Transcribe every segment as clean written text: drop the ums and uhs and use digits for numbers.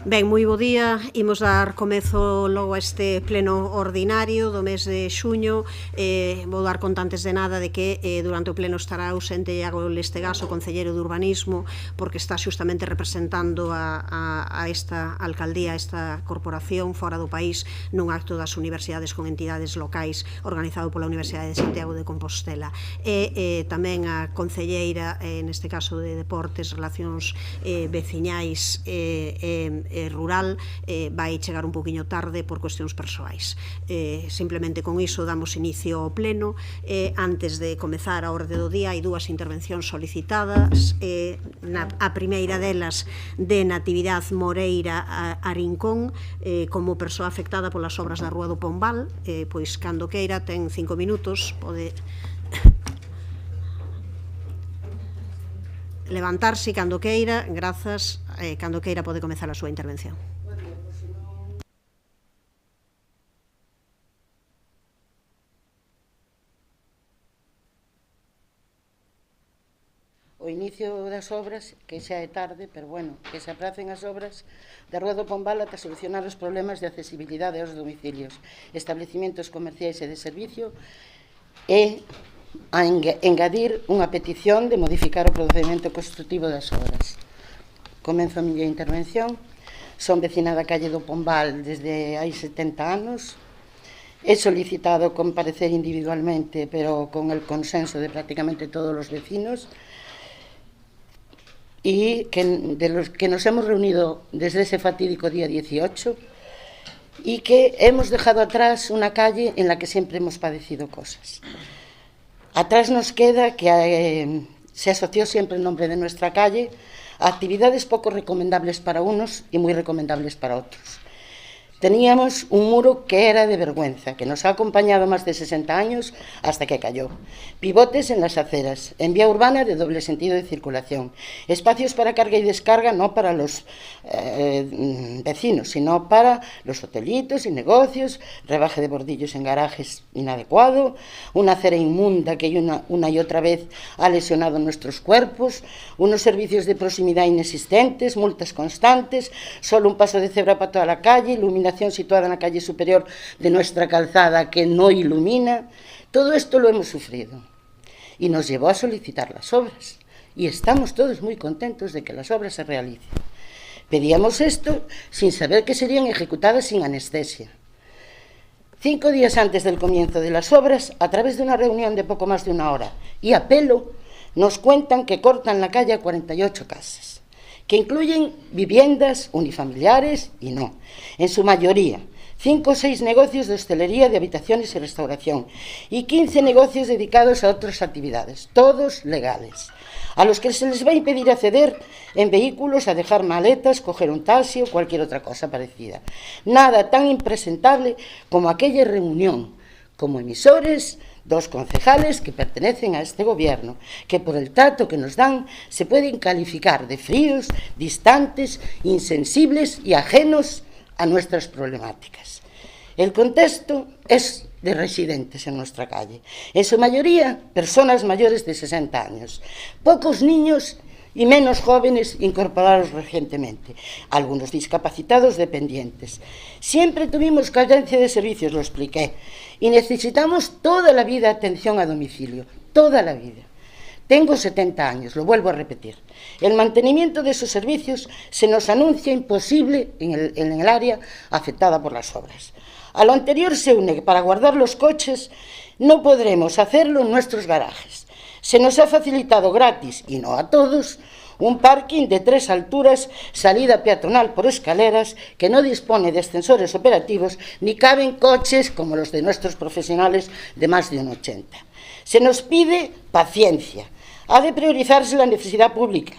Ben, moi bo día. Imos dar comezo logo a este pleno ordinario do mes de xuño. Vou dar conta antes de nada de que durante o pleno estará ausente Iago Lestegas, o concelleiro de Urbanismo, porque está xustamente representando a esta alcaldía, a esta corporación fora do país, nun acto das universidades con entidades locais organizado pola Universidade de Santiago de Compostela. E tamén a concelleira, neste caso de Deportes, Relacións Veciñais rural, vai chegar un poquinho tarde por cuestións persoais. Simplemente con iso damos inicio ao pleno. Antes de comezar a orde do día, hai dúas intervencións solicitadas. A primeira delas de Natividad Moreira a Rincón, como persoa afectada polas obras da Rúa do Pombal. Pois cando queira, ten 5 minutos, pode levantarse cando queira. Grazas. Cando queira pode comezar a súa intervención. O inicio das obras, que xa é tarde, pero bueno, que se apracen as obras da Rúa do Pombal ata solucionar os problemas de accesibilidade aos domicilios, establecimentos comerciais e de servicio, e a engadir unha petición de modificar o procedimento construtivo das obras. Comenzo a miña intervención. Son vecina da calle do Pombal desde hai 70 anos. He solicitado comparecer individualmente, pero con el consenso de prácticamente todos los vecinos, y de los que nos hemos reunido desde ese fatídico día 18, y que hemos dejado atrás una calle en la que siempre hemos padecido cosas. Atrás nos queda que se asoció siempre el nombre de nuestra calle a actividades poco recomendables para unos y muy recomendables para otros. Teníamos un muro que era de vergüenza, que nos ha acompañado más de 60 años hasta que cayó. Pivotes en las aceras, en vía urbana de doble sentido de circulación, espacios para carga y descarga no para los vecinos, sino para los hotelitos y negocios, rebaje de bordillos en garajes inadecuado, una acera inmunda que una y otra vez ha lesionado nuestros cuerpos, unos servicios de proximidad inexistentes, multas constantes, solo un paso de cebra para toda la calle, iluminación situada en la calle superior de nuestra calzada que no ilumina. Todo esto lo hemos sufrido y nos llevó a solicitar las obras, y estamos todos muy contentos de que las obras se realicen. Pedíamos esto sin saber que serían ejecutadas sin anestesia. 5 días antes del comienzo de las obras, a través de una reunión de poco más de una hora y a pelo, nos cuentan que cortan la calle a 48 casas, que incluyen viviendas unifamiliares y no, en su mayoría, 5 o 6 negocios de hostelería, de habitaciones y restauración, y 15 negocios dedicados a otras actividades, todos legales, a los que se les va a impedir acceder en vehículos, a dejar maletas, coger un taxi o cualquier otra cosa parecida. Nada tan impresentable como aquella reunión, como emisores, 2 concejales que pertenecen a este gobierno, que por el trato que nos dan se pueden calificar de fríos, distantes, insensibles y ajenos a nuestras problemáticas. El contexto es de residentes en nuestra calle, en su mayoría personas mayores de 60 años, pocos niños y menos jóvenes incorporados recientemente, algunos discapacitados dependientes. Siempre tuvimos carencia de servicios, lo expliqué, y necesitamos toda la vida atención a domicilio, toda la vida. Tengo 70 años, lo vuelvo a repetir. El mantenimiento de esos servicios se nos anuncia imposible en el área afectada por las obras. A lo anterior se une que para guardar los coches no podremos hacerlo en nuestros garajes. Se nos ha facilitado gratis, y no a todos, un parking de 3 alturas, salida peatonal por escaleras, que no dispone de ascensores operativos, ni caben coches como los de nuestros profesionales de más de 1,80. Se nos pide paciencia. Ha de priorizarse la necesidad pública.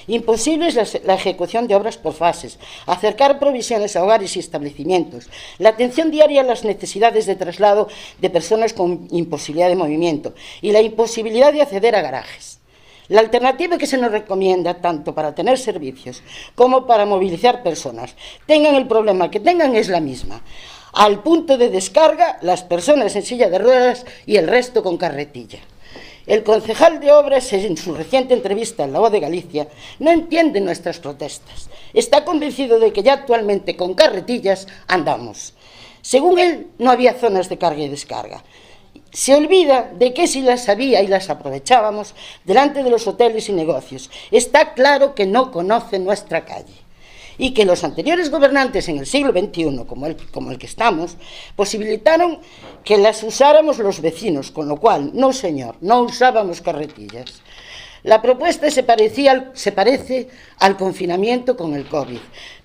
Imposible es la ejecución de obras por fases, acercar provisiones a hogares y establecimientos, la atención diaria a las necesidades de traslado de personas con imposibilidad de movimiento y la imposibilidad de acceder a garajes. La alternativa que se nos recomienda, tanto para tener servicios como para movilizar personas, tengan el problema que tengan, es la misma. Al punto de descarga, las personas en silla de ruedas y el resto con carretilla. El concejal de Obras, en su reciente entrevista en La Voz de Galicia, no entiende nuestras protestas. Está convencido de que ya actualmente con carretillas andamos. Según él, no había zonas de carga y descarga. Se olvida de que si las había y las aprovechábamos delante de los hoteles y negocios. Está claro que no conoce nuestra calle y que los anteriores gobernantes en el siglo XXI, como el que estamos, posibilitaron que las usáramos los vecinos, con lo cual, no señor, no usábamos carretillas. La propuesta se parece al confinamiento con el COVID,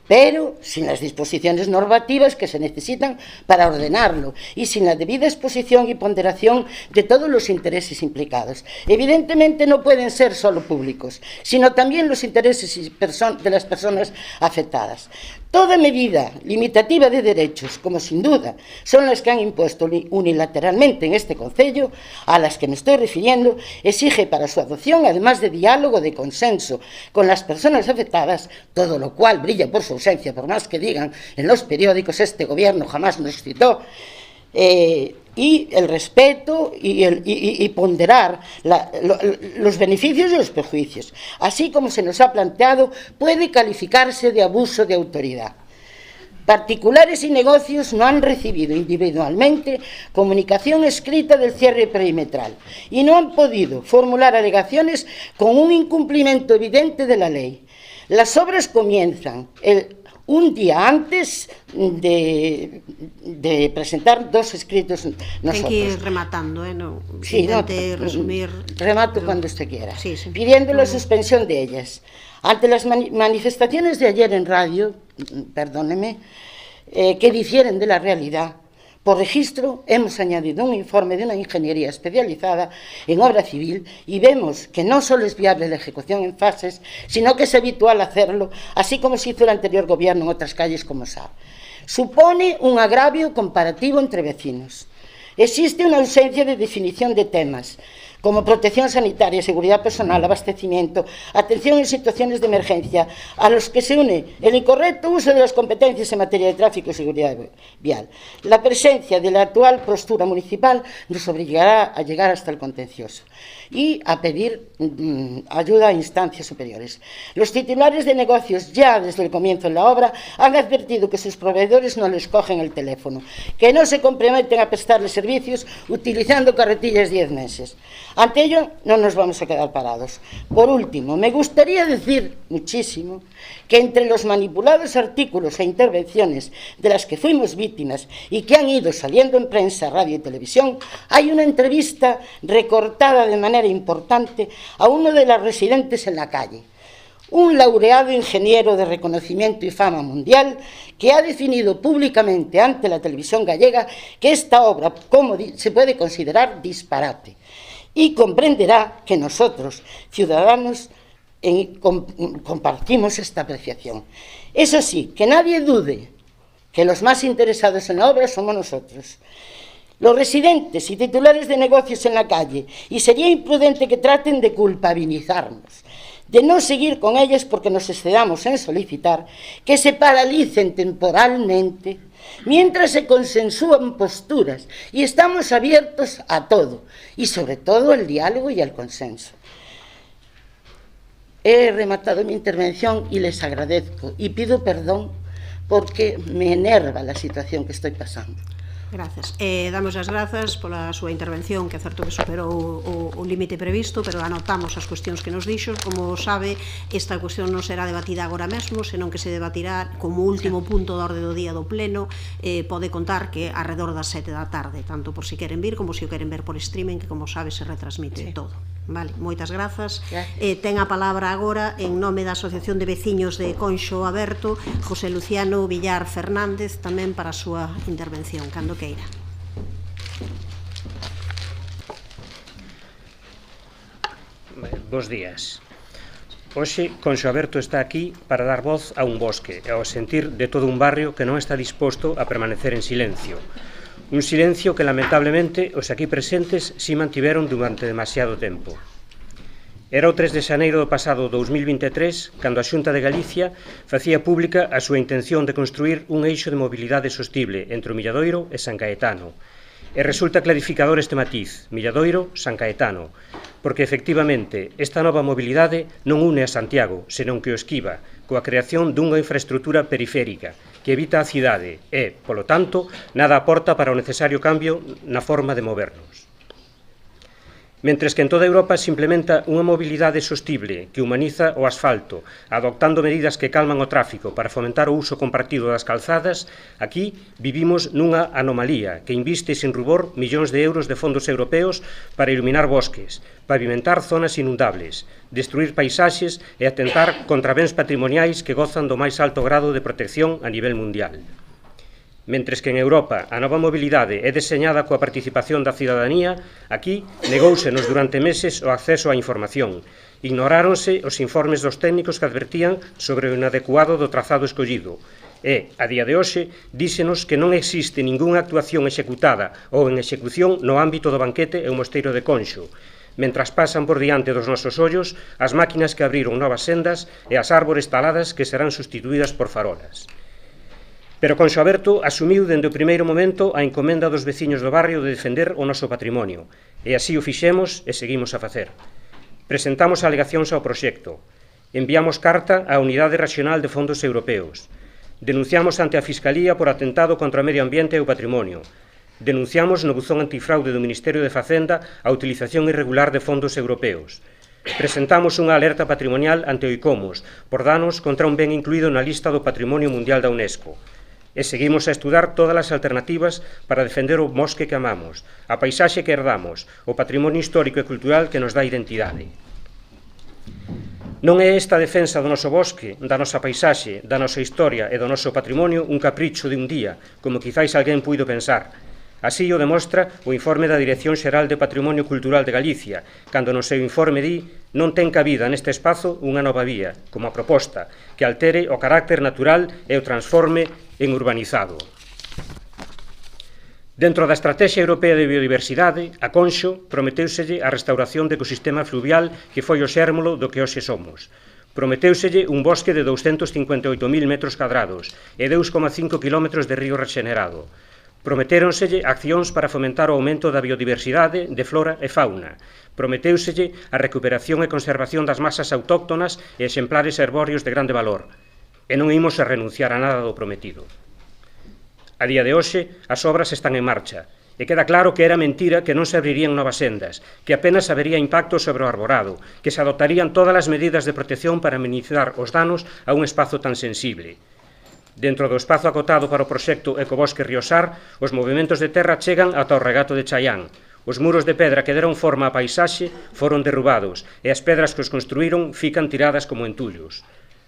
pero sin las disposiciones normativas que se necesitan para ordenarlo y sin la debida exposición y ponderación de todos los intereses implicados. Evidentemente no pueden ser solo públicos, sino también los intereses de las personas afectadas. Toda medida limitativa de derechos, como sin duda son las que han impuesto unilateralmente en este Concello, a las que me estoy refiriendo, exige para su adopción, además de diálogo, de consenso con las personas afectadas, todo lo cual brilla por su ausencia, por más que digan en los periódicos, este gobierno jamás nos citó, y el respeto y ponderar los beneficios y los perjuicios. Así como se nos ha planteado, puede calificarse de abuso de autoridad. Particulares y negocios no han recibido individualmente comunicación escrita del cierre perimetral y no han podido formular alegaciones con un incumplimiento evidente de la ley. Las obras comienzan un día antes de presentar dos escritos nosotros. Ten que ir rematando, no, sí, resumir. Remato cuando usted quiera. Sí, sí. Pidiendo la suspensión de ellas. Ante las manifestaciones de ayer en radio, perdóneme, que difieren de la realidad, por registro hemos añadido un informe de una ingeniería especializada en obra civil y vemos que no solo es viable la ejecución en fases, sino que es habitual hacerlo, así como se hizo el anterior gobierno en otras calles como SAR. Supone un agravio comparativo entre vecinos. Existe una ausencia de definición de temas como protección sanitaria, seguridad personal, abastecimiento, atención en situaciones de emergencia, a los que se une el incorrecto uso de las competencias en materia de tráfico y seguridad vial. La presencia de la actual postura municipal nos obligará a llegar hasta el contencioso y a pedir ayuda a instancias superiores. Los titulares de negocios ya desde el comienzo de la obra han advertido que sus proveedores no les cogen el teléfono, que no se comprometen a prestarles servicios utilizando carretillas 10 meses. Ante ello no nos vamos a quedar parados. Por último, me gustaría decir muchísimo que entre los manipulados artículos e intervenciones de las que fuimos víctimas y que han ido saliendo en prensa, radio y televisión, hay una entrevista recortada de manera importante a uno de los residentes en la calle, un laureado ingeniero de reconocimiento y fama mundial que ha definido públicamente ante la televisión gallega que esta obra se puede considerar disparate. Y comprenderá que nosotros, ciudadanos, compartimos esta apreciación. Eso sí, que nadie dude que los más interesados en la obra somos nosotros, los residentes y titulares de negocios en la calle, y sería imprudente que traten de culpabilizarnos, de no seguir con ellas porque nos excedamos en solicitar que se paralicen temporalmente mientras se consensúan posturas y estamos abiertos a todo y sobre todo al diálogo y al consenso. He rematado mi intervención y les agradezco y pido perdón porque me enerva la situación que estoy pasando. Gracias. Damos as grazas pola súa intervención, que é certo que superou o límite previsto, pero anotamos as cuestións que nos dixo. Como sabe, esta cuestión non será debatida agora mesmo, senón que se debatirá como último punto da orde do día do pleno. Pode contar que arredor das 7 da tarde, tanto por si queren vir como se o queren ver por streaming, que como sabe se retransmite todo. Vale, moitas grazas. Ten a palabra agora, en nome da Asociación de Veciños de Conxo Aberto, José Luciano Villar Fernández, tamén para a súa intervención, cando queira. Bos días. Hoxe, Conxo Aberto está aquí para dar voz a un bosque e ao sentir de todo un barrio que non está disposto a permanecer en silencio. Un silencio que, lamentablemente, os aquí presentes si mantiveron durante demasiado tempo. Era o 3 de xaneiro do pasado 2023 cando a Xunta de Galicia facía pública a súa intención de construir un eixo de mobilidade sostible entre o Milladoiro e San Caetano. E resulta clarificador este matiz, Milladoiro-San Caetano, porque efectivamente esta nova mobilidade non une a Santiago, senón que o esquiva, coa creación dunha infraestructura periférica que evita a cidade e, polo tanto, nada aporta para o necesario cambio na forma de movernos. Mentres que en toda Europa se implementa unha mobilidade sostible que humaniza o asfalto, adoptando medidas que calman o tráfico para fomentar o uso compartido das calzadas, aquí vivimos nunha anomalía que inviste sin rubor millóns de euros de fondos europeos para iluminar bosques, pavimentar zonas inundables, destruir paisaxes e atentar contra bens patrimoniais que gozan do máis alto grado de protección a nivel mundial. Mentres que en Europa a nova mobilidade é deseñada coa participación da cidadanía, aquí negóusenos durante meses o acceso á información. Ignoráronse os informes dos técnicos que advertían sobre o inadecuado do trazado escollido. E, a día de hoxe, dísenos que non existe ningunha actuación executada ou en execución no ámbito do banquete e o mosteiro de Conxo, mentras pasan por diante dos nosos ollos as máquinas que abriron novas sendas e as árbores taladas que serán sustituídas por farolas. Pero Conxo Aberto asumiu dende o primeiro momento a encomenda dos veciños do barrio de defender o noso patrimonio, e así o fixemos e seguimos a facer. Presentamos alegacións ao proxecto, enviamos carta á Unidade Regional de Fondos Europeos, denunciamos ante a Fiscalía por atentado contra o medio ambiente e o patrimonio, denunciamos no buzón antifraude do Ministerio de Facenda a utilización irregular de fondos europeos, presentamos unha alerta patrimonial ante o ICOMOS por danos contra un ben incluído na lista do Patrimonio Mundial da UNESCO, e seguimos a estudar todas as alternativas para defender o bosque que amamos, a paisaxe que herdamos, o patrimonio histórico e cultural que nos dá identidade. Non é esta defensa do noso bosque, da nosa paisaxe, da nosa historia e do noso patrimonio un capricho de un día, como quizáis alguén puido pensar. Así o demostra o informe da Dirección Xeral de Patrimonio Cultural de Galicia, cando no seu informe di non ten cabida neste espazo unha nova vía, como a proposta, que altere o carácter natural e o transforme en urbanizado. Dentro da Estrategia Europea de Biodiversidade, a Conxo prometeuselle a restauración do ecosistema fluvial que foi o xérmolo do que hoxe somos. Prometeuselle un bosque de 258.000 metros cadrados e 2,5 km de río regenerado. Prometéronselle accións para fomentar o aumento da biodiversidade de flora e fauna. Prometeuselle a recuperación e conservación das masas autóctonas e exemplares herbóreos de grande valor. E non imos a renunciar a nada do prometido. A día de hoxe, as obras están en marcha, e queda claro que era mentira que non se abrirían novas sendas, que apenas habería impacto sobre o arborado, que se adoptarían todas as medidas de protección para minimizar os danos a un espazo tan sensible. Dentro do espazo acotado para o proxecto Ecobosque Riosar, os movimentos de terra chegan ata o regato de Chaián. Os muros de pedra que deron forma á paisaxe foron derrubados e as pedras que os construíron fican tiradas como entullos.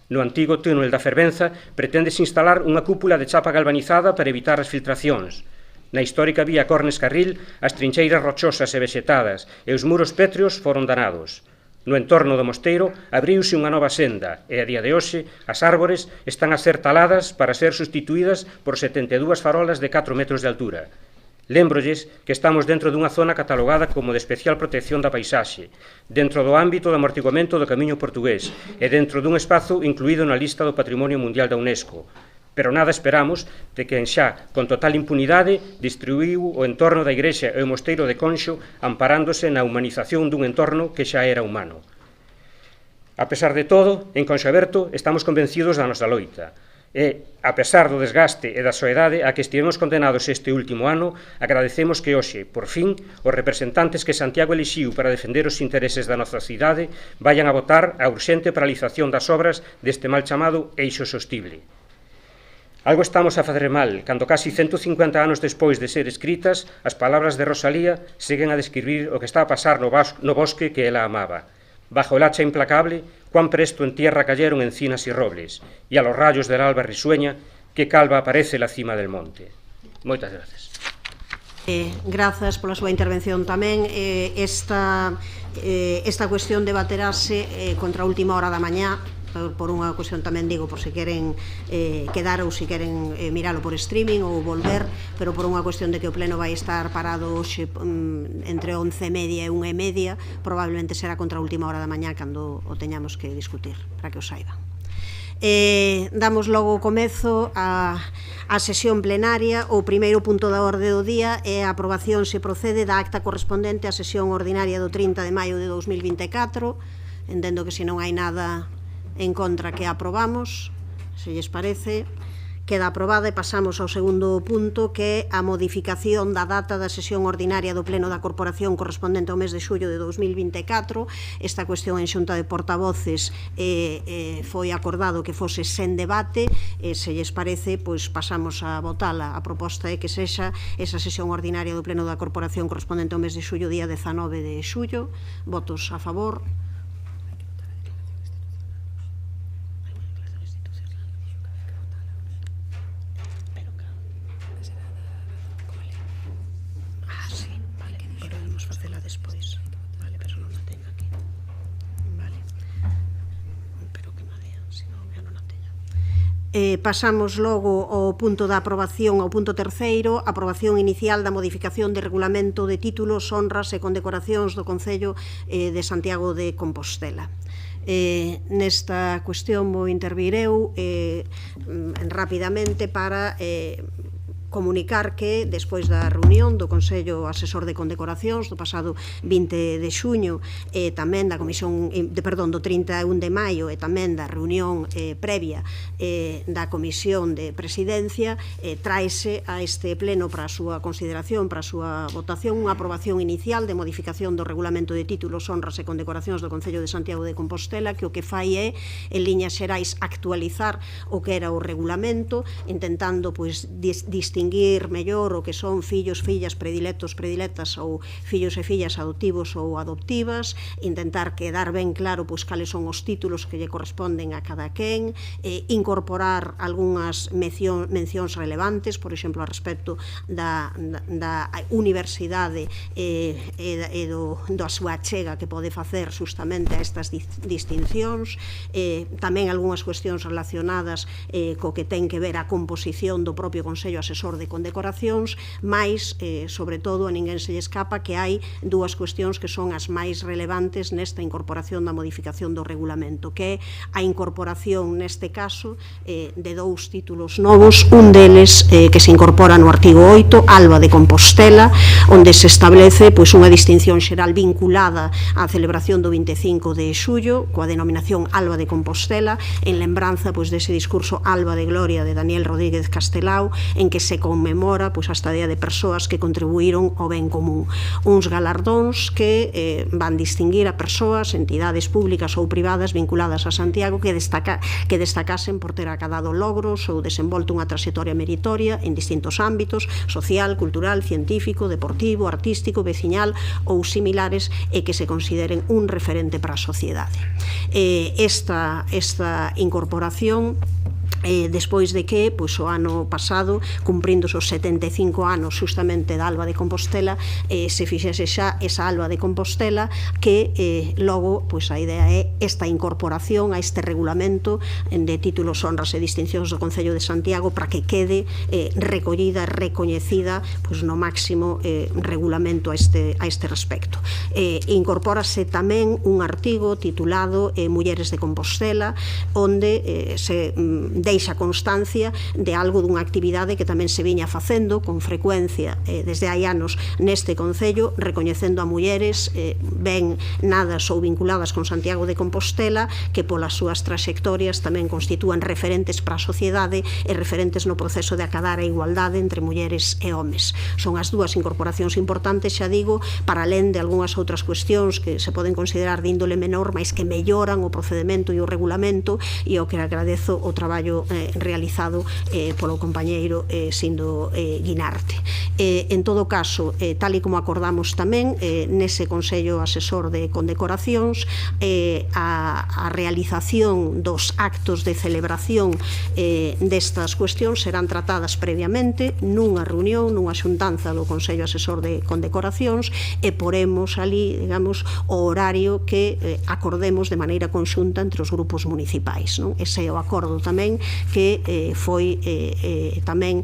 No antigo túnel da Fervenza preténdese instalar unha cúpula de chapa galvanizada para evitar as filtracións. Na histórica vía Cornes Carril, as trincheiras rochosas e vexetadas e os muros pétreos foron danados. No entorno do mosteiro abriuse unha nova senda e a día de hoxe as árbores están a ser taladas para ser sustituídas por 72 farolas de 4 metros de altura. Lémbrolles que estamos dentro dunha zona catalogada como de especial protección da paisaxe, dentro do ámbito do amortiguamento do Camiño Portugués e dentro dun espazo incluído na lista do Patrimonio Mundial da UNESCO. Pero nada esperamos de quen xa, con total impunidade, distribuiu o entorno da igrexa e o mosteiro de Conxo amparándose na humanización dun entorno que xa era humano. A pesar de todo, en Conxo Aberto estamos convencidos da nosa loita. E, a pesar do desgaste e da soedade a que estivemos condenados este último ano, agradecemos que hoxe, por fin, os representantes que Santiago elixiu para defender os intereses da nosa cidade vayan a votar a urxente paralización das obras deste mal chamado eixo sostible. Algo estamos a fazer mal, cando casi 150 anos despois de ser escritas, as palabras de Rosalía seguen a describir o que está a pasar no bosque que ela amaba. Bajo el hacha implacable, cuán presto en tierra cayeron encinas y robles, y a los rayos del alba risueña, que calva aparece la cima del monte. Moitas gracias. Grazas pola súa intervención tamén. Esta cuestión debaterase contra a última hora da mañá, por unha cuestión tamén digo, por se queren quedar ou se queren miralo por streaming ou volver, pero por unha cuestión de que o pleno vai estar parado hoxe entre 11:30 e 1:30, probablemente será contra a última hora da mañá cando o teñamos que discutir, para que o saiban. Damos logo comezo a sesión plenaria. O primeiro punto da orde do día é a aprobación, se procede, da acta correspondente á sesión ordinaria do 30 de maio de 2024. Entendo que se non hai nada en contra que aprobamos, se lles parece, queda aprobada. E pasamos ao segundo punto, que é a modificación da data da sesión ordinaria do Pleno da Corporación correspondente ao mes de xullo de 2024. Esta cuestión en xunta de portavoces foi acordado que fose sen debate. Se lles parece, pois pasamos a votala. A proposta é que sexa esa sesión ordinaria do Pleno da Corporación correspondente ao mes de xullo, día 19 de xullo. Votos a favor. Pasamos logo ao punto da aprobación, ao punto terceiro, aprobación inicial da modificación de regulamento de títulos, honras e condecoracións do Concello de Santiago de Compostela. Nesta cuestión vou intervir eu rapidamente para comunicar que, despois da reunión do Consello Asesor de Condecoracións do pasado 20 de xuño e tamén da comisión, do 31 de maio, e tamén da reunión previa da Comisión de Presidencia, traese a este pleno para a súa consideración, para a súa votación, unha aprobación inicial de modificación do regulamento de títulos, honras e condecoracións do Concello de Santiago de Compostela, que o que fai é, en liñas xerais, actualizar o que era o regulamento, intentando distinguir mellor o que son fillos, fillas, predilectos, predilectas, ou fillos e fillas adoptivos ou adoptivas, intentar quedar ben claro pois cales son os títulos que lle corresponden a cada quen, incorporar algunhas mencións relevantes, por exemplo, a respecto da universidade e da súa achega que pode facer justamente a estas distincións, tamén algunhas cuestións relacionadas co que ten que ver a composición do propio Consello Asesor de Condecoracións, máis, sobre todo, a ninguén se lle escapa que hai dúas cuestións que son as máis relevantes nesta incorporación da modificación do regulamento, que é a incorporación, neste caso, de dous títulos novos, un deles que se incorpora no artigo 8, Alba de Compostela, onde se establece pois unha distinción xeral vinculada á celebración do 25 de xullo, coa denominación Alba de Compostela, en lembranza pois dese discurso Alba de Gloria de Daniel Rodríguez Castelao, en que se conmemora pois a estadía de persoas que contribuíron ao ben común. Uns galardóns que van distinguir a persoas, entidades públicas ou privadas vinculadas a Santiago que destacasen por ter acadado logros ou desenvolto unha trayectoria meritoria en distintos ámbitos, social, cultural, científico, deportivo, artístico, veciñal ou similares, e que se consideren un referente para a sociedade. Esta incorporación, despois de que, pois, o ano pasado, cumprindo os 75 anos justamente da Alba de Compostela, se fixese xa esa Alba de Compostela, que logo, pois, a idea é esta incorporación a este regulamento de títulos, honras e distincións do Concello de Santiago, para que quede recollida, recoñecida, pois, no máximo regulamento a este respecto. Incorpórase tamén un artigo titulado Mulleres de Compostela, onde se deixa constancia de algo dunha actividade que tamén se viña facendo con frecuencia desde hai anos neste Concello, recoñecendo a mulleres ben nadas ou vinculadas con Santiago de Compostela, que polas súas traxectorias tamén constitúan referentes para a sociedade e referentes no proceso de acadar a igualdade entre mulleres e homes. Son as dúas incorporacións importantes, xa digo, para alén de algunhas outras cuestións que se poden considerar de índole menor, mas que melloran o procedimento e o regulamento, e o que agradezo o traballo realizado polo compañeiro Sindo Guinarte. En todo caso, tal e como acordamos tamén nese Consello Asesor de Condecoracións, a realización dos actos de celebración destas cuestións serán tratadas previamente nunha reunión, nunha xuntanza do Consello Asesor de Condecoracións, e poremos ali, digamos, o horario que acordemos de maneira conxunta entre os grupos municipais. Ese é o acordo tamén que foi tamén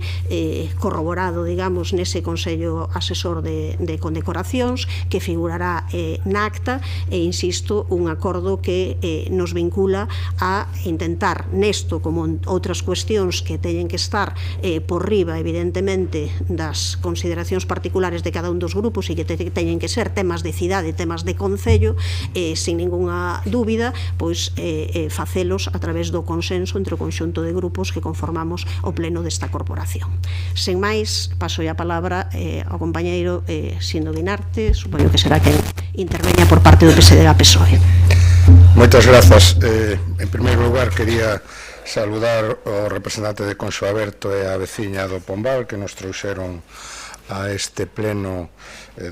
corroborado, digamos, nese Consello Asesor de Condecoracións, que figurará na acta, e insisto, un acordo que nos vincula a intentar nesto, como en outras cuestións que teñen que estar por riba, evidentemente, das consideracións particulares de cada un dos grupos e que teñen que ser temas de cidade, temas de concello, sin ninguna dúbida, pois facelos a través do consenso entre o conxunto de grupos que conformamos o pleno desta corporación. Sen máis, paso a palabra ao compañeiro Sindo Guinarte, supoño que será que interveña por parte do PSD-PSOE. Moitas grazas. En primeiro lugar, quería saludar ao representante de Conxo Aberto e a veciña do Pombal que nos trouxeron a este pleno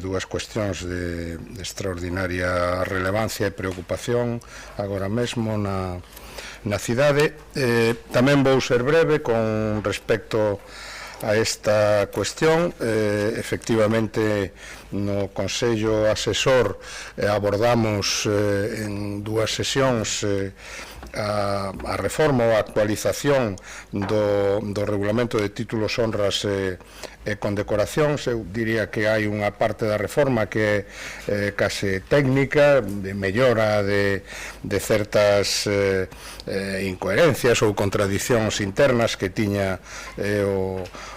dúas cuestións de extraordinaria relevancia e preocupación agora mesmo na cidade. Tamén vou ser breve con respecto a esta cuestión. Efectivamente, no Consello Asesor abordamos en dúas sesións a reforma ou a actualización do regulamento de títulos, honras e condecoracións. Eu diría que hai unha parte da reforma que é case técnica, de mellora de certas incoherencias ou contradicións internas que tiña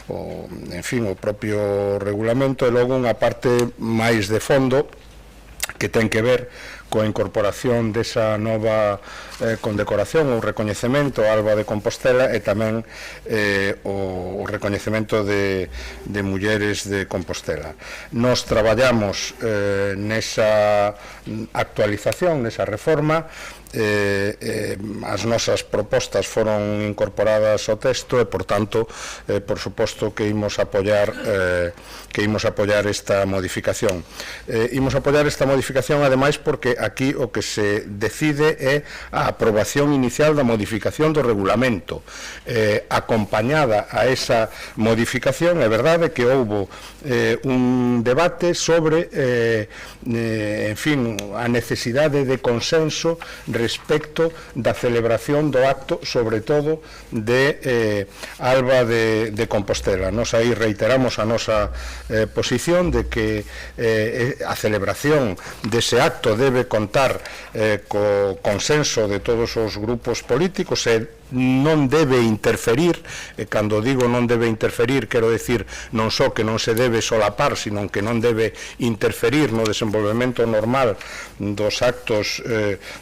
o propio regulamento, e logo unha parte máis de fondo que ten que ver coa incorporación desa nova condecoración ou recoñecemento a Alba de Compostela e tamén o recoñecemento de mulleres de Compostela. Nos traballamos nesa actualización, nesa reforma. As nosas propostas foron incorporadas ao texto e, por tanto, por suposto que imos apoiar esta modificación. Imos apoiar esta modificación, ademais, porque aquí o que se decide é a aprobación inicial da modificación do regulamento. Acompañada a esa modificación, é verdade que houbo un debate sobre a necesidade de consenso respecto da celebración do acto, sobre todo de Alba de Compostela. Nos aí reiteramos a nosa posición de que a celebración dese acto debe contar co consenso de todos os grupos políticos e non debe interferir, e cando digo non debe interferir, quero decir non só que non se debe solapar, sino que non debe interferir no desenvolvemento normal dos actos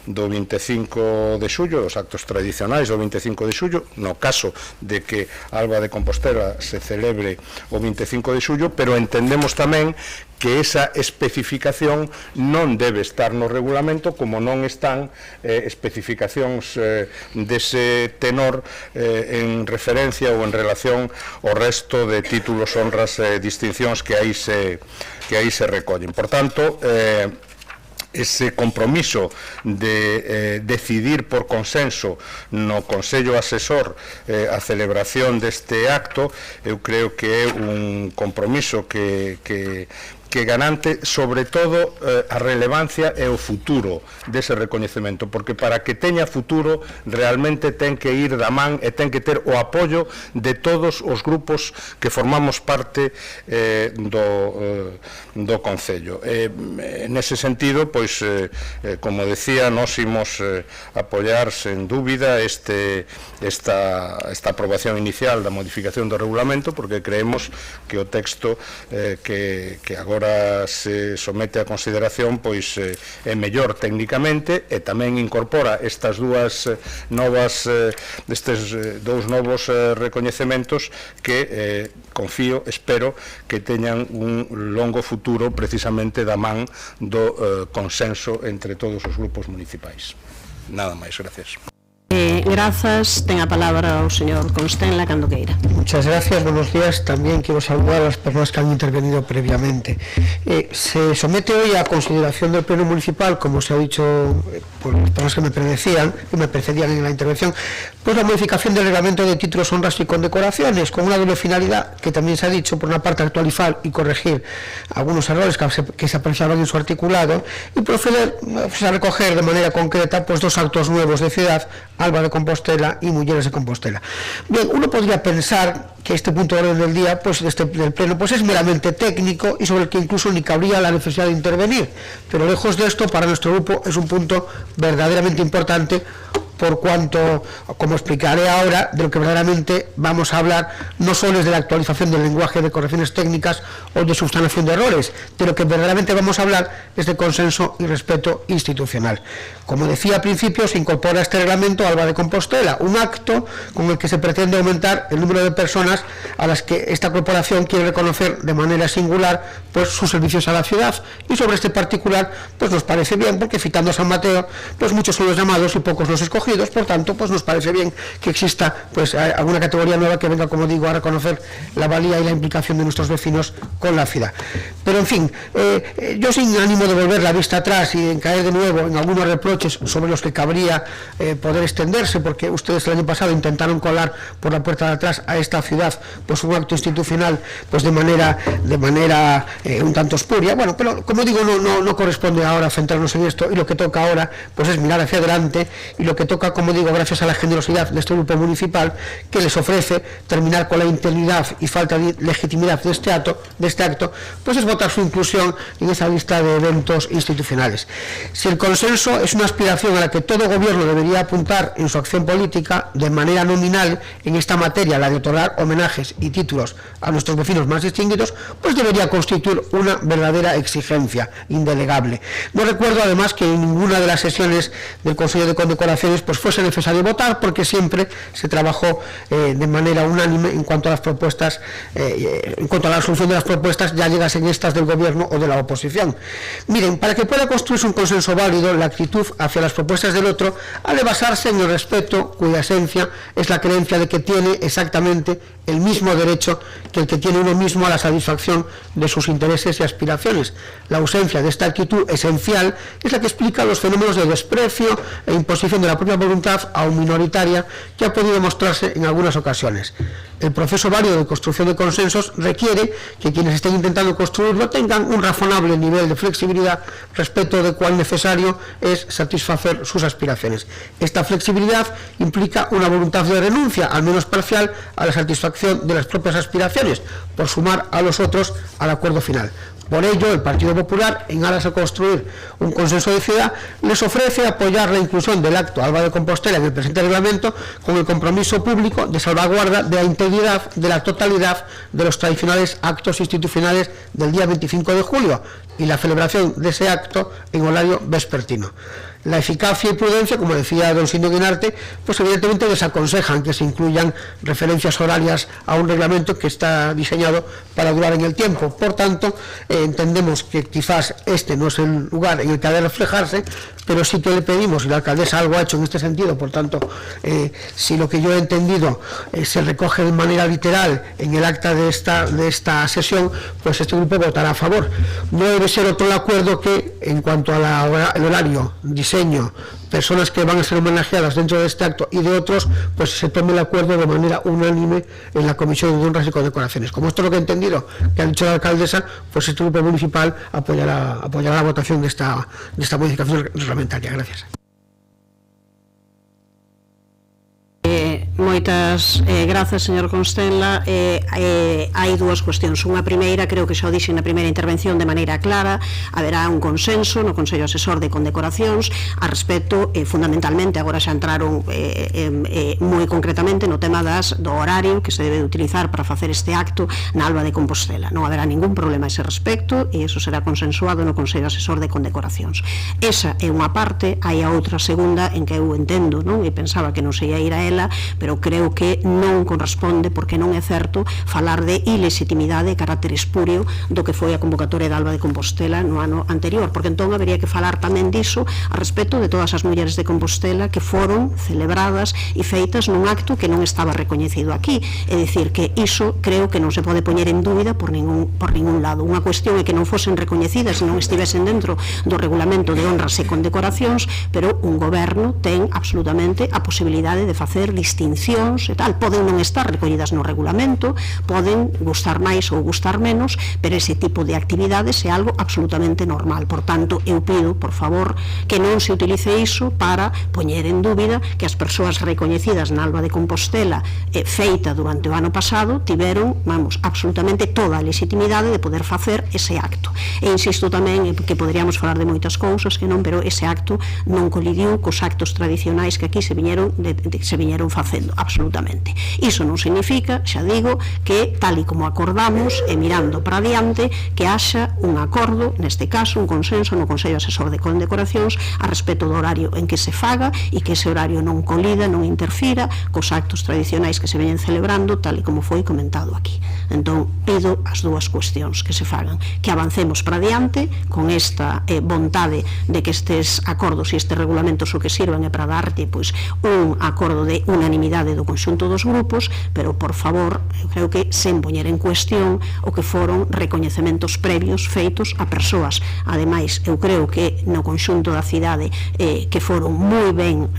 do 25 de xullo, dos actos tradicionais do 25 de xullo, no caso de que Alba de Compostela se celebre o 25 de xullo, pero entendemos tamén que esa especificación non debe estar no regulamento, como non están especificacións dese tenor en referencia ou en relación ao resto de títulos, honras e distincións que aí se recollen. Por tanto, ese compromiso de decidir por consenso no Consello Asesor a celebración deste acto, eu creo que é un compromiso que garante, sobre todo, a relevancia e o futuro dese recoñecemento, porque para que teña futuro realmente ten que ir da man e ten que ter o apoio de todos os grupos que formamos parte do Concello. Nese sentido, pois, como decía, nós imos apoiar sen dúbida esta aprobación inicial da modificación do regulamento, porque creemos que o texto que agora se somete a consideración pois é mellor técnicamente e tamén incorpora estas dúas novas estes dous novos recoñecementos que confío, espero que teñan un longo futuro precisamente da man do consenso entre todos os grupos municipais. Nada máis, gracias. Grazas, ten a palabra o señor Constenla cando queira. Muchas gracias, buenos días. También quiero saludar a las personas que han intervenido previamente. Se somete hoy a consideración del Pleno Municipal, como se ha dicho por las personas que me precedían en la intervención, pues la modificación del reglamento de títulos, honras y condecoraciones, con una doble finalidad, que también se ha dicho, por una parte actualizar y corregir algunos errores que se apreciaban en su articulado, y proceder pues, a recoger de manera concreta pues 2 actos nuevos de ciudad, Alba de Compostela y Mujeres de Compostela. Bien, uno podría pensar que este punto de orden del día pues, del Pleno pues, es meramente técnico y sobre el que incluso ni cabría la necesidad de intervenir, pero lejos de esto, para nuestro grupo es un punto verdaderamente importante, por cuanto, como explicaré ahora, de lo que verdaderamente vamos a hablar no solo es de la actualización del lenguaje de correcciones técnicas o de subsanación de errores, de lo que verdaderamente vamos a hablar es de consenso y respeto institucional. Como decía al principio, se incorpora a este reglamento Alba de Compostela, un acto con el que se pretende aumentar el número de personas a las que esta corporación quiere reconocer de manera singular pues sus servicios a la ciudad, y sobre este particular pues nos parece bien, porque citando a San Mateo, pues muchos son los llamados y pocos los escogidos. Por tanto, pues nos parece bien que exista pues alguna categoría nueva que venga, como digo, a reconocer la valía y la implicación de nuestros vecinos con la ciudad. Pero en fin, yo sin ánimo de volver la vista atrás y en caer de nuevo en algunos reproches sobre los que cabría poder extenderse, porque ustedes el año pasado intentaron colar por la puerta de atrás a esta ciudad pues un acto institucional pues de manera un tanto espuria. Bueno, pero como digo, no corresponde ahora centrarnos en esto, y lo que toca ahora pues es mirar hacia adelante, y lo que toca, como digo, gracias a la generosidad de este grupo municipal, que les ofrece terminar con la interinidad y falta de legitimidad de este acto, pues es votar su inclusión en esa lista de eventos institucionales. Si el consenso es una aspiración a la que todo gobierno debería apuntar en su acción política, de manera nominal en esta materia, la de otorgar homenajes y títulos a nuestros vecinos más distinguidos, pues debería constituir una verdadera exigencia indelegable. No recuerdo además que en ninguna de las sesiones del Consejo de Condecoraciones pues fuese necesario votar, porque siempre se trabajó de manera unánime en cuanto a las propuestas, en cuanto a la resolución de las propuestas, ya llegasen estas del gobierno o de la oposición. Miren, para que pueda construirse un consenso válido, la actitud hacia las propuestas del otro ha de basarse en el respeto, cuya esencia es la creencia de que tiene exactamente el mismo derecho que el que tiene uno mismo a la satisfacción de sus intereses y aspiraciones. La ausencia de esta actitud esencial es la que explica los fenómenos de desprecio e imposición de la propia voluntad aún minoritaria que ha podido mostrarse en algunas ocasiones. El proceso válido de construcción de consensos requiere que quienes estén intentando construirlo tengan un razonable nivel de flexibilidad respecto de cuán necesario es satisfacer sus aspiraciones. Esta flexibilidad implica una voluntad de renuncia, al menos parcial, a la satisfacción de las propias aspiraciones, por sumar a los otros al acuerdo final. Por ello, el Partido Popular, en aras a construir un consenso de ciudad, les ofrece apoyar la inclusión del acto Alba de Compostela en el presente reglamento, con el compromiso público de salvaguarda de la integridad de la totalidad de los tradicionales actos institucionales del día 25 de julio y la celebración de ese acto en horario vespertino. La eficacia y prudencia, como decía don Sindo Guinarte, pues evidentemente desaconsejan que se incluyan referencias horarias a un reglamento que está diseñado para durar en el tiempo. Por tanto, entendemos que quizás este no es el lugar en el que ha de reflejarse, pero sí que le pedimos, y la alcaldesa algo ha hecho en este sentido, por tanto, si lo que yo he entendido se recoge de manera literal en el acta de esta sesión, pues este grupo votará a favor. No debe ser otro el acuerdo que, en cuanto al horario, diseño, personas que van a ser homenajeadas dentro de este acto y de otros, pues se tome el acuerdo de manera unánime en la Comisión de Honras y Condecoraciones. Como esto es lo que he entendido que ha dicho la alcaldesa, pues este grupo municipal apoyará la votación de esta modificación reglamentaria. Gracias. Moitas grazas, señor Constella. Hai dúas cuestións. Unha primeira, creo que xa o dixen na primeira intervención de maneira clara, haberá un consenso no Consello Asesor de Condecoracións a respecto, fundamentalmente, agora xa entraron moi concretamente no tema do horario que se debe utilizar para facer este acto na Alba de Compostela. Non haberá ningún problema a ese respecto e iso será consensuado no Consello Asesor de Condecoracións. Esa é unha parte, hai a outra segunda en que eu entendo, non? E pensaba que non se ia ir a ela, pero creo que non corresponde, porque non é certo falar de ilegitimidade e carácter espurio do que foi a convocatoria de Alba de Compostela no ano anterior, porque entón habería que falar tamén diso a respecto de todas as mulleres de Compostela que foron celebradas e feitas nun acto que non estaba recoñecido aquí. É dicir, que iso creo que non se pode poñer en dúbida por ningún lado. Unha cuestión é que non fosen recoñecidas e non estivesen dentro do regulamento de honras e condecoracións, pero un goberno ten absolutamente a posibilidade de facer distincións e tal. Poden non estar recollidas no regulamento, poden gustar máis ou gustar menos, pero ese tipo de actividades é algo absolutamente normal. Por tanto, eu pido, por favor, que non se utilice iso para poñer en dúbida que as persoas recoñecidas na Alba de Compostela feita durante o ano pasado tiveron, absolutamente toda a legitimidade de poder facer ese acto. E insisto tamén que poderíamos falar de moitas cousas que non, pero ese acto non colidiu cos actos tradicionais que aquí se viñeron facendo, absolutamente. Iso non significa, xa digo, que tal e como acordamos e mirando para diante, que haxa un acordo, neste caso un consenso no Consello Asesor de Condecoracións a respecto do horario en que se faga e que ese horario non colida, non interfira cos actos tradicionais que se veñen celebrando, tal e como foi comentado aquí. Entón, pido as dúas cuestións que se fagan, que avancemos para diante con esta vontade de que estes acordos e estes regulamentos o que sirvan é para darte un acordo de unanimidade do conxunto dos grupos, pero por favor, eu creo que sen poñer en cuestión o que foron recoñecementos previos feitos a persoas. Ademais, eu creo que no conxunto da cidade que foron moi ben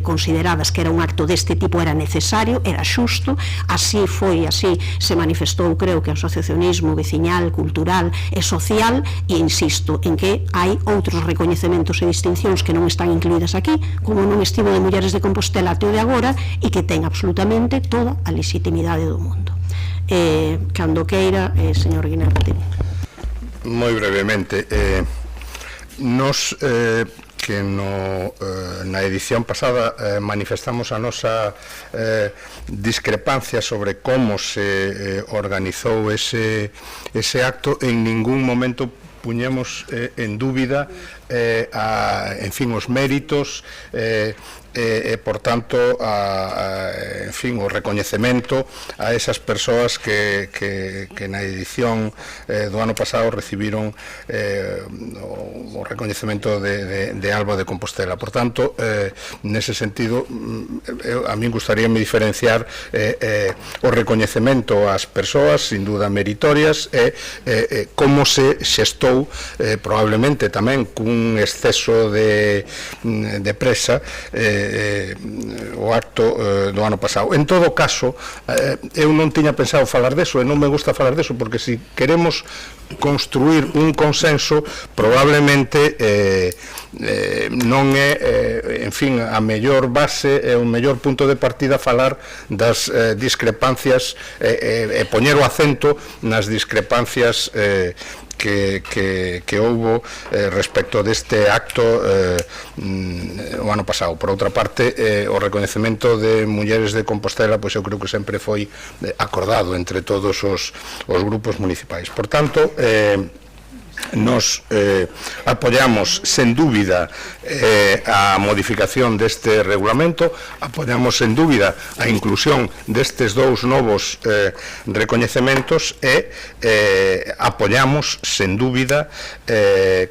consideradas que era un acto deste tipo, era necesario, era xusto, así foi, así se manifestou, creo que o asociacionismo veciñal, cultural e social, e insisto en que hai outros recoñecementos e distincións que non están incluídas aquí, como non estivo de Mulleres de Compostela até o de agora, e que ten absolutamente toda a legitimidade do mundo. Cando queira, señor Guinarte. Moi brevemente, nos que na edición pasada manifestamos a nosa discrepancia sobre como se organizou ese acto, en ningún momento puñemos en dúbida os méritos por tanto o recoñecemento a esas persoas que na edición do ano pasado recibiron o recoñecemento de Alba de Compostela. Por tanto, nese sentido, a min gustaríame diferenciar o recoñecemento ás persoas, sin duda meritorias, e como se xestou probablemente tamén cun exceso de presa o acto do ano pasado. En todo caso, eu non tiña pensado falar deso, e non me gusta falar deso, porque se queremos construir un consenso, probablemente non é, a mellor base e o mellor punto de partida falar das discrepancias e poñer o acento nas discrepancias que houbo respecto deste acto o ano pasado. Por outra parte, o recoñecemento de Mulleres de Compostela, pois eu creo que sempre foi acordado entre todos os grupos municipais. Por tanto, nos apoyamos sen dúbida a modificación deste regulamento, apoyamos sen dúbida a inclusión destes dous novos recoñecementos e apoyamos sen dúbida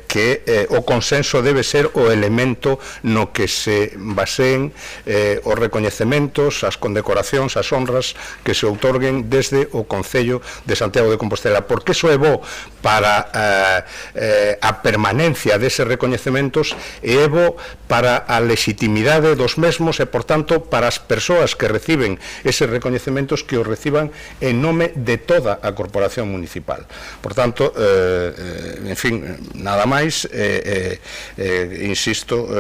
que o consenso debe ser o elemento no que se baseen os recoñecementos, as condecoracións, as honras que se outorguen desde o Concello de Santiago de Compostela, porque iso é bo para a permanencia deses recoñecementos e é bo para a legitimidade dos mesmos e, por tanto, para as persoas que reciben eses recoñecementos que os reciban en nome de toda a corporación municipal. Por tanto, nada máis, insisto,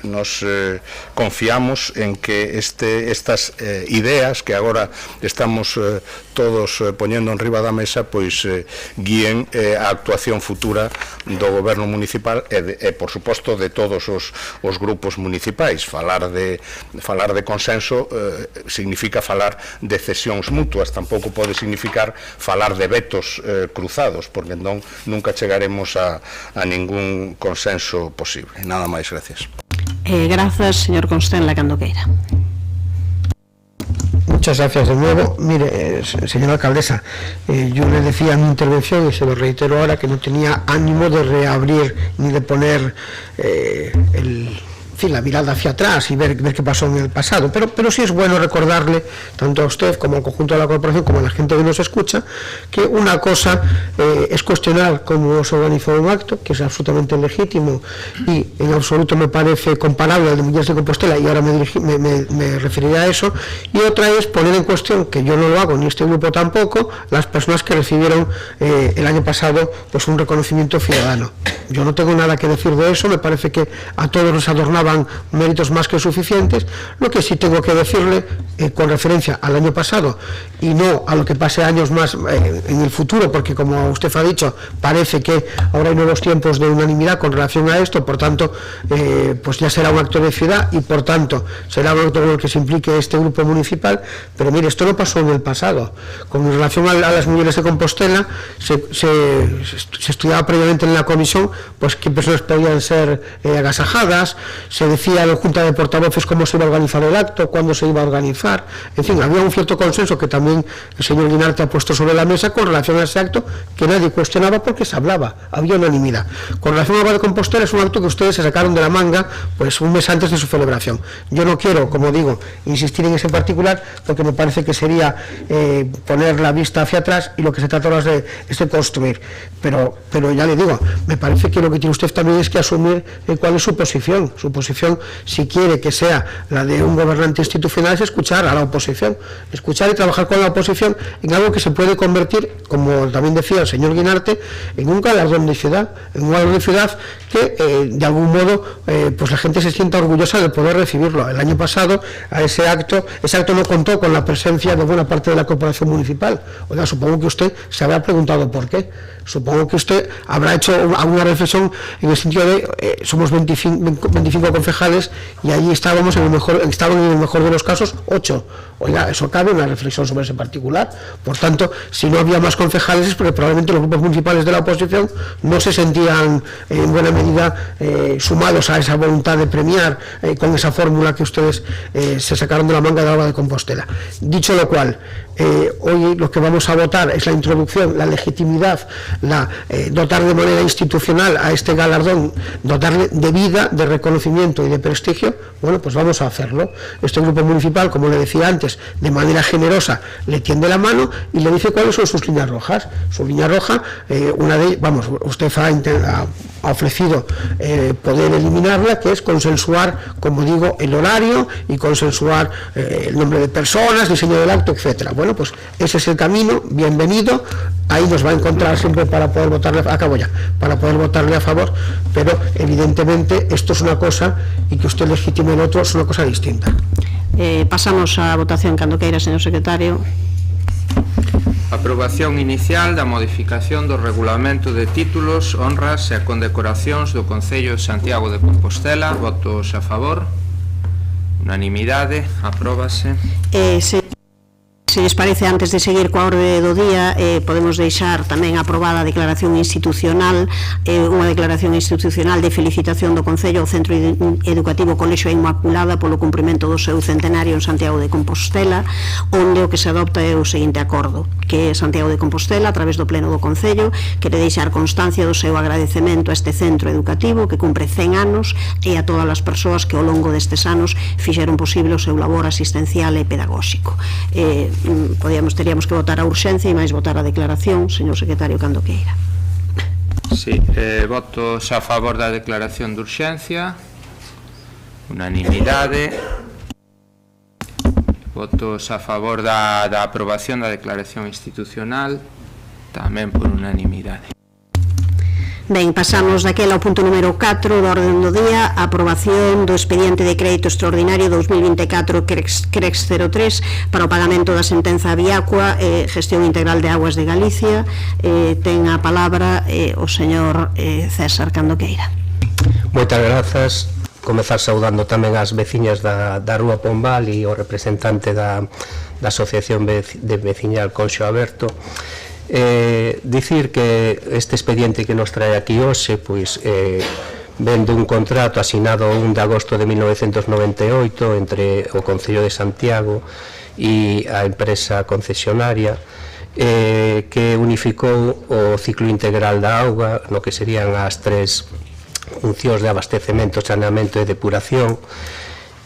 nos confiamos en que estas ideas que agora estamos todos poñendo en riba da mesa, pois guíen a actuación futura do goberno municipal e por suposto, de todos os grupos municipais. Falar de consenso significa falar de cesións mutuas, tampouco pode significar falar de vetos cruzados, porque entón nunca chegaremos a ningún consenso posible. Nada máis, gracias. Grazas, señor Constenla, cando queira. Muchas gracias de nuevo. Mire, señora alcaldesa, yo le decía en mi intervención, y se lo reitero ahora, que no tenía ánimo de reabrir ni de poner la mirada hacia atrás y ver qué pasó en el pasado, pero sí es bueno recordarle, tanto a usted como al conjunto de la corporación, como a la gente que nos escucha, que una cosa es cuestionar cómo se organizó un acto, que es absolutamente legítimo y en absoluto me parece comparable al de Mujeres de Compostela, y ahora me referiré a eso, y otra es poner en cuestión, que yo no lo hago, ni este grupo tampoco, las personas que recibieron el año pasado pues un reconocimiento ciudadano. Yo no tengo nada que decir de eso, me parece que a todos nos adornaban méritos más que suficientes. Lo que sí tengo que decirle, con referencia al año pasado y no a lo que pase años más en el futuro, porque como usted ha dicho, parece que ahora hay nuevos tiempos de unanimidad con relación a esto, por tanto, pues ya será un acto de ciudad y por tanto será un acto en el que se implique este grupo municipal. Pero mire, esto no pasó en el pasado. Con relación a las Mujeres de Compostela, se estudiaba previamente en la comisión pues qué personas podían ser agasajadas, se decía en la Junta de Portavoces cómo se iba a organizar el acto, cuándo se iba a organizar, en fin, había un cierto consenso que también el señor Guinarte ha puesto sobre la mesa con relación a ese acto, que nadie cuestionaba porque se hablaba, había unanimidad. Con relación a Alba de Compostela, es un acto que ustedes se sacaron de la manga pues un mes antes de su celebración. Yo no quiero, como digo, insistir en ese particular, porque me parece que sería poner la vista hacia atrás, y lo que se trata ahora es de construir, pero ya le digo, me parece que lo que tiene usted también es que asumir cuál es su posición. Su posición, si quiere que sea la de un gobernante institucional, es escuchar a la oposición, escuchar y trabajar con la oposición en algo que se puede convertir, como también decía el señor Guinarte, en un galardón de ciudad, que de algún modo pues la gente se sienta orgullosa de poder recibirlo. El año pasado a ese acto no contó con la presencia de buena parte de la corporación municipal. Oiga, supongo que usted se habrá preguntado por qué. Supongo que usted habrá hecho alguna reflexión en el sentido de somos 25 concejales y allí estaban en el mejor de los casos 8. Oiga, eso cabe una reflexión sobre ese particular. Por tanto, si no había más concejales es porque probablemente los grupos municipales de la oposición no se sentían en buena medida sumados a esa voluntad de premiar con esa fórmula que ustedes se sacaron de la manga de Alba de Compostela. Dicho lo cual, hoy lo que vamos a votar es la introducción, la legitimidad, dotar de manera institucional a este galardón, dotarle de vida, de reconocimiento y de prestigio. Bueno, pues vamos a hacerlo. Este grupo municipal, como le decía antes, de manera generosa le tiende la mano y le dice cuáles son sus líneas rojas. Su línea roja, una de ellas, usted ha ofrecido poder eliminarla, que es consensuar, como digo, el horario y consensuar el nombre de personas, diseño del acto, etcétera. Bueno, pues ese es el camino, bienvenido, ahí nos va a encontrar siempre para poder votarle, para poder votarle a favor, pero evidentemente esto es una cosa y que usted legitime el otro es una cosa distinta. Pasamos a votación cando queira, señor secretario. Aprobación inicial da modificación do regulamento de títulos, honras e condecoracións do Concello de Santiago de Compostela. Votos a favor. Unanimidade. Apróbase. Se lles parece, antes de seguir coa orde do día, podemos deixar tamén aprobada a declaración institucional, unha declaración institucional de felicitación do Concello ao Centro Educativo Colexio Inmaculada polo cumprimento do seu centenario en Santiago de Compostela, onde o que se adopta é o seguinte acordo, que Santiago de Compostela, a través do Pleno do Concello, quere deixar constancia do seu agradecemento a este centro educativo que cumpre 100 anos e a todas as persoas que ao longo destes anos fixeron posible o seu labor asistencial e pedagóxico. Teríamos que votar a urxencia e máis votar a declaración, señor secretario, cando queira. Sí, votos a favor da declaración de urxencia. Unanimidade. Votos a favor da aprobación da declaración institucional, tamén por unanimidade. Ben, pasamos daquela ao punto número 4 do orden do día, a aprobación do expediente de crédito extraordinario 2024 CREX 03 para o pagamento da sentenza Viacua, Gestión Integral de Aguas de Galicia. Ten a palabra o señor César cando queira. Moitas grazas. Comezar saudando tamén as veciñas da Rúa Pombal e o representante da Asociación de Veciñal Conxo Aberto. Dicir que este expediente que nos trae aquí hoxe pois ven dun contrato asinado o 1 de agosto de 1998 entre o Concello de Santiago e a empresa concesionaria, que unificou o ciclo integral da auga no que serían as tres funcións de abastecemento, saneamento e depuración,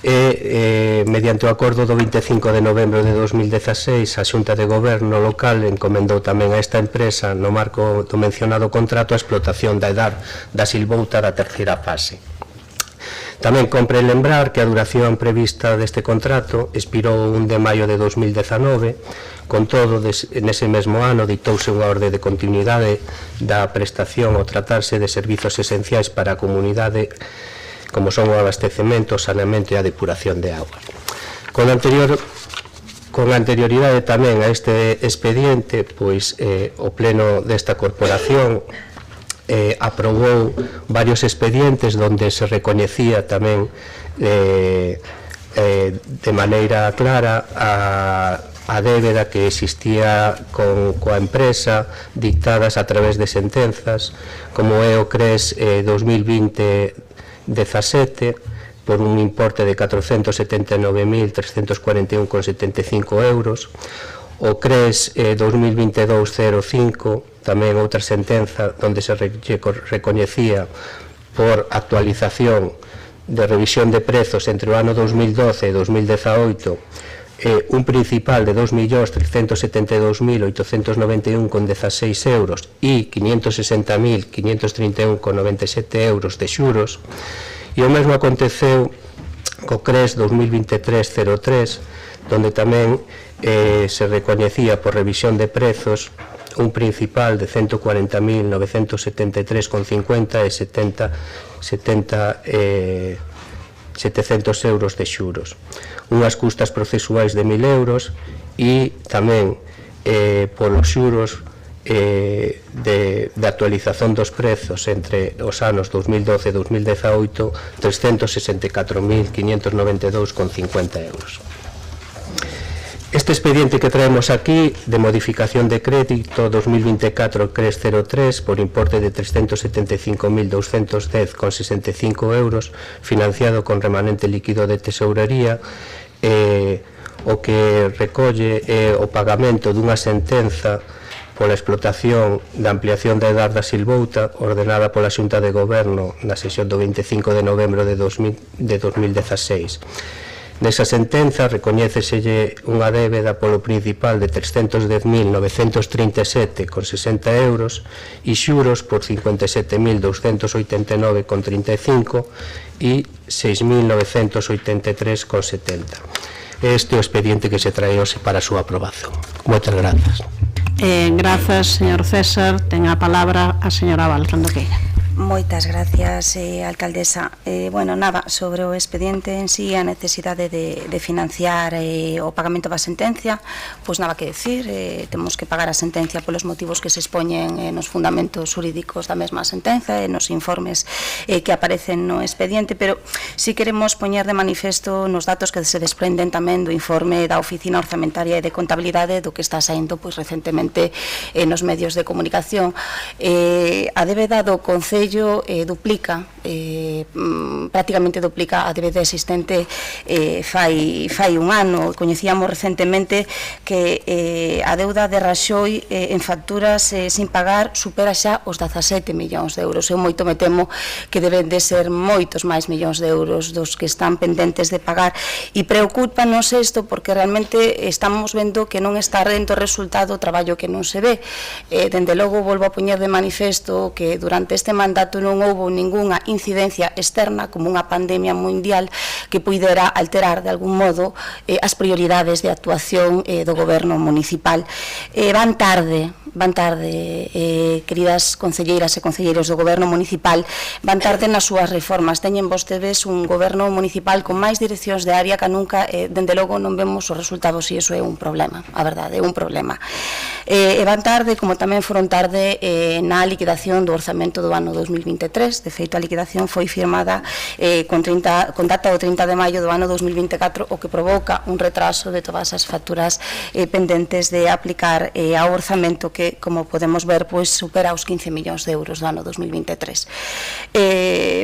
e mediante o acordo do 25 de novembro de 2016 a Xunta de Goberno local encomendou tamén a esta empresa no marco do mencionado contrato a explotación da edar da silvouta da terceira fase. Tamén compre lembrar que a duración prevista deste contrato expirou 1 de maio de 2019. Con todo, nese mesmo ano dictouse unha orde de continuidade da prestación ao tratarse de servizos esenciais para a comunidade, como son o abastecemento, o saneamento e a depuración de auga. Con anterioridade tamén a este expediente, pois o pleno desta corporación aprobou varios expedientes onde se recoñecía tamén de maneira clara a débeda que existía coa empresa dictadas a través de sentenzas, como é o CRES 2020-17 por un importe de 479.341,75 euros, o CRES 2022-05, tamén outra sentenza onde se recoñecía por actualización de revisión de prezos entre o ano 2012 e 2018 un principal de 2.372.891,16 euros e 560.531,97 euros de xuros, e o mesmo aconteceu co CRES 2023-03, onde tamén se recoñecía por revisión de prezos un principal de 140.973,50 e 700 euros de xuros, unhas custas procesuais de 1.000 euros e tamén polos xuros de actualización dos prezos entre os anos 2012 e 2018, 364.592,50 euros. Este expediente que traemos aquí de modificación de crédito 2024 CRES 03 por importe de 375.210,65 euros, financiado con remanente líquido de tesourería, o que recolle o pagamento dunha sentenza pola explotación da ampliación da edar da silvouta ordenada pola Xunta de Goberno na sesión do 25 de novembro de 2016. Nesa sentenza recoñéceselle unha débeda polo principal de 310.937,60 euros e xuros por 57.289,35 e 6.983,70. Este é o expediente que se trae hoxe para a súa aprobación. Moitas grazas. Grazas, señor César. Ten a palabra a señora Val, cando queira. Moitas gracias, alcaldesa. Bueno, nada, sobre o expediente en sí, a necesidade de financiar o pagamento da sentencia, pois nada que decir, temos que pagar a sentencia polos motivos que se expoñen nos fundamentos xurídicos da mesma sentenza e nos informes que aparecen no expediente, pero si queremos poñer de manifesto nos datos que se desprenden tamén do informe da Oficina Orzamentaria e de Contabilidade do que está saindo pois recentemente nos medios de comunicación. A débeda do Concello duplica, prácticamente duplica a débeda existente fai un ano. Coñecíamos recentemente que a deuda de Raxoi en facturas sin pagar supera xa os 17 millóns de euros. Eu moito me temo que deben de ser moitos máis millóns de euros dos que están pendentes de pagar, e preocúpanos isto porque realmente estamos vendo que non está rendo o resultado o traballo que non se ve. Dende logo volvo a poñer de manifesto que durante este mandato non houve ningunha incidencia externa como unha pandemia mundial que puidera alterar de algún modo as prioridades de actuación do goberno municipal. Van tarde, queridas concelleiras e concelleiros do goberno municipal, van tarde nas súas reformas. Teñen vostedes un goberno municipal con máis direccións de área que nunca, dende logo non vemos os resultados, e iso é un problema, a verdade, é un problema. Van tarde, como tamén foron tarde na liquidación do orzamento do ano 2023. De feito, a liquidación foi firmada con data do 30 de maio do ano 2024, o que provoca un retraso de todas as facturas pendentes de aplicar ao orzamento que que, como podemos ver, pois supera os 15 millóns de euros do ano 2023.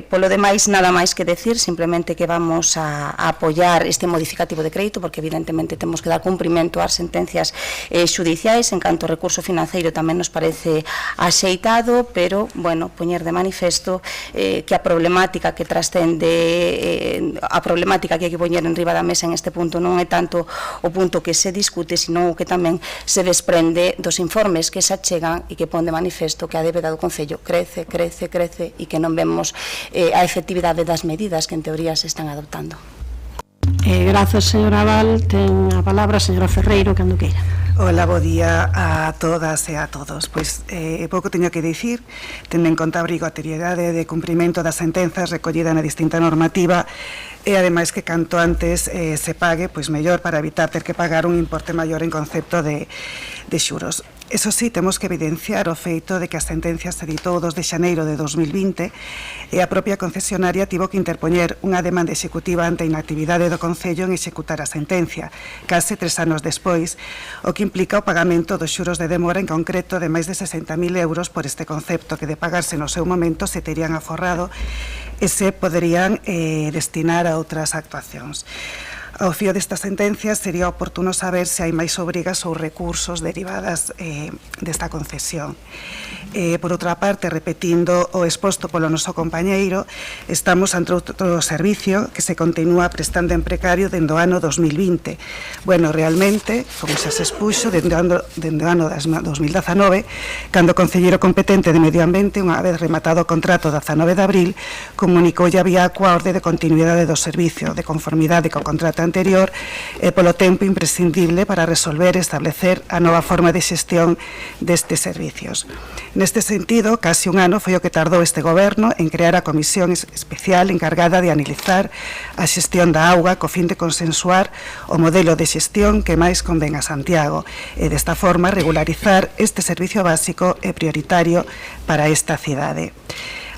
Polo demais, nada máis que decir, simplemente que vamos a apoiar este modificativo de crédito, porque evidentemente temos que dar cumprimento ás sentencias xudiciais. En canto ao recurso financeiro tamén nos parece axeitado, pero, bueno, poñer de manifesto que a problemática que trascende, a problemática que hai que poñer en riba da mesa en este punto non é tanto o punto que se discute, sino o que tamén se desprende dos informes que se achegan e que pon de manifesto que a débeda do Concello crece e que non vemos a efectividade das medidas que en teoría se están adoptando. Grazas, señora Val. Ten a palabra a señora Ferreiro, cando queira. Hola, bo día a todas e a todos. Pois pouco teño que dicir, tendo en conta a obrigatoriedade de cumprimento das sentenzas recollida na distinta normativa e ademais que canto antes se pague, pois mellor, para evitar ter que pagar un importe maior en concepto de xuros. Eso sí, temos que evidenciar o feito de que as sentencias se editou o 2 de xaneiro de 2020 e a propia concesionaria tivo que interpoñer unha demanda executiva ante a inactividade do Concello en executar a sentencia, case 3 anos despois, o que implica o pagamento dos xuros de demora en concreto de máis de 60.000 euros por este concepto que de pagarse no seu momento se terían aforrado e se poderían destinar a outras actuacións. Ao fío desta sentencia sería oportuno saber se hai máis obrigas ou recursos derivadas desta concesión. Por outra parte, repetindo o exposto polo noso compañeiro, estamos ante outro servicio que se continúa prestando en precario dende o ano 2020. Bueno, realmente, como xa se expuxo, dende o ano 2019, cando o concelleiro competente de Medio Ambiente, unha vez rematado o contrato 19 de abril, comunicoulle a Viacua a orde de continuidade do servicio, de conformidade co contrato anterior e polo tempo imprescindible para resolver e establecer a nova forma de xestión destes servicios. Neste sentido, casi un ano foi o que tardou este goberno en crear a comisión especial encargada de analizar a xestión da auga co fin de consensuar o modelo de xestión que máis convén a Santiago e desta forma regularizar este servicio básico e prioritario para esta cidade.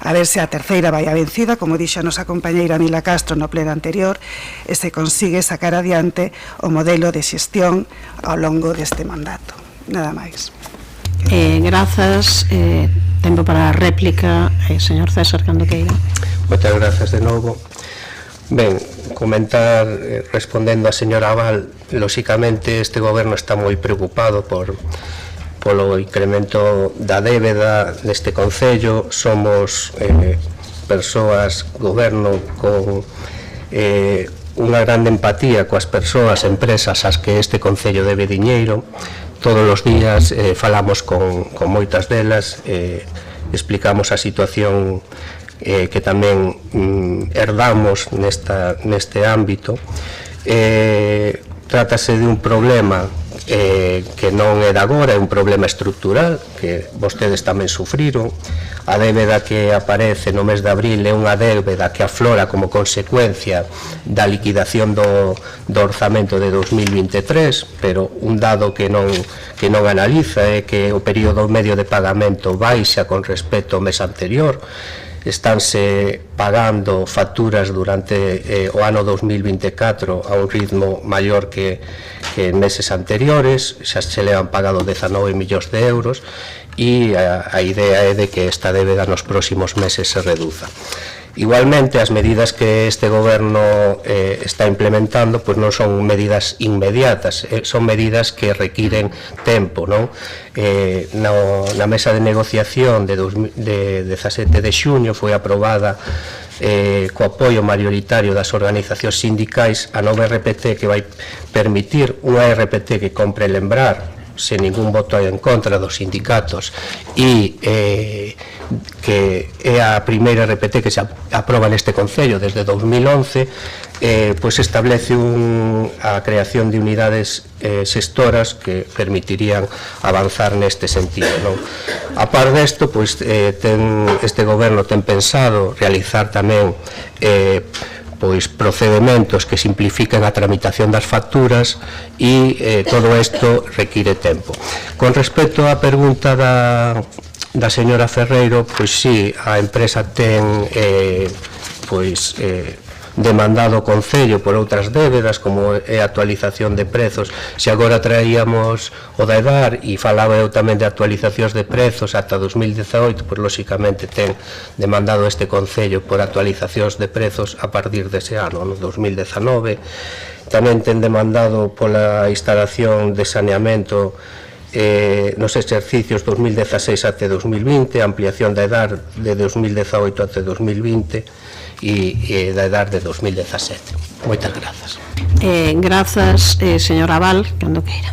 A ver se a terceira vai a vencida, como dixo a nosa compañeira Mila Castro no pleno anterior, e se consigue sacar adiante o modelo de xestión ao longo deste mandato. Nada máis. Grazas. Tempo para a réplica, señor César, cando queira. Moitas grazas de novo. Ben, comentar, respondendo a señora Val, lóxicamente este goberno está moi preocupado polo incremento da débeda neste Concello. Somos persoas, goberno con unha grande empatía coas persoas, empresas ás que este Concello debe diñeiro. Todos os días falamos con moitas delas, explicamos a situación que tamén herdamos neste ámbito. Trátase de un problema que non é de agora, é un problema estrutural que vostedes tamén sufriron. A débeda que aparece no mes de abril é unha débeda que aflora como consecuencia da liquidación do orzamento de 2023, pero un dado que non analiza é que o período medio de pagamento baixa con respecto ao mes anterior. Estánse pagando facturas durante o ano 2024 a un ritmo maior que en meses anteriores, xa se le han pagado 19 millóns de euros e a idea é de que esta débeda nos próximos meses se reduza. Igualmente, as medidas que este goberno está implementando pois non son medidas inmediatas, son medidas que requiren tempo, non? Na mesa de negociación de 17 de xuño foi aprobada co apoio maioritario das organizacións sindicais a nova RPT que vai permitir unha RPT que, compre lembrar, sen ningún voto en contra dos sindicatos e que é a primeira RPT que se aproba neste Concello desde 2011, pois establece a creación de unidades xestoras que permitirían avanzar neste sentido, non? A par desto, pois este goberno ten pensado realizar tamén pois procedementos que simplifiquen a tramitación das facturas e todo isto require tempo. Con respecto á pregunta da señora Ferreiro, pois sí, a empresa ten pois demandado o Concello por outras débedas, como é a actualización de prezos. Se agora traíamos o da EDAR e falaba eu tamén de actualizacións de prezos ata 2018, pois lóxicamente ten demandado este Concello por actualizacións de prezos a partir dese ano, no 2019. Tamén ten demandado pola instalación de saneamento nos exercicios 2016 até 2020, ampliación da EDAR de 2018 até 2020 e da EDAR de 2017. Moitas grazas. Grazas, señor Abal, cando queira.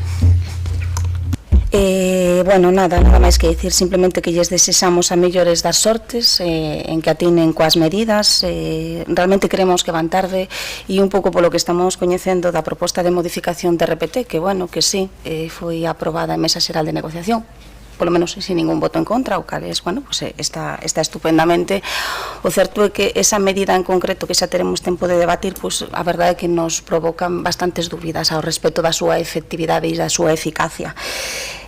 Bueno, nada máis que dicir, simplemente que lles desexamos a mellores das sortes en que atinen coas medidas. Realmente creemos que van tarde e un pouco polo que estamos coñecendo da proposta de modificación de RPT, que bueno, que sí, foi aprobada en Mesa Xeral de Negociación, polo menos sin ningún voto en contra, o cal es, bueno, pues está estupendamente. O certo é que esa medida en concreto que xa teremos tempo de debatir, pues a verdade é que nos provocan bastantes dúbidas ao respecto da súa efectividade e da súa eficacia.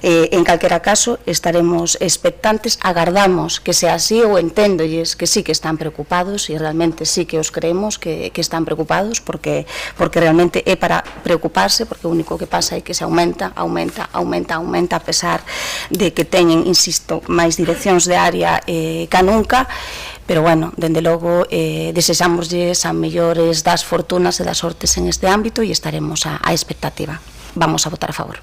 En calquera caso, estaremos expectantes, agardamos que sea así, ou enténdolles que sí que están preocupados, e realmente sí que os creemos que están preocupados, porque realmente é para preocuparse, porque o único que pasa é que se aumenta, a pesar de que teñen, insisto, máis direccións de área ca nunca, pero bueno, dende logo desexámosles a mellores das fortunas e das sortes en este ámbito e estaremos a expectativa. Vamos a votar a favor.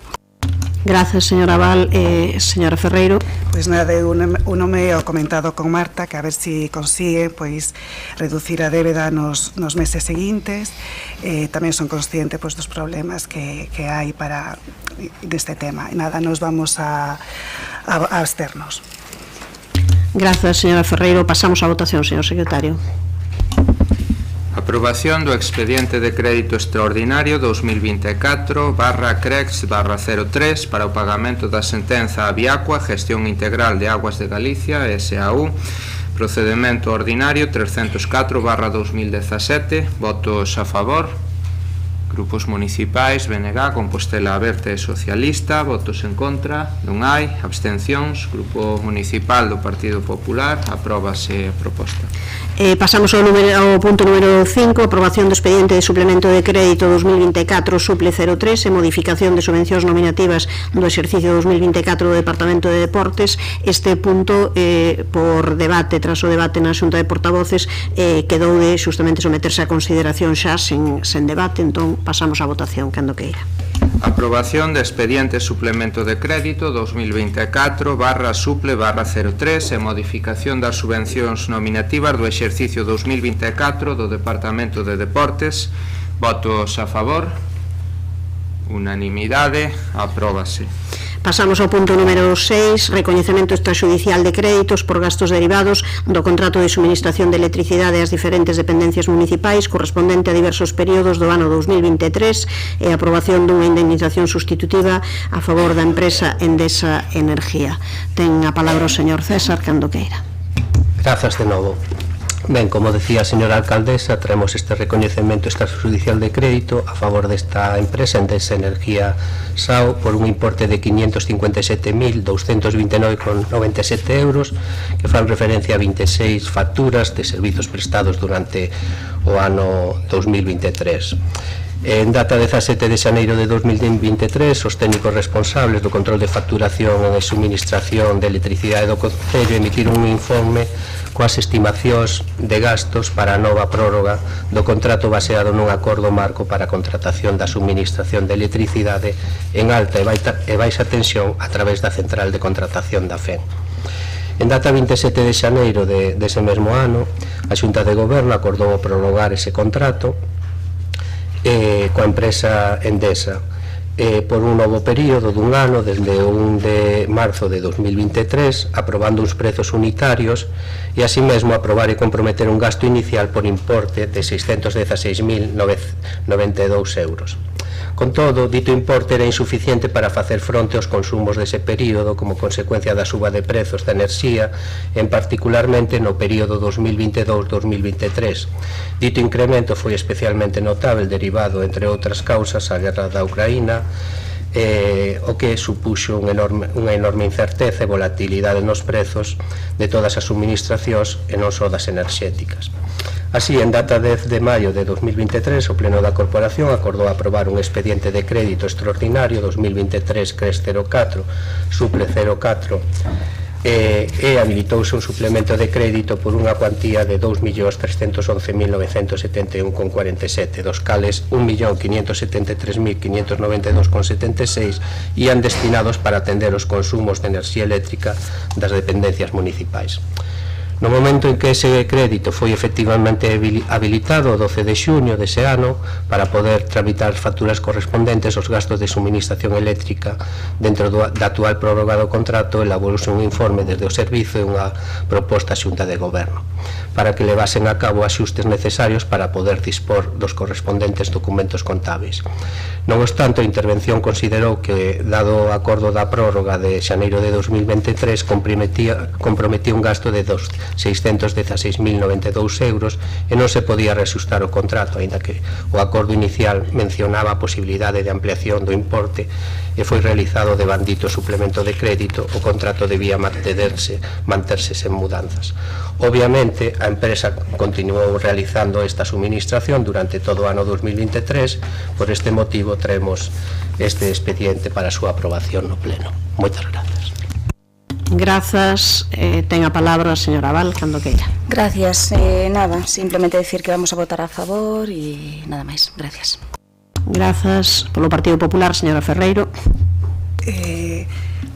Grazas, señora Val. Señora Ferreiro. Pois nada, uno me o comentado con Marta, que a ver si consigue pois reducir a débeda nos meses seguintes. Tamén son consciente pois dos problemas que hai para deste tema. E nada, nos vamos a absternos. Grazas, señora Ferreiro. Pasamos á votación, señor secretario. Aprobación do expediente de crédito extraordinario 2024/CREX/03 para o pagamento da sentenza a Viacua, Gestión Integral de Aguas de Galicia, SAU, procedemento ordinario 304/2017, votos a favor, grupos municipais, BNG, Compostela Aberta e Socialista, votos en contra, non hai, abstencións, grupo municipal do Partido Popular, apróbase a proposta. Pasamos ao punto número 5, aprobación do expediente de suplemento de crédito 2024 suple 03 e modificación de subvencións nominativas do exercicio 2024 do Departamento de Deportes. Este punto, por debate, tras o debate na Xunta de Portavoces, quedou de justamente someterse a consideración xa sen debate, entón pasamos á votación, cando queira. Aprobación de expediente suplemento de crédito 2024/suple/03 e modificación das subvencións nominativas do exercicio 2024 do Departamento de Deportes. Votos a favor. Unanimidade. Apróbase. Pasamos ao punto número 6, recoñecemento extrajudicial de créditos por gastos derivados do contrato de suministración de electricidade ás diferentes dependencias municipais correspondente a diversos períodos do ano 2023 e aprobación dunha indemnización sustitutiva a favor da empresa Endesa Energía. Ten a palabra o señor César cando queira. Grazas de novo. Ben, como decía a señora alcaldesa, traemos este recoñecemento extrajudicial de crédito a favor desta empresa Endesa Energía SAO por un importe de 557.229,97 euros que fan referencia a 26 facturas de servizos prestados durante o ano 2023. En data 17 de xaneiro de 2023, os técnicos responsables do control de facturación e suministración de electricidade do Concello emitiron un informe coas estimacións de gastos para a nova prórroga do contrato baseado nun acordo marco para a contratación da suministración de electricidade en alta e baixa tensión a través da central de contratación da FEN. En data 27 de xaneiro dese mesmo ano, a Xunta de Goberno acordou prorrogar ese contrato coa empresa Endesa por un novo período dun ano desde o 1 de marzo de 2023, aprobando uns prezos unitarios e así mesmo aprobar e comprometer un gasto inicial por importe de 616.092 euros. Con todo, dito importe era insuficiente para facer fronte aos consumos dese período como consecuencia da suba de prezos da enerxía, en particularmente no período 2022-2023. Dito incremento foi especialmente notável derivado, entre outras causas, a guerra da Ucraína, o que supuxo unha enorme incerteza e volatilidade nos prezos de todas as suministracións e non só das enerxéticas. Así, en data 10 de maio de 2023, o Pleno da Corporación acordou aprobar un expediente de crédito extraordinario 2023-04, suple 04, e habilitouse un suplemento de crédito por unha cuantía de 2.311.971,47, dos cales 1.573.592,76 ian destinados para atender os consumos de enerxía eléctrica das dependencias municipais. No momento en que ese crédito foi efectivamente habilitado o 12 de xuño dese ano para poder tramitar as facturas correspondentes aos gastos de suministración eléctrica dentro da actual prórroga do contrato, elaborouse un informe desde o servizo e unha proposta á Xunta de Goberno para que levasen a cabo axustes necesarios para poder dispor dos correspondentes documentos contábeis. Non obstante, a intervención considerou que, dado o acordo da prórroga de xaneiro de 2023, comprometía un gasto de 616.092 euros e non se podía reaxustar o contrato, aínda que o acordo inicial mencionaba a posibilidade de ampliación do importe e foi realizado de bandito suplemento de crédito, o contrato debía manterse sen mudanzas. Obviamente, a empresa continuou realizando esta suministración durante todo o ano 2023, por este motivo traemos este expediente para a súa aprobación no Pleno. Moitas grazas. Grazas. Ten a palabra a señora Val, cando queira. Gracias. Nada, simplemente decir que vamos a votar a favor e nada máis. Gracias. Grazas. Polo Partido Popular, señora Ferreiro.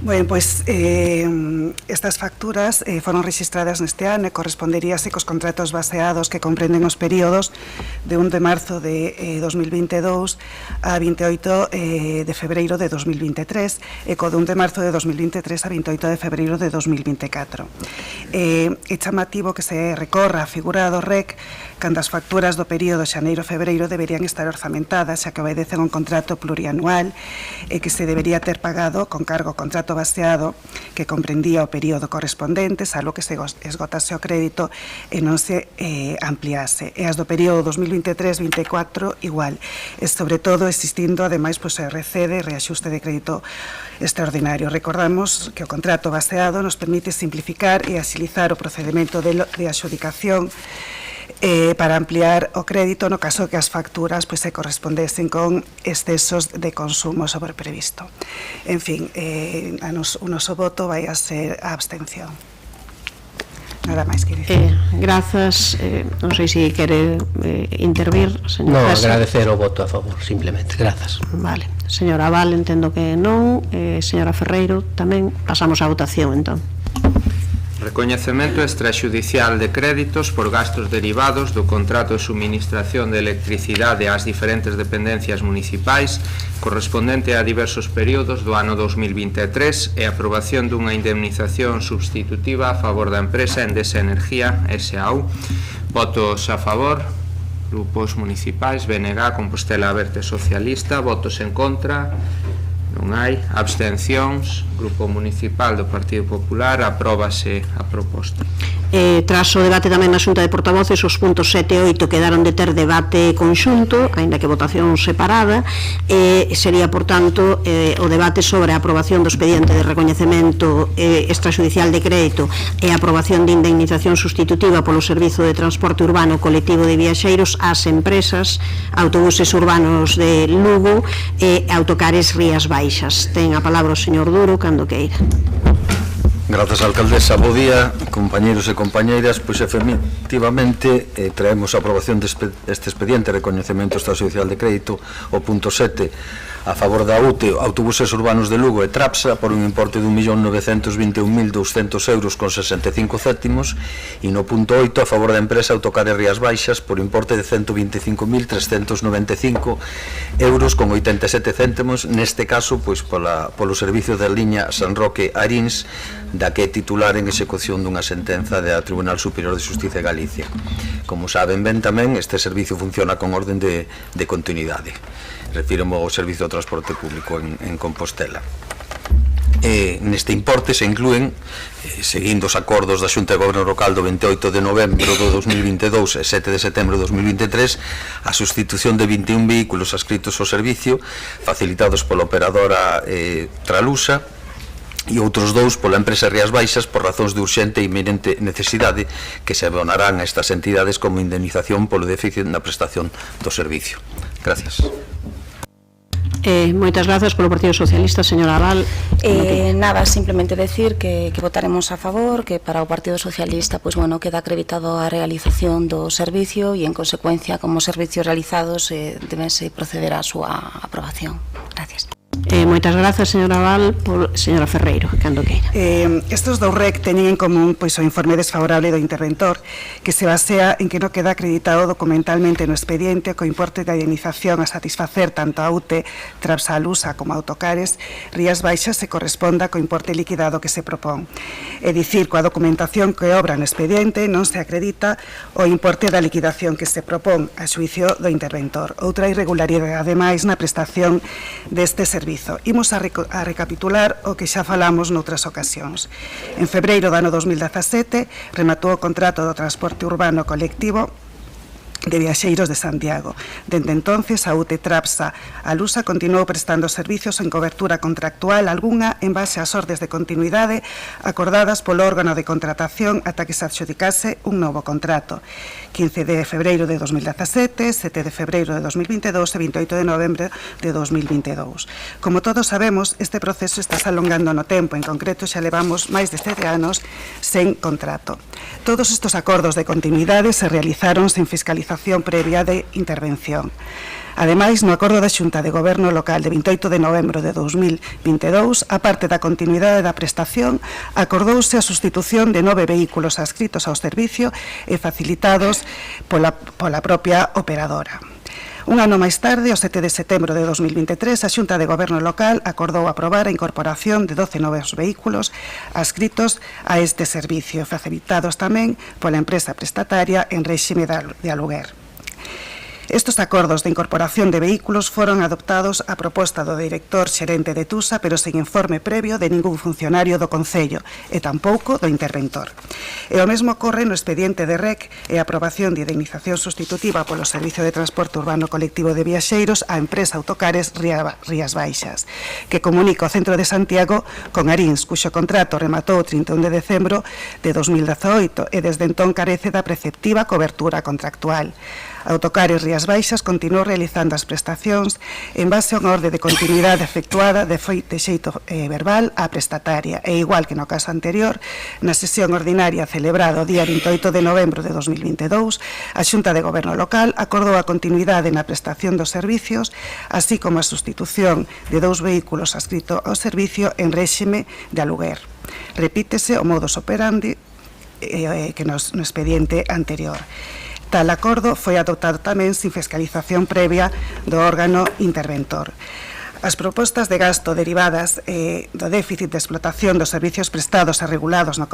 Bueno, pues estas facturas foron registradas neste ano e corresponderíase cos contratos baseados que comprenden os períodos de 1 de marzo de 2022 a 28 de febreiro de 2023 e co de 1 de marzo de 2023 a 28 de febreiro de 2024. É chamativo que se recorra a figura do REC cando as facturas do período xaneiro-febreiro deberían estar orzamentadas, xa que obedecen un contrato plurianual e que se debería ter pagado con cargo ao contrato baseado que comprendía o período correspondente, salvo que se esgotase o crédito e non se ampliase. E as do período 2023-24 igual. E sobre todo existindo, ademais, se recede reaxuste de crédito extraordinario. Recordamos que o contrato baseado nos permite simplificar e agilizar o procedimento de adxudicación para ampliar o crédito no caso que as facturas se correspondesen con excesos de consumo sobre previsto. En fin, o noso voto vai a ser a abstención. Nada máis que dicir. Grazas. Non sei se quere intervir, señor. Non, agradecer o voto a favor, simplemente. Grazas. Vale. Señora Val, entendo que non. Señora Ferreiro, tamén. Pasamos á votación, entón. Recoñecemento extraxudicial de créditos por gastos derivados do contrato de suministración de electricidade ás diferentes dependencias municipais correspondente a diversos períodos do ano 2023 e aprobación dunha indemnización substitutiva a favor da empresa Endesa Energía S.A.U. Votos a favor, grupos municipais, BNG, Compostela Verde Socialista. Votos en contra, non hai. Abstencións, Grupo Municipal do Partido Popular. Apróbase a proposta. Tras o debate tamén na Xunta de Portavoces, os puntos 7 e 8 quedaron de ter debate conxunto, aínda que votación separada, sería, por tanto, o debate sobre a aprobación do expediente de recoñecemento extraxudicial de crédito e a aprobación de indemnización sustitutiva polo Servizo de Transporte Urbano Colectivo de Viaxeiros ás empresas Autobuses Urbanos de Lugo e Autocares Rías Baixas. Ten a palabra o señor Duro, cando queira. Grazas, alcaldesa. Bo día, compañeiros e compañeiras. Pois efectivamente traemos a aprobación deste expediente de recoñecemento extraxudicial de crédito, o punto 7 a favor da UTE, Autobuses Urbanos de Lugo e Trapsa, por un importe de 1.921.200 euros con 65 céntimos, e no punto 8 a favor da empresa Autocares Rías Baixas por importe de 125.395 euros con 87 céntimos, neste caso polo servicio da liña San Roque Arins, da que é titular en execución dunha sentenza da Tribunal Superior de Xustiza de Galicia. Como saben ben tamén, este servicio funciona con orden de continuidade. Refírome ao servicio de transporte público en Compostela. Neste importe se inclúen, seguindo os acordos da Xunta de Goberno Local do 28 de novembro do 2022 e 7 de setembro de 2023, a sustitución de 21 vehículos adscritos ao servicio, facilitados pola operadora Tralusa, e outros 2 pola empresa Rías Baixas por razóns de urxente e inminente necesidade que se abonarán a estas entidades como indemnización polo déficit na prestación do servicio. Gracias. Moitas grazas polo Partido Socialista, señora Abal. Nada, simplemente decir que votaremos a favor, que para o Partido Socialista pues, bueno, queda acreditado a realización do servicio e en consecuencia como servicios realizados debense proceder á súa aprobación. Gracias. Moitas grazas, señora Abal. Señora Ferreiro, cando queira. Estos dous REC teñen en común pois, o informe desfavorable do interventor, que se basea en que non queda acreditado documentalmente no expediente co importe de indemnización a satisfacer tanto a UTE, Trapsalusa como a Autocares Rías Baixas se corresponda co importe liquidado que se propón. É dicir, coa documentación que obra no expediente non se acredita o importe da liquidación que se propón a xuicio do interventor. Outra irregularidade, ademais, na prestación deste servizo. Imos a recapitular o que xa falamos noutras ocasións. En febreiro do ano 2017 rematou o contrato do transporte urbano colectivo de viaxeiros de Santiago. Dende entonces, a UTE Trapsa Alusa continuou prestando servicios en cobertura contractual algunha en base ás ordes de continuidade acordadas polo órgano de contratación ata que se adxudicase un novo contrato. 15 de febreiro de 2017, 7 de febreiro de 2022 e 28 de novembro de 2022. Como todos sabemos, este proceso está alongando no tempo, en concreto xa levamos máis de 7 anos sen contrato. Todos estes acordos de continuidade se realizaron sen fiscalización previa de intervención. Ademais, no acordo da Xunta de Goberno Local de 28 de novembro de 2022, a parte da continuidade da prestación, acordouse a sustitución de 9 vehículos adscritos ao servicio e facilitados pola propia operadora. Un ano máis tarde, o 7 de setembro de 2023, a Xunta de Goberno Local acordou aprobar a incorporación de 12 novos vehículos adscritos a este servicio, facilitados tamén pola empresa prestataria en réxime de aluguer. Estes acordos de incorporación de vehículos foron adoptados a proposta do director xerente de TUSA, pero sen informe previo de ningún funcionario do Concello e tampouco do interventor. E o mesmo ocorre no expediente de REC e a aprobación de indemnización sustitutiva polo Servicio de Transporte Urbano Colectivo de Viaxeiros á empresa Autocares Rías Baixas, que comunica o Centro de Santiago con Arins, cuxo contrato rematou o 31 de decembro de 2018 e desde entón carece da preceptiva cobertura contractual. Autocares Rías Baixas continuou realizando as prestacións en base a unha orde de continuidade efectuada de xeito verbal á prestataria e, igual que no caso anterior, na sesión ordinaria celebrada o día 28 de novembro de 2022, a Xunta de Goberno Local acordou a continuidade na prestación dos servicios, así como a sustitución de 2 vehículos adscritos ao servicio en réxime de aluguer. Repítese o modus operandi que no expediente anterior. Tal acordo foi adoptado tamén sin fiscalización previa do órgano interventor. As propostas de gasto derivadas do déficit de explotación dos servicios prestados e regulados nos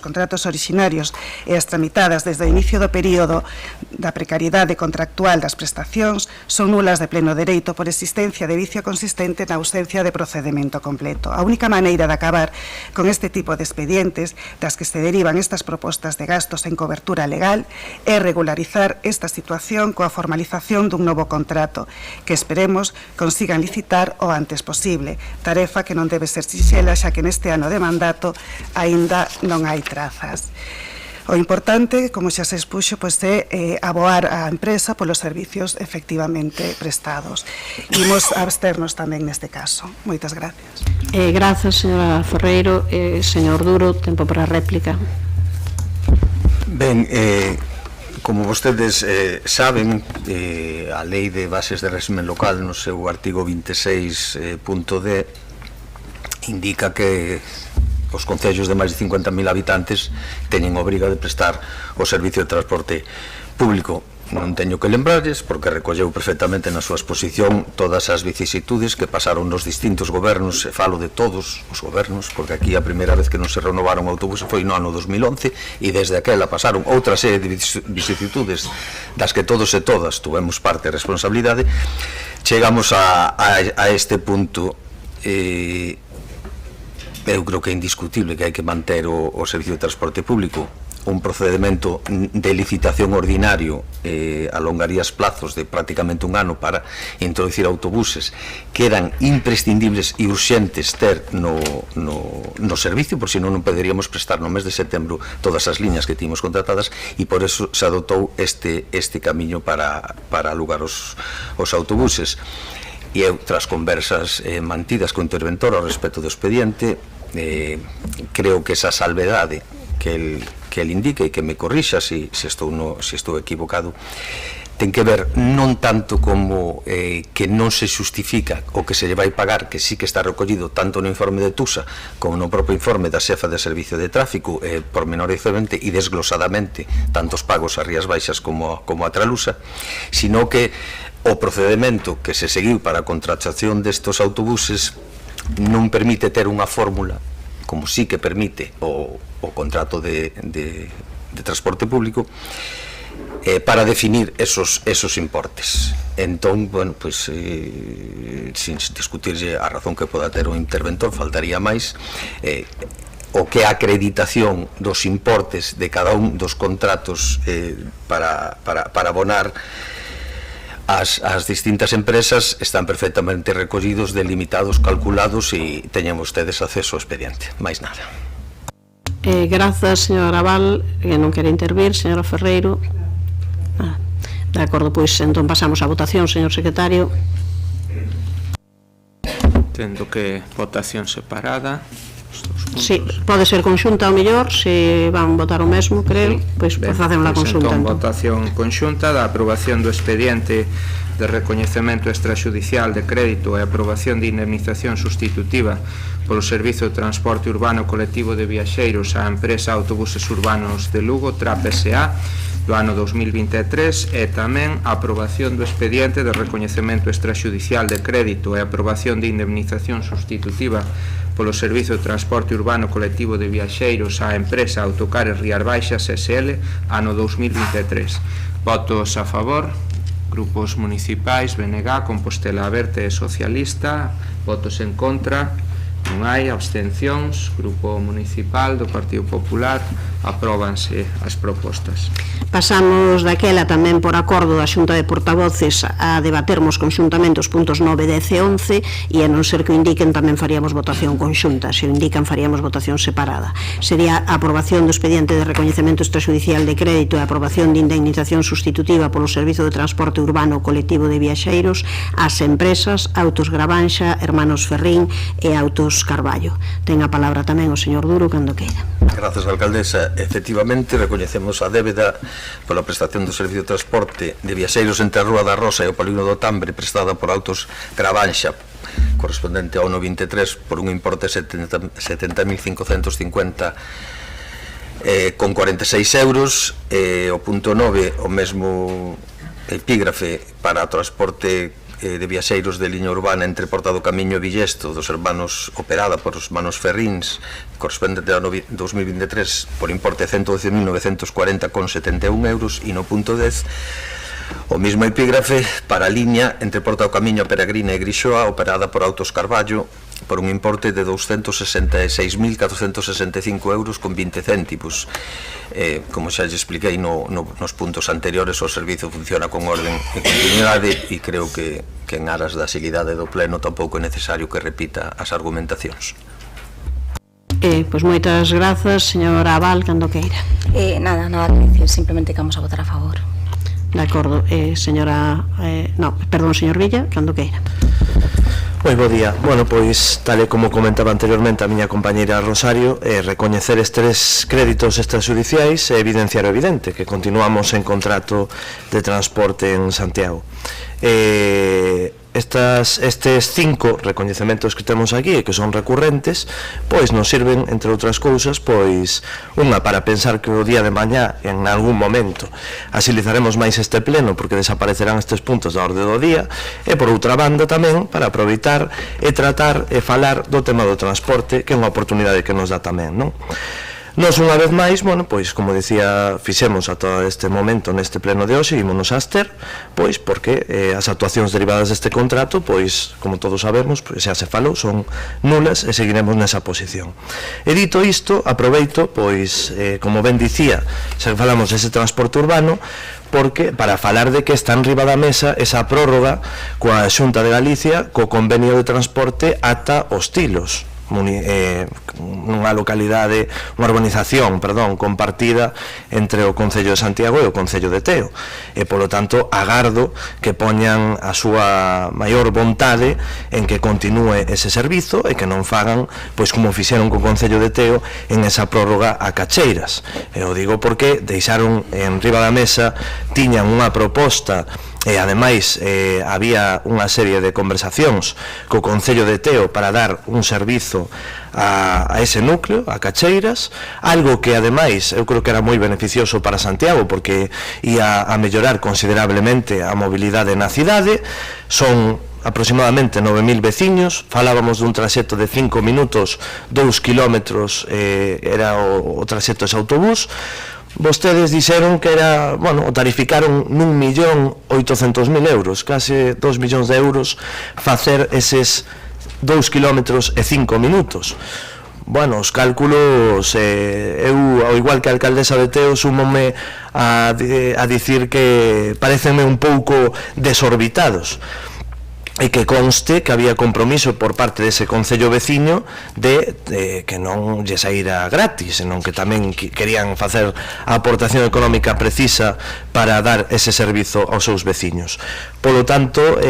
contratos orixinarios e as tramitadas desde o inicio do período da precariedade contractual das prestacións son nulas de pleno dereito por existencia de vicio consistente na ausencia de procedemento completo. A única maneira de acabar con este tipo de expedientes das que se derivan estas propostas de gastos en cobertura legal é regularizar esta situación coa formalización dun novo contrato que esperemos consigan licitar o antes posible, tarefa que non debe ser sinxela xa que neste ano de mandato aínda non hai trazas. O importante, como xa se expuxo, é aboar a empresa polos servicios efectivamente prestados. Imos absternos tamén neste caso. Moitas gracias. Grazas, señora Ferreiro. Señor Duro, tempo para a réplica. Ben, como vostedes saben, a Lei de Bases de Régimen Local no seu artigo 26.d indica que os concellos de máis de 50.000 habitantes teñen obriga de prestar o servicio de transporte público. Non teño que lembrarles, porque recolleu perfectamente na súa exposición todas as vicisitudes que pasaron nos distintos gobernos, e falo de todos os gobernos, porque aquí a primeira vez que non se renovaron autobuses foi no ano 2011, e desde aquela pasaron outra serie de vicisitudes das que todos e todas tuvemos parte de responsabilidade. Chegamos a este punto. Eu creo que é indiscutible que hai que manter o servicio de transporte público. un procedimento de licitación ordinario alongaría os plazos de prácticamente un ano para introducir autobuses que eran imprescindibles e urxentes ter no servicio, por si non poderíamos prestar no mes de setembro todas as liñas que tínhamos contratadas, e por eso se adoptou este camiño para alugar os autobuses. E eu, tras conversas mantidas co interventor ao respecto do expediente, creo que esa salvedade que el indique e que me corrixa se estou equivocado, ten que ver non tanto como que non se xustifica o que se lle vai pagar, que sí que está recollido tanto no informe de TUSA como no propio informe da xefa de servicio de tráfico, pormenorizadamente e desglosadamente, tanto os pagos a Rías Baixas como a Tralusa, sino que o procedimento que se seguiu para a contratación destes autobuses non permite ter unha fórmula, como sí que permite o contrato de transporte público, para definir esos importes. Entón, bueno, pues, sin discutirse a razón que poda ter o interventor, faltaría máis, o que a acreditación dos importes de cada un dos contratos para abonar as distintas empresas están perfectamente recollidos, delimitados, calculados, e teñen vostedes acceso ao expediente. Máis nada. Grazas, señora Val, que non quere intervir. Señora Ferreiro. De acordo, pois entón pasamos á votación, señor secretario. Tendo que votación separada. Sí, pode ser conxunta ao mellor, se van votar o mesmo, creo, pois facemos a conxunta. Entón, votación conxunta da aprobación do expediente de recoñecemento extrajudicial de crédito e aprobación de indemnización sustitutiva polo Servizo de Transporte Urbano Colectivo de Viaxeiros á empresa Autobuses Urbanos de Lugo, TRAP S.A., do ano 2023, e tamén a aprobación do expediente de recoñecemento extrajudicial de crédito e aprobación de indemnización sustitutiva polo Servizo de Transporte Urbano Colectivo de Viaxeiros á empresa Autocares Rías Baixas S.L. ano 2023. Votos a favor, grupos municipais, BNG, Compostela Verde e Socialista. Votos en contra, non hai. Abstencións, grupo municipal do Partido Popular. Apróbanse as propostas. Pasamos daquela tamén por acordo da Xunta de Portavoces a debatermos conxuntamente os puntos 9, 10 e 11, e a non ser que o indiquen tamén faríamos votación conxunta. Se o indican faríamos votación separada. Sería a aprobación do expediente de recoñecemento extrajudicial de crédito e a aprobación de indemnización sustitutiva polo Servizo de Transporte Urbano Colectivo de Viaxeiros ás empresas Autos Gravanxa, Hermanos Ferrín e Autos Carballo. Ten a palabra tamén o señor Duro cando queira. Grazas, alcaldesa. Efectivamente, recoñecemos a débeda pola prestación do servicio de transporte de viaxeiros entre a Rúa da Rosa e o Polígono do Tambre, prestada por Autos Gravanxa, correspondente ao ano 23, por un importe de 70.550 con 46 euros. O punto 9, o mesmo epígrafe para o transporte de viaxeiros de liña urbana entre Porta do Camiño e Villesto dos hermanos, operada por os hermanos Ferríns, correspondente ao 2023, por importe de 112.940,71 euros. E no punto 10, o mesmo epígrafe para a liña entre Porta do Camiño, Peregrina e Grixoa, operada por Autos Carballo, por un importe de 266.465 euros con 20 céntimos. Como xa lle expliquei nos puntos anteriores, o servizo funciona con orden e continuidade, e creo que en aras da agilidade do pleno tampouco é necesario que repita as argumentacións. Pois moitas grazas, señora Aval, cando queira. Nada que decir, simplemente que vamos a votar a favor. De acordo, señora... señor Villa, cando queira. Moi bo día. Bueno, pois, tal e como comentaba anteriormente a miña compañeira Rosario, recoñecer estes créditos extrajudiciais e evidenciar o evidente, que continuamos en contrato de transporte en Santiago. Estes 5 recoñecementos que temos aquí e que son recurrentes, pois nos sirven, entre outras cousas, pois unha para pensar que o día de mañá en algún momento agilizaremos máis este pleno porque desaparecerán estes puntos da orde do día, e por outra banda tamén para aproveitar e tratar e falar do tema do transporte, que é unha oportunidade que nos dá tamén, non? Nos, unha vez máis, bueno, pois, como dicía, fixemos ata este momento neste pleno de hoxe, ímonos a abster, pois, porque as actuacións derivadas deste contrato, pois, como todos sabemos, pois, xa se falou, son nulas e seguiremos nesa posición. E dito isto, aproveito, pois, como ben dicía, xa que falamos dese transporte urbano, porque para falar de que está en riba da mesa esa prórroga coa Xunta de Galicia co convenio de transporte ata os Tilos, nunha localidade, unha urbanización, perdón, compartida entre o Concello de Santiago e o Concello de Teo, e polo tanto agardo que poñan a súa maior vontade en que continúe ese servizo e que non fagan, pois como fixeron co Concello de Teo en esa prórroga a Cacheiras. E o digo porque deixaron en riba da mesa, tiñan unha proposta e ademais había unha serie de conversacións co Concello de Teo para dar un servizo a ese núcleo, a Cacheiras, algo que ademais eu creo que era moi beneficioso para Santiago porque ia a mellorar considerablemente a mobilidade na cidade. Son aproximadamente 9.000 veciños, falábamos dun traxecto de 5 minutos, 2 kilómetros, era o traxecto ese autobús. Vostedes dixeron que era, bueno, o tarificaron nun 1.800.000 euros, case 2 millóns de euros, facer eses 2 kilómetros e 5 minutos. Bueno, os cálculos, eu, ao igual que a alcaldesa de Teo, súmome a dicir que parecenme un pouco desorbitados. E que conste que había compromiso por parte dese concello veciño de que non lle saíra gratis, senón que tamén querían facer a aportación económica precisa para dar ese servizo aos seus veciños. Polo tanto,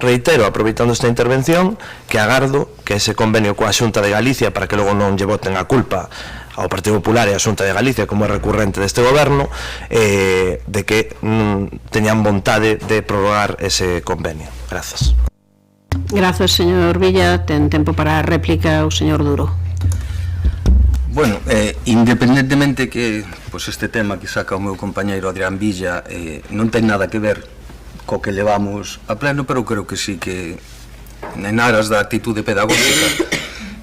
reitero, aproveitando esta intervención, que agardo que ese convenio coa Xunta de Galicia, para que logo non lle boten a culpa ao Partido Popular e a Xunta de Galicia como é recurrente deste goberno, de que teñan vontade de prorrogar ese convenio. Grazas. Grazas, señor Villa. Ten tempo para a réplica o señor Duro. Bueno, independentemente que pues, este tema que saca o meu compañeiro Adrián Villa non ten nada que ver co que levamos a pleno, pero creo que sí que en aras da actitude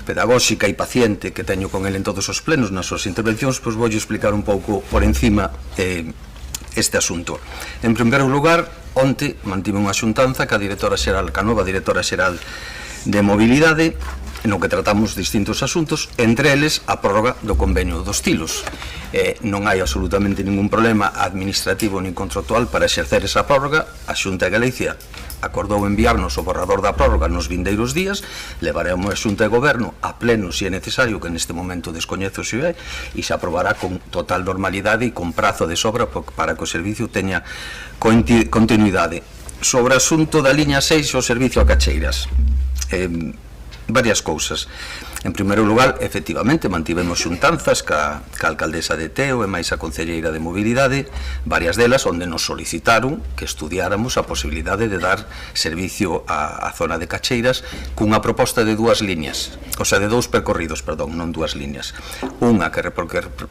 pedagóxica e paciente que teño con ele en todos os plenos nas súas intervencións, pois vou explicar un pouco por encima este asunto. En primeiro lugar, onte mantive unha xuntanza ca directora xeral, ca nova directora xeral de mobilidade, no que tratamos distintos asuntos, entre eles a prórroga do convenio dos Tilos. Non hai absolutamente ningún problema administrativo ni contractual para exercer esa prórroga. A Xunta de Galicia acordou enviarnos o borrador da prórroga nos vindeiros días, levaremos a Xunta de Goberno a pleno se é necesario, que neste momento descoñezo se é, e se aprobará con total normalidade e con prazo de sobra para que o servicio teña continuidade. Sobre o asunto da liña 6, o servicio a Cacheiras, varias cousas. En primeiro lugar, efectivamente, mantivemos xuntanzas ca alcaldesa de Teo e máis a concelleira de mobilidade, varias delas onde nos solicitaron que estudiáramos a posibilidade de dar servicio á zona de Cacheiras cunha proposta de dúas líneas, o sea, de dous percorridos, perdón, non dúas líneas. Unha que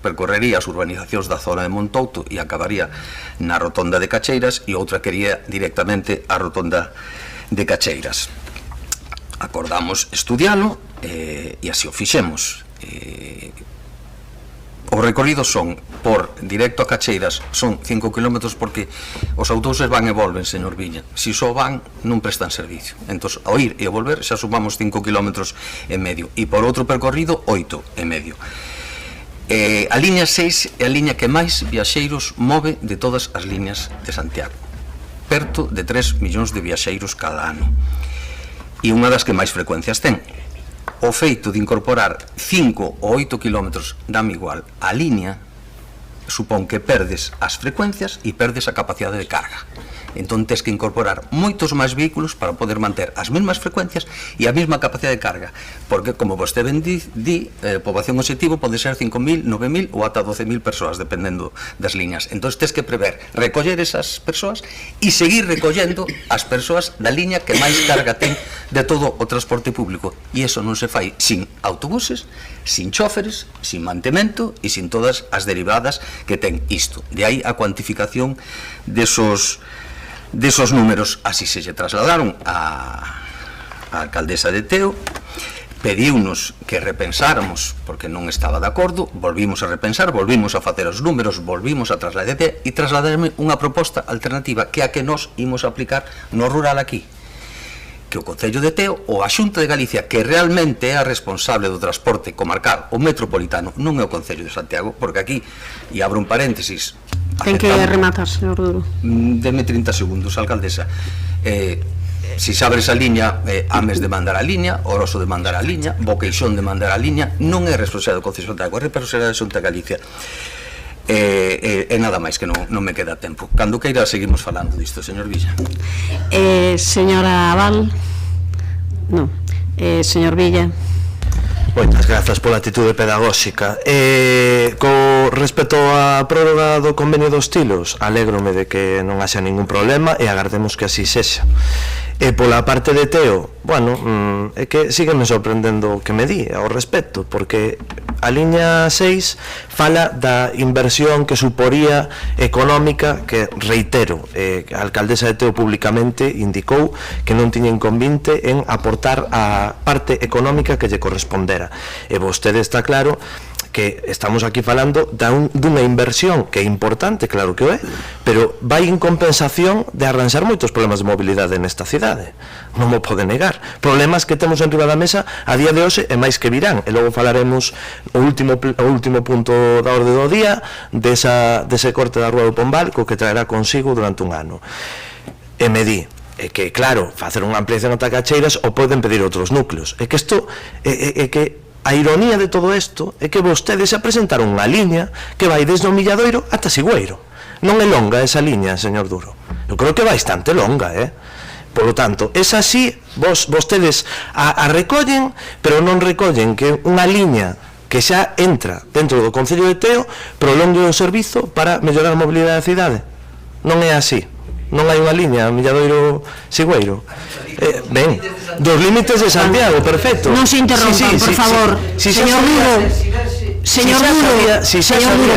percorrería as urbanizacións da zona de Montouto e acabaría na rotonda de Cacheiras, e outra que iría directamente á rotonda de Cacheiras. Acordamos estudialo e así o fixemos. Os recorridos son por directo a Cacheiras, son 5 km porque os autobuses van e volven, señor Viña. Si só van, non prestan servicio. Entón, ao ir e a volver, xa sumamos 5 km e medio. E por outro percorrido, 8 e medio. A liña 6 é a liña que máis viaxeiros move de todas as liñas de Santiago. Perto de 3 millóns de viaxeiros cada ano. E unha das que máis frecuencias ten. O feito de incorporar 5 ou 8 kilómetros dame igual a liña supón que perdes as frecuencias e perdes a capacidade de carga. Entón tens que incorporar moitos máis vehículos para poder manter as mesmas frecuencias e a mesma capacidade de carga, porque, como vostede ben di, poboación objetivo pode ser 5.000, 9.000 ou ata 12.000 persoas, dependendo das liñas. Entón tens que prever recoller esas persoas e seguir recollendo as persoas da liña que máis carga ten de todo o transporte público, e iso non se fai sin autobuses, sin chóferes, sin mantemento e sin todas as derivadas que ten isto. De aí a cuantificación desos números. Así se lle trasladaron a alcaldesa de Teo, pediunos que repensáramos porque non estaba de acordo, volvimos a repensar, volvimos a facer os números, volvimos a trasladar e trasladarme unha proposta alternativa que a que nós imos aplicar no rural aquí, que o Concello de Teo ou a Xunta de Galicia, que realmente é a responsable do transporte comarcal ou metropolitano, non é o Concello de Santiago, porque aquí, e abro un paréntesis, ten que rematar, señor Duro. Deme 30 segundos, alcaldesa. Si se abre esa liña, Ames de mandar a liña, Oroso de mandar a liña, Boqueixón de mandar a liña, non é responsable do Concello de Santiago, é responsable da Xunta de Galicia. E nada máis, que non me queda tempo. Cando queira seguimos falando disto, señor Villa. Señora Aval. Non. Señor Villa. Moitas grazas pola atitude pedagóxica. Co respecto á prórroga do convenio dos estilos, alégrome de que non haxa ningún problema e agardemos que así sexa. E pola parte de Teo, bueno, é que sígueme sorprendendo o que me di ao respecto, porque a liña 6 fala da inversión que suporía económica, que reitero, a alcaldesa de Teo públicamente indicou que non tiña inconvinte en aportar a parte económica que lle correspondera. E vostede está claro que estamos aquí falando dunha inversión que é importante, claro que o é, pero vai en compensación de arranxar moitos problemas de mobilidade nesta cidade. Non mo pode negar. Problemas que temos en riba da mesa a día de hoxe e máis que virán. E logo falaremos o último punto da orde do día dese corte da Rúa do Pombal, co que traerá consigo durante un ano. E me di, é que, claro, facer unha ampliación a Tacacheiras ou poden pedir outros núcleos. É que isto, é que a ironía de todo isto é que vostedes se presentaron unha liña que vai desde o Milladoiro ata Sigüeiro. Non é longa esa liña, señor Duro. Eu creo que é bastante longa, Por lo tanto, esa sí, vostedes a recollen, pero non recollen que unha liña que xa entra dentro do Concello de Teo prolongue o servizo para mellorar a mobilidade da cidade. Non é así. Non hai unha liña Milladoiro-Sigüeiro. Ben, dos límites de Santiago, perfecto. Non se interrompan, por favor. Señor Duro,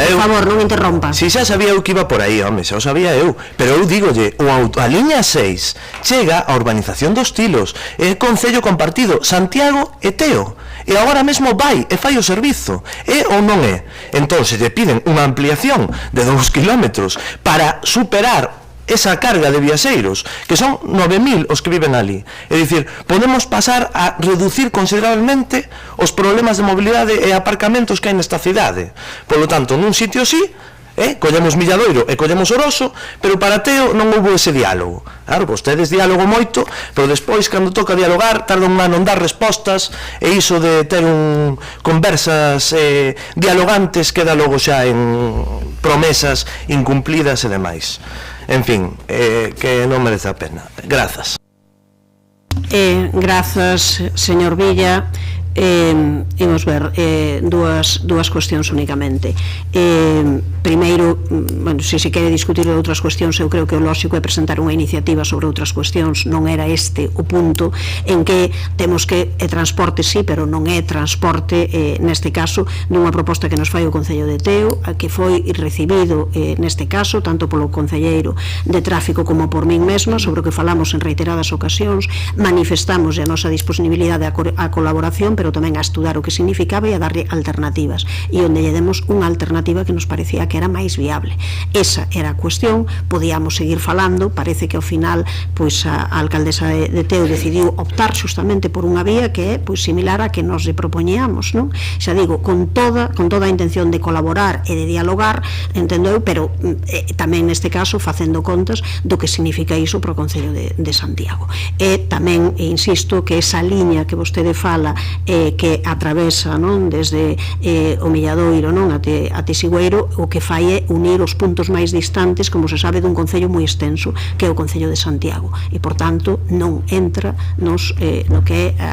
por favor, non interrompa. Si xa sabía eu que iba por aí, home, xa o sabía eu. Pero eu dígolle, a liña 6 chega a urbanización dos Tilos, é concello compartido, Santiago e Teo. E agora mesmo vai e fai o servizo. É ou non é? Entón, se lle piden unha ampliación de 2 kilómetros para superar esa carga de viaxeiros, que son 9.000 os que viven ali. É dicir, podemos pasar a reducir considerablemente os problemas de mobilidade e aparcamentos que hai nesta cidade. Por lo tanto, nun sitio sí, collemos Milladoiro e collemos Oroso, pero para Teo non houve ese diálogo. Claro, vostedes diálogo moito, pero despois, cando toca dialogar, tardan un ano en dar respostas, e iso de ter conversas dialogantes queda logo xa en promesas incumplidas e demais. En fin, que non merece a pena. Grazas. Grazas, señor Villa. Imos ver dúas cuestións únicamente. Primeiro, bueno, se quere discutir outras cuestións, eu creo que o lóxico é presentar unha iniciativa sobre outras cuestións. Non era este o punto en que temos que transporte sí, pero non é transporte neste caso dunha proposta que nos fai o Concello de Teo, que foi recibido neste caso tanto polo concelleiro de tráfico como por min mesma, sobre o que falamos en reiteradas ocasións. Manifestamos a nosa disponibilidade a colaboración, pero tamén a estudar o que significaba e a darlle alternativas, e onde lle demos unha alternativa que nos parecía que era máis viable. Esa era a cuestión. Podíamos seguir falando, parece que ao final pois a alcaldesa de Teo decidiu optar justamente por unha vía que é pois similar a que nos lle propoñíamos, non? Xa digo, con toda a intención de colaborar e de dialogar, entendo eu, pero tamén neste caso facendo contas do que significa iso para o Concello de Santiago. E tamén insisto que esa liña que vostede fala que atravesa, non, desde o Milladoiro, non, até Sigüeiro, o que fai é unir os puntos máis distantes, como se sabe, dun concello moi extenso que é o Concello de Santiago, e por tanto non entra no que é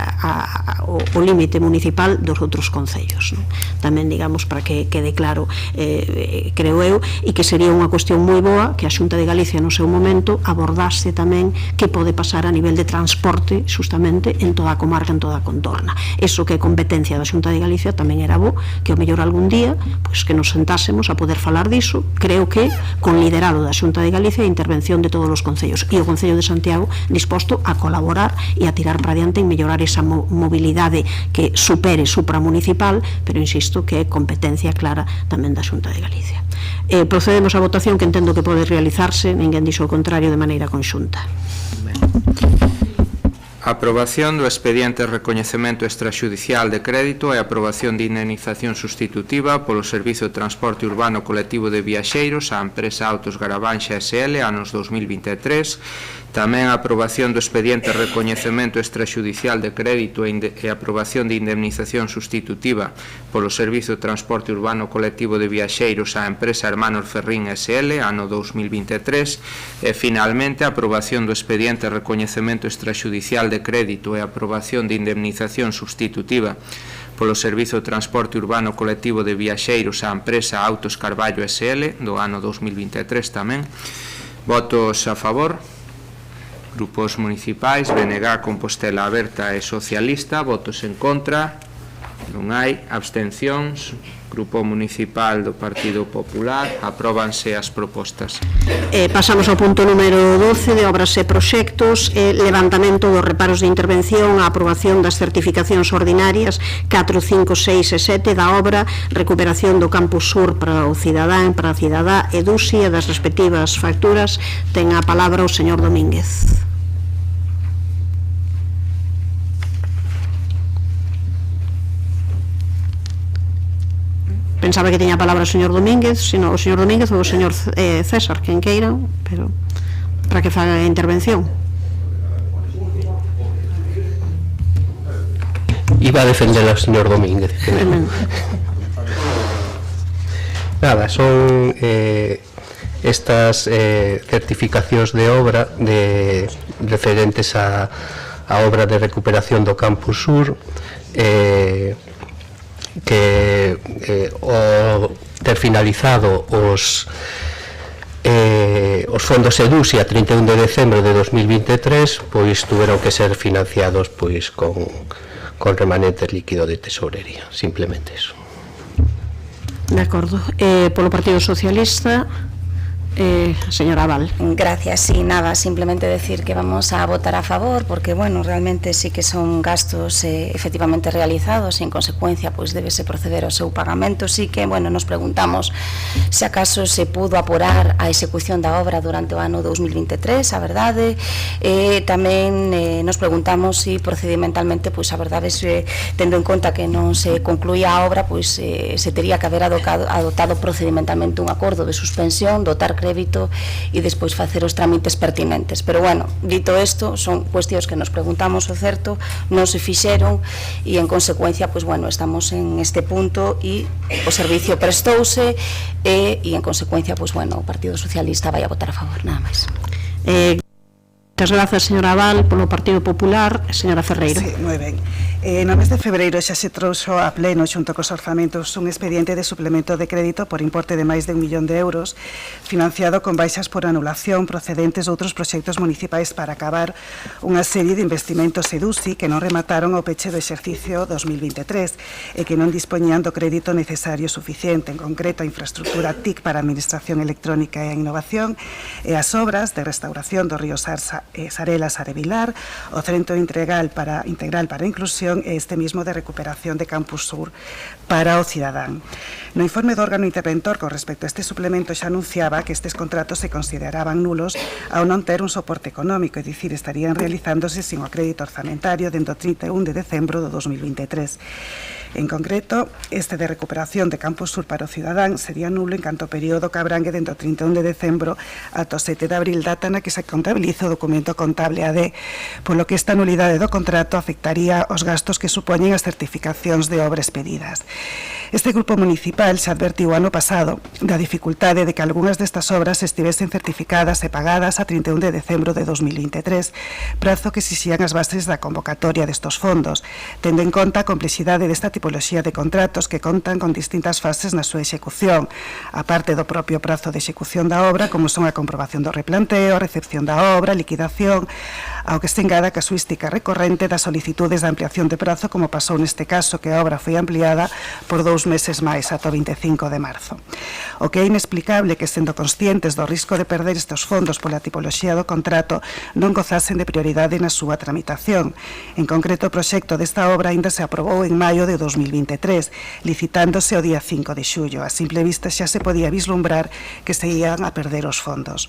o límite municipal dos outros concellos, non? Tamén, digamos, para que quede claro, creo eu, e que sería unha cuestión moi boa que a Xunta de Galicia no seu momento abordase tamén que pode pasar a nivel de transporte justamente en toda a comarca, en toda a contorna. eso que é competencia da Xunta de Galicia, tamén era bo que ao mellor algún día pois, que nos sentásemos a poder falar diso, creo que con liderado da Xunta de Galicia e intervención de todos os concellos, e o Concello de Santiago disposto a colaborar e a tirar para diante en mellorar esa mobilidade que supere supramunicipal, pero insisto que é competencia clara tamén da Xunta de Galicia. Procedemos á votación, que entendo que pode realizarse, ninguén dixo o contrario, de maneira conxunta. Aprobación do expediente de recoñecemento extraxudicial de crédito e aprobación de indemnización sustitutiva polo Servizo de Transporte Urbano Colectivo de Viaxeiros á empresa Autos Garabanxa SL anos 2023. Tamén a aprobación do expediente de recoñecemento extraxudicial de crédito e aprobación de indemnización sustitutiva polo Servizo de Transporte Urbano Colectivo de Viaxeiros á empresa Hermanos Ferrín SL ano 2023 e finalmente a aprobación do expediente de recoñecemento extraxudicial de crédito e aprobación de indemnización sustitutiva polo Servizo de Transporte Urbano Colectivo de Viaxeiros á empresa Autos Carballo SL do ano 2023 tamén. Votos a favor. Grupos municipais, BNG, Compostela Aberta e Socialista. Votos en contra. Non hai. Abstencións. Grupo Municipal do Partido Popular. Apróbanse as propostas. Pasamos ao punto número 12 de obras e proxectos, levantamento dos reparos de intervención, a aprobación das certificacións ordinarias 4, 5, 6 e 7 da obra recuperación do Campus Sur para o cidadán, para a cidadá e DUSI e das respectivas facturas. Ten a palabra o señor Domínguez. Pensaba que tiña a palabra o señor Domínguez, sino o señor Domínguez ou o señor César, quen queiran, pero para que faga a intervención. Iba a defender ao señor Domínguez. Nada, son estas certificacións de obra referentes a obra de recuperación do Campus Sur, que ao ter finalizado os fondos EDUSI a 31 de decembro de 2023, pois tuveron que ser financiados pois con remanentes líquido de tesorería, simplemente eso. De acordo. Polo Partido Socialista, señora Val. Gracias, sí, nada, simplemente decir que vamos a votar a favor porque, bueno, realmente sí que son gastos efectivamente realizados y en consecuencia pues débese proceder ao seu pagamento. Sí que, bueno, nos preguntamos se acaso se pudo apurar a execución da obra durante o ano 2023, a verdade, tamén nos preguntamos se procedimentalmente, pois a verdade, tendo en conta que non se concluía a obra, pois se tería que haber adoptado procedimentalmente un acordo de suspensión, dotar crédito e despois facer os trámites pertinentes. Pero, bueno, dito isto, son cuestións que nos preguntamos, o certo, non se fixeron e, en consecuencia, pois, bueno, estamos en este punto e o servicio prestouse e, en consecuencia, pois, bueno, o Partido Socialista vai a votar a favor, nada máis. Moitas grazas, señora Val. Polo Partido Popular, señora Ferreiro. Sí, moi ben. No mes de febreiro xa se trouxo a pleno xunto cos orzamentos un expediente de suplemento de crédito por importe de máis de 1 millón de euros financiado con baixas por anulación procedentes de outros proxectos municipais para acabar unha serie de investimentos EDUSI que non remataron ao peche do exercicio 2023 e que non dispoñían do crédito necesario suficiente, en concreto a infraestructura TIC para a Administración Electrónica e a Innovación e as obras de restauración do río Sarela-Sarevilar, o Centro Integral para Inclusión e este mismo de recuperación de Campus Sur para o cidadán. No informe do órgano interventor con respecto a este suplemento xa anunciaba que estes contratos se consideraban nulos ao non ter un soporte económico, é dicir, estarían realizándose sin o crédito orzamentario dentro do 31 de decembro do 2023. En concreto, este de recuperación de Campus Sur para o cidadán sería nulo en canto período que abrangue dentro do 31 de decembro ata o 7 de abril, data na que se contabiliza o documento contable AD, polo que esta nulidade do contrato afectaría os gastos que supoñen as certificacións de obras pedidas. Este grupo municipal xa advertiu ano pasado da dificultade de que algunhas destas obras estivesen certificadas e pagadas a 31 de decembro de 2023, prazo que exixían as bases da convocatoria destos fondos, tendo en conta a complexidade desta tipoloxía de contratos que contan con distintas fases na súa execución, aparte do propio prazo de execución da obra, como son a comprobación do replanteo, a recepción da obra, a liquidación, ao que se engada a casuística recorrente das solicitudes de ampliación de prazo, como pasou neste caso, que a obra foi ampliada por 2 meses máis, ata o 25 de marzo. O que é inexplicable que, sendo conscientes do risco de perder estes fondos pola tipoloxía do contrato, non gozasen de prioridade na súa tramitación. En concreto, o proxecto desta obra aínda se aprobou en maio de 2023, licitándose o día 5 de xullo. A simple vista xa se podía vislumbrar que se ian a perder os fondos.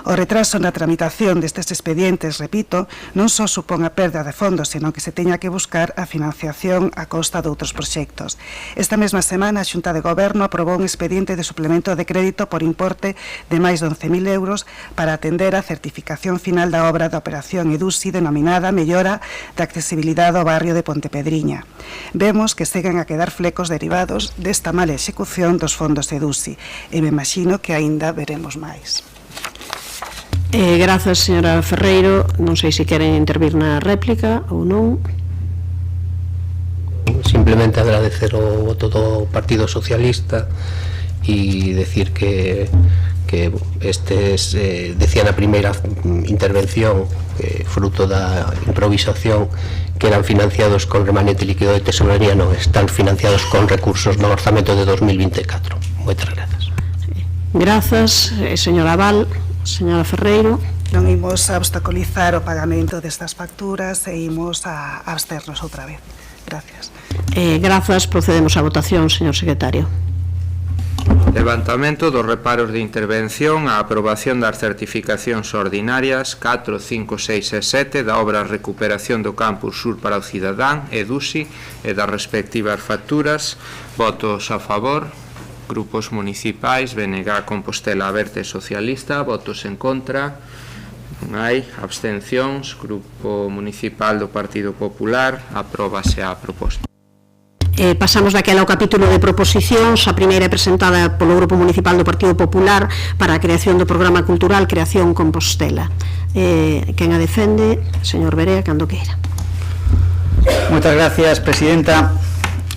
O retraso na tramitación destes expedientes, repito, non só supón a perda de fondos, senón que se teña que buscar a financiación a costa de outros proxectos. Esta mesma semana, a Xunta de Goberno aprobou un expediente de suplemento de crédito por importe de máis de 11.000 euros para atender a certificación final da obra da operación EDUSI denominada Mellora da Accesibilidade ao barrio de Pontepedriña. Vemos que seguen a quedar flecos derivados desta mala execución dos fondos EDUSI e me imagino que aínda veremos máis. Grazas, señora Ferreiro. Non sei se queren intervir na réplica ou non. Simplemente agradecer o voto do Partido Socialista e decir que estes, decía na primeira intervención, fruto da improvisación, que eran financiados con remanente líquido de tesorería, non, están financiados con recursos no orzamento de 2024. Moitas grazas. Grazas, señora Val. Señora Ferreiro. Non imos a obstaculizar o pagamento destas facturas e imos a absternos outra vez. Gracias. Grazas, procedemos á votación, señor secretario. Levantamento dos reparos de intervención á aprobación das certificacións ordinarias 4, 5, 6 e 7 da obra Recuperación do Campus Sur para o Cidadán, EDUSI, e das respectivas facturas. Votos a favor. Grupos municipais, BNG, Compostela, Verde, Socialista. Votos en contra. Non hai. Abstencións. Grupo Municipal do Partido Popular. Apróbase a proposta. Pasamos daquela ao capítulo de proposicións. A primeira é presentada polo Grupo Municipal do Partido Popular para a creación do programa cultural Creación Compostela. Quen a defende? Señor Berea, cando queira. Moitas gracias, Presidenta.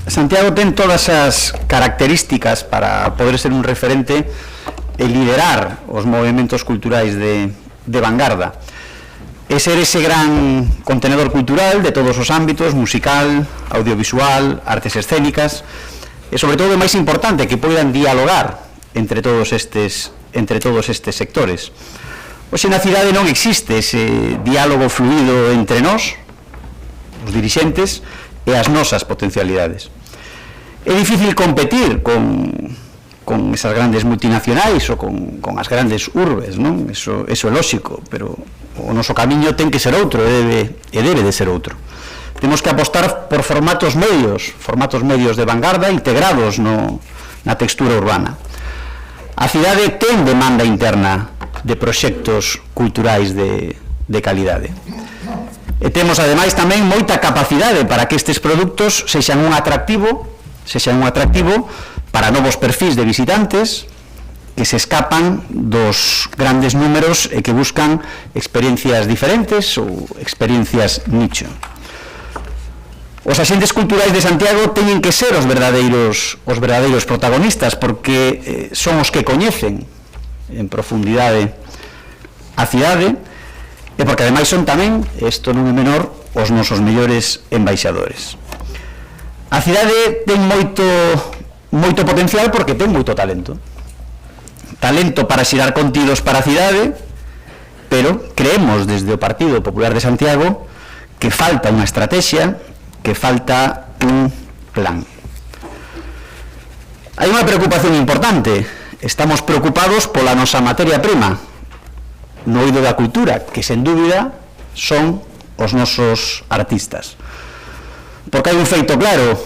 Santiago ten todas as características para poder ser un referente e liderar os movimentos culturais de vanguarda e ser ese gran contenedor cultural de todos os ámbitos, musical, audiovisual, artes escénicas e, sobre todo, o máis importante, que poidan dialogar entre todos estes sectores. Hoxe na cidade non existe ese diálogo fluido entre nós, os dirixentes, e as nosas potencialidades. É difícil competir con esas grandes multinacionais ou con as grandes urbes, non? Eso é lóxico, pero o noso camiño ten que ser outro e debe de ser outro. Temos que apostar por formatos medios de vanguarda integrados na textura urbana. A cidade ten demanda interna de proxectos culturais de calidade. E temos, ademais, tamén moita capacidade para que estes produtos sexan un atractivo para novos perfis de visitantes que se escapan dos grandes números e que buscan experiencias diferentes ou experiencias nicho. Os axentes culturais de Santiago teñen que ser os verdadeiros protagonistas, porque son os que coñecen en profundidade a cidade, e porque ademais son tamén, isto non é menor, os nosos mellores embaixadores. A cidade ten moito potencial porque ten moito talento para xirar contidos para a cidade, pero creemos desde o Partido Popular de Santiago que falta unha estrategia, que falta un plan. Hai unha preocupación importante. Estamos preocupados pola nosa materia prima, no oído da cultura, que sen dúbida son os nosos artistas. Porque hai un feito claro,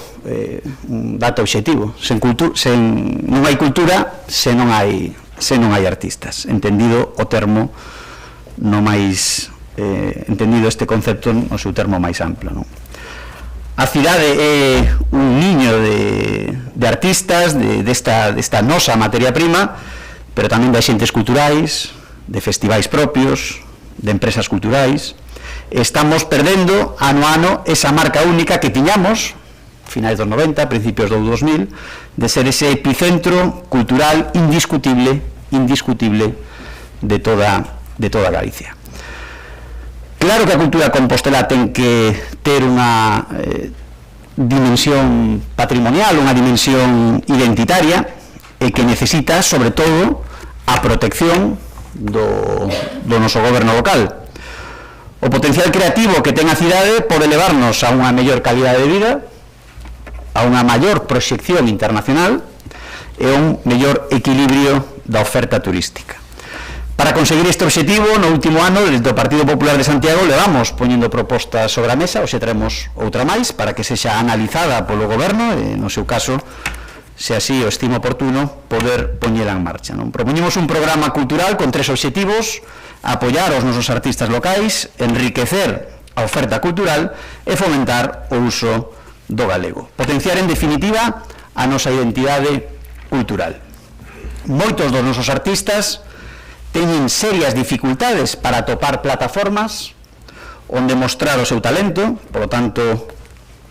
un dato obxectivo: non hai cultura se non hai artistas, entendido o termo no máis entendido este concepto no seu termo máis amplo, non? A cidade é un niño de artistas, desta nosa materia prima, pero tamén de axentes culturais, de festivais propios, de empresas culturais. Estamos perdendo ano a ano esa marca única que tiñamos, finais dos 90, principios do 2000, de ser ese epicentro cultural indiscutible de toda Galicia. Claro que a cultura compostela ten que ter unha dimensión patrimonial, unha dimensión identitaria, e que necesita, sobre todo, a protección do noso goberno local. O potencial creativo que ten a cidade pode levarnos a unha mellor calidade de vida, a unha maior proxección internacional e un mellor equilibrio da oferta turística. Para conseguir este objetivo, no último ano, desde o Partido Popular de Santiago, levamos poñendo propostas sobre a mesa, hoxe traemos outra máis, para que sexa analizada polo goberno, e no seu caso, se así o estimo oportuno, poder poñela en marcha. Propoñemos un programa cultural con 3 obxectivos: apoiar os nosos artistas locais, enriquecer a oferta cultural e fomentar o uso do galego. Potenciar, en definitiva, a nosa identidade cultural. Moitos dos nosos artistas teñen serias dificultades para atopar plataformas onde mostrar o seu talento, polo tanto,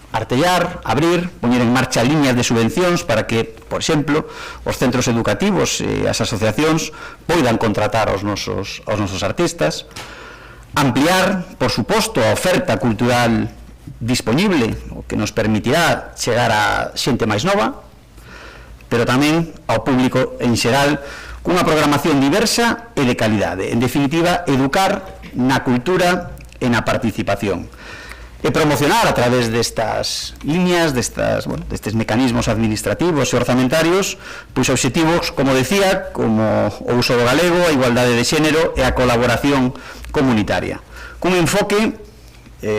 artellar, abrir, poñer en marcha liñas de subvencións para que, por exemplo, os centros educativos e as asociacións poidan contratar aos nosos artistas, ampliar, por suposto, a oferta cultural disponible, o que nos permitirá chegar a xente máis nova, pero tamén ao público en xeral, cunha programación diversa e de calidade. En definitiva, educar na cultura e na participación. E promocionar a través destas liñas, destes mecanismos administrativos e orzamentarios, pois obxectivos, como decía, como o uso do galego, a igualdade de xénero e a colaboración comunitaria. Cun enfoque,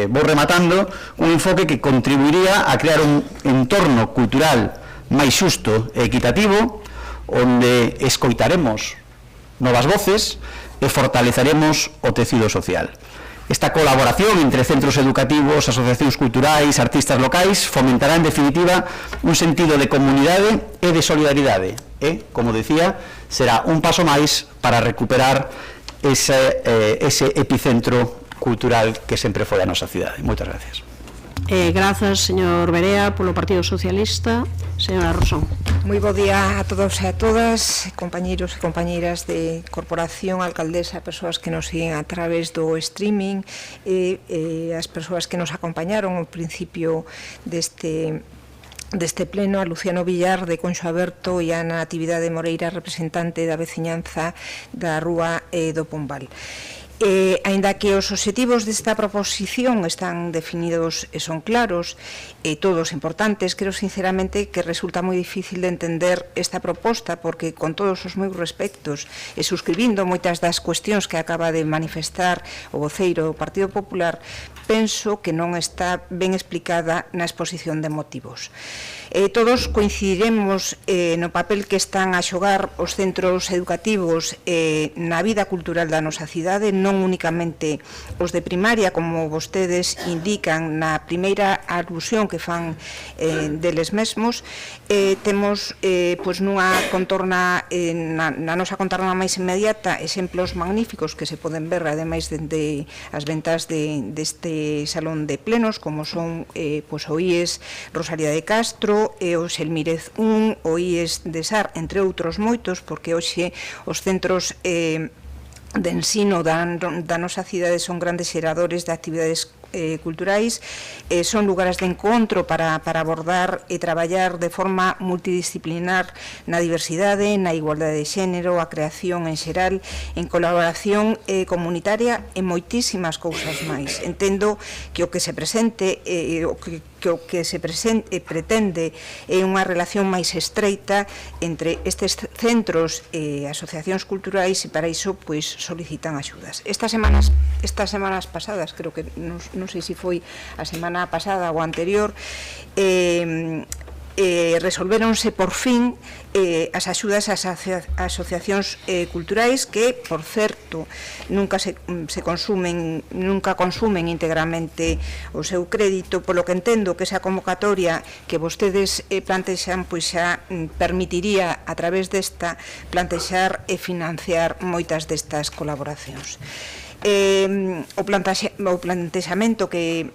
vou rematando, un enfoque que contribuiría a crear un entorno cultural máis xusto e equitativo, onde escoitaremos novas voces e fortaleceremos o tecido social. Esta colaboración entre centros educativos, asociacións culturais, artistas locais, fomentará, en definitiva, un sentido de comunidade e de solidaridade. E, como decía, será un paso máis para recuperar ese epicentro cultural que sempre foi a nosa cidade. Moitas gracias. Grazas, señor Berea, polo Partido Socialista. Señora Rosón. Moi bo día a todos e a todas, compañeiros e compañeiras de Corporación, alcaldesa, persoas que nos siguen a través do streaming e as persoas que nos acompañaron ao principio deste pleno, a Luciano Villar de Conxo Aberto e a Natividade Moreira, representante da veciñanza da Rúa do Pombal. Aínda que os obxectivos desta proposición están definidos e son claros e todos importantes, creo sinceramente que resulta moi difícil de entender esta proposta, porque con todos os meus respectos e suscribindo moitas das cuestións que acaba de manifestar o voceiro do Partido Popular, penso que non está ben explicada na exposición de motivos. Todos coincidiremos no papel que están a xogar os centros educativos na vida cultural da nosa cidade, non únicamente os de primaria, como vostedes indican na primeira alusión que fan deles mesmos. Temos nunha contorna, na nosa contorna máis inmediata, exemplos magníficos que se poden ver ademais dende as ventas deste salón de plenos, como son o IES Rosalía de Castro, e o Xelmírez 1, o IES de SAR, entre outros moitos, porque hoxe os centros de ensino da nosa cidade son grandes xeradores de actividades culturais, son lugares de encontro para abordar e traballar de forma multidisciplinar na diversidade, na igualdade de xénero, a creación en xeral, en colaboración comunitaria e moitísimas cousas máis. Entendo que o que se presente o que se pretende é unha relación máis estreita entre estes centros e asociacións culturais, e para iso solicitan axudas. Estas semanas pasadas, creo que non sei se foi a semana pasada ou anterior, resolvéronse por fin as axudas ás asociacións culturais que, por certo, nunca consumen íntegramente o seu crédito, polo que entendo que esa convocatoria que vostedes plantexan xa permitiría, a través desta, plantexar e financiar moitas destas colaboracións. O plantexamento que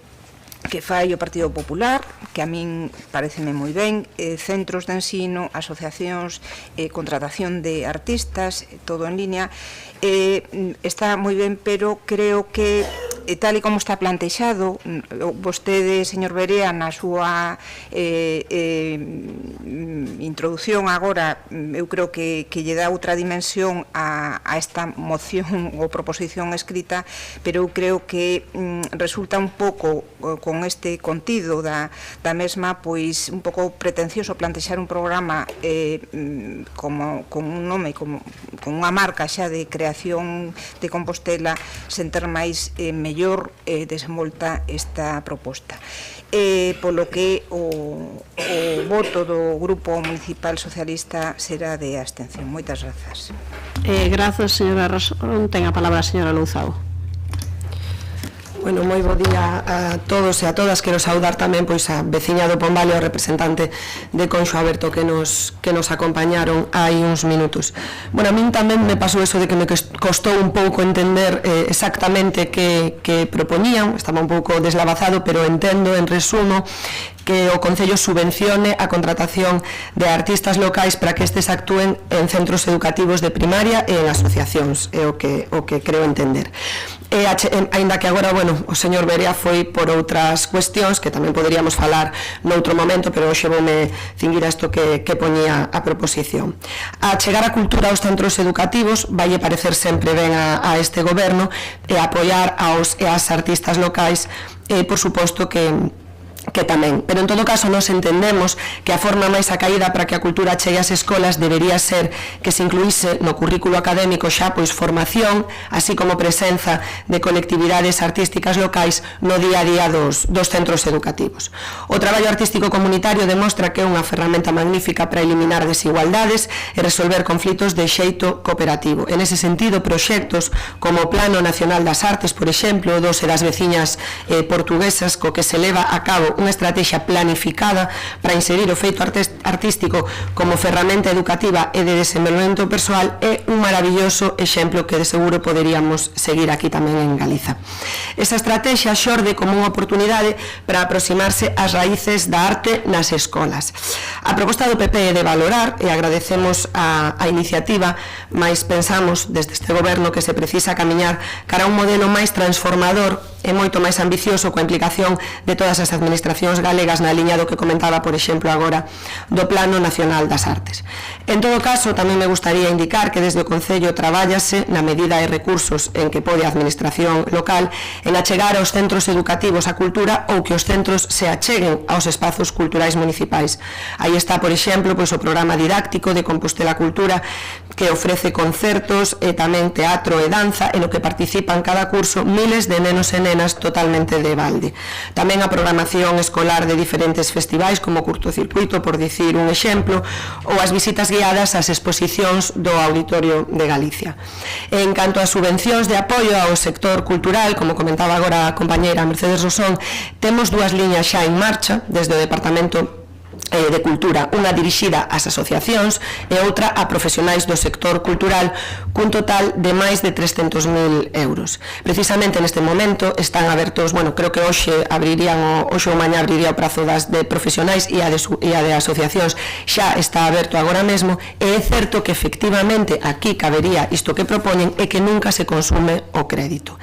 fai o Partido Popular, que a min pareceme moi ben, centros de ensino, asociacións, contratación de artistas, todo en línea, está moi ben, pero creo que tal e como está plantexado, vostede, señor Berea, na súa introducción agora, eu creo que lle dá outra dimensión a esta moción ou proposición escrita, pero eu creo que resulta un pouco, con este contido da mesma, pois un pouco pretencioso plantexar un programa con un nome, con unha marca xa de creación de Compostela, sen ter máis mellor desenvolta esta proposta. Polo que o voto do Grupo Municipal Socialista será de abstención. Moitas grazas. Grazas, señora Rosón. Ten a palabra a señora Louzao. Bueno, moi bo día a todos e a todas. Quero saudar tamén pois a veciña do Pombal e o representante de Conxo Aberto que nos acompañaron hai uns minutos. Bueno, a min tamén me pasou eso de que me costou un pouco entender exactamente que propoñían, estaba un pouco deslavazado, pero entendo, en resumo, que o Concello subvencione a contratación de artistas locais para que estes actúen en centros educativos de primaria e en asociacións, é o que creo entender. Aínda que agora, bueno, o señor Berea foi por outras cuestións que tamén poderíamos falar noutro momento, pero hoxe voume cinguir a isto que poñía a proposición. A chegar a cultura aos centros educativos vai parecer sempre ben a este goberno e apoiar aos e as artistas locais, por suposto que tamén, pero en todo caso nos entendemos que a forma máis acaída para que a cultura chegue ás escolas debería ser que se incluíse no currículo académico xa pois formación, así como presenza de colectividades artísticas locais no día a día dos centros educativos. O traballo artístico comunitario demostra que é unha ferramenta magnífica para eliminar desigualdades e resolver conflitos de xeito cooperativo. En ese sentido, proxectos como o Plano Nacional das Artes, por exemplo, dos e das veciñas portuguesas, co que se leva a cabo unha estrategia planificada para inserir o feito artístico como ferramenta educativa e de desenvolvemento persoal é un maravilloso exemplo que de seguro poderíamos seguir aquí tamén en Galiza. Esa estrategia xorde como unha oportunidade para aproximarse ás raíces da arte nas escolas. A proposta do PP é de valorar e agradecemos a iniciativa, mas pensamos desde este goberno que se precisa camiñar cara a un modelo máis transformador e moito máis ambicioso coa implicación de todas as administracións galegas na liña do que comentaba, por exemplo, agora do Plano Nacional das Artes. En todo caso, tamén me gustaría indicar que desde o Concello trabállase na medida e recursos en que pode a administración local en achegar aos centros educativos a cultura ou que os centros se acheguen aos espazos culturais municipais. Aí está, por exemplo, pois o programa didáctico de Compostela Cultura que ofrece concertos e tamén teatro e danza en o que participan cada curso miles de nenos e nenas totalmente de balde. Tamén a programación escolar de diferentes festivais como Curtocircuito, por dicir un exemplo, ou as visitas guiadas ás exposicións do Auditorio de Galicia. En canto ás subvencións de apoio ao sector cultural, como comentaba agora a compañeira Mercedes Rosón, temos dúas liñas xa en marcha desde o Departamento de Cultura, unha dirixida ás asociacións e outra a profesionais do sector cultural, cun total de máis de 300.000 euros. Precisamente neste momento están abertos, bueno, creo que hoxe ou mañá abriría o prazo das de profesionais e a de asociacións xa está aberto agora mesmo, e é certo que efectivamente aquí cabería isto que propoñen e que nunca se consume o crédito.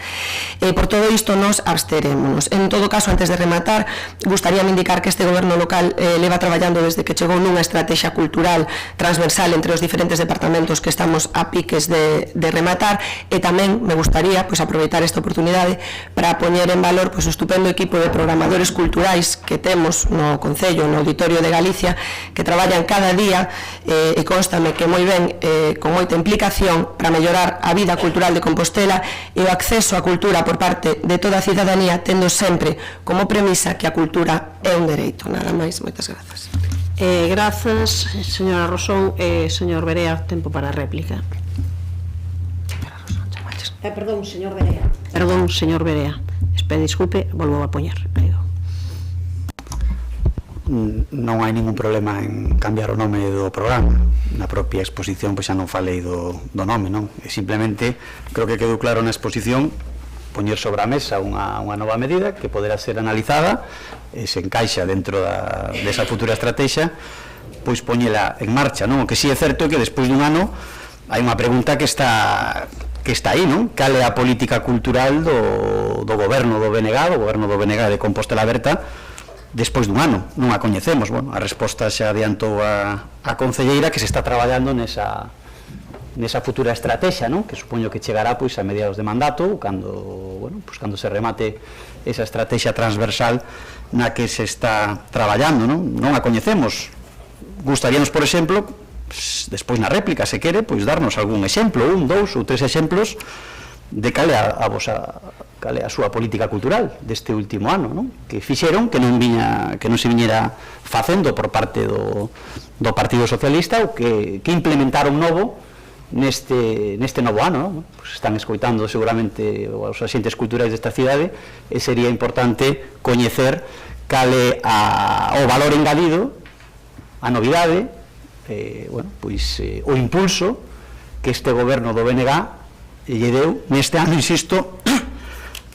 Por todo isto nos absterémonos. En todo caso, antes de rematar, gustaríame indicar que este goberno local leva traballando desde que chegou nunha estrategia cultural transversal entre os diferentes departamentos que estamos a piques de rematar, e tamén me gustaría aproveitar esta oportunidade para poñer en valor o estupendo equipo de programadores culturais que temos no Concello, no Auditorio de Galicia, que traballan cada día e constame que moi ben, con moita implicación para mellorar a vida cultural de Compostela e o acceso á cultura por parte de toda a cidadanía, tendo sempre como premisa que a cultura é un dereito. Nada máis, moitas grazas. Grazas, señora Rosón. Señor Berea, tempo para a réplica. Perdón, señor Berea. Perdón, señor Berea. Disculpe, volvo a poñer. Non hai ningún problema en cambiar o nome do programa. Na propia exposición pois xa non falei do nome, non? E simplemente, creo que quedou claro na exposición, poñer sobre a mesa unha nova medida que poderá ser analizada e se encaixa dentro desa futura estrategia, pois poñela en marcha, non? O que si é certo é que despois dun ano hai unha pregunta que está está aí, non? Cal é a política cultural do goberno do BNG, de Compostela Aberta, despois dun ano? Non a coñecemos. Bueno, a resposta xa adiantou a concelleira, que se está traballando nesa futura estrategia, non? Que supoño que chegará pois a mediados de mandato, cando se remate esa estrategia transversal na que se está traballando, non a coñecemos. Gustaríanos, por exemplo, despois na réplica, se quere, pois darnos algún exemplo, 1, 2 ou 3 exemplos de cal é a súa política cultural deste último ano, non? Que fixeron que non se viñera facendo por parte do Partido Socialista, ou que implementaron novo neste novo ano, non? Pues están escoitando seguramente os axentes culturais desta cidade, e sería importante coñecer cal é o valor engadido, a novidade, o impulso que este goberno do BNG lle deu neste ano, insisto,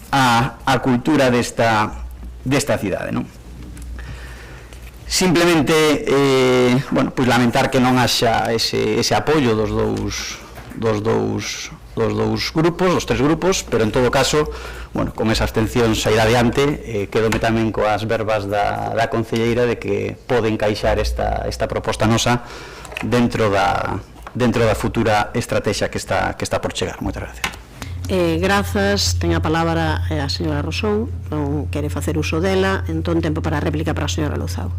a cultura desta cidade, non? Simplemente lamentar que non haxa ese apoio dos dous grupos, dos 3 grupos, pero en todo caso, con esa abstención saída adiante, quedome tamén coas verbas da concelleira de que pode encaixar esta proposta nosa dentro da futura estrategia que está por chegar. Moitas gracias. Grazas, ten a palabra a señora Rosón, non quere facer uso dela, entón tempo para a réplica para a señora Luzao.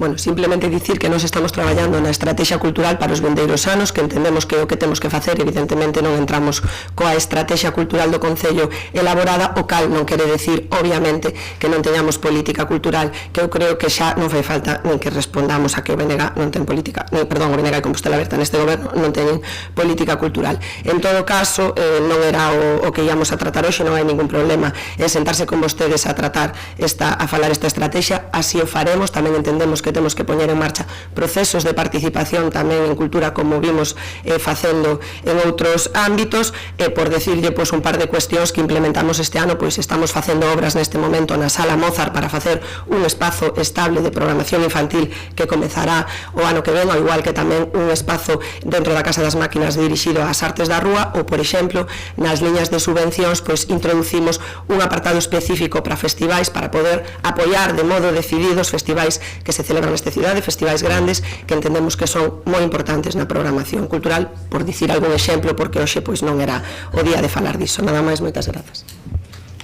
Bueno, simplemente dicir que nós estamos traballando na estrategia cultural para os vindeiros anos, que entendemos que é o que temos que facer. Evidentemente non entramos coa estrategia cultural do Concello elaborada, o cal non quere decir, obviamente, que non teñamos política cultural, que eu creo que xa non fai falta nin que respondamos a que o BNG non ten política, o BNG e Compostela Aberta neste goberno non teñen política cultural. En todo caso, non era o que íamos a tratar hoxe, non hai ningún problema en sentarse con vostedes a tratar a falar esta estrategia, así o faremos. Tamén entendemos que temos que poñer en marcha procesos de participación tamén en cultura, como vimos facendo en outros ámbitos. Por decirlle un par de cuestións que implementamos este ano, pois estamos facendo obras neste momento na Sala Mozart para facer un espazo estable de programación infantil que comezará o ano que ven, ao igual que tamén un espazo dentro da Casa das Máquinas dirixido ás artes da rúa, ou, por exemplo, nas liñas de subvencións, pois introducimos un apartado específico para festivais, para poder apoiar de modo decidido os festivais que se celebran nesta cidade, festivais grandes que entendemos que son moi importantes na programación cultural, por dicir algún exemplo, porque hoxe non era o día de falar disso. Nada máis, moitas grazas.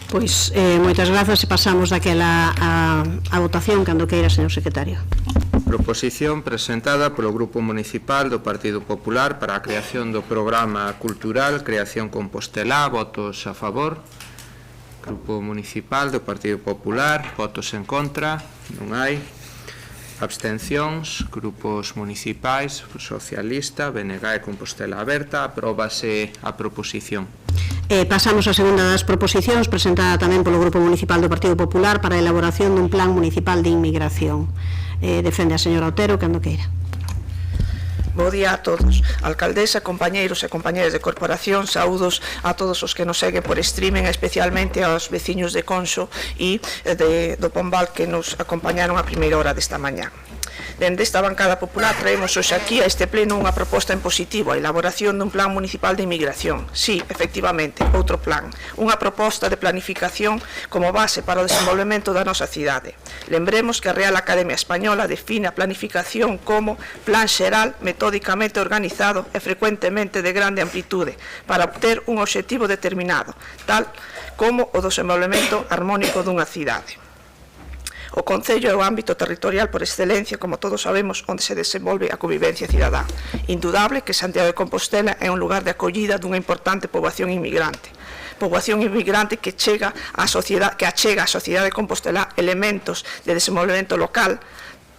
Pois moitas grazas, e pasamos daquela a votación, cando queira, señor secretario. Proposición presentada polo Grupo Municipal do Partido Popular para a creación do programa cultural Creación Compostela. Votos a favor. Grupo Municipal do Partido Popular. Votos en contra. Non hai. Abstencións. Grupos municipais Socialista, BNG e Compostela Aberta. Apróbase a proposición. Pasamos á segunda das proposicións, presentada tamén polo Grupo Municipal do Partido Popular para a elaboración dun plan municipal de inmigración. Defende a señora Otero, cando queira. Bo día a todos. Alcaldesa, compañeiros e compañeras de corporación, saúdos a todos os que nos seguen por streaming, especialmente aos veciños de Conxo e do Pombal que nos acompañaron a primeira hora desta mañá. Dende esta bancada popular traemos hoxe aquí a este pleno unha proposta en positivo, a elaboración dun plan municipal de inmigración. Sí, efectivamente, outro plan. Unha proposta de planificación como base para o desenvolvemento da nosa cidade. Lembremos que a Real Academia Española define a planificación como plan xeral metódicamente organizado e frecuentemente de grande amplitude para obter un obxectivo determinado, tal como o desenvolvemento armónico dunha cidade. O Concello é o ámbito territorial por excelencia, como todos sabemos, onde se desenvolve a convivencia cidadá. Indudable que Santiago de Compostela é un lugar de acollida dunha importante poboación inmigrante. Poboación inmigrante que achega á sociedade de Compostela elementos de desenvolvemento local,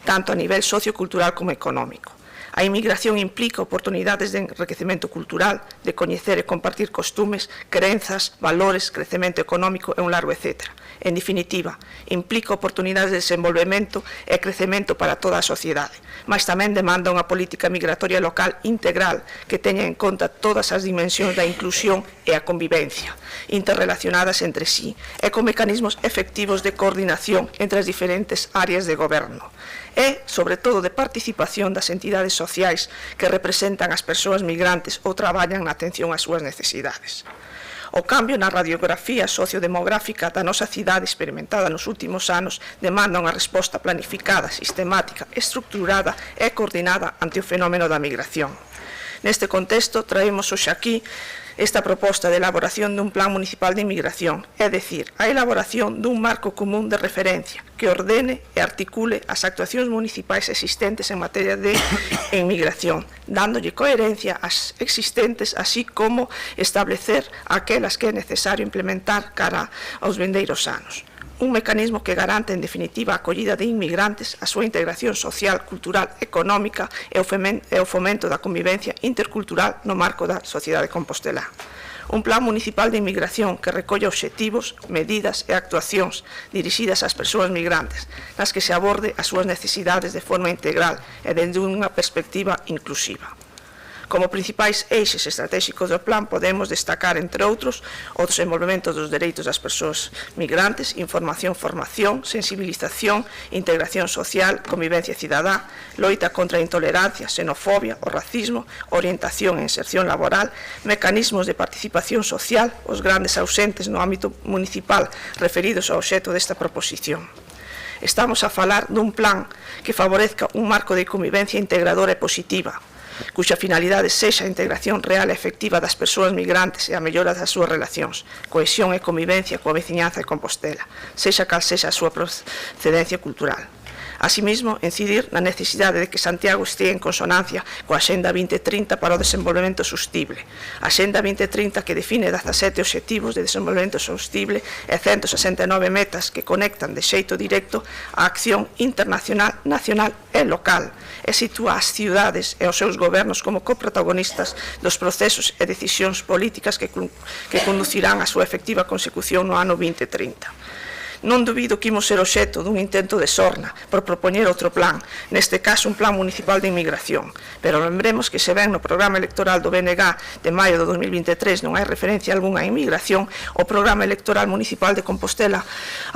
tanto a nivel sociocultural como económico. A inmigración implica oportunidades de enriquecemento cultural, de coñecer e compartir costumes, crenzas, valores, crecemento económico e un largo etcétera. En definitiva, implica oportunidades de desenvolvemento e crecemento para toda a sociedade, mas tamén demanda unha política migratoria local integral que teña en conta todas as dimensións da inclusión e a convivencia, interrelacionadas entre sí, e con mecanismos efectivos de coordinación entre as diferentes áreas de goberno, e, sobre todo, de participación das entidades sociais sociais que representan as persoas migrantes ou traballan na atención ás súas necesidades. O cambio na radiografía sociodemográfica da nosa cidade experimentada nos últimos anos demanda unha resposta planificada, sistemática, estructurada e coordinada ante o fenómeno da migración. Neste contexto, traemos hoxe aquí esta proposta de elaboración dun plan municipal de inmigración, é dicir, a elaboración dun marco común de referencia que ordene e articule as actuacións municipais existentes en materia de inmigración, dándolle coherencia ás existentes, así como establecer aquelas que é necesario implementar cara aos vindeiros anos. Un mecanismo que garante, en definitiva, a acollida de inmigrantes, a súa integración social, cultural, económica e o fomento da convivencia intercultural no marco da sociedade compostelá. Un plan municipal de inmigración que recolla obxectivos, medidas e actuacións dirixidas ás persoas migrantes, nas que se aborde as súas necesidades de forma integral e dende unha perspectiva inclusiva. Como principais eixes estratégicos do plan podemos destacar, entre outros, o desenvolvemento dos dereitos das persoas migrantes, información, formación, sensibilización, integración social, convivencia cidadá, loita contra a intolerancia, xenofobia, o racismo, orientación e inserción laboral, mecanismos de participación social, os grandes ausentes no ámbito municipal referidos ao obxecto desta proposición. Estamos a falar dun plan que favorezca un marco de convivencia integradora e positiva, cuxa finalidade sexa a integración real e efectiva das persoas migrantes e a mellora das súas relacións, cohesión e convivencia coa veciñanza de Compostela, sexa cal sexa a súa procedencia cultural. Asimismo, incidir na necesidade de que Santiago estea en consonancia coa Axenda 2030 para o desenvolvemento sostible. A Axenda 2030 que define 17 obxectivos de desenvolvemento sostible e 169 metas que conectan de xeito directo a acción internacional, nacional e local e sitúa as cidades e os seus gobernos como coprotagonistas dos procesos e decisións políticas que conducirán a súa efectiva consecución no ano 2030. Non dubido que imos ser obxecto dun intento de sorna por propoñer outro plan, neste caso un plan municipal de inmigración, pero lembremos que se ven no programa electoral do BNG de maio de 2023 non hai referencia algunha a inmigración, o programa electoral municipal de Compostela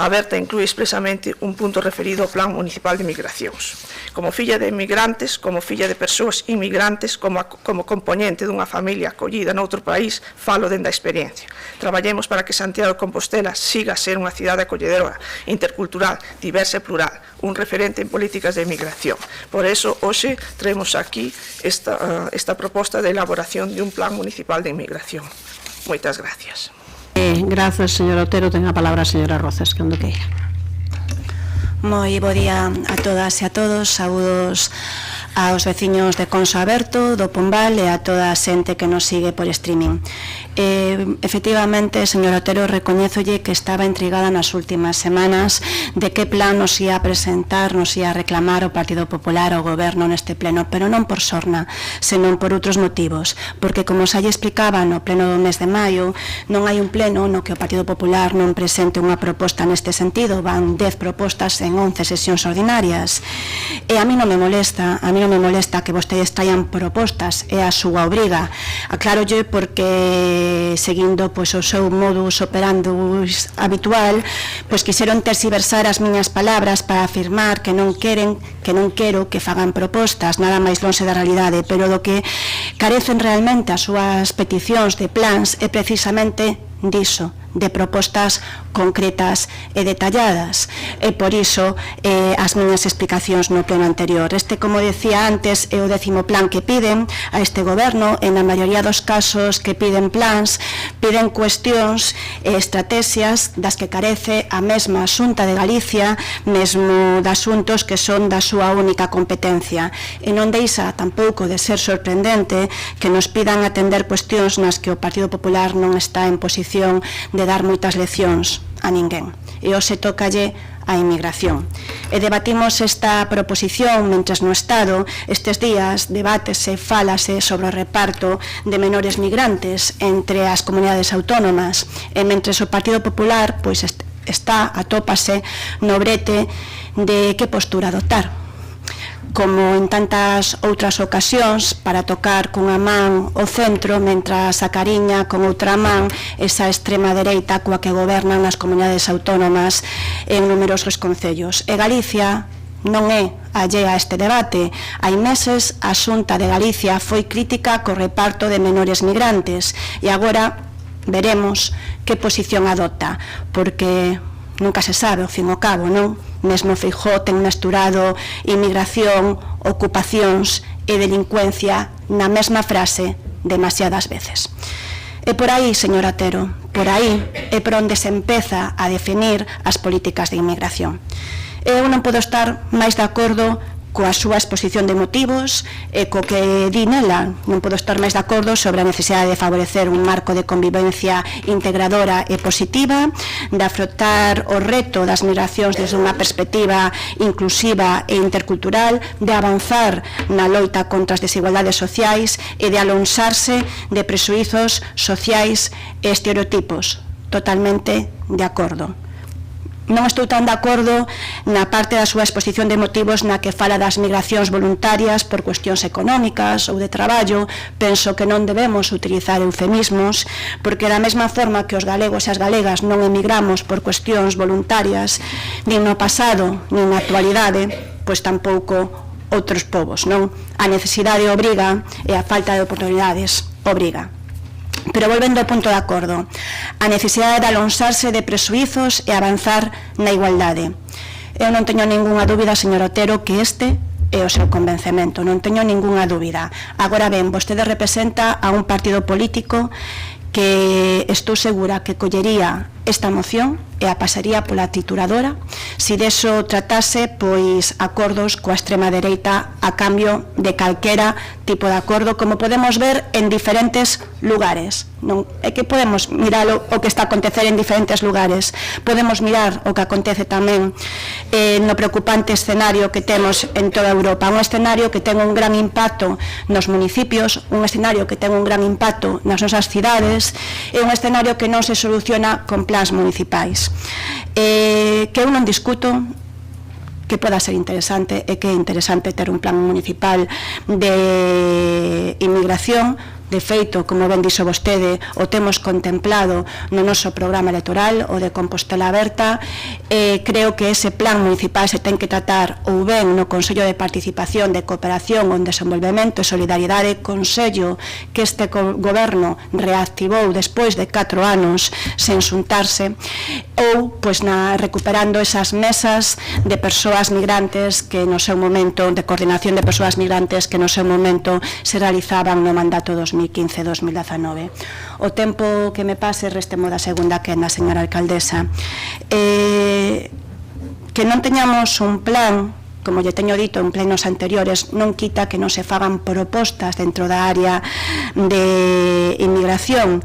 Aberta inclúe expresamente un punto referido ao plan municipal de inmigracións. Como filla de inmigrantes, como filla de persoas inmigrantes, como componente dunha familia acollida noutro país, falo dende a experiencia. Traballemos para que Santiago de Compostela siga a ser unha cidade acolledora, intercultural, diversa e plural, un referente en políticas de inmigración. Por eso, hoxe, traemos aquí esta proposta de elaboración de un plan municipal de inmigración. Moitas gracias. Grazas, señor Otero. Ten a palabra a señora Rozas, cando queira. Moi bo día a todas e a todos, saúdos aos veciños de Conso Aberto, do Pombal e a toda a xente que nos sigue por streaming. Efectivamente, señor Otero, recoñézolle que estaba intrigada nas últimas semanas de que plan nos ia a presentar, nos ia a reclamar o Partido Popular ao Goberno neste pleno, pero non por sorna, senón por outros motivos, porque como xa lle explicaba no pleno do mes de maio, non hai un pleno no que o Partido Popular non presente unha proposta neste sentido, van 10 propostas en 11 sesións ordinarias, e a mí non me molesta, que vostedes traian propostas, é a súa obriga, aclárolle porque seguindo pois, o seu modus operandus habitual, pois quixeron tersiversar as miñas palabras para afirmar que non quero que fagan propostas, nada máis lonxe da realidade, pero do que carecen realmente as súas peticións de plans é precisamente diso, de propostas concretas e detalladas, e por iso as miñas explicacións no pleno anterior. Este, como decía antes, é o 10º plan que piden a este goberno. En a maioría dos casos que piden plans, piden cuestións e estrategias das que carece a mesma Xunta de Galicia, mesmo de asuntos que son da súa única competencia, e non deixa tampouco de ser sorprendente que nos pidan atender cuestións nas que o Partido Popular non está en posición de dar moitas leccións a ninguén, e hoxe tócalle a inmigración. E debatimos esta proposición mentres no Estado estes días debátese, fálase sobre o reparto de menores migrantes entre as comunidades autónomas, e mentres o Partido Popular pois atópase no brete de que postura adoptar. Como en tantas outras ocasións, para tocar cunha man o centro, mentras acariña con outra man esa extrema dereita coa que gobernan as comunidades autónomas en numerosos concellos. E Galicia non é allea a este debate. Hai meses a Xunta de Galicia foi crítica co reparto de menores migrantes e agora veremos que posición adopta, porque nunca se sabe, ao fin e ao cabo, non? Mesmo Feijóo ten mesturado inmigración, ocupacións e delincuencia na mesma frase demasiadas veces. E por aí, señor Otero, por aí é por onde se empeza a definir as políticas de inmigración. Eu non podo estar máis de acordo coa súa exposición de motivos e co que di nela. Non podo estar máis de acordo sobre a necesidade de favorecer un marco de convivencia integradora e positiva, de afrontar o reto das migracións desde unha perspectiva inclusiva e intercultural, de avanzar na loita contra as desigualdades sociais e de alonsarse de presuizos sociais e estereotipos. Totalmente de acordo. Non estou tan de acordo na parte da súa exposición de motivos na que fala das migracións voluntarias por cuestións económicas ou de traballo. Penso que non debemos utilizar eufemismos, porque da mesma forma que os galegos e as galegas non emigramos por cuestións voluntarias, nin no pasado, nin na actualidade, pois tampouco outros povos, non? A necesidade obriga e a falta de oportunidades obriga. Pero volvendo ao punto de acordo, a necesidade de alonsarse de presuizos e avanzar na igualdade. Eu non teño ningunha dúbida, señor Otero, que este é o seu convencemento, non teño ningunha dúbida. Agora ben, vostede representa a un partido político que estou segura que collería esta moción e a pasaría pola trituradora se deso tratase pois acordos coa extrema dereita a cambio de calquera tipo de acordo, como podemos ver en diferentes lugares. Non é que podemos mirar o que está a acontecer en diferentes lugares, podemos mirar o que acontece tamén no preocupante escenario que temos en toda Europa, un escenario que ten un gran impacto nos municipios, un escenario que ten un gran impacto nas nosas cidades e un escenario que non se soluciona con plans municipais. Que eu non discuto que poda ser interesante e que é interesante ter un plan municipal de inmigración. De feito, como ben dixo vostede, o temos contemplado no noso programa electoral, o de Compostela Aberta. Creo que ese plan municipal se ten que tratar ou ben no Consello de Participación, de Cooperación ou Desenvolvemento e Solidariedade, consello que este goberno reactivou despois de 4 anos sen xuntarse, ou pois recuperando esas mesas de persoas migrantes que no seu momento, de coordinación de persoas migrantes que no seu momento se realizaban no mandato 2015-2019. O tempo que me pase restemo da segunda quenda, señora alcaldesa. Que non teñamos un plan, como lle teño dito en plenos anteriores, non quita que non se fagan propostas dentro da área de inmigración.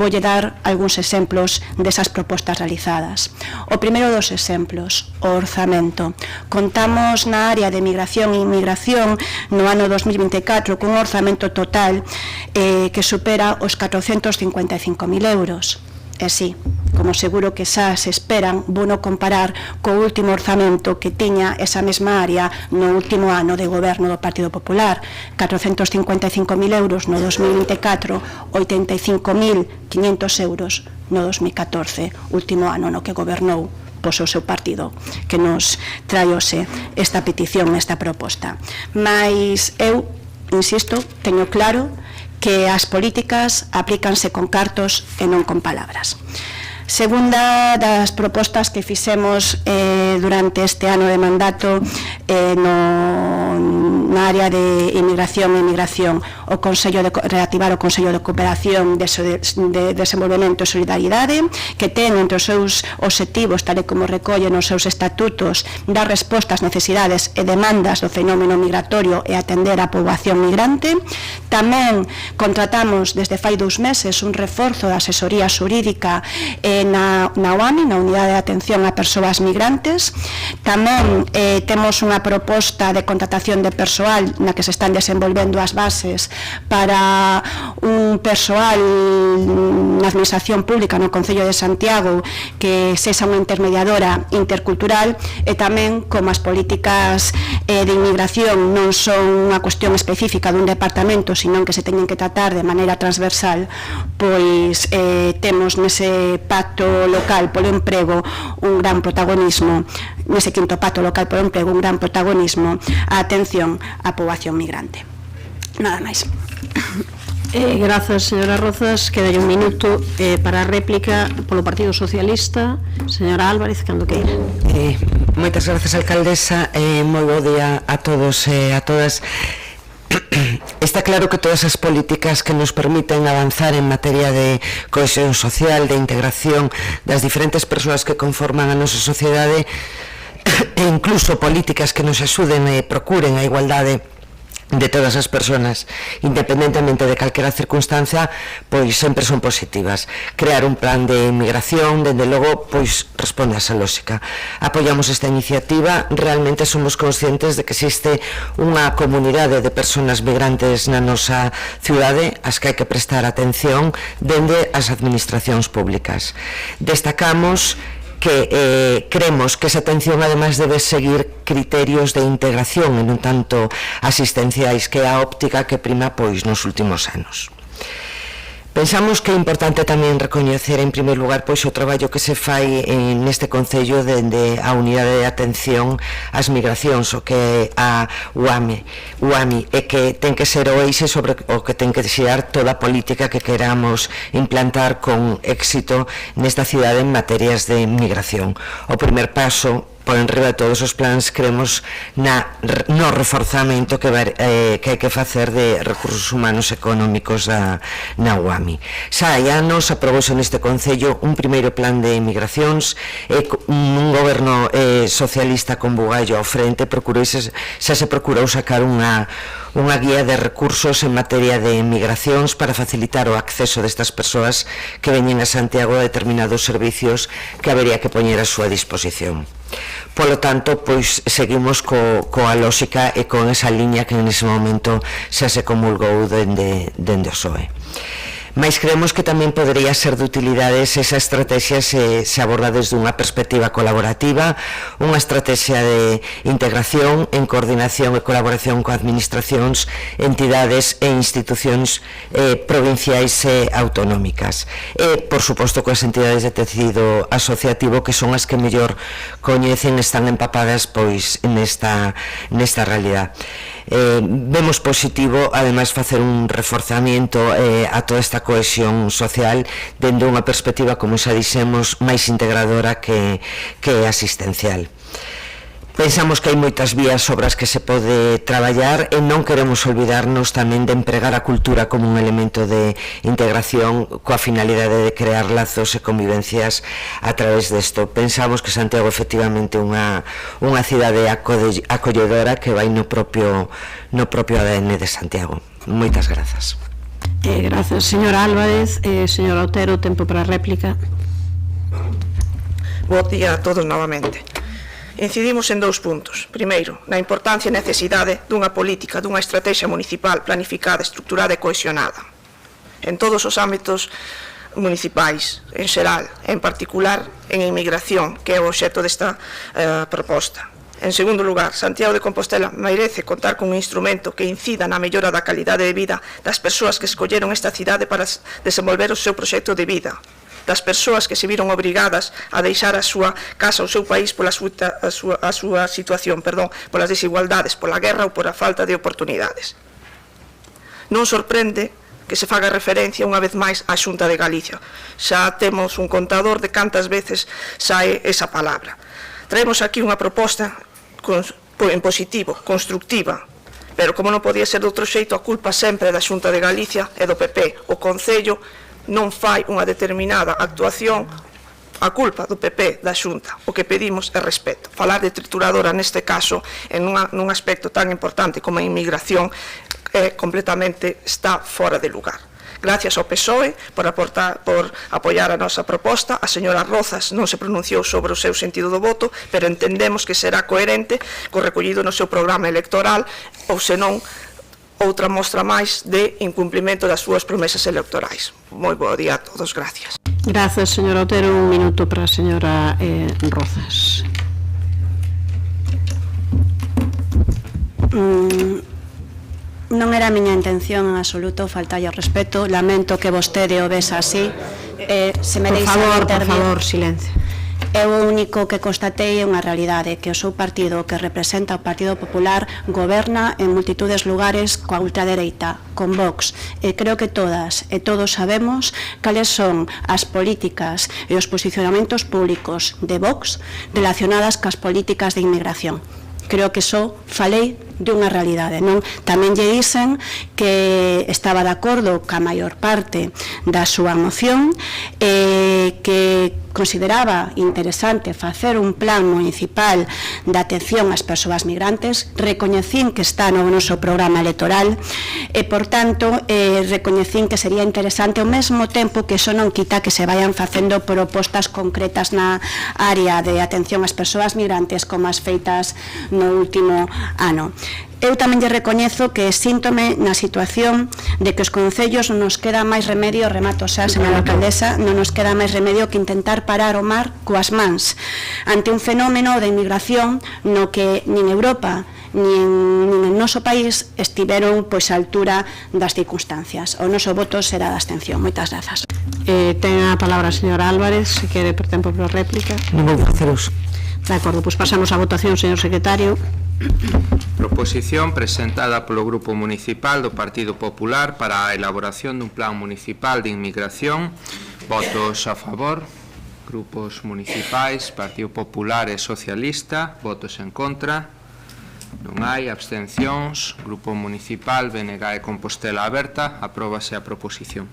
Voulle dar algúns exemplos desas propostas realizadas. O primeiro dos exemplos, o orzamento. Contamos na área de migración e inmigración no ano 2024 cun orzamento total que supera os 455.000 euros. E sí, como seguro que xa se esperan, vou non comparar co último orzamento que tiña esa mesma área no último ano de goberno do Partido Popular. 455.000 euros no 2024, 85.500 euros no 2014, último ano no que gobernou pois o seu partido, que nos traíose esta petición, esta proposta. Mas eu, insisto, teño claro que as políticas aplícanse con cartos e non con palabras. Segunda das propostas que fixemos durante este ano de mandato na área de inmigración e emigración, o Consello de reactivar o Consello de Cooperación de Desenvolvemento e Solidariedade, que ten entre os seus obxectivos, tal e como recolle nos seus estatutos, dar resposta ás necesidades e demandas do fenómeno migratorio e atender a poboación migrante. Tamén contratamos desde fai 2 meses un reforzo da asesoría xurídica na UAMI, na Unidade de Atención a Persoas Migrantes. Tamén temos unha proposta de contratación de persoal na que se están desenvolvendo as bases para un persoal na Administración Pública no Concello de Santiago que sexa unha intermediadora intercultural, e tamén como as políticas de inmigración non son unha cuestión específica dun departamento, sino que se teñen que tratar de maneira transversal, pois temos nese pacto pacto local polo emprego un gran protagonismo, nese quinto pacto local polo emprego un gran protagonismo a atención á poboación migrante. Nada máis. Grazas, señora Rozas. Queda un minuto para a réplica polo Partido Socialista. Señora Álvarez, cando queira. Moitas grazas, alcaldesa. Moi bo día a todos e a todas. Está claro que todas as políticas que nos permiten avanzar en materia de cohesión social, de integración das diferentes persoas que conforman a nosa sociedade, e incluso políticas que nos axuden e procuren a igualdade de todas as persoas, independentemente de calquera circunstancia, pois sempre son positivas. Crear un plan de migración, dende logo, pois responde a esa lógica. Apoiamos esta iniciativa, realmente somos conscientes de que existe unha comunidade de persoas migrantes na nosa cidade, as que hai que prestar atención dende as administracións públicas. Destacamos que creemos que esa atención ademais debe seguir criterios de integración e non tanto asistenciais, que é a óptica que prima pois nos últimos anos. Pensamos que é importante tamén recoñecer en primeiro lugar pois o traballo que se fai neste concello dende a unidade de atención ás migracións, o que é a UAMI, e que ten que ser o eixe sobre o que ten que xerar toda a política que queramos implantar con éxito nesta cidade en materias de migración. O primer paso por enriba de todos os plans creemos no reforzamento que hai que facer de recursos humanos económicos na UAMI. Xa hai anos aprobouse neste Concello un primeiro plan de migracións e un goberno socialista con Bugallo ao frente xa se procurou sacar unha guía de recursos en materia de migracións para facilitar o acceso destas persoas que veñen a Santiago a determinados servicios que habería que poñer a súa disposición. Polo tanto, pois seguimos coa lógica e con esa liña que en ese momento xa se comulgou dende o PSOE. Mais creemos que tamén podería ser de utilidade esa estrategia se aborda desde unha perspectiva colaborativa, unha estrategia de integración en coordinación e colaboración con administracións, entidades e institucións provinciais e autonómicas. E, por suposto, coas entidades de tecido asociativo que son as que mellor coñecen, están empapadas pois nesta realidade. Vemos positivo, ademais, facer un reforzamento a toda esta cohesión social dende unha perspectiva, como xa dixemos, máis integradora que asistencial. Pensamos que hai moitas vías sobre as que se pode traballar e non queremos olvidarnos tamén de empregar a cultura como un elemento de integración coa finalidade de crear lazos e convivencias a través desto. Pensamos que Santiago efectivamente é unha cidade acolledora que vai no propio ADN de Santiago. Moitas grazas. Grazas, señora Álvarez. Señora Otero, tempo para a réplica. Bo día a todos novamente. Incidimos en dous puntos. Primeiro, na importancia e necesidade dunha política, dunha estrategia municipal planificada, estructurada e cohesionada en todos os ámbitos municipais, en xeral, en particular en inmigración, que é o obxecto desta proposta. En segundo lugar, Santiago de Compostela merece contar con un instrumento que incida na mellora da calidade de vida das persoas que escolleron esta cidade para desenvolver o seu proxecto de vida, das persoas que se viron obrigadas a deixar a súa casa, o seu país, pola súa situación, polas desigualdades, pola guerra ou pola falta de oportunidades. Non sorprende que se faga referencia unha vez máis á Xunta de Galicia. Xa temos un contador de cantas veces sae esa palabra. Traemos aquí unha proposta en positivo, constructiva, pero como non podía ser de outro xeito, a culpa sempre da Xunta de Galicia e do PP. O Concello non fai unha determinada actuación, a culpa do PP da Xunta. O que pedimos é respeto. Falar de trituradora neste caso, en un aspecto tan importante como a inmigración, completamente está fora de lugar. Gracias ao PSOE por apoiar a nosa proposta. A señora Rozas non se pronunciou sobre o seu sentido do voto, pero entendemos que será coherente co recollido no seu programa electoral, ou senón outra mostra máis de incumplimento das súas promesas electorais. Moi bo día a todos, gracias. Grazas, señora Otero. Un minuto para a señora Rozas. Non era a miña intención en absoluto faltalle ao respeto. Lamento que vostede o vexa así. Se me por deixa favor, silencio. Eu o único que constatei é unha realidade, que o seu partido, que representa o Partido Popular, goberna en multitudes lugares coa ultradereita, con Vox, e creo que todas e todos sabemos cales son as políticas e os posicionamentos públicos de Vox relacionadas cas políticas de inmigración. Creo que só falei dunha realidade, non? Tamén lle dicen que estaba de acordo ca maior parte da súa moción, que consideraba interesante facer un plan municipal de atención ás persoas migrantes, recoñecín que está no noso programa electoral e, por tanto, recoñecín que sería interesante ao mesmo tempo que iso non quita que se vayan facendo propostas concretas na área de atención ás persoas migrantes como as feitas no último ano. Eu tamén lle recoñezo que síntome na situación de que os concellos non nos queda máis remedio, remato xa, señora alcaldesa, non nos queda máis remedio que intentar parar o mar coas mans ante un fenómeno de inmigración no que nin Europa nin en noso país estiveron pois a altura das circunstancias. O noso voto será de abstención. Moitas grazas. Ten a palabra a señora Álvarez, se quere por tempo para réplica. Non vou facer uso. De acordo, pois pasamos a votación, señor secretario. Proposición presentada polo Grupo Municipal do Partido Popular para a elaboración dun plan municipal de inmigración. Votos a favor. Grupos municipais, Partido Popular e Socialista. Votos en contra. Non hai abstencións. Grupo Municipal BNG e Compostela Aberta. Apróbase a proposición.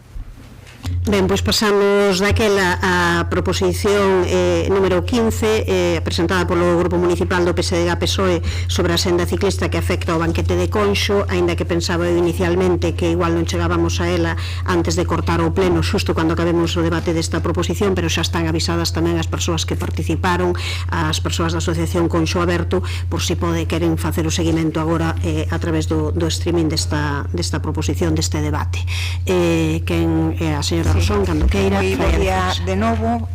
Ben, pois pasamos daquela a proposición número 15 presentada polo Grupo Municipal do PSDG-PSOE sobre a senda ciclista que afecta ao banquete de Conxo, aínda que pensaba eu inicialmente que igual non chegábamos a ela antes de cortar o pleno xusto cando acabemos o debate desta proposición, pero xa están avisadas tamén as persoas que participaron, as persoas da Asociación Conxo Aberto, por si pode queren facer o seguimento agora a través do streaming desta proposición, deste debate. Quen é a señora Rosón, cando queira. De novo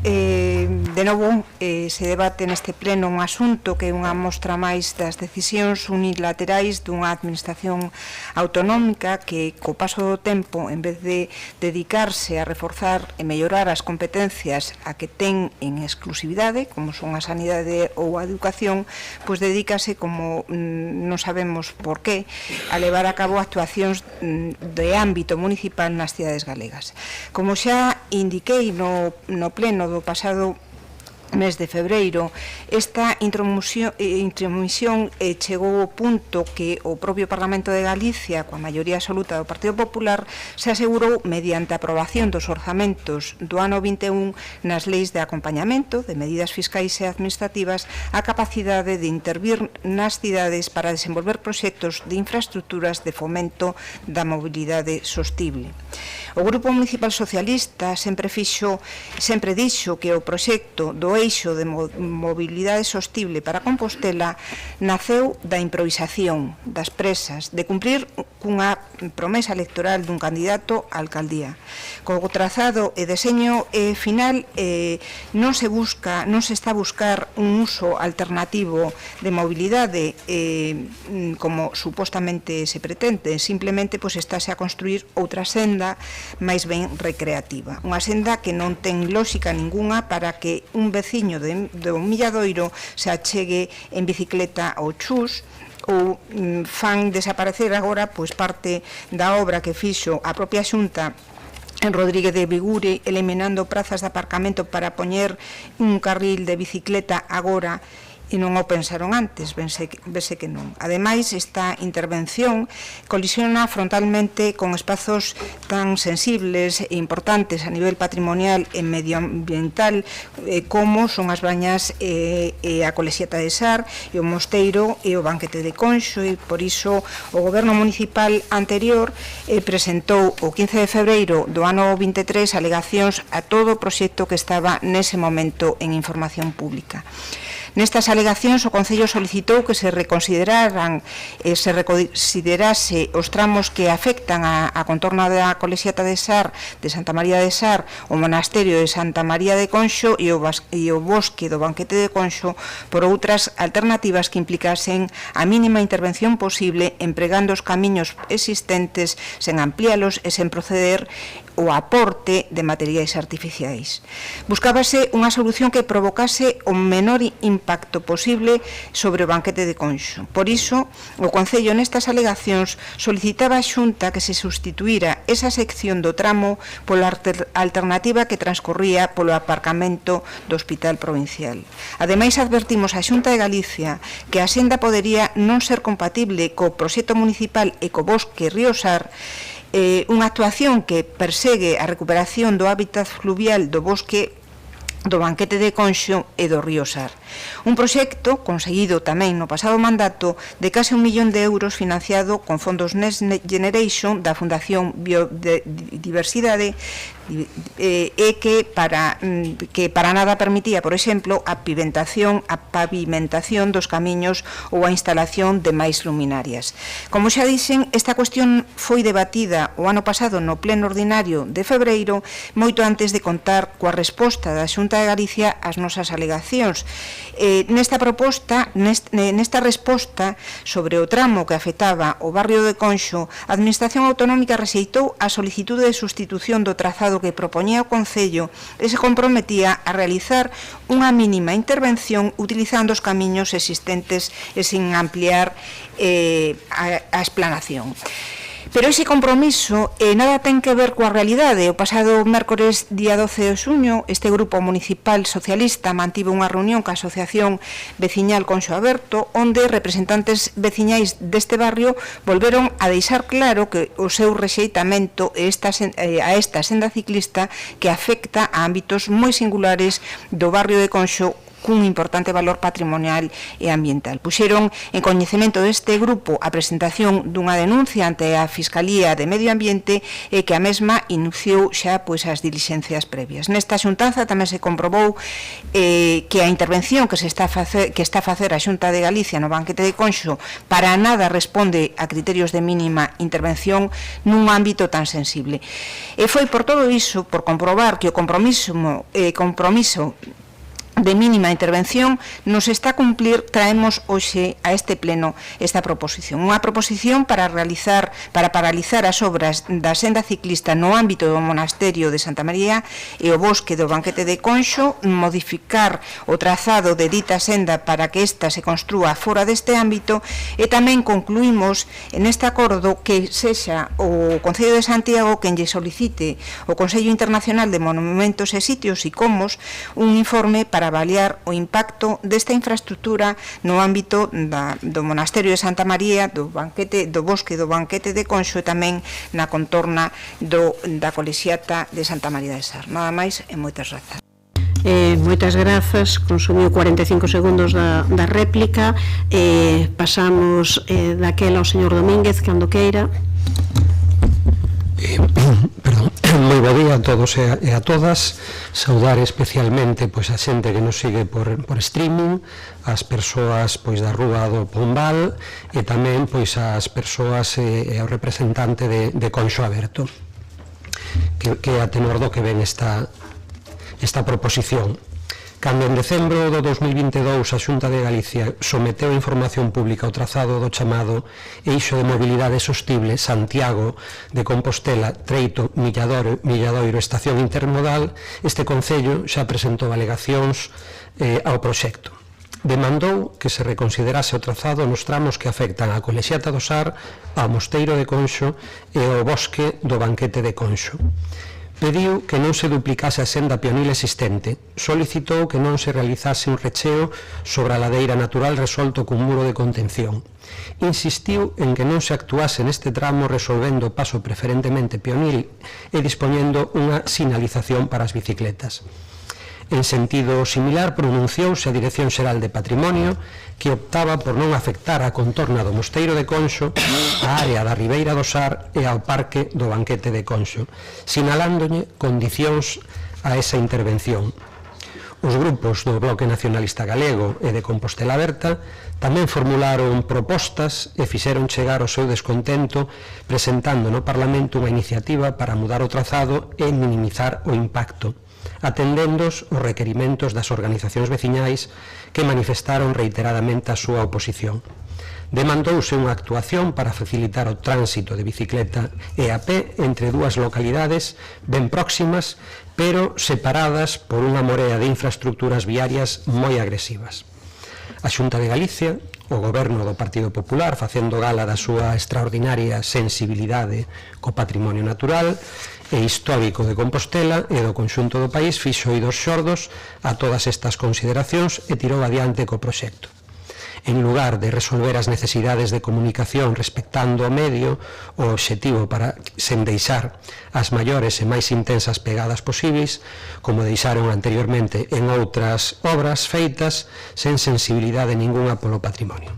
se debate neste pleno un asunto que é unha mostra máis das decisións unilaterais dunha administración autonómica que, co paso do tempo, en vez de dedicarse a reforzar e mellorar as competencias a que ten en exclusividade, como son a sanidade ou a educación, pois dedícase, como non sabemos por qué, a levar a cabo actuacións de ámbito municipal nas cidades galegas. Como xa indiquei no pleno do pasado mes de febreiro, esta intromisión chegou ao punto que o propio Parlamento de Galicia, coa maioría absoluta do Partido Popular, se asegurou mediante a aprobación dos orzamentos do ano 21 nas leis de acompañamento de medidas fiscais e administrativas a capacidade de intervir nas cidades para desenvolver proxectos de infraestructuras de fomento da mobilidade sostible. O Grupo Municipal Socialista sempre dixo que o proxecto do eixo de mobilidade sostible para Compostela naceu da improvisación, das presas, de cumprir cunha promesa electoral dun candidato á alcaldía. Co trazado e deseño final non se está a buscar un uso alternativo de mobilidade como supostamente se pretende, simplemente estáse a construir outra senda máis ben recreativa. Unha senda que non ten lógica ninguna para que un veciño do Milladoiro se achegue en bicicleta ao Chus ou fan desaparecer agora parte da obra que fixo a propia Xunta en Rodríguez de Vigure, eliminando prazas de aparcamento para poñer un carril de bicicleta agora e non o pensaron antes, vese que non. Ademais, esta intervención colisiona frontalmente con espazos tan sensibles e importantes a nivel patrimonial e medioambiental como son as bañas e a Colexiata de Sar e o Mosteiro e o banquete de Conxo, e por iso o Goberno Municipal anterior presentou o 15 de febreiro do ano 23 alegacións a todo o proxecto que estaba nese momento en información pública. Nestas alegacións, o Concello solicitou que se reconsiderase os tramos que afectan a contorna da Colexiata de Sar, de Santa María de Sar, o Monasterio de Santa María de Conxo e o Bosque do Banquete de Conxo por outras alternativas que implicasen a mínima intervención posible empregando os camiños existentes sen ampliálos e sen proceder o aporte de materiais artificiais. Buscábase unha solución que provocase o menor impacto posible sobre o banquete de Conxo. Por iso, o Concello nestas alegacións solicitaba a Xunta que se sustituíra esa sección do tramo pola alternativa que transcorría polo aparcamento do Hospital Provincial. Ademais, advertimos a Xunta de Galicia que a senda podería non ser compatible co proxecto municipal e co bosque Río Sar, unha actuación que persegue a recuperación do hábitat fluvial do bosque do banquete de Conxo e do Río Sar. Un proxecto conseguido tamén no pasado mandato de case 1 millón de euros financiado con fondos Next Generation da Fundación Biodiversidade e que para nada permitía, por exemplo, a pavimentación dos camiños ou a instalación de máis luminarias. Como xa dixen, esta cuestión foi debatida o ano pasado no pleno ordinario de febreiro, moito antes de contar coa resposta da Xunta de Galicia ás nosas alegacións. Nesta resposta sobre o tramo que afectaba o barrio de Conxo, a Administración Autonómica rexeitou a solicitude de sustitución do trazado que propoñía o Concello e se comprometía a realizar unha mínima intervención utilizando os camiños existentes e sin ampliar a explanación. Pero ese compromiso nada ten que ver coa realidade. O pasado mércores día 12 de xuño, este grupo municipal socialista mantivo unha reunión ca Asociación Veciñal Conxo Aberto, onde representantes veciñais deste barrio volveron a deixar claro que o seu rexeitamento a esta senda ciclista que afecta a ámbitos moi singulares do barrio de Conxo cun importante valor patrimonial e ambiental. Puxeron en coñecemento deste grupo a presentación dunha denuncia ante a Fiscalía de Medio Ambiente e que a mesma iniciou xa as dilixencias previas. Nesta xuntanza tamén se comprobou que a intervención que está a facer a Xunta de Galicia no banquete de Conxo para nada responde a criterios de mínima intervención nun ámbito tan sensible. E foi por todo iso, por comprobar que o compromiso de mínima intervención nos está a cumplir, traemos hoxe a este pleno esta proposición. Unha proposición para paralizar as obras da senda ciclista no ámbito do monasterio de Santa María e o bosque do banquete de Conxo, modificar o trazado de dita senda para que esta se construa fora deste ámbito e tamén concluímos en este acordo que sexa o Concello de Santiago quen lle solicite ao Consello Internacional de Monumentos e Sitios e Comos un informe para avaliar o impacto desta infraestructura no ámbito do Monasterio de Santa María, do bosque do banquete de Conxo e tamén na contorna da colexiata de Santa María de Sar. Nada máis e moitas grazas. Moitas grazas, consumiu 45 segundos da réplica. Pasamos daquela ao señor Domínguez, cando queira. Moi bo día a todos e a todas. Saudar especialmente a xente que nos sigue por streaming, as persoas da Rúa do Pombal e tamén as persoas e o representante de Conxo Aberto, que a tenor do que ven esta proposición. Cando en decembro do 2022 a Xunta de Galicia someteu a información pública ao trazado do chamado Eixo de Mobilidade Sostible Santiago de Compostela, Treito, Milladoiro, Estación Intermodal, este Concello xa presentou alegacións ao proxecto. Demandou que se reconsiderase o trazado nos tramos que afectan a colexiata do Sar, ao Mosteiro de Conxo e ao bosque do banquete de Conxo. Pediu que non se duplicase a senda peonil existente, solicitou que non se realizase un recheo sobre a ladeira natural resolto cun muro de contención. Insistiu en que non se actuase neste tramo resolvendo o paso preferentemente peonil e dispoñendo unha sinalización para as bicicletas. En sentido similar, pronunciouse a Dirección Xeral de Patrimonio que optaba por non afectar a contorna do Mosteiro de Conxo, a área da Ribeira do Sar e ao Parque do Banquete de Conxo, sinalándolle condicións a esa intervención. Os grupos do Bloque Nacionalista Galego e de Compostela Aberta tamén formularon propostas e fixeron chegar o seu descontento presentando no Parlamento unha iniciativa para mudar o trazado e minimizar o impacto, atendendo os requerimentos das organizacións veciñais que manifestaron reiteradamente a súa oposición. Demandouse unha actuación para facilitar o tránsito de bicicleta e a pé entre dúas localidades ben próximas, pero separadas por unha morea de infraestructuras viarias moi agresivas. A Xunta de Galicia, o goberno do Partido Popular, facendo gala da súa extraordinaria sensibilidade co patrimonio natural e histórico de Compostela e do conxunto do país, fixo oídos xordos a todas estas consideracións e tirou adiante co proxecto. En lugar de resolver as necesidades de comunicación respectando o medio, o obxectivo para sen deixar as maiores e máis intensas pegadas posibles, como deixaron anteriormente en outras obras feitas sen sensibilidade ninguna polo patrimonio.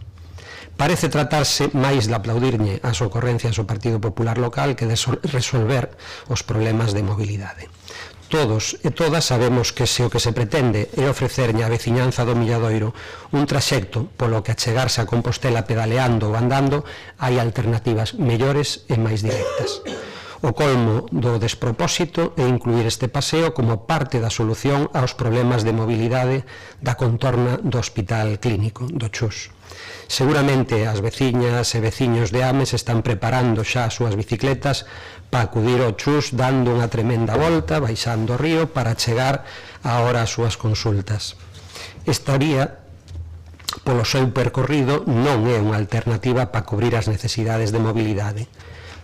Parece tratarse máis de aplaudirlle as ocorrencias ao Partido Popular local que de resolver os problemas de mobilidade. Todos e todas sabemos que se o que se pretende é ofrecerlle á veciñanza do Milladoiro un traxecto polo que achegarse a Compostela pedaleando ou andando, hai alternativas mellores e máis directas. O colmo do despropósito é incluir este paseo como parte da solución aos problemas de mobilidade da contorna do Hospital Clínico do Chus. Seguramente as veciñas e veciños de Ames están preparando xa as súas bicicletas para acudir ao Chus dando unha tremenda volta, baixando o río para chegar a hora as súas consultas. Esta vía, polo seu percorrido, non é unha alternativa para cubrir as necesidades de mobilidade.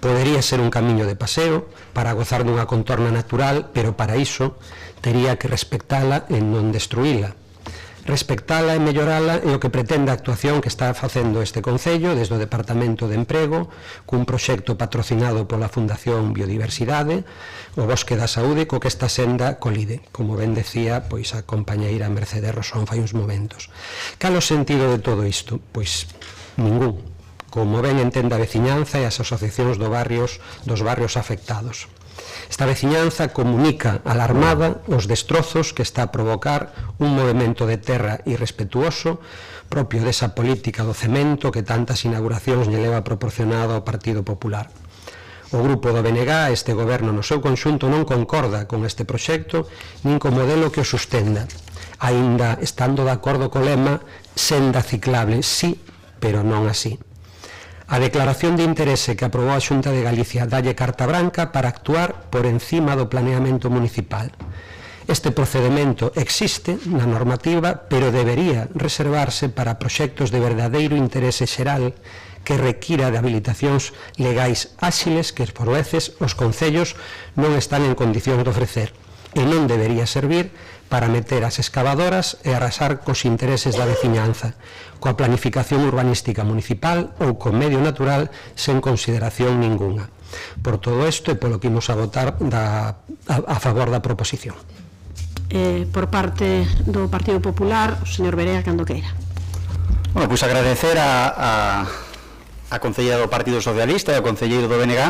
Podería ser un camiño de paseo para gozar dunha contorna natural, pero para iso tería que respectala e non destruíla. Respectala e mellorala é o que pretende a actuación que está facendo este Concello desde o Departamento de Emprego cun proxecto patrocinado pola Fundación Biodiversidade, o Bosque da Saúde, co que esta senda colide, como ben decía pois a compañeira Mercedes Rosón fai uns momentos. Cal o sentido de todo isto? Pois ningún, como ben entende a veciñanza e as asociacións dos barrios afectados. Esta veciñanza comunica alarmada os destrozos que está a provocar un movimento de terra irrespetuoso propio desa política do cemento que tantas inauguracións lle leva proporcionado ao Partido Popular. O grupo do BNG, este goberno no seu conxunto, non concorda con este proxecto nin co modelo que o sustenda, aínda estando de acordo co lema senda ciclable, sí, pero non así. A declaración de interese que aprobou a Xunta de Galicia dalle carta branca para actuar por encima do planeamento municipal. Este procedimento existe na normativa, pero debería reservarse para proxectos de verdadeiro interese xeral que requira de habilitacións legais áxiles que, por veces, os concellos non están en condicións de ofrecer, e non debería servir para meter as excavadoras e arrasar cos intereses da veciñanza, coa planificación urbanística municipal ou co medio natural sen consideración ninguna. Por todo isto e polo que imos a votar a favor da proposición. Por parte do Partido Popular, o señor Berea, cando queira. Bueno, pois agradecer a concelleira do Partido Socialista e ao concelleiro do BNG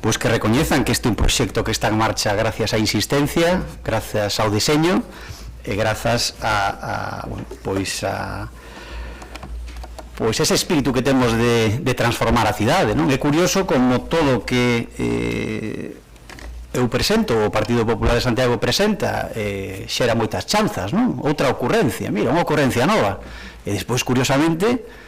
pois que recoñezan que este é un proxecto que está en marcha gracias á insistencia, gracias ao diseño e grazas a ese espírito que temos de transformar a cidade, non? É curioso como todo o que eu presento, o Partido Popular de Santiago presenta, xera moitas chanzas, non? Outra ocurrencia, mira, unha ocurrencia nova, e despois, curiosamente,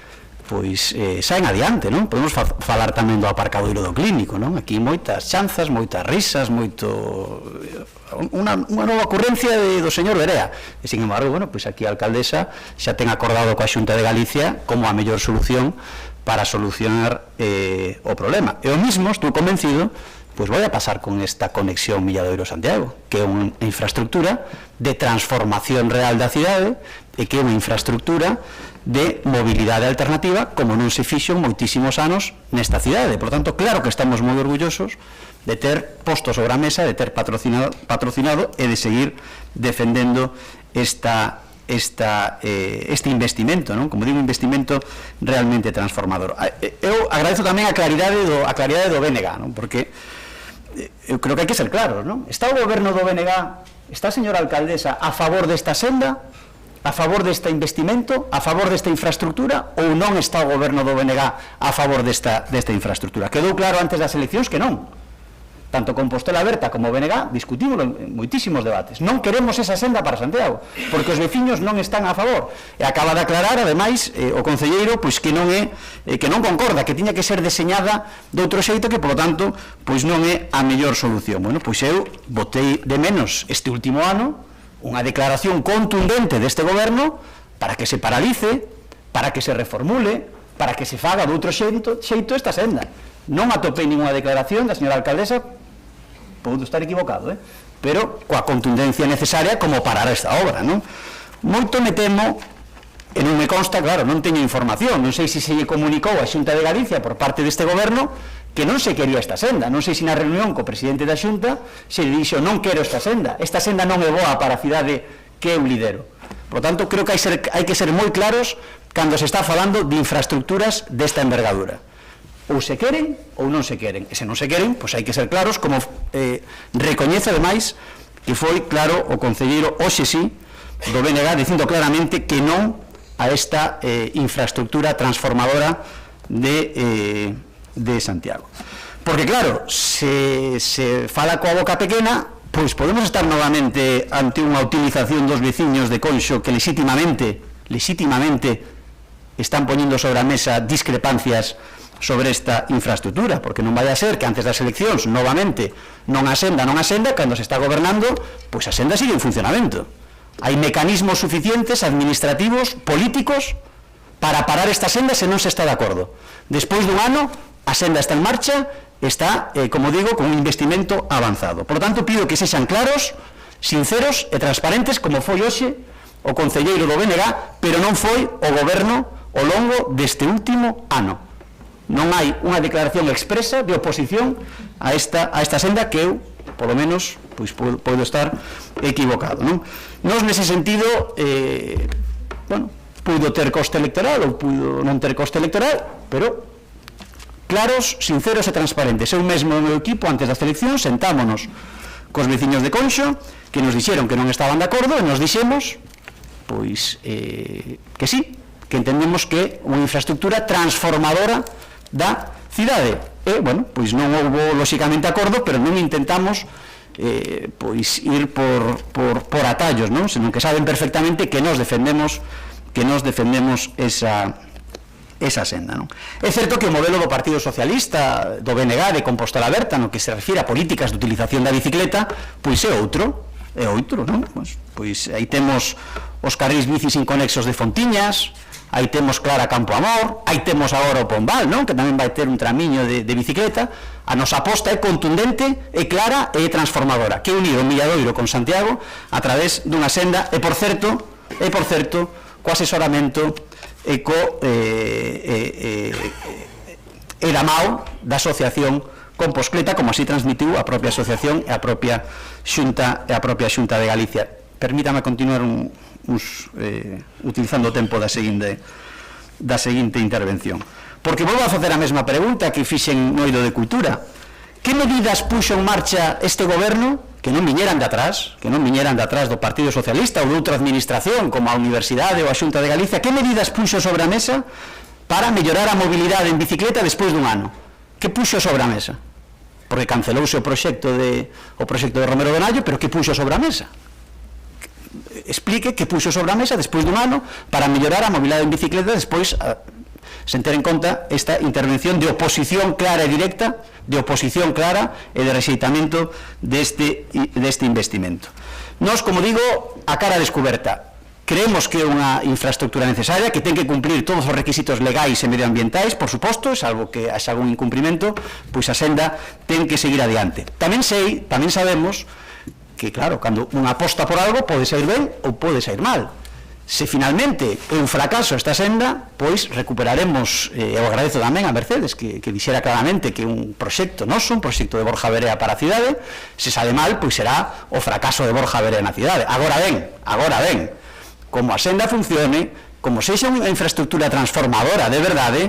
pois saen adiante, non? Podemos falar tamén do aparcadoiro do Clínico, non? Aquí moitas chanzas, moitas risas, unha nova ocurrencia do señor Berea. E, sin embargo, bueno, pois aquí a alcaldesa xa ten acordado coa Xunta de Galicia como a mellor solución para solucionar o problema. E o mismo, estou convencido, pois vai a pasar con esta conexión Milladoiro-Santiago, que é unha infraestructura de transformación real da cidade e que é unha infraestructura de mobilidade alternativa como non se fixo en moitísimos anos nesta cidade. Por tanto, claro que estamos moi orgullosos de ter posto sobre a mesa, de ter patrocinado e de seguir defendendo este investimento, non? Como digo, un investimento realmente transformador. Eu agradezo tamén a claridade do BNG, non? Porque eu creo que hai que ser claros, non? Está o goberno do BNG, está a señora alcaldesa a favor desta senda, a favor deste investimento, a favor desta infraestructura, ou non está o goberno do BNG a favor desta infraestructura? Quedou claro antes das eleccións que non. tanto Compostela Aberta como BNG, discutimos en moitísimos debates. Non queremos esa senda para Santiago, porque os veciños non están a favor. E acaba de aclarar, ademais, o concelleiro, pois que non concorda, que tiña que ser deseñada de outro xeito, que, polo tanto, pois non é a mellor solución. Bueno, pois eu botei de menos este último ano unha declaración contundente deste goberno para que se paralice, para que se reformule, para que se faga de outro xeito esta senda. Non atopei ninguna declaración da señora alcaldesa, podo estar equivocado, pero coa contundencia necesaria como parar esta obra, non? Moito me temo, e non me consta, claro, non teño información, non sei se se lle comunicou a Xunta de Galicia por parte deste goberno que non se quería esta senda, non sei se na reunión co presidente da Xunta se lle dixo non quero esta senda non é boa para a cidade que eu lidero. Por tanto, creo que hai que ser moi claros cando se está falando de infraestructuras desta envergadura. Ou se queren ou non se queren. E se non se queren, pois hai que ser claros, como recoñece ademais que foi claro o concelleiro hoxe sí do BNG dicindo claramente que non a esta infraestructura transformadora de Santiago. Porque claro, se fala coa boca pequena, pois podemos estar novamente ante unha utilización dos veciños de Conxo que legítimamente están poñendo sobre a mesa discrepancias sobre esta infraestructura, porque non vai a ser que antes das eleccións, novamente, non a senda, cando se está gobernando, pois a senda sigue en funcionamento. Hai mecanismos suficientes, administrativos, políticos, para parar esta senda se non se está de acordo. Despois dun ano, a senda está en marcha, está, como digo, con un investimento avanzado. Por lo tanto, pido que sexan claros, sinceros e transparentes, como foi hoxe o concelleiro do BNG, pero non foi o goberno ao longo deste último ano. Non hai unha declaración expresa de oposición a esta senda que eu, polo menos, pois podo estar equivocado, non? Nos nese sentido, puido ter coste electoral ou puido non ter coste electoral, pero claros, sinceros e transparentes. Eu mesmo e o meu equipo, antes das eleccións, sentámonos cos veciños de Conxo, que nos dixeron que non estaban de acordo, e nos dixemos, pois, que sí, que entendemos que unha infraestructura transformadora da cidade. E, bueno, pois non houve lóxicamente acordo, pero non intentamos pois ir por atallos, non? Senón que saben perfectamente que nos defendemos esa senda, non? É certo que o modelo do Partido Socialista, do BNG, de Compostela Aberta, no que se refire a políticas de utilización da bicicleta, pois é outro, non? Pois aí temos os carrís bicis inconexos de Fontiñas, aí temos Clara Campo Amor, aí temos agora o Pombal, non? Que tamén vai ter un tramiño de bicicleta. A nosa aposta é contundente, é clara e é transformadora, que é unir o Milladoiro con Santiago a través dunha senda, e por certo, co asesoramento e da mao da asociación Composcleta, como así transmitiu a propia asociación e a propia Xunta de Galicia. Permítame continuar utilizando o tempo da seguinte intervención, porque volvo a facer a mesma pregunta que fixen no eido de Cultura. Que medidas puxo en marcha este goberno que non viñeran de atrás do Partido Socialista ou de outra administración como a Universidade ou a Xunta de Galicia? Que medidas puxo sobre a mesa para mellorar a mobilidade en bicicleta despois dun ano? Que puxo sobre a mesa? Porque cancelouse o proxecto de Romero Donallo, pero que puxo sobre a mesa? Explique que puxo sobre a mesa despois dun ano para mellorar a mobilidade en bicicleta despois, sen ter en conta esta intervención de oposición clara e directa, de oposición clara e de rexeitamento deste investimento. Nós, como digo, a cara descoberta, creemos que é unha infraestructura necesaria, que ten que cumprir todos os requisitos legais e medioambientais, por suposto, salvo que haxa algún incumprimento, pois a senda ten que seguir adiante. Tamén sabemos que, claro, cando unha aposta por algo pode sair ben ou pode sair mal. Se finalmente é un fracaso esta senda, pois recuperaremos, eu agradezo tamén a Mercedes que dixera claramente que un proxecto noso, un proxecto de Borja Verea para a cidade, se sale mal, pois será o fracaso de Borja Verea na cidade. Agora ben, como a senda funcione, como sexa unha infraestructura transformadora de verdade,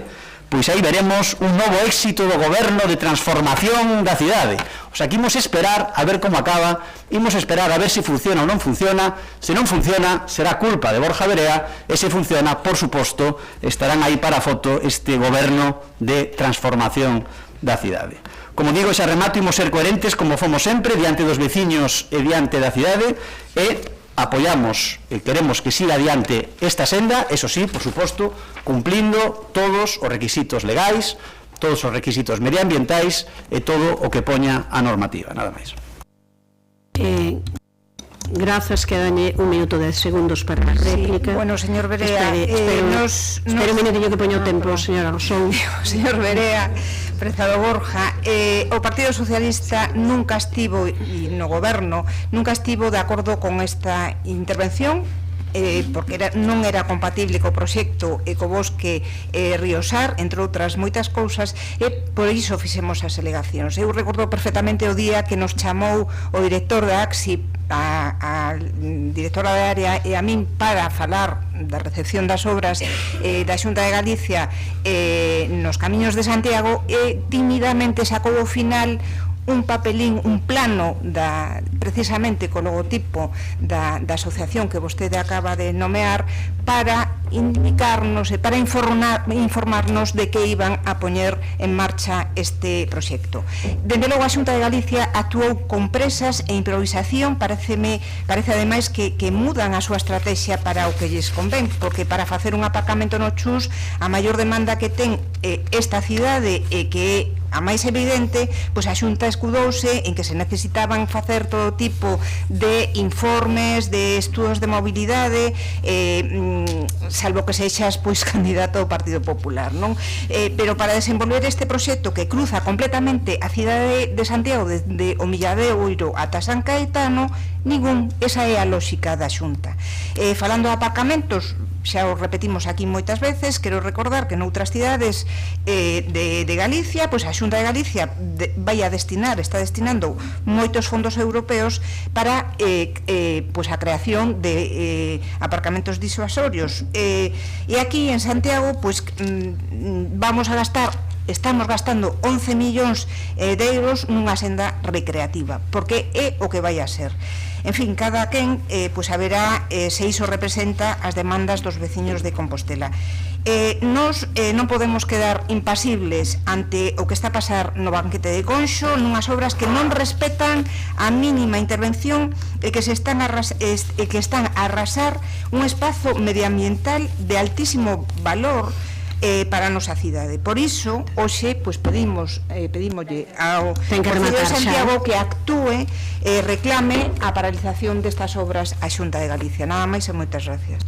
pois aí veremos un novo éxito do goberno de transformación da cidade. O sea, que imos esperar a ver como acaba, imos esperar a ver se funciona ou non funciona. Se non funciona, será culpa de Borja Verea, e se funciona, por suposto, estarán aí para a foto este goberno de transformación da cidade. Como digo, xa remato, imos ser coherentes como fomos sempre diante dos veciños e diante da cidade, e apoiamos e queremos que siga adiante esta senda, eso sí, por suposto, cumplindo todos os requisitos legais, todos os requisitos medioambientais e todo o que poña a normativa, nada máis. Grazas, quedañe 1 minuto 10 segundos para a réplica. Bueno, señor Berea, espere un minutinho que poño o tempo, señora Rosón. Señor Berea, prezado Borja, o Partido Socialista nunca estivo, e no goberno, nunca estivo de acordo con esta intervención, porque non era compatible co proxecto e co bosque Ríosar, entre outras moitas cousas, e por iso fixemos as alegacións. Eu recordo perfectamente o día que nos chamou o director da AXI, a directora de área e a min para falar da recepción das obras da Xunta de Galicia nos camiños de Santiago, e tímidamente sacou ao final un papelín, un plano precisamente co logotipo da asociación que vostede acaba de nomear, para indicarnos e para informarnos de que iban a poñer en marcha este proxecto. Dende logo a Xunta de Galicia actuou con presas e improvisación. Parece ademais que mudan a súa estrategia para o que lles convén, porque para facer un aparcamento no Chus, a maior demanda que ten esta cidade e que é a máis evidente, pois a Xunta escudouse en que se necesitaban facer todo tipo de informes, de estudos de mobilidade, salvo que sexas pois candidato ao Partido Popular, non? Pero para desenvolver este proxecto que cruza completamente a cidade de Santiago, de o Milladoiro ata San Caetano, esa é a lógica da Xunta. Falando de aparcamentos, xa o repetimos aquí moitas veces, quero recordar que noutras cidades de Galicia, pois a Xunta de Galicia está destinando moitos fondos europeos para pois a creación de aparcamentos disuasorios, e aquí en Santiago pois estamos gastando 11 millóns de euros nunha senda recreativa, porque é o que vai a ser. En fin, cada quen pois haberá se iso representa as demandas dos veciños de Compostela. Nos non podemos quedar impasibles ante o que está a pasar no banquete de Conxo, nunhas obras que non respetan a mínima intervención e que están a arrasar un espazo medioambiental de altísimo valor para a nosa cidade. Por iso, hoxe, pois pedímoslle ao Concello de Santiago que actúe e reclame a paralización destas obras á Xunta de Galicia. Nada máis e moitas gracias.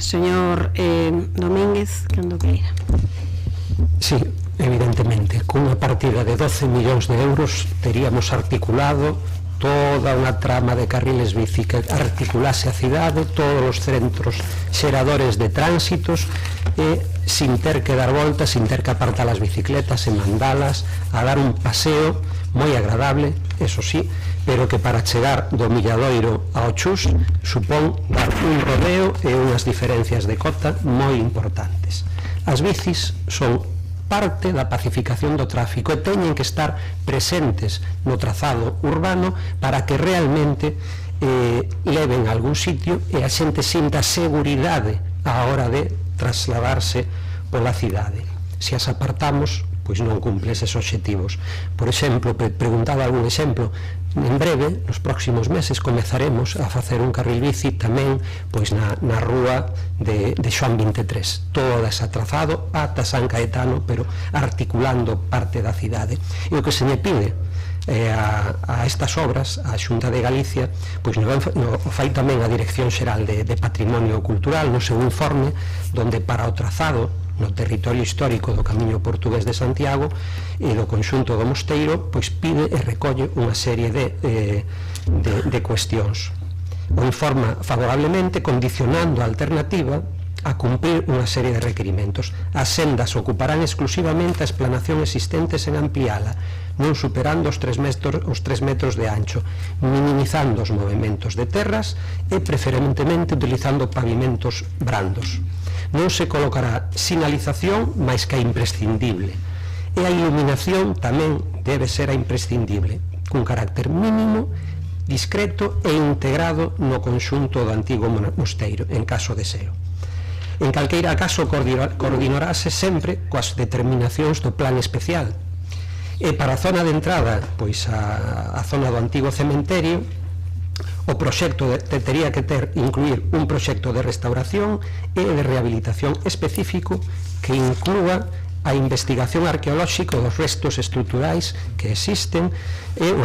Señor Domínguez, cando queira. Sí, evidentemente, cunha partida de 12 millóns de euros teríamos articulado toda unha trama de carriles bici que articulase a cidade, todos os centros xeradores de tránsitos, e sin ter que dar voltas, sin ter que apartar as bicicletas e mandalas, a dar un paseo moi agradable, eso sí, pero que para chegar do Milladoiro ao Chus supón dar un rodeo e unhas diferencias de cota moi importantes. As bicis son parte da pacificación do tráfico e teñen que estar presentes no trazado urbano para que realmente leven a algún sitio e a xente sinta seguridade á hora de trasladarse pola cidade. Se as apartamos, pois non cumpre eses obxectivos. Por exemplo, preguntaba algún exemplo, en breve, nos próximos meses, comezaremos a facer un carril bici tamén pois na rúa de Xoán 23, todo desatrazado ata San Caetano, pero articulando parte da cidade. E o que se me pide a estas obras, a Xunta de Galicia, pois o fai tamén a Dirección Xeral de Patrimonio Cultural no seu informe, donde para o trazado no territorio histórico do Camiño Portugués de Santiago e do conxunto do Mosteiro, pois pide e recolle unha serie de cuestións. O informa favorablemente, condicionando a alternativa a cumprir unha serie de requerimentos. As sendas ocuparán exclusivamente a explanación existente sen ampliala, non superando os 3 metros de ancho, minimizando os movementos de terras e preferentemente utilizando pavimentos brandos. Non se colocará sinalización máis que a imprescindible, e a iluminación tamén debe ser a imprescindible, cun carácter mínimo, discreto e integrado no conxunto do antigo mosteiro, en caso de deseo. En calqueira caso, coordinarase sempre coas determinacións do plan especial, E para a zona de entrada, pois a zona do antigo cementerio, o proxecto tería que incluir un proxecto de restauración e de rehabilitación específico que inclúa a investigación arqueolóxica dos restos estruturais que existen e un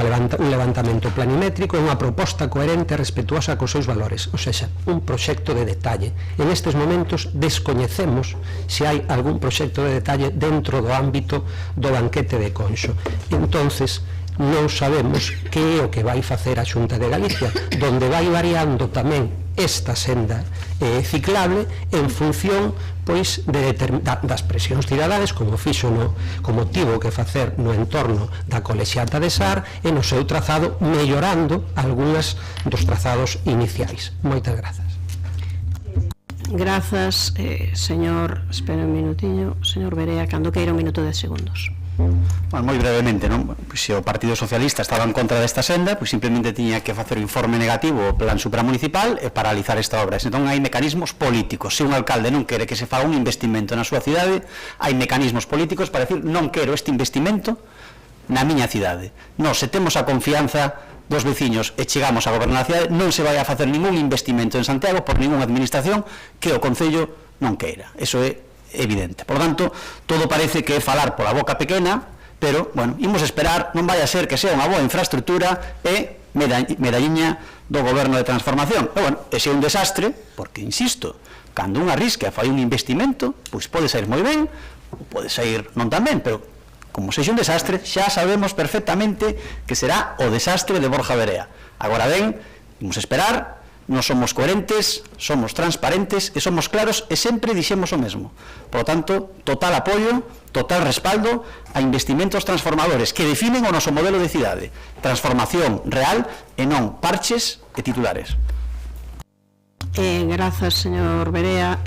levantamento planimétrico e unha proposta coherente e respetuosa cos seus valores, ou seja, un proxecto de detalle. En estes momentos descoñecemos se hai algún proxecto de detalle dentro do ámbito do banquete de Conxo. Entonces, non sabemos que é o que vai facer a Xunta de Galicia, donde vai variando tamén esta senda ciclable en función pois das presións cidadanas, como fixo como tivo que facer no entorno da colexiata de Sar e no seu trazado mellorando algunhas dos trazados iniciais. Moitas grazas. Grazas, señor, espera un minutiño, señor Berea, cando queira un minuto de segundos. Bueno, moi brevemente, non? Pois se o Partido Socialista estaba en contra desta senda, pois simplemente tiña que facer o informe negativo ao plan supramunicipal e paralizar esta obra. Entón hai mecanismos políticos. Se un alcalde non quere que se faga un investimento na súa cidade, hai mecanismos políticos para decir non quero este investimento na miña cidade. Non, se temos a confianza dos veciños e chegamos a gobernar a cidade, non se vai a facer ningún investimento en Santiago por ninguna administración que o Concello non queira. Eso é evidente. Por tanto, todo parece que é falar pola boca pequena, pero, bueno, imos esperar, non vai a ser que sea unha boa infraestructura e medalliña do goberno de transformación. E, bueno, ese é un desastre, porque, insisto, cando un arrisca fai un investimento, pois pode sair moi ben, ou pode sair non tan ben, pero como sexa un desastre, xa sabemos perfectamente que será o desastre de Borja Verea. Agora ben, imos esperar. Non somos coherentes, somos transparentes e somos claros e sempre dixemos o mesmo. Por lo tanto, total apoio, total respaldo a investimentos transformadores que definen o noso modelo de cidade. Transformación real e non parches e titulares. Grazas, señor Berea.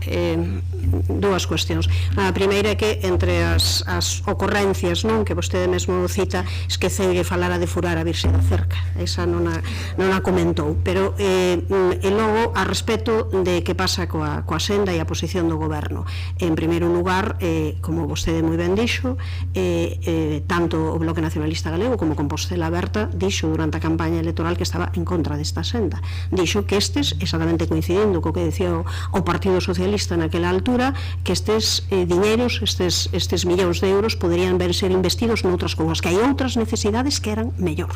Dúas cuestións. A primeira é que entre as ocorrencias, non, que vostede mesmo cita, esqueceu de falar a de furar a Virxe da Cerca. Esa non a comentou. Pero logo, a respecto de que pasa coa senda e a posición do goberno. En primeiro lugar, como vostede moi ben dixo, tanto o Bloque Nacionalista Galego como Compostela Aberta dixo durante a campaña electoral que estaba en contra desta senda. Dixo que estes, exactamente coincidindo co que decía o Partido Socialista naquela altura, que estes diñeiros, estes millóns de euros poderían ver ser investidos noutras cousas, que hai outras necesidades que eran mellor.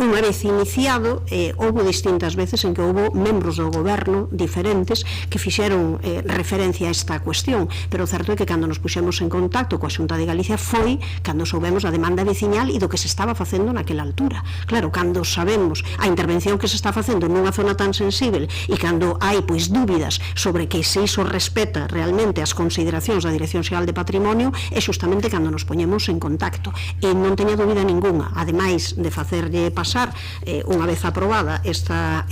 Unha vez iniciado, houve distintas veces en que houve membros do goberno diferentes que fixeron referencia a esta cuestión, pero o certo é que cando nos puxemos en contacto coa Xunta de Galicia foi cando soubemos a demanda veciñal e do que se estaba facendo naquela altura. Claro, cando sabemos a intervención que se está facendo nunha zona tan sensible e cando hai pois dúbidas sobre que se iso respeta realmente as consideracións da Dirección Xeral de Patrimonio, é xustamente cando nos poñemos en contacto. E non teña dúbida ninguna, ademais de facerlle pasar unha vez aprobada esta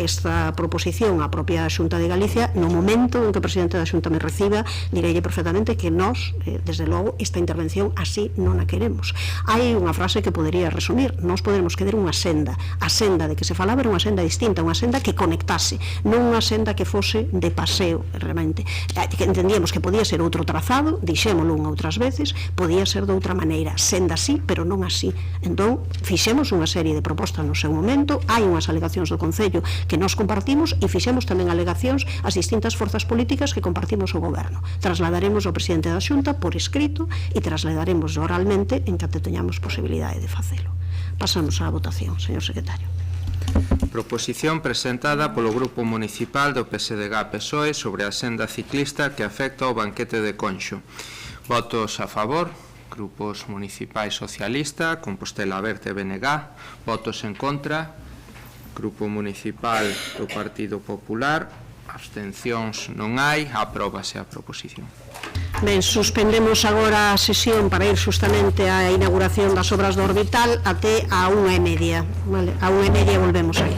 proposición á propia Xunta de Galicia, no momento en que o presidente da Xunta me reciba, direille perfectamente que nós, desde logo, esta intervención así non a queremos. Hai unha frase que podería resumir: nós poderemos querer unha senda. A senda de que se falaba era unha senda distinta, unha senda que conectase, non unha senda que fose de paseo, realmente. Que entendíamos que podía ser outro trazado, dixémolo outras veces, podía ser de outra maneira, senda así, pero non así. Entón, fixemos unha serie de propostas no seu momento, hai unhas alegacións do Concello que nos compartimos e fixemos tamén alegacións ás distintas forzas políticas que compartimos o goberno. Trasladaremos ao presidente da Xunta por escrito e trasladaremos oralmente en que teñamos posibilidade de facelo. Pasamos á votación, señor secretario. Proposición presentada polo Grupo Municipal do PSDG-PSOE sobre a senda ciclista que afecta ao banquete de Conxo. Votos a favor, grupos municipais socialista, Compostela Aberta e BNG. Votos en contra, Grupo Municipal do Partido Popular. Abstencións non hai, apróbase a proposición. Ben, suspendemos agora a sesión para ir justamente á inauguración das obras do Orbital até a 1:30. Vale, a 1:30 volvemos aí.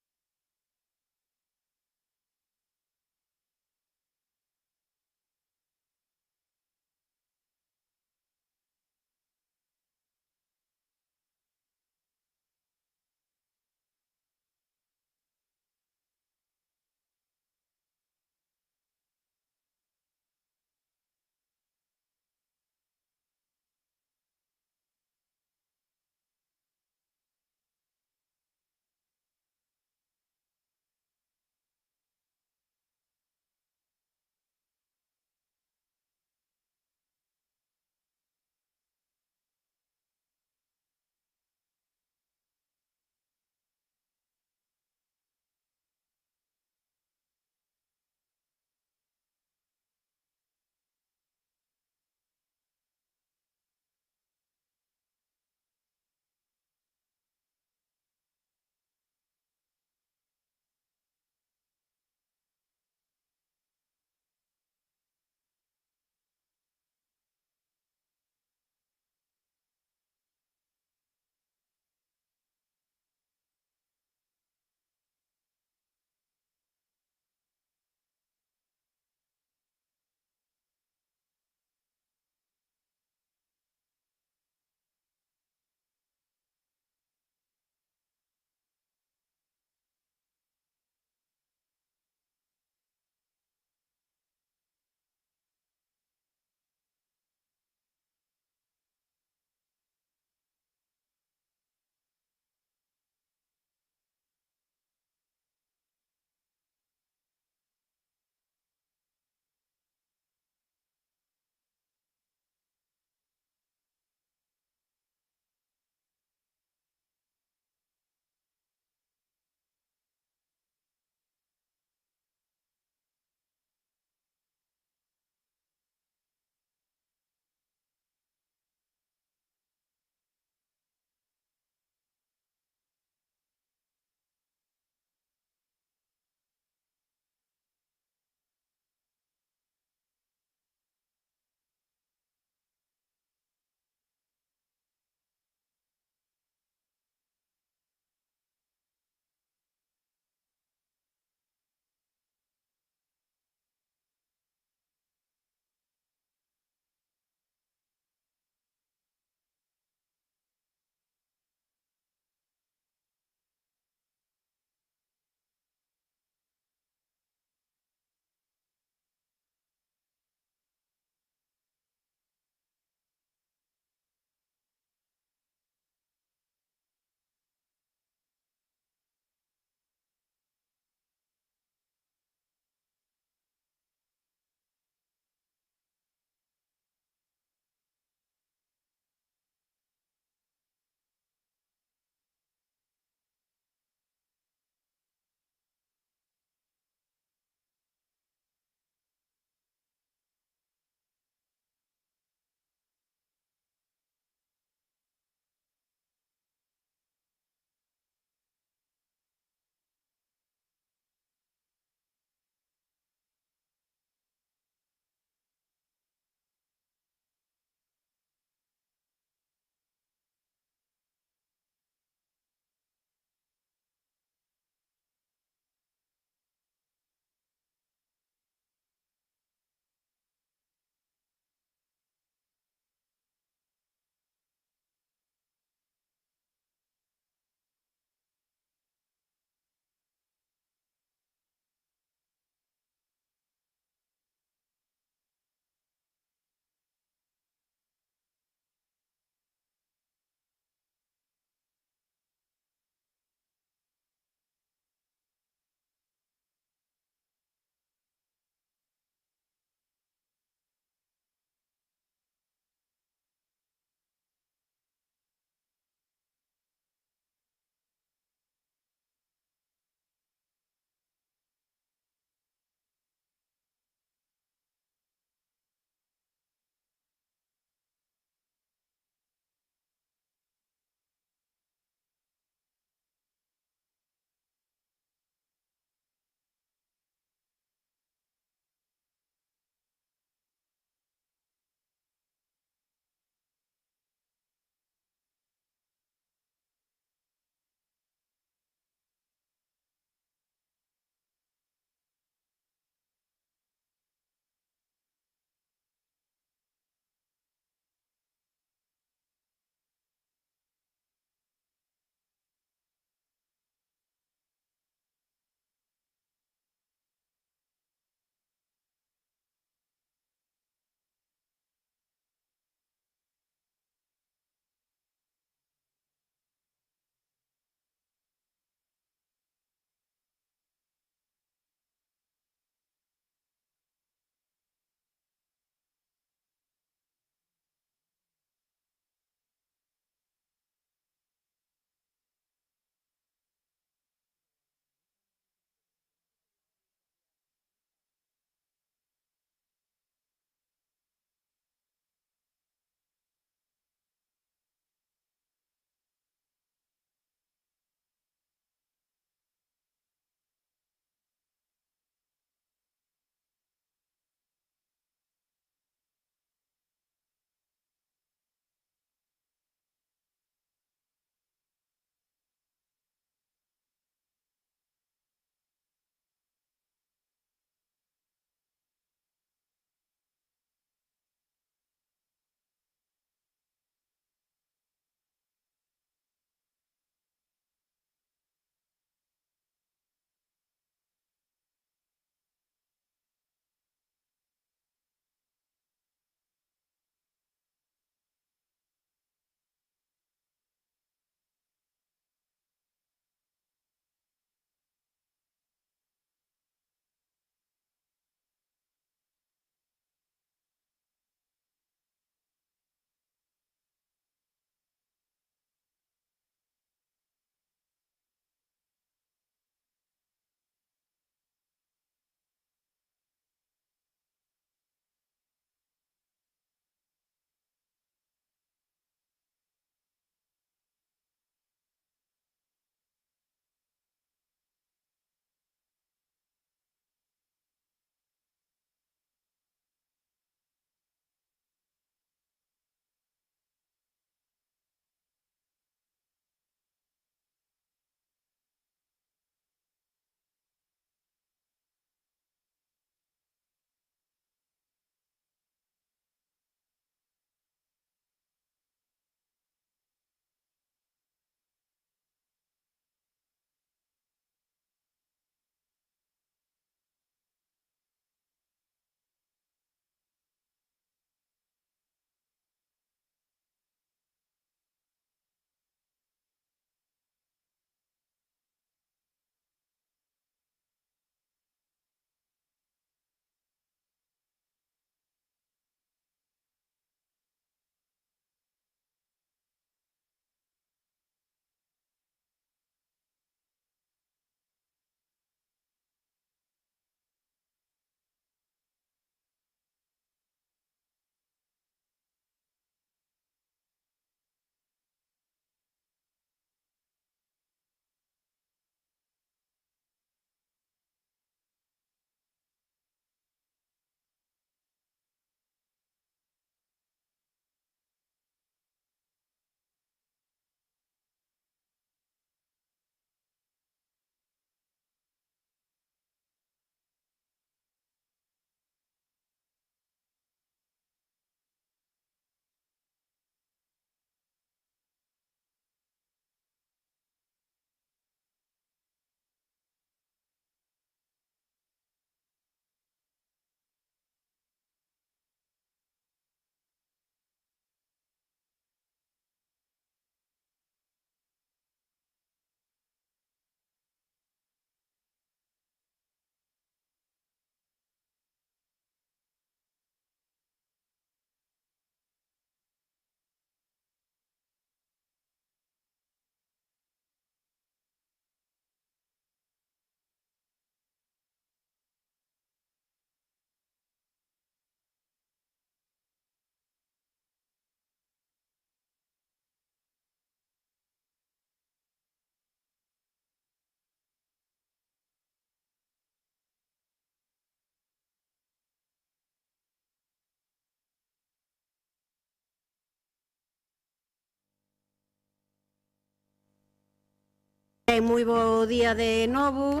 Ben, moi bo día de novo.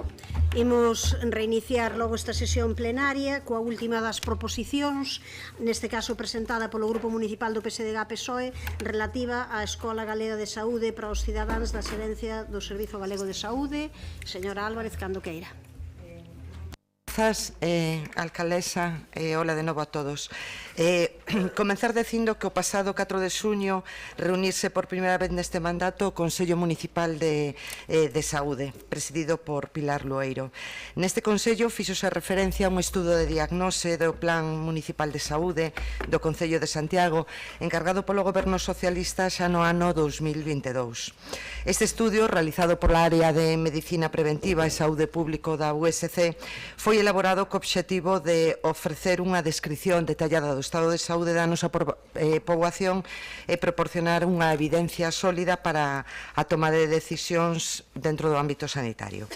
Imos reiniciar logo esta sesión plenaria coa última das proposicións, neste caso presentada polo Grupo Municipal do PSDG-PSOE, relativa á Escola Galega de Saúde para os cidadáns da Xerencia do Servizo Galego de Saúde. Señora Álvarez, cando queira. Alcaldesa, hola de novo a todos. Comenzar dicindo que o pasado 4 de xuño reunirse por primeira vez neste mandato o Consello Municipal de Saúde, presidido por Pilar Loeiro. Neste Consello fixose referencia a un estudo de diagnose do Plan Municipal de Saúde do Concello de Santiago, encargado polo Goberno Socialista xa no ano 2022. Este estudio, realizado pola área de Medicina Preventiva e Saúde Público da USC, foi elaborado co obxectivo de ofrecer unha descripción detallada do estado de saúde da nosa poboación e proporcionar unha evidencia sólida para a toma de decisións dentro do ámbito sanitario.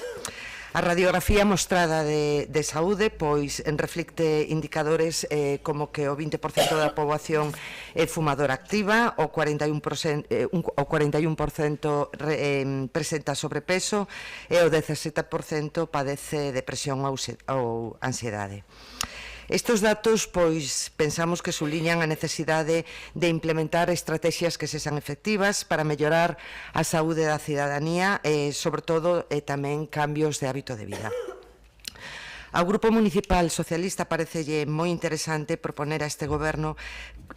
A radiografía mostrada de saúde pois reflicte indicadores como que o 20% da poboación é fumadora activa, o 41% presenta sobrepeso e o 17% padece depresión ou ansiedade. Estes datos, pois, pensamos que suliñan a necesidade de implementar estrategias que sexan efectivas para mellorar a saúde da cidadanía e, sobre todo, tamén cambios de hábito de vida. Ao Grupo Municipal Socialista parecelle moi interesante proponer a este Goberno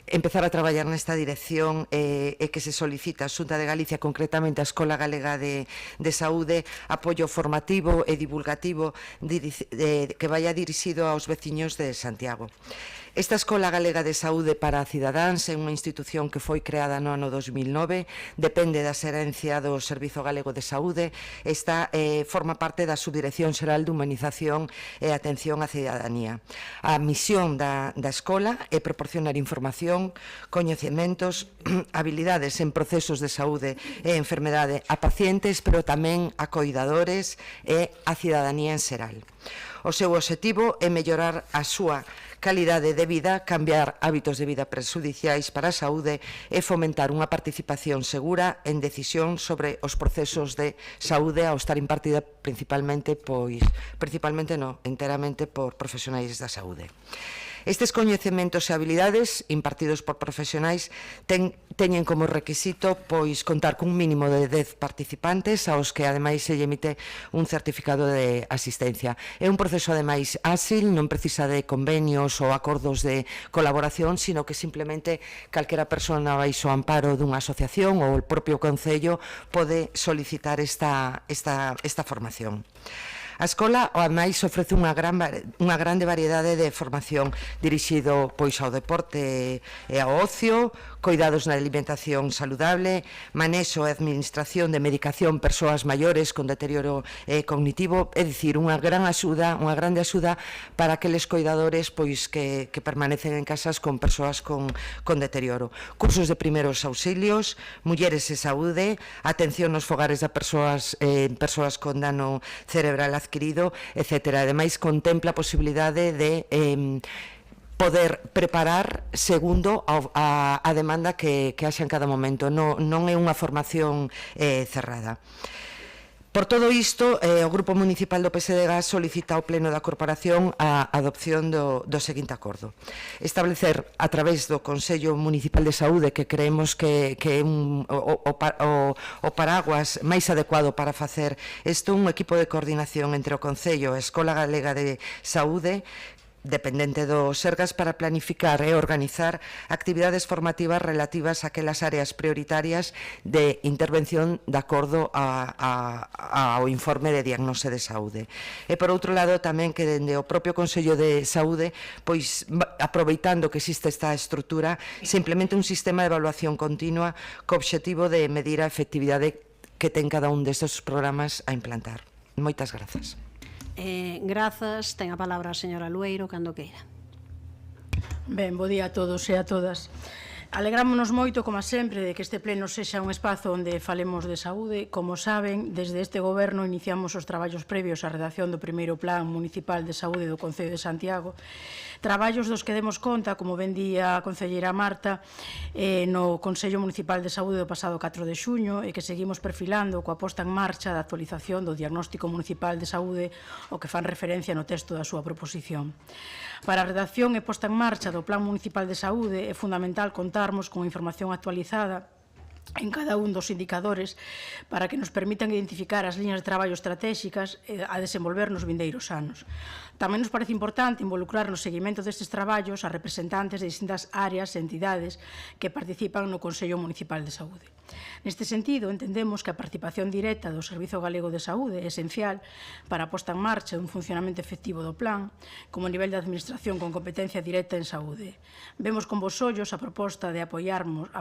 empezar a traballar nesta dirección e que se solicita a Xunta de Galicia, concretamente a Escola Galega de Saúde, apoio formativo e divulgativo que vaya dirixido aos veciños de Santiago. Esta Escola Galega de Saúde para cidadáns é unha institución que foi creada no ano 2009, depende da Xerencia do Servizo Galego de Saúde, forma parte da Subdirección Xeral de Humanización e Atención á Cidadanía. A misión da escola é proporcionar información, coñecementos, habilidades en procesos de saúde e enfermedade a pacientes, pero tamén a coidadores e a cidadanía en xeral. O seu obxectivo é mellorar a súa calidade de vida, cambiar hábitos de vida prexudiciais para a saúde e fomentar unha participación segura en decisión sobre os procesos de saúde ao estar impartida enteramente por profesionais da saúde. Estes coñecementos e habilidades impartidos por profesionais teñen como requisito pois contar cun mínimo de 10 participantes aos que ademais se lle emite un certificado de asistencia. É un proceso ademais áxil, non precisa de convenios ou acordos de colaboración, sino que simplemente calquera persona baixo o amparo dunha asociación ou o propio Concello pode solicitar esta formación. A escola, ademais, ofrece unha grande variedade de formación dirixido pois ao deporte e ao ocio, coidados na alimentación saludable, manexo e administración de medicación persoas maiores con deterioro cognitivo, é dicir, unha grande axuda para aqueles coidadores pois que permanecen en casas con persoas con deterioro. Cursos de primeiros auxilios, mulleres e saúde, atención nos fogares de persoas con dano cerebral adquirido, etc. Ademais, contempla a posibilidade de poder preparar segundo a demanda que haxa en cada momento. Non é unha formación cerrada. Por todo isto, o Grupo Municipal do PSDG solicita ao Pleno da Corporación a adopción do seguinte acordo. Establecer, a través do Consello Municipal de Saúde, que creemos que é o paraguas máis adecuado para facer isto, un equipo de coordinación entre o Concello e a Escola Galega de Saúde, dependente do Sergas, para planificar e organizar actividades formativas relativas a aquelas áreas prioritarias de intervención de acordo ao informe de diagnose de saúde. E por outro lado tamén que dende o propio Consello de Saúde, pois aproveitando que existe esta estrutura, se implementa un sistema de evaluación continua co obxectivo de medir a efectividade que ten cada un destes programas a implantar. Moitas grazas. Grazas, ten a palabra a señora Lueiro cando queira. Ben, bo día a todos e a todas. Alegrámonos moito, como sempre, de que este pleno sexa un espazo onde falemos de saúde. Como saben, desde este goberno iniciamos os traballos previos á redacción do primeiro Plan Municipal de Saúde do Concello de Santiago. Traballos dos que demos conta, como ben di a concelleira Marta, no Consello Municipal de Saúde do pasado 4 de xuño, e que seguimos perfilando coa posta en marcha da actualización do Diagnóstico Municipal de Saúde, o que fan referencia no texto da súa proposición. Para a redacción e posta en marcha do Plan Municipal de Saúde é fundamental contarmos con información actualizada en cada un dos indicadores para que nos permitan identificar as liñas de traballo estratégicas a desenvolver nos vindeiros anos. Tamén nos parece importante involucrar no seguimento destes traballos a representantes de distintas áreas e entidades que participan no Consello Municipal de Saúde. Neste sentido, entendemos que a participación directa do Servizo Galego de Saúde é esencial para a posta en marcha dun funcionamento efectivo do plan como nivel de administración con competencia directa en saúde. Vemos con bons ollos a proposta de apoiarnos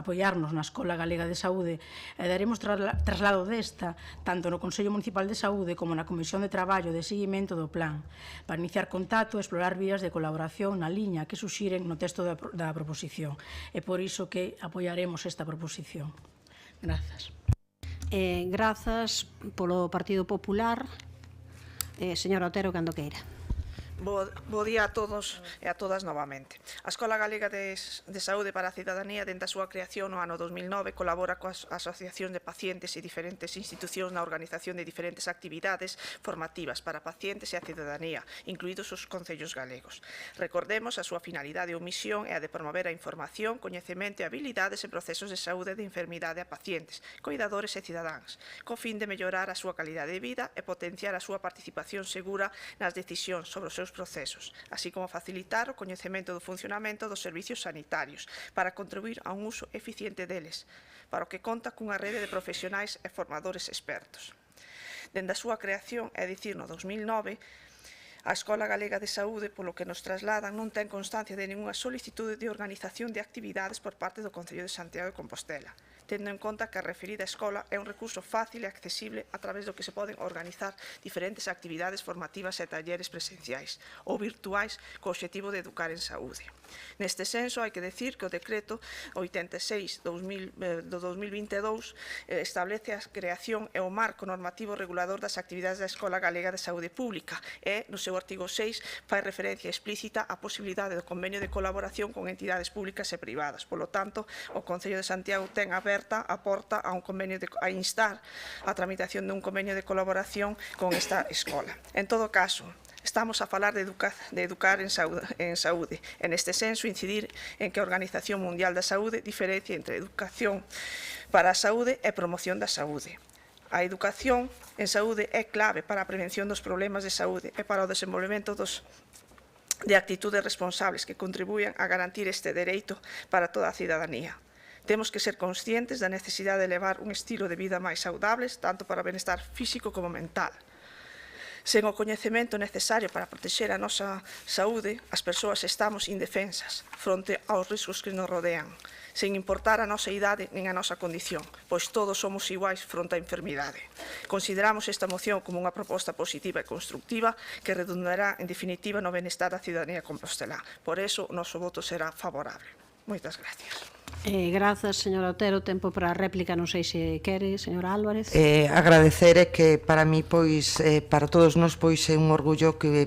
na Escola Galega de Saúde e daremos traslado desta tanto no Consello Municipal de Saúde como na Comisión de Traballo de seguimento do plan para iniciar contacto e explorar vías de colaboración na liña que suxiren no texto da proposición. É por iso que apoiaremos esta proposición. Grazas. Grazas polo Partido Popular. Señora Otero, cando queira. Bo día a todos e a todas novamente. A Escola Galega de Saúde para a Cidadanía, dende a súa creación no ano 2009, colabora coas asociacións de pacientes e diferentes institucións na organización de diferentes actividades formativas para pacientes e a cidadanía, incluídos os concellos galegos. Recordemos, a súa finalidade ou misión é a de promover a información, coñecemento e habilidades en procesos de saúde e de enfermidade a pacientes, cuidadores e cidadáns, co fin de mellorar a súa calidade de vida e potenciar a súa participación segura nas decisións sobre os seus procesos, así como facilitar o coñecemento do funcionamento dos servicios sanitarios para contribuir a un uso eficiente deles, para o que conta cunha rede de profesionais e formadores expertos. Dende a súa creación, é dicir, no 2009, a Escola Galega de Saúde, polo que nos trasladan, non ten constancia de ninguna solicitude de organización de actividades por parte do Concello de Santiago de Compostela, tendo en conta que a referida escola é un recurso fácil e accesible a través do que se poden organizar diferentes actividades formativas e talleres presenciais ou virtuais co obxectivo de educar en saúde. Neste senso, hai que decir que o decreto 86 do 2022 establece a creación e o marco normativo regulador das actividades da Escola Galega de Saúde Pública e, no seu artigo 6, fai referencia explícita á posibilidade do convenio de colaboración con entidades públicas e privadas. Polo tanto, o Concello de Santiago ten aberta a porta a un convenio a instar a tramitación dun convenio de colaboración con esta escola. En todo caso, estamos a falar de educar en saúde. En este senso, incidir en que a Organización Mundial da Saúde diferencia entre educación para a saúde e promoción da saúde. A educación en saúde é clave para a prevención dos problemas de saúde e para o desenvolvemento de actitudes responsables que contribuyan a garantir este dereito para toda a cidadanía. Temos que ser conscientes da necesidade de levar un estilo de vida máis saudables, tanto para o benestar físico como mental. Sen o coñecemento necesario para protexer a nosa saúde, as persoas estamos indefensas fronte aos riscos que nos rodean, sen importar a nosa idade nin a nosa condición, pois todos somos iguais fronte á enfermidade. Consideramos esta moción como unha proposta positiva e constructiva que redundará, en definitiva, no benestar da cidadanía compostelá. Por eso, o noso voto será favorable. Moitas gracias. Grazas, señora Otero. Tempo para a réplica, non sei se quere, señora Álvarez. Agradecer que para mí, pois, para todos nós, pois, é un orgullo que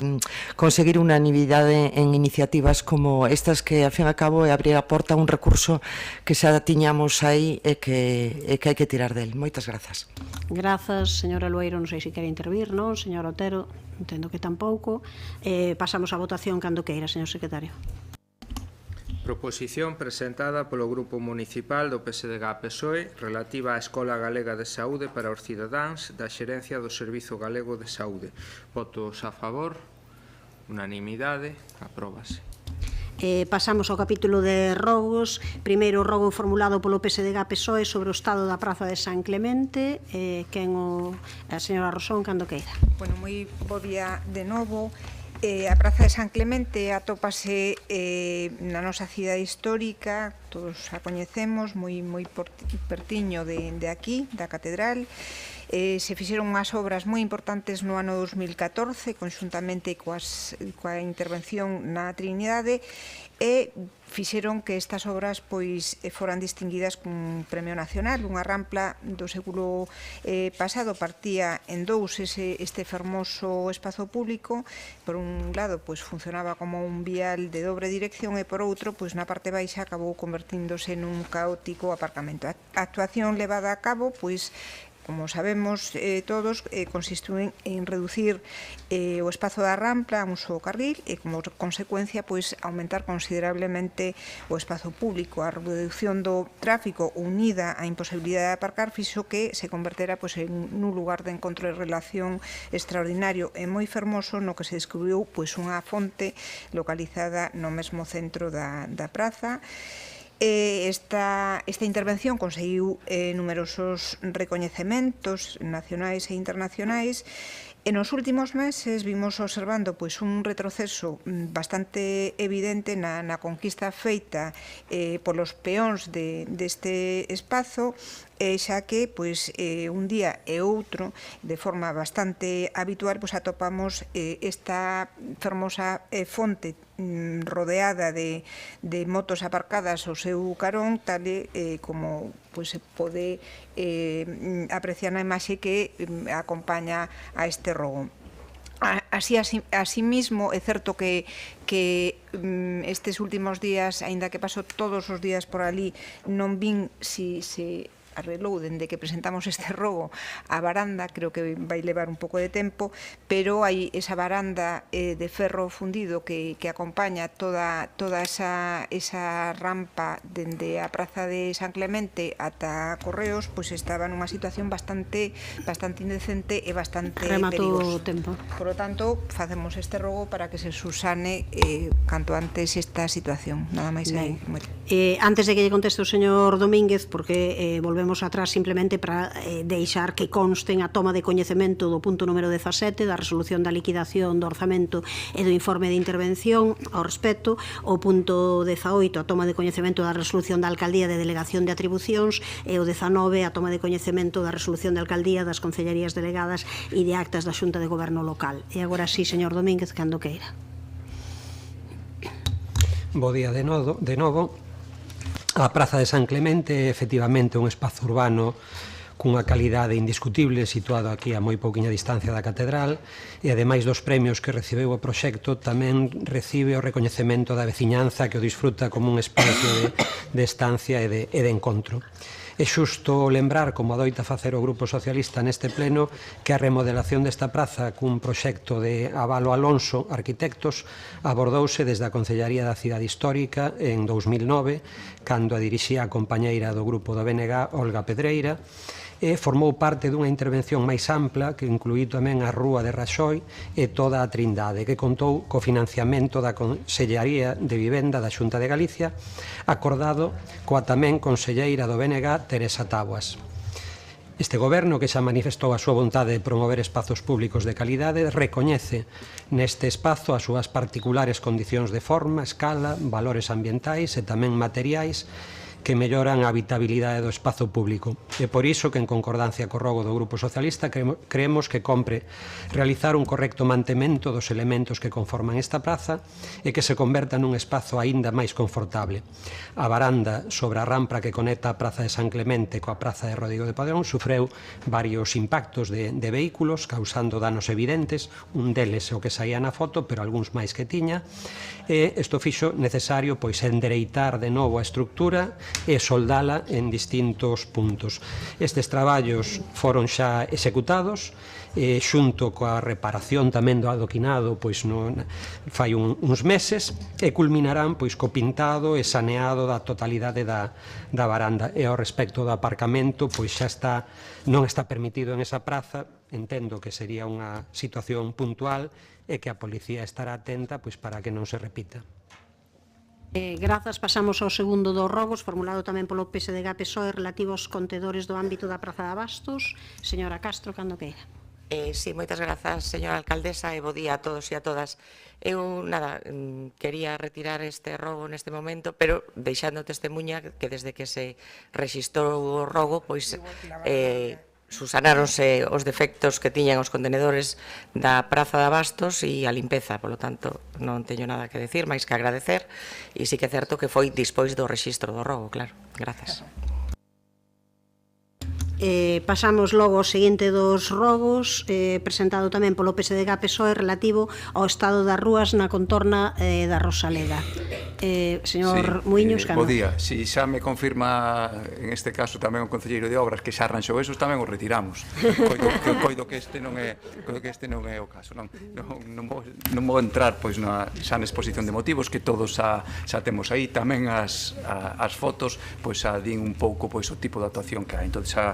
conseguir unanimidade en iniciativas como estas que, ao fin e ao cabo, é abrir a porta a un recurso que xa tiñamos aí e que hai que tirar del. Moitas grazas. Grazas, señora Loeiro, non sei se quere intervir, non? Señora Otero, entendo que tampouco. Pasamos a votación cando queira, señor secretario. Proposición presentada polo Grupo Municipal do PSDG-PSOE relativa á Escola Galega de Saúde para os cidadáns da Xerencia do Servizo Galego de Saúde. Votos a favor, unanimidade, apróbase. Pasamos ao capítulo de rogos. Primeiro, o rogo formulado polo PSDG-PSOE sobre o estado da Praza de San Clemente. A señora Rosón, cando queira. Bueno, moi bo día de novo. A Praza de San Clemente atópase na nosa cidade histórica, todos a coñecemos, moi pertiño de aquí, da catedral, Se fixeron unhas obras moi importantes no ano 2014, conxuntamente coa intervención na Trinidade, e fixeron que estas obras pois foran distinguidas cun premio nacional. Unha rampla do século pasado partía en dous este fermoso espazo público. Por un lado, pois funcionaba como un vial de dobre dirección e por outro, pois na parte baixa acabou convertíndose nun caótico aparcamento. A actuación levada a cabo, pois como sabemos todos, consiste en reducir o espazo da rampla a un só carril e, como consecuencia, pois, aumentar considerablemente o espazo público. A reducción do tráfico unida á imposibilidade de aparcar fixo que se convertera pois, en un lugar de encontro e relación extraordinario e moi fermoso, no que se descubriu pois, unha fonte localizada no mesmo centro da praza. Esta intervención conseguiu numerosos recoñecementos nacionais e internacionais. E nos últimos meses vimos observando pois, un retroceso bastante evidente na conquista feita polos peóns deste espazo, xa que pois, un día e outro, de forma bastante habitual, pois, atopamos esta fermosa fonte rodeada de motos aparcadas ao seu carón, tal como pois, se pode apreciar na imaxe que acompaña a este rogo. Así mismo, é certo que estes últimos días, aínda que paso todos os días por ali, non vin se arreglou dende que presentamos este rogo a varanda, creo que vai levar un pouco de tempo, pero hai esa varanda de ferro fundido que acompaña toda esa rampa dende a praza de San Clemente ata Correos, pois estaba nunha situación bastante indecente e bastante perigosa. Por lo tanto, facemos este rogo para que se subsane canto antes esta situación. Nada máis aí. Antes de que lle conteste o señor Domínguez, porque volvemos atrás simplemente para deixar que consten a toma de coñecemento do punto número 17 da resolución da liquidación do orzamento e do informe de intervención ao respecto, o punto 18 a toma de coñecemento da resolución da alcaldía de delegación de atribucións e o 19 a toma de coñecemento da resolución de alcaldía das concellerías delegadas e de actas da Xunta de Goberno local. E agora sí, señor Domínguez, cando queira. Bo día de novo. A Praza de San Clemente é efectivamente un espazo urbano cunha calidade indiscutible, situado aquí a moi pouquiña distancia da catedral, e ademais dos premios que recibeu o proxecto, tamén recibe o recoñecemento da veciñanza que o disfruta como un espacio de estancia e de encontro. É xusto lembrar, como adoita facer o Grupo Socialista neste pleno, que a remodelación desta praza cun proxecto de Avalo Alonso Arquitectos abordouse desde a Concellaría da Cidade Histórica en 2009, cando a dirixía a compañeira do Grupo do BNG, Olga Pedreira, e formou parte dunha intervención máis ampla que incluí tamén a Rúa de Raxoi e toda a Trindade, que contou co financiamento da Consellería de Vivenda da Xunta de Galicia, acordado coa tamén conselleira do BNG, Teresa Taboas. Este goberno, que xa manifestou a súa vontade de promover espazos públicos de calidade, recoñece neste espazo as súas particulares condicións de forma, escala, valores ambientais e tamén materiais que melloran a habitabilidade do espazo público. E por iso que, en concordancia co rogo do Grupo Socialista, creemos que compre realizar un correcto mantemento dos elementos que conforman esta praza e que se converta nun espazo aínda máis confortable. A varanda sobre a rampa que conecta a Praza de San Clemente coa Praza de Rodrigo de Padrón sufreu varios impactos de vehículos, causando danos evidentes, un deles o que saía na foto, pero algúns máis que tiña, e isto fixo necesario pois endereitar de novo a estructura e soldala en distintos puntos. Estes traballos foron xa executados xunto coa reparación tamén do adoquinado pois fai uns meses e culminarán pois co pintado e saneado da totalidade da varanda. E ao respecto do aparcamento pois xa non está permitido en esa praza. Entendo que sería unha situación puntual e que a policía estará atenta pois para que non se repita. Grazas, pasamos ao segundo dos rogos, formulado tamén polo PSDG-PSOE, relativo aos contedores do ámbito da Praza de Abastos. Señora Castro, cando queira. Sí, moitas grazas, señora alcaldesa, e bo día a todos e a todas. Eu, quería retirar este rogo neste momento, pero deixando testemunha que desde que se rexistrou o rogo, pois susanáronse os defectos que tiñan os contenedores da Praza de Abastos e a limpeza, polo tanto non teño nada que decir, máis que agradecer, e sí que é certo que foi despois do rexistro do robo, claro. Grazas. Pasamos logo ao seguinte dos robos, presentado tamén polo PSDG-PSOE, relativo ao estado das rúas na contorna da Rosaleda. Señor Muiños, bo día. Si xa me confirma en este caso tamén o concelleiro de Obras que xa arranxou esos, tamén os retiramos. Coido que este non é o caso. Non vou entrar pois xa na exposición de motivos que todos xa temos aí, tamén as fotos pois xa din un pouco pois o tipo de actuación que hai. Entón xa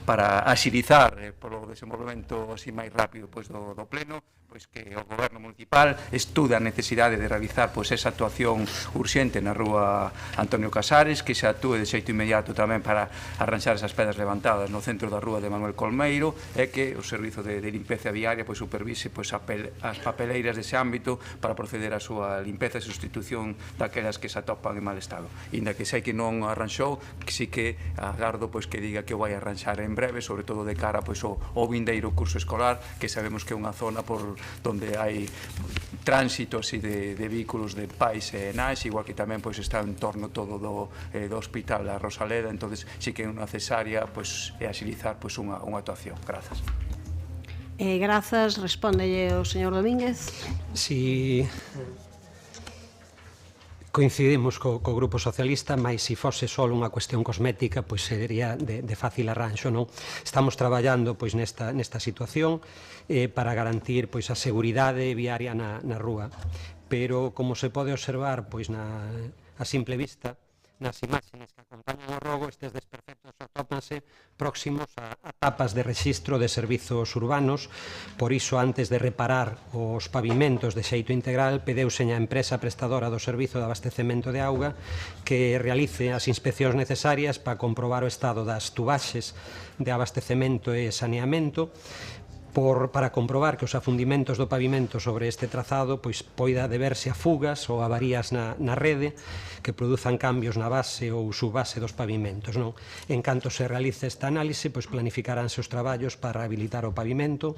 para axilizar polo desenvolvemento así máis rápido pois do pleno, pois que o goberno municipal estuda a necesidade de realizar pois esa actuación urxente na rúa Antonio Casares, que se actúe de xeito inmediato tamén para arranxar esas pedras levantadas no centro da rúa de Manuel Colmeiro, e que o servizo de limpeza viaria pois supervise pois as papeleiras dese ámbito para proceder á súa limpeza e sustitución daquelas que se atopan en mal estado. Inda que sei que non arranxou, que sí que agardo pois que diga que o vai arranxar en breve, sobre todo de cara pois ao vindeiro curso escolar, que sabemos que é unha zona por donde hai tránsito así de vehículos de pais e nais, igual que tamén pois está en torno todo do hospital da Rosaleda, entonces sí que é unha necesaria pois axilizar pois unha actuación. Grazas. Grazas, respóndelle o señor Domínguez. Si coincidimos co Grupo Socialista, mas se fose só unha cuestión cosmética, pois sería de fácil arranxo, non? Estamos traballando pois nesta situación para garantir pois a seguridade viaria na rúa, pero como se pode observar pois a simple vista, nas imaxes que acompañan o robo, estes desperfectos atópanse próximos a tapas de rexistro de servizos urbanos. Por iso, antes de reparar os pavimentos de xeito integral, pedeuse a empresa prestadora do servizo de abastecemento de auga que realice as inspeccións necesarias para comprobar o estado das tubaxes de abastecemento e saneamento, para comprobar que os afundimentos do pavimento sobre este trazado pois poida deberse a fugas ou avarías na rede que produzan cambios na base ou subbase dos pavimentos, non? En canto se realice esta análise, pois planificaránse os traballos para rehabilitar o pavimento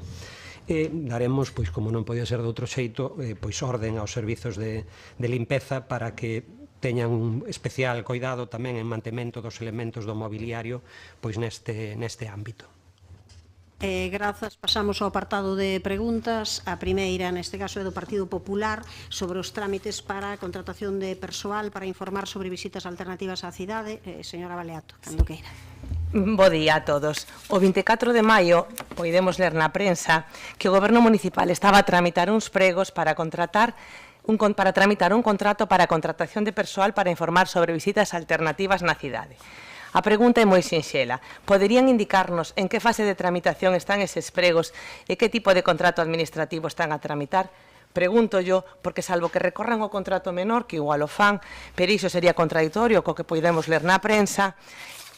e daremos, pois como non podía ser de outro xeito, pois orden aos servizos de limpeza para que teñan un especial cuidado tamén en mantemento dos elementos do mobiliario pois neste ámbito. Grazas. Pasamos ao apartado de preguntas. A primeira, neste caso, é do Partido Popular, sobre os trámites para a contratación de persoal para informar sobre visitas alternativas á cidade. Señora Baleato, cando queira. Bo día a todos. O 24 de maio poidemos ler na prensa que o Goberno Municipal estaba a tramitar uns pregos para tramitar un contrato para a contratación de persoal para informar sobre visitas alternativas na cidade. A pregunta é moi sinxela. Poderían indicarnos en que fase de tramitación están eses pregos e que tipo de contrato administrativo están a tramitar? Pregunto yo, porque salvo que recorran o contrato menor, que igual o fan, pero iso sería contradictorio co que podemos ler na prensa,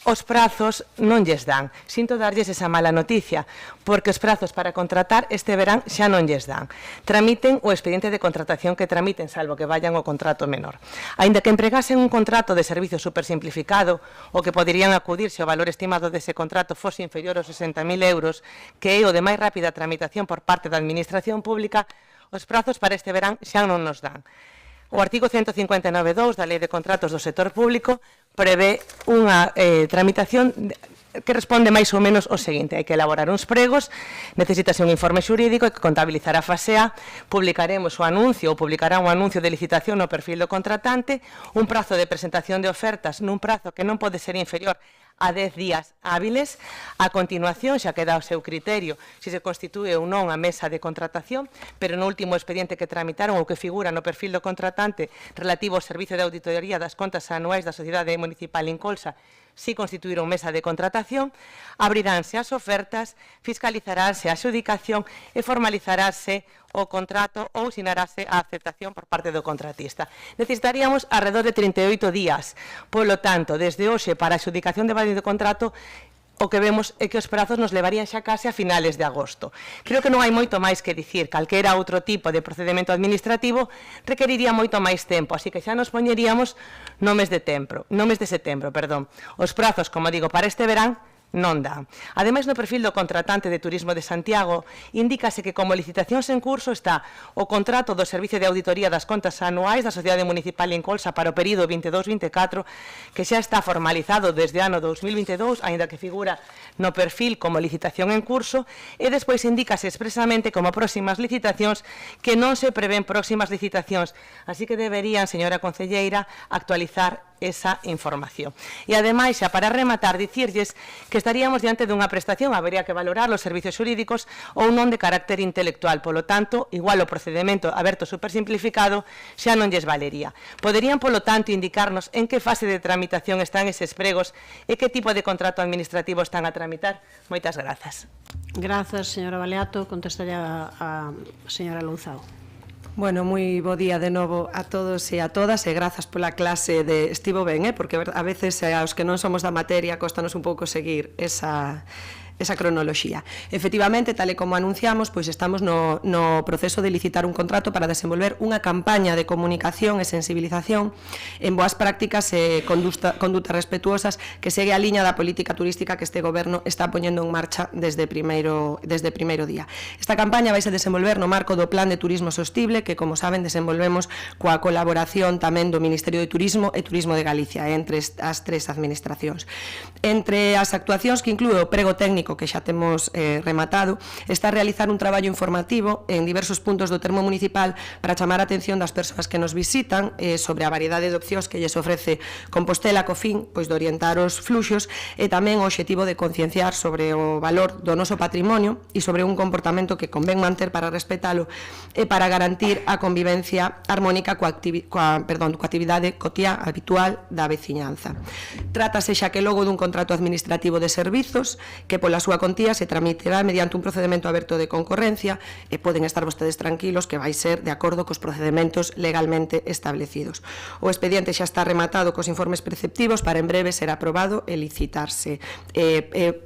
os prazos non lles dan. Sinto darlles esa mala noticia, porque os prazos para contratar este verán xa non lles dan. Tramiten o expediente de contratación que tramiten, salvo que vayan ao contrato menor. Aínda que empregasen un contrato de servicio supersimplificado, o que poderían acudir se o valor estimado dese contrato fose inferior aos 60.000 euros, que é o de máis rápida tramitación por parte da Administración Pública, os prazos para este verán xa non nos dan. O artigo 159.2 da Lei de Contratos do Sector Público prevé unha tramitación que responde máis ou menos o seguinte: hai que elaborar uns pregos, necesitase un informe xurídico que contabilizará a fase A, publicaremos o anuncio ou publicará un anuncio de licitación no perfil do contratante, un prazo de presentación de ofertas nun prazo que non pode ser inferior a 10 días hábiles. A continuación xa queda ao seu criterio se se constitúe ou non a mesa de contratación, pero no último expediente que tramitaron ou que figura no perfil do contratante relativo ao servicio de auditoría das contas anuais da Sociedade Municipal Incolsa, si constituíron mesa de contratación, abriránse as ofertas, fiscalizaránse a adxudicación e formalizaránse o contrato ou sinarase a aceptación por parte do contratista. Necesitaríamos alrededor de 38 días. Polo tanto, desde hoxe para a adxudicación de válido contrato, o que vemos é que os prazos nos levarían xa case a finales de agosto. Creo que non hai moito máis que dicir. Calquera outro tipo de procedimento administrativo requeriría moito máis tempo, así que xa nos poñeríamos no mes de setembro. Os prazos, como digo, para este verán non dá. Ademais, no perfil do contratante de Turismo de Santiago, indícase que como licitacións en curso está o contrato do Servicio de Auditoría das Contas Anuais da Sociedade Municipal Incolsa para o período 22-24, que xa está formalizado desde o ano 2022, aínda que figura no perfil como licitación en curso, e despois indícase expresamente como próximas licitacións que non se prevén próximas licitacións. Así que deberían, señora concelleira, actualizar esa información. E ademais, xa para rematar, dicirlles que estaríamos diante dunha prestación, habería que valorar os servicios xurídicos ou non de carácter intelectual, polo tanto, igual o procedimento aberto supersimplificado xa non lles valería. Poderían, polo tanto, indicarnos en que fase de tramitación están eses pregos e que tipo de contrato administrativo están a tramitar? Moitas grazas. Grazas, señora Baleato. Contestaría a señora Louzao. Bueno, moi bo día de novo a todos e a todas e grazas pola clase de estivo ben, porque a veces aos que non somos da materia costanos un pouco seguir esa cronoloxía. Efectivamente, tal e como anunciamos, pois estamos no proceso de licitar un contrato para desenvolver unha campaña de comunicación e sensibilización en boas prácticas e condutas respetuosas que segue a liña da política turística que este goberno está poñendo en marcha desde primeiro día. Esta campaña vai se desenvolver no marco do Plan de Turismo Sostible que, como saben, desenvolvemos coa colaboración tamén do Ministerio de Turismo e Turismo de Galicia, entre as tres administracións. Entre as actuacións que inclúe o prego técnico que xa temos rematado, está a realizar un traballo informativo en diversos puntos do termo municipal para chamar a atención das persoas que nos visitan sobre a variedade de opcións que lles ofrece Compostela co fin de orientar os fluxos e tamén o obxectivo de concienciar sobre o valor do noso patrimonio e sobre un comportamento que convén manter para respetalo e para garantir a convivencia armónica coa actividade cotiá habitual da veciñanza. Trátase xa que logo dun contrato administrativo de servizos que pola súa contía se tramitará mediante un procedimento aberto de concorrencia e poden estar vostedes tranquilos que vai ser de acordo cos procedimentos legalmente establecidos. O expediente xa está rematado cos informes preceptivos para en breve ser aprobado e licitarse.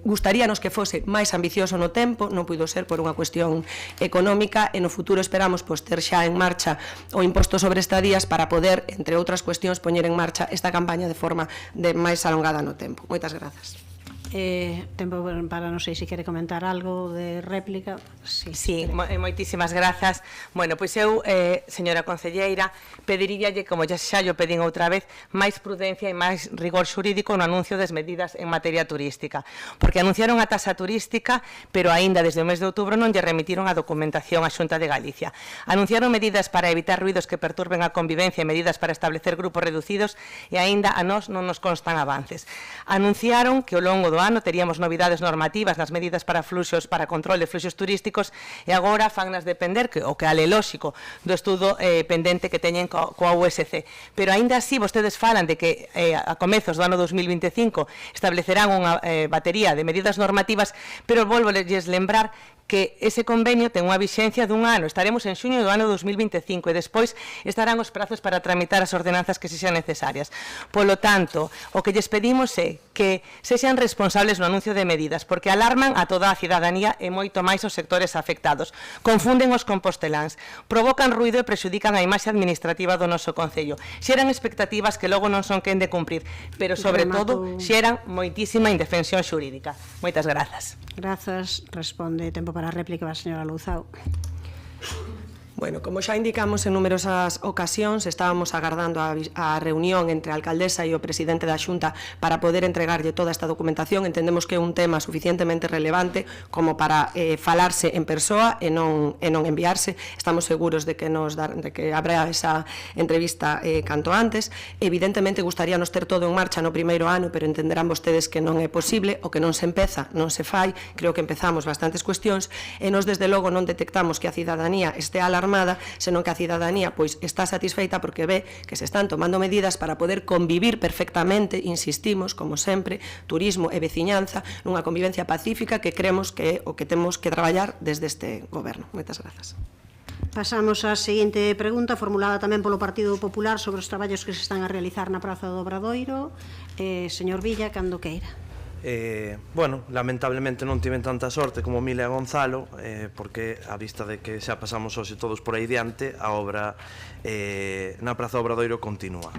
Gustaríanos que fose máis ambicioso no tempo, non puido ser por unha cuestión económica e no futuro esperamos ter xa en marcha o imposto sobre estadías para poder, entre outras cuestións, poñer en marcha esta campaña de forma máis alongada no tempo. Moitas grazas. Tempo para, non sei se quere comentar algo de réplica. Sí, moitísimas grazas. Bueno, pois eu, señora concelleira, pediríalle, como xa yo pedín outra vez, máis prudencia e máis rigor xurídico no anuncio das medidas en materia turística, porque anunciaron a taxa turística, pero aínda desde o mes de outubro non lle remitiron a documentación á Xunta de Galicia. Anunciaron medidas para evitar ruidos que perturben a convivencia e medidas para establecer grupos reducidos e aínda a nós non nos constan avances. Anunciaron que ao longo do ano teríamos novidades normativas nas medidas para fluxos, para control de fluxos turísticos e agora fannas depender, o que é lóxico, do estudo pendente que teñen coa USC. Pero aínda así vostedes falan de que a comezos do ano 2025 establecerán unha batería de medidas normativas, pero volvolles lembrar que ese convenio ten unha vixencia dun ano, estaremos en xuño do ano 2025 e despois estarán os prazos para tramitar as ordenanzas que sexan necesarias. Polo tanto, o que lles pedimos é que sexan responsables no anuncio de medidas, porque alarman a toda a cidadanía e moito máis os sectores afectados. Confunden os composteláns, provocan ruido e prexudican a imaxe administrativa do noso concello. Xeran expectativas que logo non son quen de cumprir, pero sobre todo xeran moitísima indefensión xurídica. Moitas grazas. Grazas. Responde tempo para a réplica a señora Louzao. Bueno, como xa indicamos en numerosas ocasións, estábamos agardando a reunión entre a alcaldesa e o presidente da Xunta para poder entregarlle toda esta documentación. Entendemos que é un tema suficientemente relevante como para falarse en persoa e non enviarse. Estamos seguros de que habrá esa entrevista canto antes. Evidentemente, gustaríanos ter todo en marcha no primeiro ano, pero entenderán vostedes que non é posible, o que non se empeza, non se fai. Creo que empezamos bastantes cuestións e nos, desde logo, non detectamos que a cidadanía este alarmada, senón que a cidadanía está satisfeita porque ve que se están tomando medidas para poder convivir perfectamente, insistimos, como sempre, turismo e veciñanza, nunha convivencia pacífica que creemos que é o que temos que traballar desde este goberno. Moitas grazas. Pasamos á seguinte pregunta, formulada tamén polo Partido Popular sobre os traballos que se están a realizar na Praza do Obradoiro. Señor Villa, cando queira. Bueno, lamentablemente non tiven tanta sorte como Mile e Gonzalo, porque a vista de que xa pasamos hoxe todos por aí diante, a obra na Praza do Obradoiro continúa.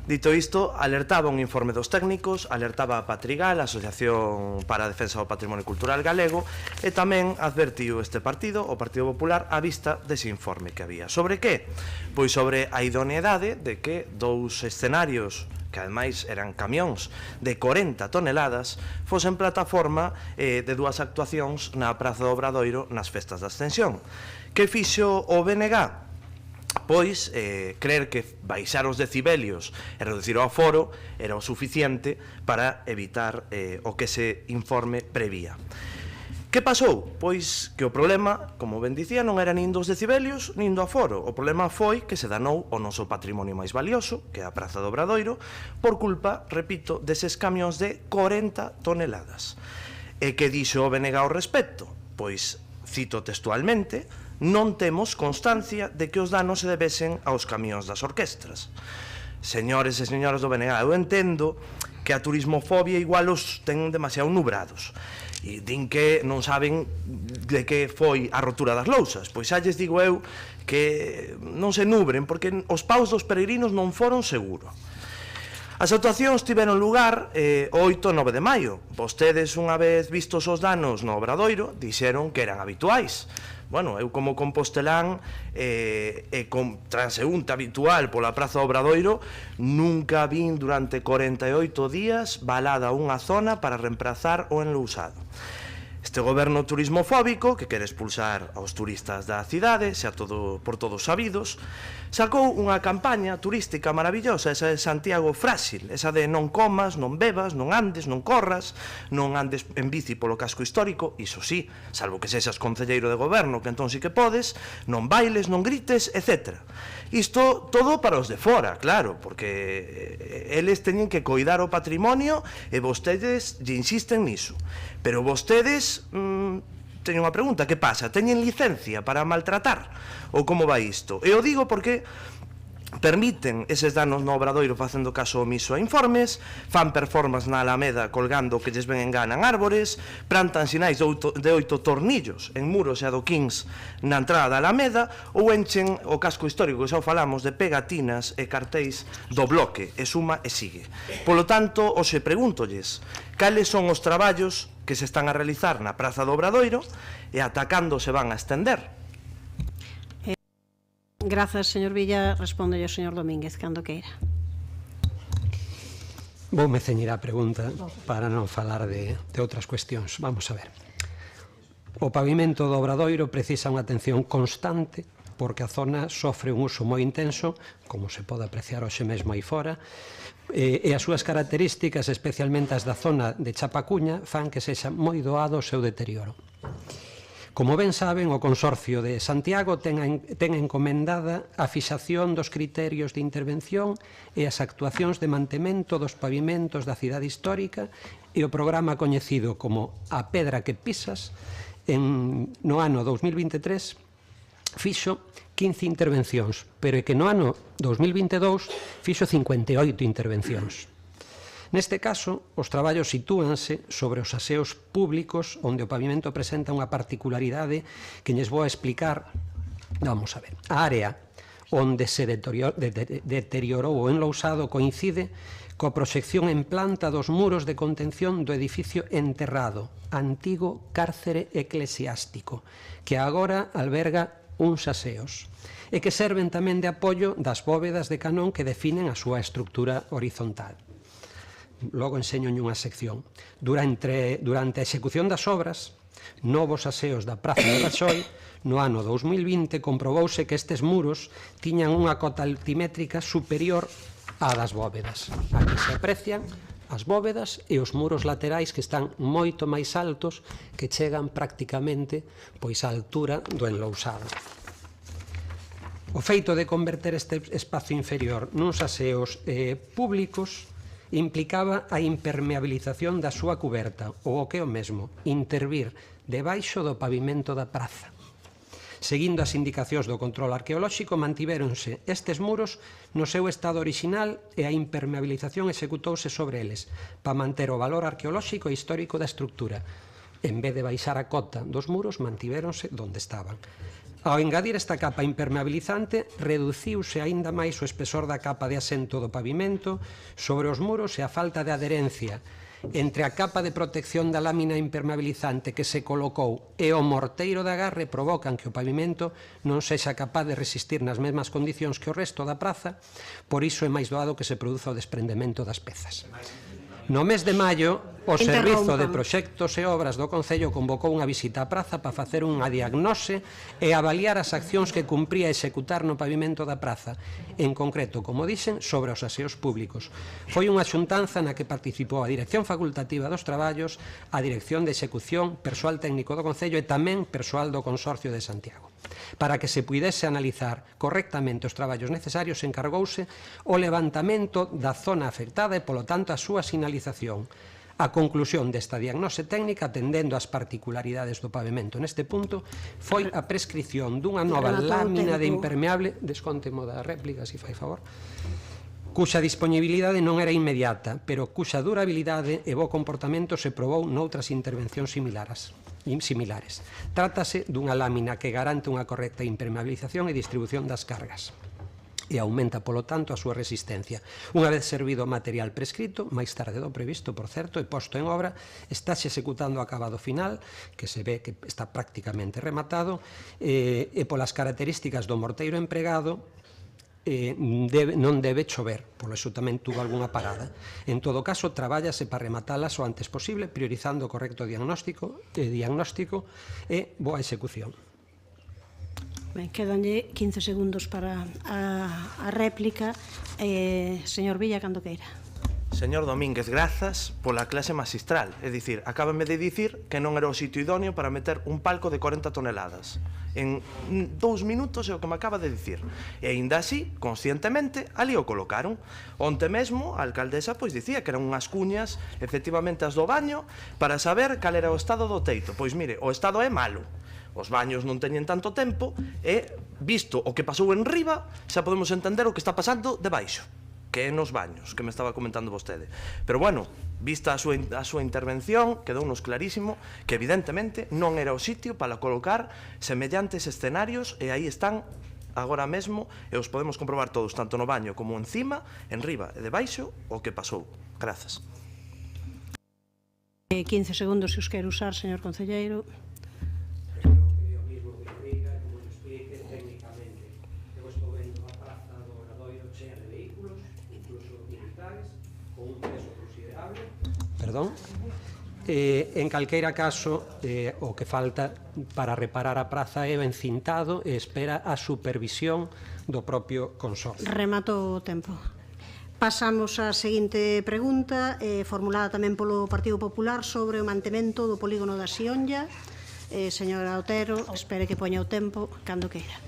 Dito isto, alertaba un informe dos técnicos, alertaba a Patrigal, a Asociación para a Defensa do Patrimonio Cultural Galego, e tamén advertiu este partido, o Partido Popular, a vista dese informe que había. Sobre que? Pois sobre a idoneidade de que dous escenarios, que ademais eran camións de 40 toneladas, fosen plataforma de dúas actuacións na Praza do Obradoiro nas festas da Ascensión. Que fixo o BNG? Pois, creer que baixar os decibelios e reducir o aforo era o suficiente para evitar o que ese informe prevía. Que pasou? Pois que o problema, como ben dicía, non era nin dos decibelios nin do aforo. O problema foi que se danou o noso patrimonio máis valioso, que é a Praza do Obradoiro, por culpa, repito, deses camións de 40 toneladas. E que dixo o BNG ao respecto? Pois, cito textualmente, non temos constancia de que os danos se debesen aos camións das orquestras. Señores e señoras do BNG, eu entendo que a turismofobia igual os ten demasiado nubrados e din que non saben de que foi a rotura das lousas. Pois xa lles digo eu que non se nubren, porque os paus dos peregrinos non foron seguro. As actuacións tiveron lugar o 8 e 9 de maio. Vostedes, unha vez vistos os danos no Obradoiro, dixeron que eran habituais. Bueno, eu como compostelán e con transeúnte habitual pola Praza do Obradoiro, nunca vin durante 48 días valada unha zona para reemplazar o enlousado. Este goberno turismofóbico, que quere expulsar aos turistas da cidade, xa por todos sabidos, sacou unha campaña turística maravillosa, esa de Santiago frágil, esa de non comas, non bebas, non andes, non corras, non andes en bici polo casco histórico, iso sí, salvo que sexas concelleiro de goberno, que entón sí que podes, non bailes, non grites, etc. Isto todo para os de fora, claro, porque eles teñen que coidar o patrimonio e vostedes lle insisten niso. Pero vostedes, teño unha pregunta, que pasa? Teñen licencia para maltratar? Ou como vai isto? E o digo porque permiten eses danos no Obradoiro facendo caso omiso a informes, fan performance na Alameda colgando que lles ven enganan árbores, plantan sinais de 8 tornillos en muros e adoquíns na entrada da Alameda, ou enchen o casco histórico, que xa o falamos, de pegatinas e cartéis do bloque, e suma e sigue. Polo tanto, hoxe pregúntolles, cales son os traballos que se están a realizar na Praza do Obradoiro e ata cando se van a estender? Grazas, señor Villa. Responde o señor Domínguez, cando queira. Voume ceñir a pregunta para non falar de outras cuestións. Vamos a ver. O pavimento do Obradoiro precisa unha atención constante porque a zona sofre un uso moi intenso, como se pode apreciar hoxe mesmo aí fora, e as súas características, especialmente as da zona de Chapacuña, fan que sexa moi doado o seu deterioro. Como ben saben, o Consorcio de Santiago ten encomendada a fixación dos criterios de intervención e as actuacións de mantemento dos pavimentos da cidade histórica e o programa coñecido como A Pedra que Pisas no ano 2023 fixo 15 intervencións, pero é que no ano 2022 fixo 58 intervencións. Neste caso, os traballos sitúanse sobre os aseos públicos onde o pavimento presenta unha particularidade que lles vou a explicar. Vamos a ver. A área onde se deteriorou o enlousado coincide coa proxección en planta dos muros de contención do edificio enterrado, antigo cárcere eclesiástico, que agora alberga uns aseos e que serven tamén de apoio das bóvedas de canón que definen a súa estructura horizontal. Logo enseño unha sección. Durante a execución das obras, novos aseos da Praza de Raxoi, no ano 2020 comprobouse que estes muros tiñan unha cota altimétrica superior á das bóvedas. Aquí se aprecian as bóvedas e os muros laterais que están moito máis altos, que chegan prácticamente pois á altura do enlousado. O feito de converter este espazo inferior nuns aseos públicos implicaba a impermeabilización da súa cuberta, ou o que é o mesmo, intervir debaixo do pavimento da praza. Seguindo as indicacións do control arqueolóxico, mantivéronse estes muros no seu estado orixinal e a impermeabilización executouse sobre eles, para manter o valor arqueolóxico e histórico da estructura. En vez de baixar a cota dos muros, mantivéronse donde estaban. Ao engadir esta capa impermeabilizante, reduciuse aínda máis o espesor da capa de asento do pavimento sobre os muros e a falta de adherencia entre a capa de protección da lámina impermeabilizante que se colocou e o morteiro de agarre provocan que o pavimento non sexa capaz de resistir nas mesmas condicións que o resto da praza, por iso é máis doado que se produza o desprendemento das pezas. No mes de maio, o Servizo de Proxectos e Obras do Concello convocou unha visita á praza para facer unha diagnose e avaliar as accións que cumpría executar no pavimento da praza, en concreto, como dixen, sobre os aseos públicos. Foi unha xuntanza na que participou a Dirección Facultativa dos Traballos, a Dirección de Execución, persoal técnico do Concello e tamén persoal do Consorcio de Santiago. Para que se puidese analizar correctamente os traballos necesarios, encargouse o levantamento da zona afectada e, polo tanto, a súa sinalización. A conclusión desta diagnose técnica, atendendo ás particularidades do pavimento neste punto, foi a prescripción dunha nova lámina de impermeable, descontemo da réplica, se fai favor, cuxa disponibilidade non era inmediata, pero cuxa durabilidade e bo comportamento se probou noutras intervencións similares. Trátase dunha lámina que garante unha correcta impermeabilización e distribución das cargas e aumenta, polo tanto, a súa resistencia. Unha vez servido o material prescrito, máis tarde do previsto, por certo, e posto en obra, estáse executando o acabado final, que se ve que está prácticamente rematado, e polas características do morteiro empregado, non debe chover, por iso tamén tuvo algunha parada. En todo caso, trabállase para rematalas o antes posible, priorizando o correcto diagnóstico e boa execución. Ben, quedanlle 15 segundos para a réplica. Señor Villa, cando queira. Señor Domínguez, grazas pola clase magistral. É dicir, acábame de dicir que non era o sitio idóneo para meter un palco de 40 toneladas. En 2 minutos é o que me acaba de dicir. E aínda así, conscientemente, ali o colocaron. Onte mesmo, a alcaldesa pois dicía que eran unhas cuñas, efectivamente as do baño, para saber cal era o estado do teito. Pois mire, o estado é malo. Os baños non teñen tanto tempo e, visto o que pasou en riba, xa podemos entender o que está pasando debaixo, que é nos baños, que me estaba comentando vostede. Pero bueno, vista a súa intervención, quedounos clarísimo que evidentemente non era o sitio para colocar semellantes escenarios, e aí están agora mesmo e os podemos comprobar todos, tanto no baño como encima, en riba e debaixo, o que pasou. Grazas. 15 segundos se os quero usar, señor concelleiro. Perdón. En calqueira caso, o que falta para reparar a praza é o encintado e espera a supervisión do propio consorcio. Remato o tempo. Pasamos á seguinte pregunta, formulada tamén polo Partido Popular, sobre o mantemento do polígono da Sionlla. Señora Otero, espere que poña o tempo cando queira.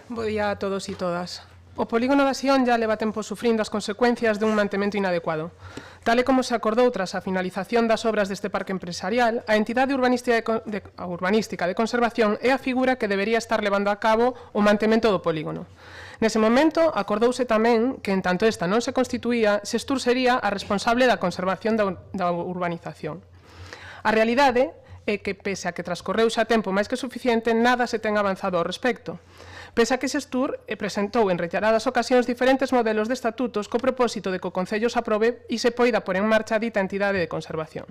Bo día a todos e todas. O polígono da Sionlla leva tempo sufrindo as consecuencias dun mantemento inadecuado. Tal e como se acordou tras a finalización das obras deste parque empresarial, a entidade urbanística de conservación é a figura que debería estar levando a cabo o mantemento do polígono. Nese momento, acordouse tamén que, en tanto esta non se constituía, Xestur sería a responsable da conservación da urbanización. A realidade é que, pese a que transcorreu xa tempo máis que suficiente, nada se ten avanzado ao respecto. Pese a que Xestur presentou en reiteradas ocasións diferentes modelos de estatutos co propósito de que o Concello se aprobe e se poida por en marcha a dita entidade de conservación.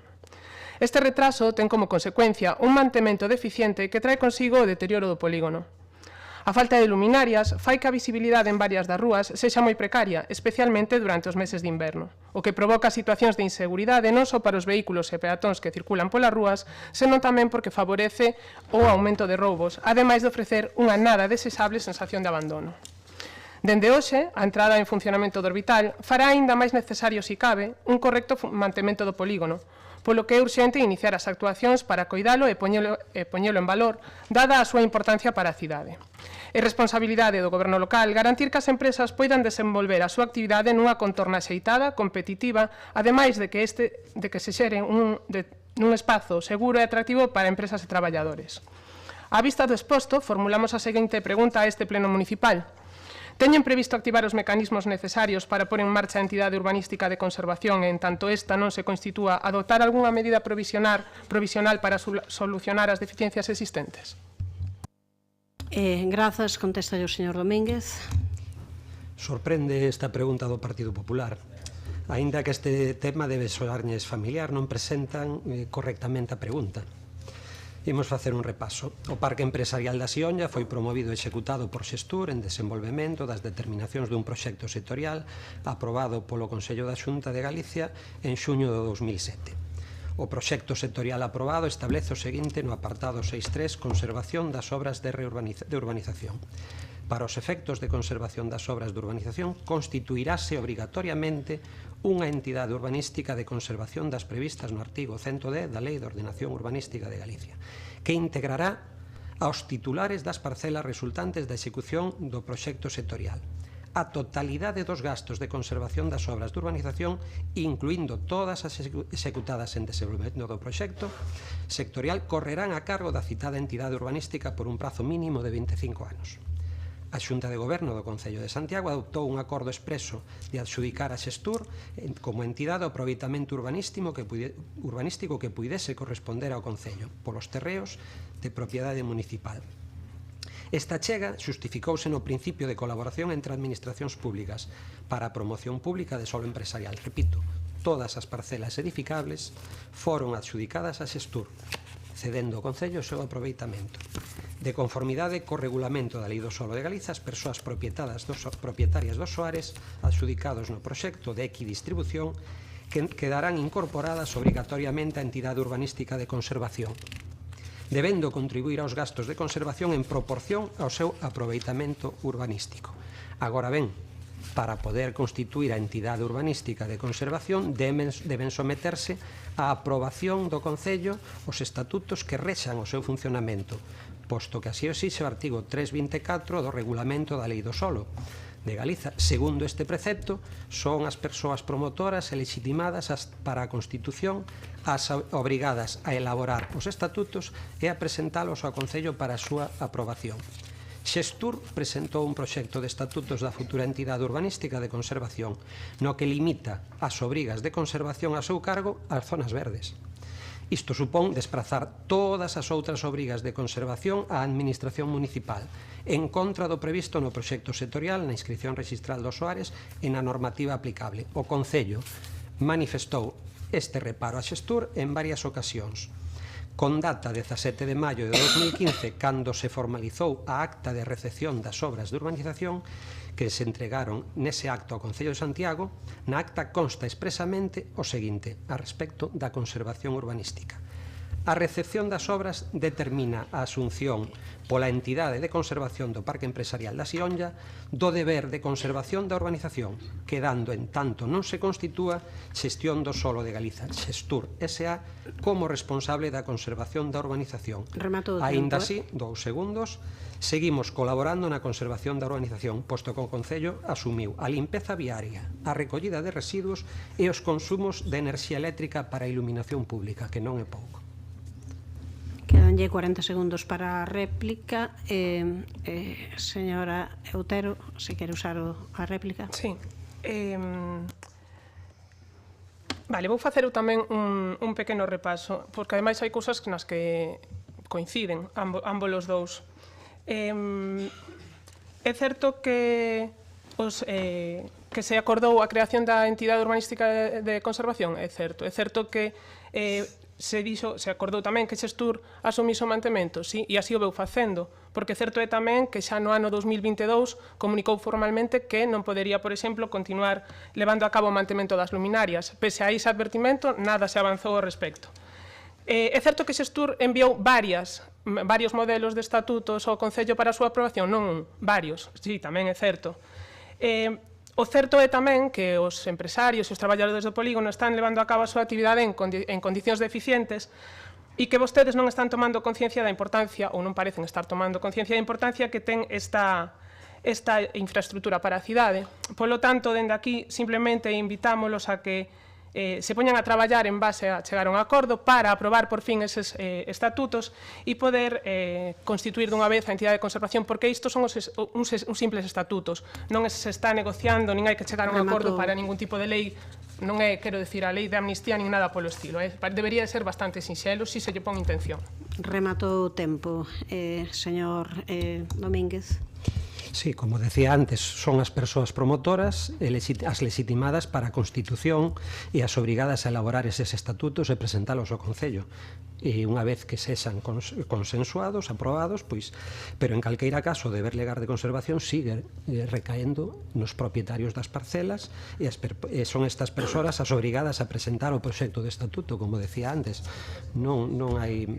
Este retraso ten como consecuencia un mantemento deficiente que trae consigo o deterioro do polígono. A falta de luminarias fai que a visibilidade en varias das rúas sexa moi precaria, especialmente durante os meses de inverno, o que provoca situacións de inseguridade non só para os vehículos e peatóns que circulan polas rúas, senón tamén porque favorece o aumento de roubos, ademais de ofrecer unha nada desexable sensación de abandono. Dende hoxe, a entrada en funcionamento do orbital fará aínda máis necesario, se cabe, un correcto mantemento do polígono, polo que é urxente iniciar as actuacións para coidalo e poñelo en valor, dada a súa importancia para a cidade. É responsabilidade do Goberno local garantir que as empresas poidan desenvolver a súa actividade nunha contorna axeitada, competitiva, ademais de que se xere nun espazo seguro e atractivo para empresas e traballadores. A vista do exposto, formulamos a seguinte pregunta a este pleno municipal. Teñen previsto activar os mecanismos necesarios para pôr en marcha a entidade urbanística de conservación e, en tanto esta non se constitúa, adoptar algunha medida provisional para solucionar as deficiencias existentes? Grazas, contesta o señor Domínguez. Sorprende esta pregunta do Partido Popular. Aínda que este tema debe soarlles familiar, non presentan correctamente a pregunta. Imos facer un repaso. O Parque Empresarial da Sionlla foi promovido e executado por Xestur en desenvolvemento das determinacións dun proxecto sectorial aprobado polo Consello da Xunta de Galicia en xuño de 2007. O proxecto sectorial aprobado establece o seguinte no apartado 6.3, conservación das obras de urbanización. Para os efectos de conservación das obras de urbanización, constituirase obrigatoriamente unha entidade urbanística de conservación das previstas no artigo 110 da Lei de Ordenación Urbanística de Galicia, que integrará aos titulares das parcelas resultantes da execución do proxecto sectorial. A totalidade dos gastos de conservación das obras de urbanización, incluindo todas as executadas en desenvolvemento do proxecto sectorial, correrán a cargo da citada entidade urbanística por un prazo mínimo de 25 anos. A Xunta de Goberno do Concello de Santiago adoptou un acordo expreso de adxudicar a Xestur como entidade o aproveitamento urbanístico que puidese corresponder ao Concello polos terreos de propiedade municipal. Esta chega xustificouse no principio de colaboración entre administracións públicas para a promoción pública de solo empresarial. Repito, todas as parcelas edificables foron adxudicadas a Xestur, cedendo ao Concello o seu aproveitamento. De conformidade co regulamento da Lei do Solo de Galiza, as persoas propietarias dos soares adxudicados no proxecto de equidistribución quedarán incorporadas obrigatoriamente á entidade urbanística de conservación, debendo contribuir aos gastos de conservación en proporción ao seu aproveitamento urbanístico. Agora ben, para poder constituir a entidade urbanística de conservación deben someterse á aprobación do Concello os estatutos que rexan o seu funcionamento, posto que así o exixe o artigo 324 do Regulamento da Lei do Solo de Galiza. Segundo este precepto, son as persoas promotoras e legitimadas para a Constitución as obrigadas a elaborar os estatutos e a presentalos ao Concello para a súa aprobación. Xestur presentou un proxecto de estatutos da futura entidade urbanística de conservación, no que limita as obrigas de conservación a seu cargo ás zonas verdes. Isto supón desprazar todas as outras obrigas de conservación á administración municipal, en contra do previsto no proxecto sectorial, na inscripción rexistral dos soares e na normativa aplicable. O Concello manifestou este reparo a Xestur en varias ocasións. Con data 17 de maio de 2015, cando se formalizou a acta de recepción das obras de urbanización que se entregaron nese acto ao Concello de Santiago, na acta consta expresamente o seguinte a respecto da conservación urbanística. A recepción das obras determina a asunción pola entidade de conservación do Parque Empresarial da Sionlla do deber de conservación da urbanización, quedando en tanto non se constitúa Xestión do Solo de Galiza, Xestur S.A., como responsable da conservación da urbanización. Aínda así, 2 segundos, seguimos colaborando na conservación da urbanización, posto que o Concello asumiu a limpeza viaria, a recollida de residuos e os consumos de enerxía eléctrica para a iluminación pública, que non é pouco. Quedanlle 40 segundos para a réplica. Señora Outero, se quere usar a réplica. Sí. Vale, vou facer tamén un pequeno repaso, porque ademais hai cousas nas que coinciden ambos os dous. É certo que se acordou a creación da entidade urbanística de conservación, é certo. É certo que se acordou tamén que Xestur asumís o mantemento, sí, e así o veu facendo, porque certo é tamén que xa no ano 2022 comunicou formalmente que non podería, por exemplo, continuar levando a cabo o mantemento das luminarias. Pese a ese advertimento, nada se avanzou ao respecto. É certo que Xestur enviou varios modelos de estatutos ao Concello para a súa aprobación, non varios, sí, tamén é certo. O certo é tamén que os empresarios e os traballadores do polígono están levando a cabo a súa actividade en condicións deficientes e que vostedes non están tomando conciencia da importancia, ou non parecen estar tomando conciencia da importancia que ten esta infraestructura para a cidade. Polo tanto, dende aquí, simplemente invitámolos a que se poñan a traballar en base a chegar a un acordo para aprobar por fin eses estatutos e poder constituir dunha vez a entidade de conservación, porque isto son uns simples estatutos, non se está negociando, nin hai que chegar a un acordo para ningún tipo de lei, non é, quero decir, a lei de amnistía nin nada polo estilo, debería ser bastante sinxelo se se lle pon intención. Rematou o tempo, señor Domínguez. Sí, como decía antes, son as persoas promotoras as legitimadas para a Constitución e as obrigadas a elaborar eses estatutos e presentalos ao Concello. E unha vez que sexan consensuados, aprobados, pois, pero en calqueira caso o deber legal de conservación sigue recaendo nos propietarios das parcelas e son estas persoas as obrigadas a presentar o proxecto de estatuto, como decía antes. Non hai...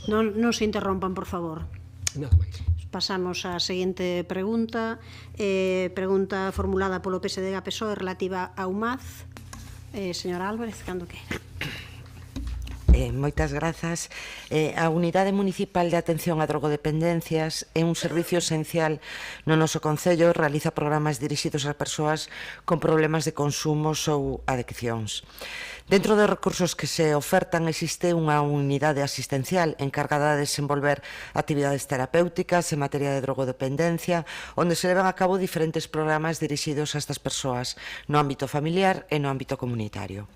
Non se interrompan, por favor. Nada máis. Pasamos á seguinte pregunta, pregunta formulada polo PSDG-PSOE relativa ao UMAZ. Señora Álvarez, cando queira. Moitas grazas. A Unidade Municipal de Atención a Drogodependencias é un servicio esencial no noso Concello, realiza programas dirixidos a persoas con problemas de consumos ou adiccións. Dentro dos recursos que se ofertan existe unha unidade asistencial encargada de desenvolver actividades terapéuticas en materia de drogodependencia, onde se levan a cabo diferentes programas dirixidos a estas persoas no ámbito familiar e no ámbito comunitario.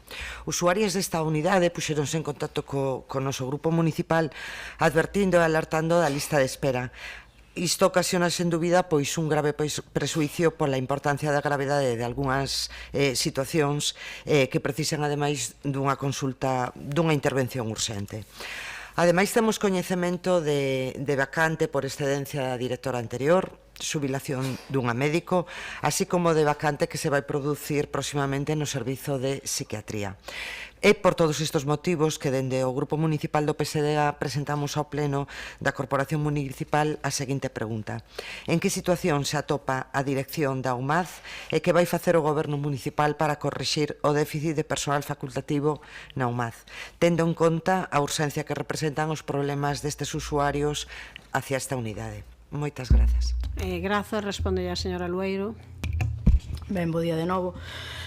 Usuarias desta unidade puxeronse en contacto co noso grupo municipal advertindo e alertando da lista de espera. Isto ocasiona, sen dúbida, pois un grave presuicio pola importancia da gravedade de algunhas situacións que precisan, ademais, dunha consulta, dunha intervención urxente. Ademais, temos coñecemento de vacante por excedencia da directora anterior, xubilación dunha médico, así como de vacante que se vai producir próximamente no servizo de psiquiatría. É por todos estes motivos que dende o Grupo Municipal do PSDG presentamos ao Pleno da Corporación Municipal a seguinte pregunta: en que situación se atopa a dirección da UMAZ e que vai facer o Goberno Municipal para corrixir o déficit de persoal facultativo na UMAZ, tendo en conta a urxencia que representan os problemas destes usuarios hacia esta unidade? Moitas grazas. Grazas, responde a señora Lueiro. Ben, bo día de novo.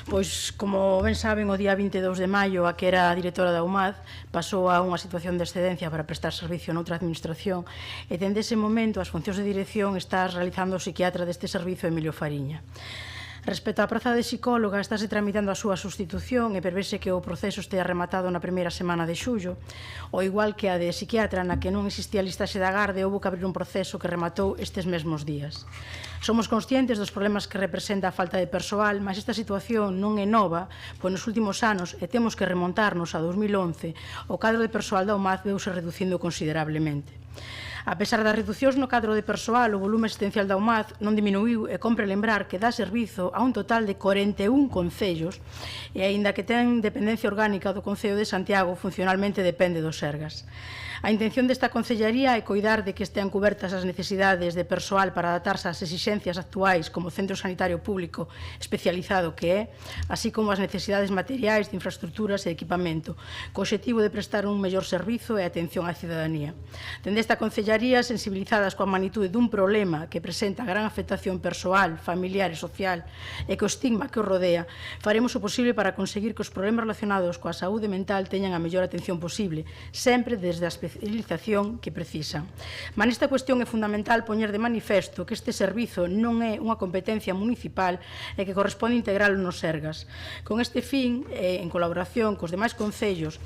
Pois, como ben saben, o día 22 de maio, a que era a directora da UMAZ pasou a unha situación de excedencia para prestar servicio noutra administración e, dende ese momento, as funcións de dirección está realizando o psiquiatra deste servizo, Emilio Fariña. Respecto á praza de psicóloga, estáse tramitando a súa sustitución e prevese que o proceso estea rematado na primeira semana de xullo. O igual que a de psiquiatra, na que non existía listaxe de agarde, houbo que abrir un proceso que rematou estes mesmos días. Somos conscientes dos problemas que representa a falta de persoal, mas esta situación non é nova, pois nos últimos anos, e temos que remontarnos a 2011, o cadro de persoal da UMAZ veuse reducindo considerablemente. A pesar das reducións no cadro de persoal, o volume asistencial da UMAZ non diminuiu e compre lembrar que dá servizo a un total de 41 concellos e, aínda que ten dependencia orgánica do Concello de Santiago, funcionalmente depende do Sergas. A intención desta concellaría é coidar de que estean cubertas as necesidades de persoal para adaptarse ás exixencias actuais como centro sanitario público especializado que é, así como as necesidades materiais de infraestructuras e equipamento, co obxectivo de prestar un mellor servizo e atención á cidadanía. Dende esta concellaría, sensibilizadas coa magnitude dun problema que presenta gran afectación persoal, familiar e social e co estigma que o rodea, faremos o posible para conseguir que os problemas relacionados coa saúde mental teñan a mellor atención posible, sempre desde a especialización que precisan. Mas nesta cuestión é fundamental poñer de manifesto que este servizo non é unha competencia municipal e que corresponde integralo nos Sergas. Con este fin, en colaboración cos demais concellos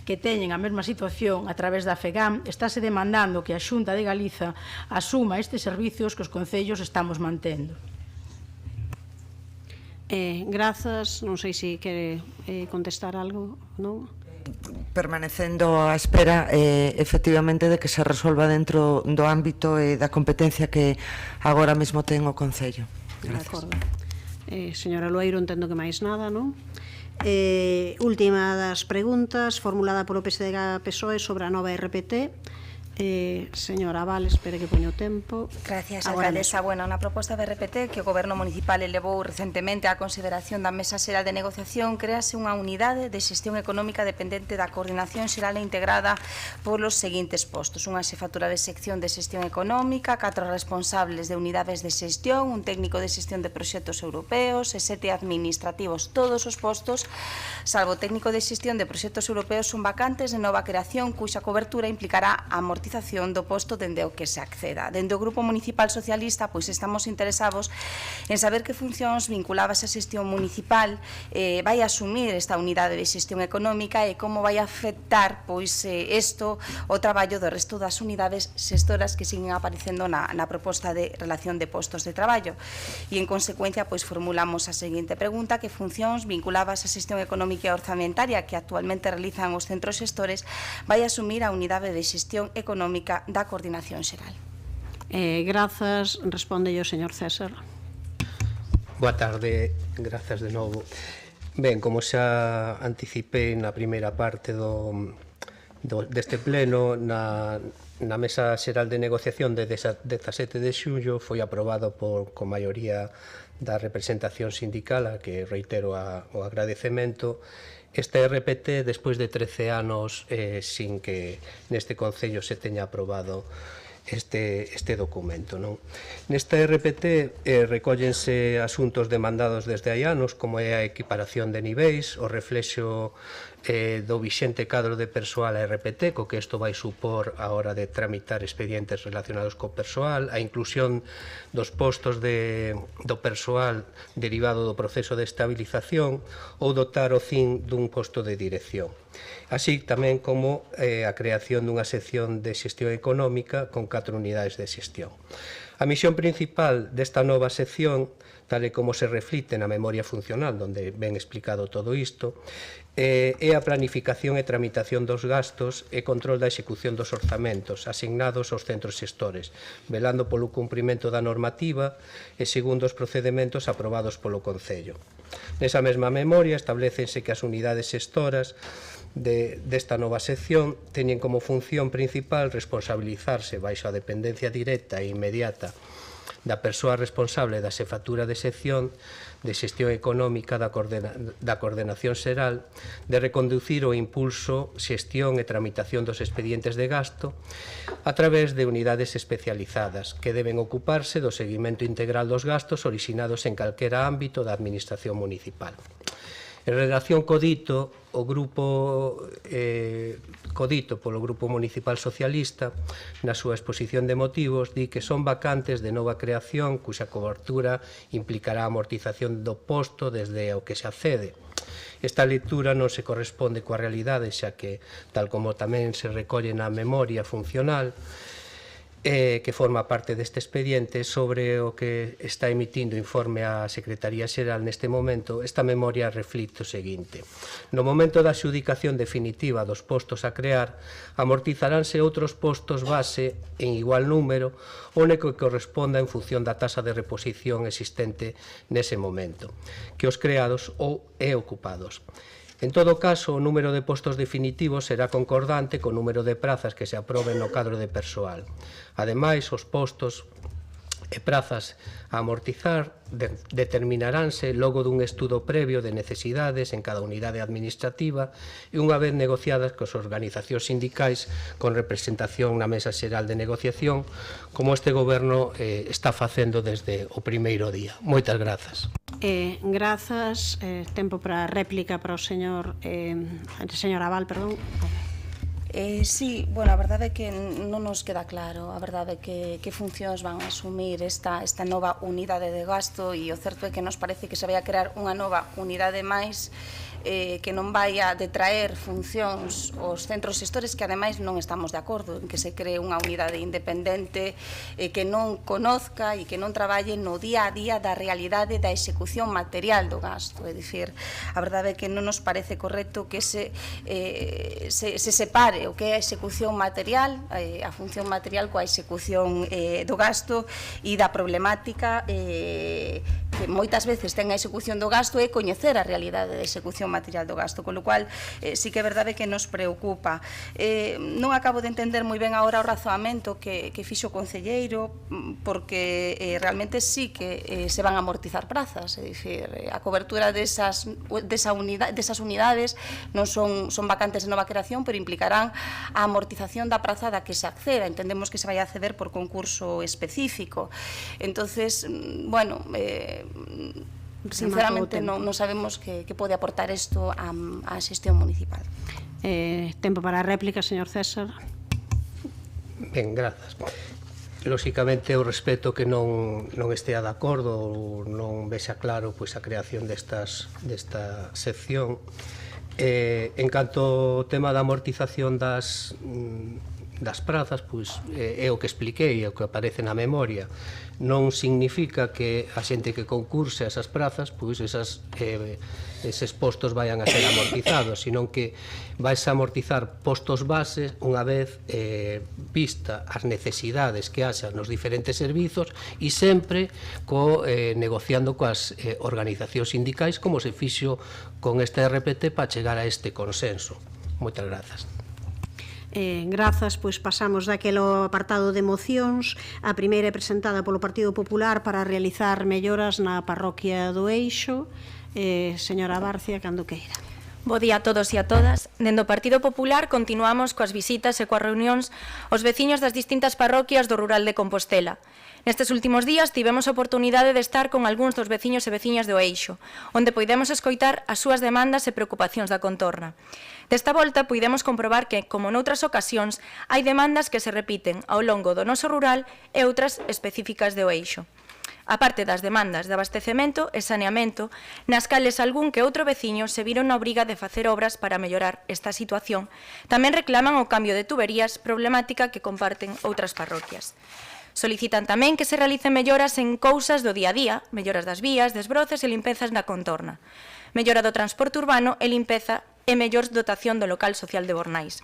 que teñen a mesma situación a través da FEGAM, estáse demandando que a Xunta de Galiza asuma estes servizos que os concellos estamos mantendo. Grazas, non sei se quere contestar algo, non? Permanecendo á espera, efectivamente, de que se resolva dentro do ámbito e da competencia que agora mesmo ten o Concello. Gracias. Señora Lueiro, entendo que máis nada, non? Última das preguntas formulada polo PSDG-PSOE sobre a nova RPT. Señora Val, espere que poño o tempo. Gracias, alcaldesa. Bueno, na proposta de RPT que o Goberno Municipal elevou recentemente á consideración da Mesa Xeral de Negociación, créase unha unidade de xestión económica dependente da Coordinación Xeral e integrada polos seguintes postos: unha xefatura de sección de xestión económica, 4 responsables de unidades de xestión, un técnico de xestión de proxectos europeos e 7 administrativos. Todos os postos, salvo técnico de xestión de proxectos europeos, son vacantes de nova creación cuxa cobertura implicará a amortización do posto dende o que se acceda. Dende o Grupo Municipal Socialista, pois estamos interesados en saber que funcións vinculadas á xestión municipal vai asumir esta unidade de xestión económica e como vai afectar pois isto o traballo do resto das unidades xestoras que siguen aparecendo na proposta de relación de postos de traballo. E en consecuencia, pois formulamos a seguinte pregunta: que funcións vinculadas á xestión económica e orzamentaria que actualmente realizan os centros xestores vai asumir a unidade de xestión económica da Coordinación Xeral. Grazas, responde o señor César. Boa tarde, grazas de novo. Ben, como xa anticipei na primeira parte deste pleno, na Mesa Xeral de Negociación de 17 de xullo foi aprobado con maioría da representación sindical, a que reitero o agradecemento, este RPT despois de 13 anos sin que neste Concello se teña aprobado este documento. Neste RPT recóllense asuntos demandados desde hai anos, como é a equiparación de niveis, o reflexo do vixente cadro de persoal a RPT, co que isto vai supor a hora de tramitar expedientes relacionados co persoal, a inclusión dos postos do persoal derivado do proceso de estabilización ou dotar o CIN dun posto de dirección. Así tamén como a creación dunha sección de xestión económica con 4 unidades de xestión. A misión principal desta nova sección, tal e como se reflite na memoria funcional, onde ven explicado todo isto, é a planificación e tramitación dos gastos e control da execución dos orzamentos asignados aos centros xestores, velando polo cumprimento da normativa e segundo os procedementos aprobados polo Concello. Nesa mesma memoria establecense que as unidades xestoras desta nova sección teñen como función principal responsabilizarse baixo a dependencia directa e inmediata da persoa responsable da xefatura de sección de xestión económica da Coordinación Xeral, de reconducir o impulso, xestión e tramitación dos expedientes de gasto a través de unidades especializadas que deben ocuparse do seguimento integral dos gastos orixinados en calquera ámbito da administración municipal. En relación co dito, o grupo polo Grupo Municipal Socialista, na súa exposición de motivos, di que son vacantes de nova creación cuxa cobertura implicará a amortización do posto desde o que se accede. Esta lectura non se corresponde coa realidade, xa que, tal como tamén se recolle na memoria funcional, que forma parte deste expediente, sobre o que está emitindo informe a Secretaría Xeral neste momento, esta memoria reflicte o seguinte: no momento da xudicación definitiva dos postos a crear, amortizaránse outros postos base en igual número, o único que corresponda en función da tasa de reposición existente nese momento, que os creados ou ocupados. En todo caso, o número de postos definitivos será concordante co número de prazas que se aproben no cadro de persoal. Ademais, os postos e prazas a amortizar determinaránse logo dun estudo previo de necesidades en cada unidade administrativa e unha vez negociadas cos organizacións sindicais con representación na Mesa Xeral de Negociación, como este Goberno está facendo desde o primeiro día. Moitas grazas. Grazas. Tempo para réplica para o señor Aval, perdón. Sí, bueno, a verdade é que non nos queda claro a verdade é que funcións van a asumir esta nova unidade de gasto, e o certo é que nos parece que se vai a crear unha nova unidade máis que non vai a detraer funcións aos centros xestores, que ademais non estamos de acordo en que se cree unha unidade independente que non conozca e que non traballe no día a día da realidade da execución material do gasto. É dicir, a verdade é que non nos parece correcto que se separe o que é a execución material, a función material coa execución do gasto e da problemática que moitas veces ten a execución do gasto é coñecer a realidade da execución material do gasto, con lo cual sí que é verdade que nos preocupa. Non acabo de entender moi ben agora o razoamento que fixo o concelleiro, porque realmente sí que se van a amortizar prazas, é dicir, a cobertura desas unidades non son vacantes de nova creación, pero implicarán a amortización da praza da que se acceda. Entendemos que se vai a acceder por concurso específico. Entonces, bueno, sinceramente non sabemos que pode aportar isto á xestión municipal. Tempo para a réplica, señor César. Ben, grazas. Lóxicamente, eu respeto que non estea de acordo ou non vexa claro a creación desta sección. En canto ao tema da amortización das prazas, é o que expliquei, é o que aparece na memoria. Non significa que a xente que concurse a esas prazas, eses postos vayan a ser amortizados, sino que vais a amortizar postos bases unha vez vista as necesidades que haxa nos diferentes servizos e sempre negociando coas organizacións sindicais, como se fixo con este RPT para chegar a este consenso. Moitas grazas. Grazas, pois pasamos daquelo apartado de mocións. A primeira é presentada polo Partido Popular para realizar melloras na parroquia do Eixo. Señora Barcia, cando queira. Bo día a todos e a todas. Dende o Partido Popular continuamos coas visitas e coas reunións aos veciños das distintas parroquias do rural de Compostela. Nestes últimos días tivemos a oportunidade de estar con algúns dos veciños e veciñas do Eixo, onde poidemos escoitar as súas demandas e preocupacións da contorna. Desta volta poidemos comprobar que, como noutras ocasións, hai demandas que se repiten ao longo do noso rural e outras específicas do Eixo. A parte das demandas de abastecemento e saneamento, nas cales algún que outro veciño se viron na obriga de facer obras para mellorar esta situación, tamén reclaman o cambio de tuberías, problemática que comparten outras parroquias. Solicitan tamén que se realicen melloras en cousas do día a día, melloras das vías, desbroces e limpezas na contorna, mellora do transporte urbano e limpeza e mellor dotación do local social de Bornais.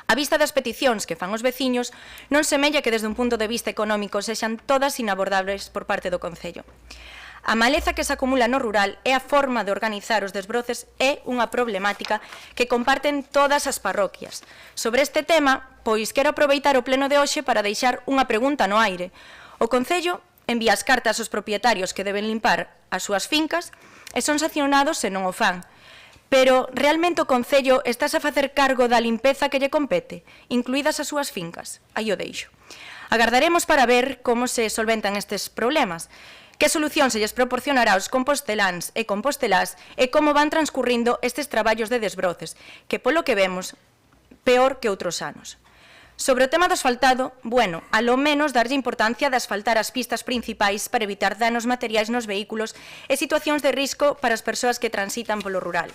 A vista das peticións que fan os veciños, non semella que desde un punto de vista económico sexan todas inabordables por parte do Concello. A maleza que se acumula no rural e a forma de organizar os desbroces é unha problemática que comparten todas as parroquias. Sobre este tema, pois quero aproveitar o pleno de hoxe para deixar unha pregunta no aire. O Concello envía as cartas aos propietarios que deben limpar as súas fincas e son sancionados se non o fan. Pero, realmente o Concello estás a facer cargo da limpeza que lle compete, incluídas as súas fincas? Aí o deixo. Agardaremos para ver como se solventan estes problemas, que solución se lles proporcionará aos composteláns e compostelás e como van transcurrindo estes traballos de desbroces, que polo que vemos, peor que outros anos. Sobre o tema do asfaltado, bueno, alo menos darlle importancia de asfaltar as pistas principais para evitar danos materiais nos vehículos e situacións de risco para as persoas que transitan polo rural.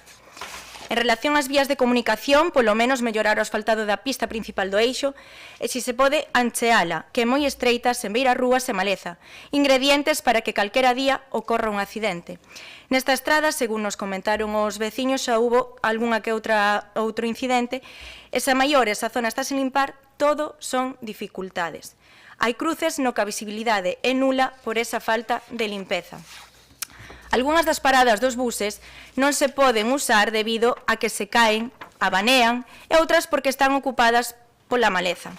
En relación ás vías de comunicación, polo menos mellorar o asfaltado da pista principal do Eixo e, se se pode, ancheala, que é moi estreita, sen beira rúas e maleza, ingredientes para que calquera día ocorra un accidente. Nesta estrada, según nos comentaron os veciños, xa hubo algunha que outro incidente, e se maiores a zona está sen limpar, todo son dificultades. Hai cruces no que a visibilidade é nula por esa falta de limpeza. Algúnas das paradas dos buses non se poden usar debido a que se caen, abanean, e outras porque están ocupadas pola maleza.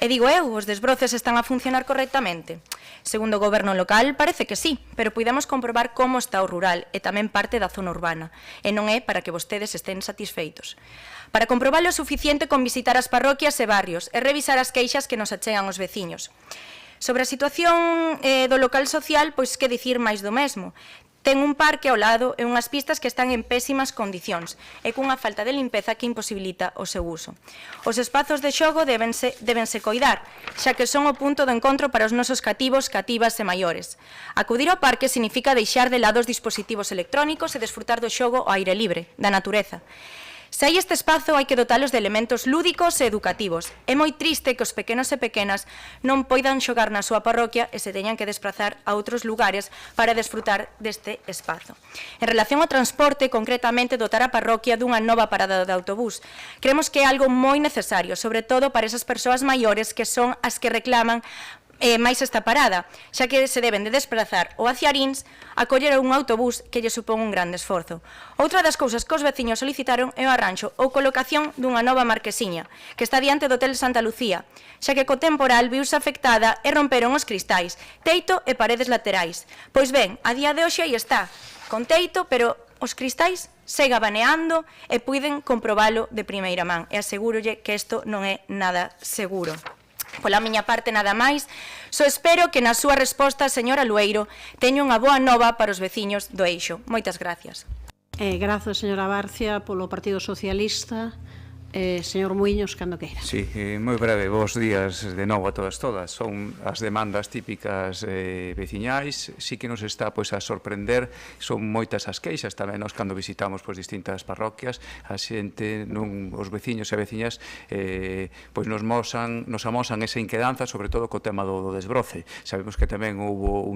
E digo eu, os desbroces están a funcionar correctamente? Segundo o goberno local, parece que sí, pero puidemos comprobar como está o rural e tamén parte da zona urbana, e non é para que vostedes estén satisfeitos. Para comprobalo é suficiente con visitar as parroquias e barrios e revisar as queixas que nos achegan os veciños. Sobre a situación do local social, pois que dicir máis do mesmo. Ten un parque ao lado e unhas pistas que están en pésimas condicións e cunha falta de limpeza que imposibilita o seu uso. Os espazos de xogo débense coidar, xa que son o punto de encontro para os nosos cativos, cativas e maiores. Acudir ao parque significa deixar de lado os dispositivos electrónicos e desfrutar do xogo ao aire libre, da natureza. Se hai este espazo, hai que dotalos de elementos lúdicos e educativos. É moi triste que os pequenos e pequenas non poidan xogar na súa parroquia e se teñan que desplazar a outros lugares para desfrutar deste espazo. En relación ao transporte, concretamente dotar a parroquia dunha nova parada de autobús. Creemos que é algo moi necesario, sobre todo para esas persoas maiores que son as que reclaman máis esta parada, xa que se deben de desplazar ou hacia Arins a coller un autobús que lle supón un grande esforzo. Outra das cousas que os veciños solicitaron é o arranxo ou colocación dunha nova marquesiña, que está diante do Hotel Santa Lucía, xa que co temporal viuse afectada e romperon os cristais, teito e paredes laterais. Pois ben, a día de hoxe aí está, con teito, pero os cristais segue abaneando e puiden comprobalo de primeira man. E asegúrolle que isto non é nada seguro. Pola miña parte nada máis, só espero que na súa resposta, señora Lueiro, teña unha boa nova para os veciños do Eixo. Moitas gracias. Grazas, señora Barcia, polo Partido Socialista. Señor Muiños, cando queira. Sí, moi breve, bons días de novo a todas. Son as demandas típicas veciñais, sí que nos está a sorprender, son moitas as queixas tamén nós cando visitamos distintas parroquias, a xente, os veciños e veciñas nos amosan esa inquedanza, sobre todo co tema do desbroce. Sabemos que tamén houve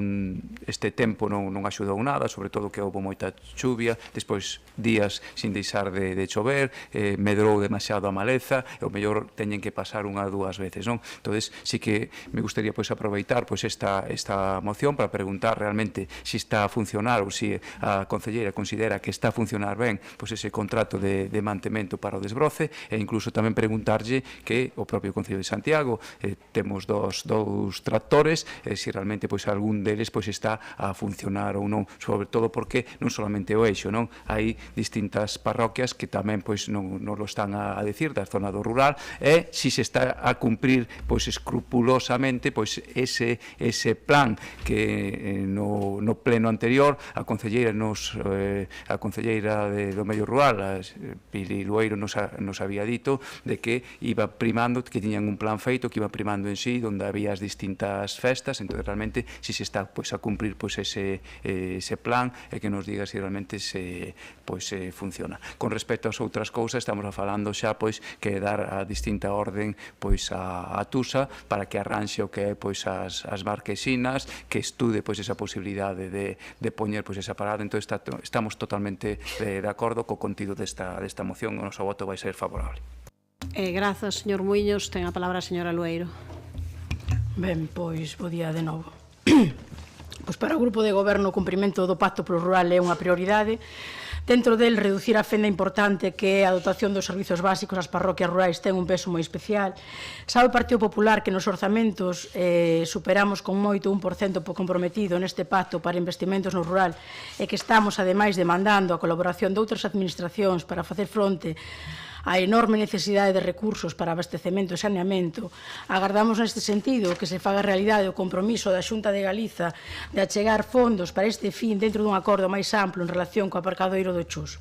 este tempo non axudou nada, sobre todo que houve moita chuvia, despois días sin deixar de chover, medrou demasiado a maleza, e o mellor teñen que pasar unha ou dúas veces, non? Entonces, sí que me gustaría aproveitar esta moción para preguntar realmente se está a funcionar ou se a concelleira considera que está a funcionar ben ese contrato de mantemento para o desbroce, e incluso tamén preguntarlle que o propio Concello de Santiago temos dous tractores, se realmente algún deles está a funcionar ou non, sobre todo porque non solamente o Eixo, non? Hai distintas parroquias que tamén non lo están a decir da zona do rural, e si se está a cumprir escrupulosamente ese plan que no pleno anterior a concelleira do medio rural, Pili Lueiro, nos había dito de que iba primando, que tiñan un plan feito, que iba primando en sí, onde había as distintas festas. Entón realmente si se está a cumprir ese plan, e que nos diga se realmente funciona. Con respecto ás outras cousas, estamos falando xa que dar a distinta orden a TUSA para que arranxe o que é as marquesinas, que estude esa posibilidade de poñer esa parada. Entón estamos totalmente de acordo co contido desta moción. O noso voto vai ser favorable. Grazas, señor Muiños. Ten a palabra a señora Lueiro. Ben, pois, bo día de novo. Para o Grupo de Goberno, o cumprimento do Pacto polo Rural é unha prioridade. Dentro del, reducir a fenda importante que é a dotación dos servizos básicos ás parroquias rurais ten un peso moi especial. Sabe o Partido Popular que nos orzamentos superamos con moito 1% comprometido neste pacto para investimentos no rural, e que estamos, ademais, demandando a colaboración de outras administracións para facer fronte a enorme necesidade de recursos para abastecemento e saneamento. Agardamos neste sentido que se faga realidade o compromiso da Xunta de Galiza de achegar fondos para este fin dentro dun acordo máis amplo en relación co aparcadoiro do Chus.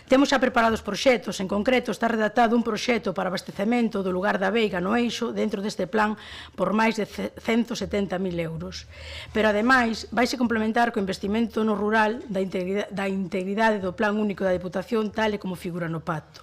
Temos xa preparados proxectos, en concreto está redactado un proxecto para abastecemento do lugar da Veiga no Eixo dentro deste plan por máis de 170.000 euros. Pero, ademais, vaise complementar co investimento no rural da integridade do Plan Único da Deputación tal e como figura no pacto.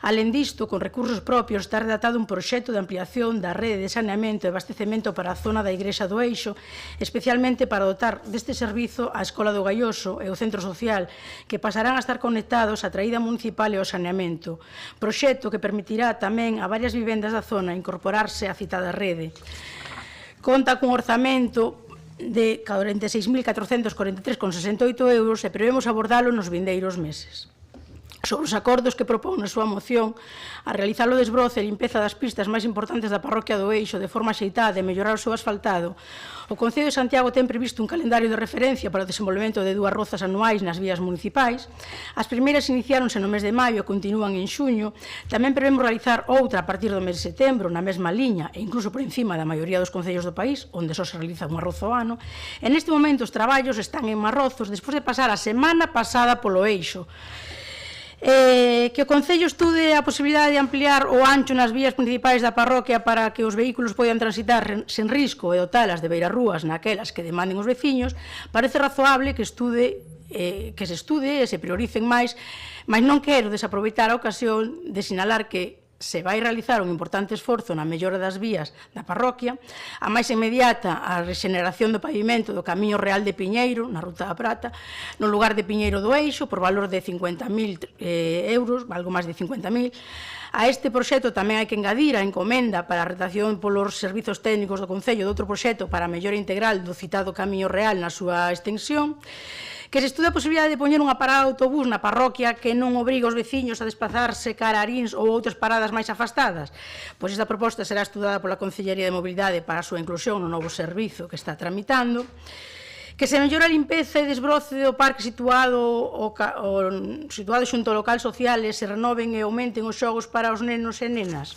Alén disto, con recursos propios, está redactado un proxecto de ampliación da rede de saneamento e abastecemento para a zona da Igrexa do Eixo, especialmente para dotar deste servizo a Escola do Gaioso e o Centro Social, que pasarán a estar conectados á traída municipal e ao saneamento. Proxecto que permitirá tamén a varias vivendas da zona incorporarse á citada rede. Conta cun orzamento de 46.443,68 euros e prevemos abordalo nos vindeiros meses. Sobre os acordos que propón na súa moción a realizar o desbroce e limpeza das pistas máis importantes da parroquia do Eixo de forma axeitada e mellorar o seu asfaltado, o Concello de Santiago ten previsto un calendario de referencia para o desenvolvemento de 2 rozas anuais nas vías municipais. As primeiras iniciáronse no mes de maio e continúan en xuño. Tamén prevemos realizar outra a partir do mes de setembro na mesma liña e incluso por encima da maioría dos concellos do país, onde só se realiza un arrozo ao ano. En este momento os traballos están en Marrozos despois de pasar a semana pasada polo Eixo. Que o Concello estude a posibilidade de ampliar o ancho nas vías principais da parroquia para que os vehículos poidan transitar sen risco e dotalas de beirarrúas naquelas que demanden os veciños. Parece razoable que se estude e se prioricen máis, mas non quero desaproveitar a ocasión de sinalar que se vai realizar un importante esforzo na mellora das vías da parroquia, a máis inmediata a rexeneración do pavimento do Camiño Real de Piñeiro, na Ruta da Prata, no lugar de Piñeiro do Eixo, por valor de 50.000 euros, algo máis de 50.000. A este proxecto tamén hai que engadir a encomenda para a redacción polos servizos técnicos do Concello de outro proxecto para a mellora integral do citado Camiño Real na súa extensión, que se estuda a posibilidade de poñer unha parada de autobús na parroquia que non obriga os veciños a desplazarse cara a Arins ou outras paradas máis afastadas. Pois esta proposta será estudada pola Concellería de Mobilidade para a súa inclusión no novo servizo que está tramitando. Que se mellora a limpeza e desbroce do parque situado xunto ao local social e se renoven e aumenten os xogos para os nenos e nenas.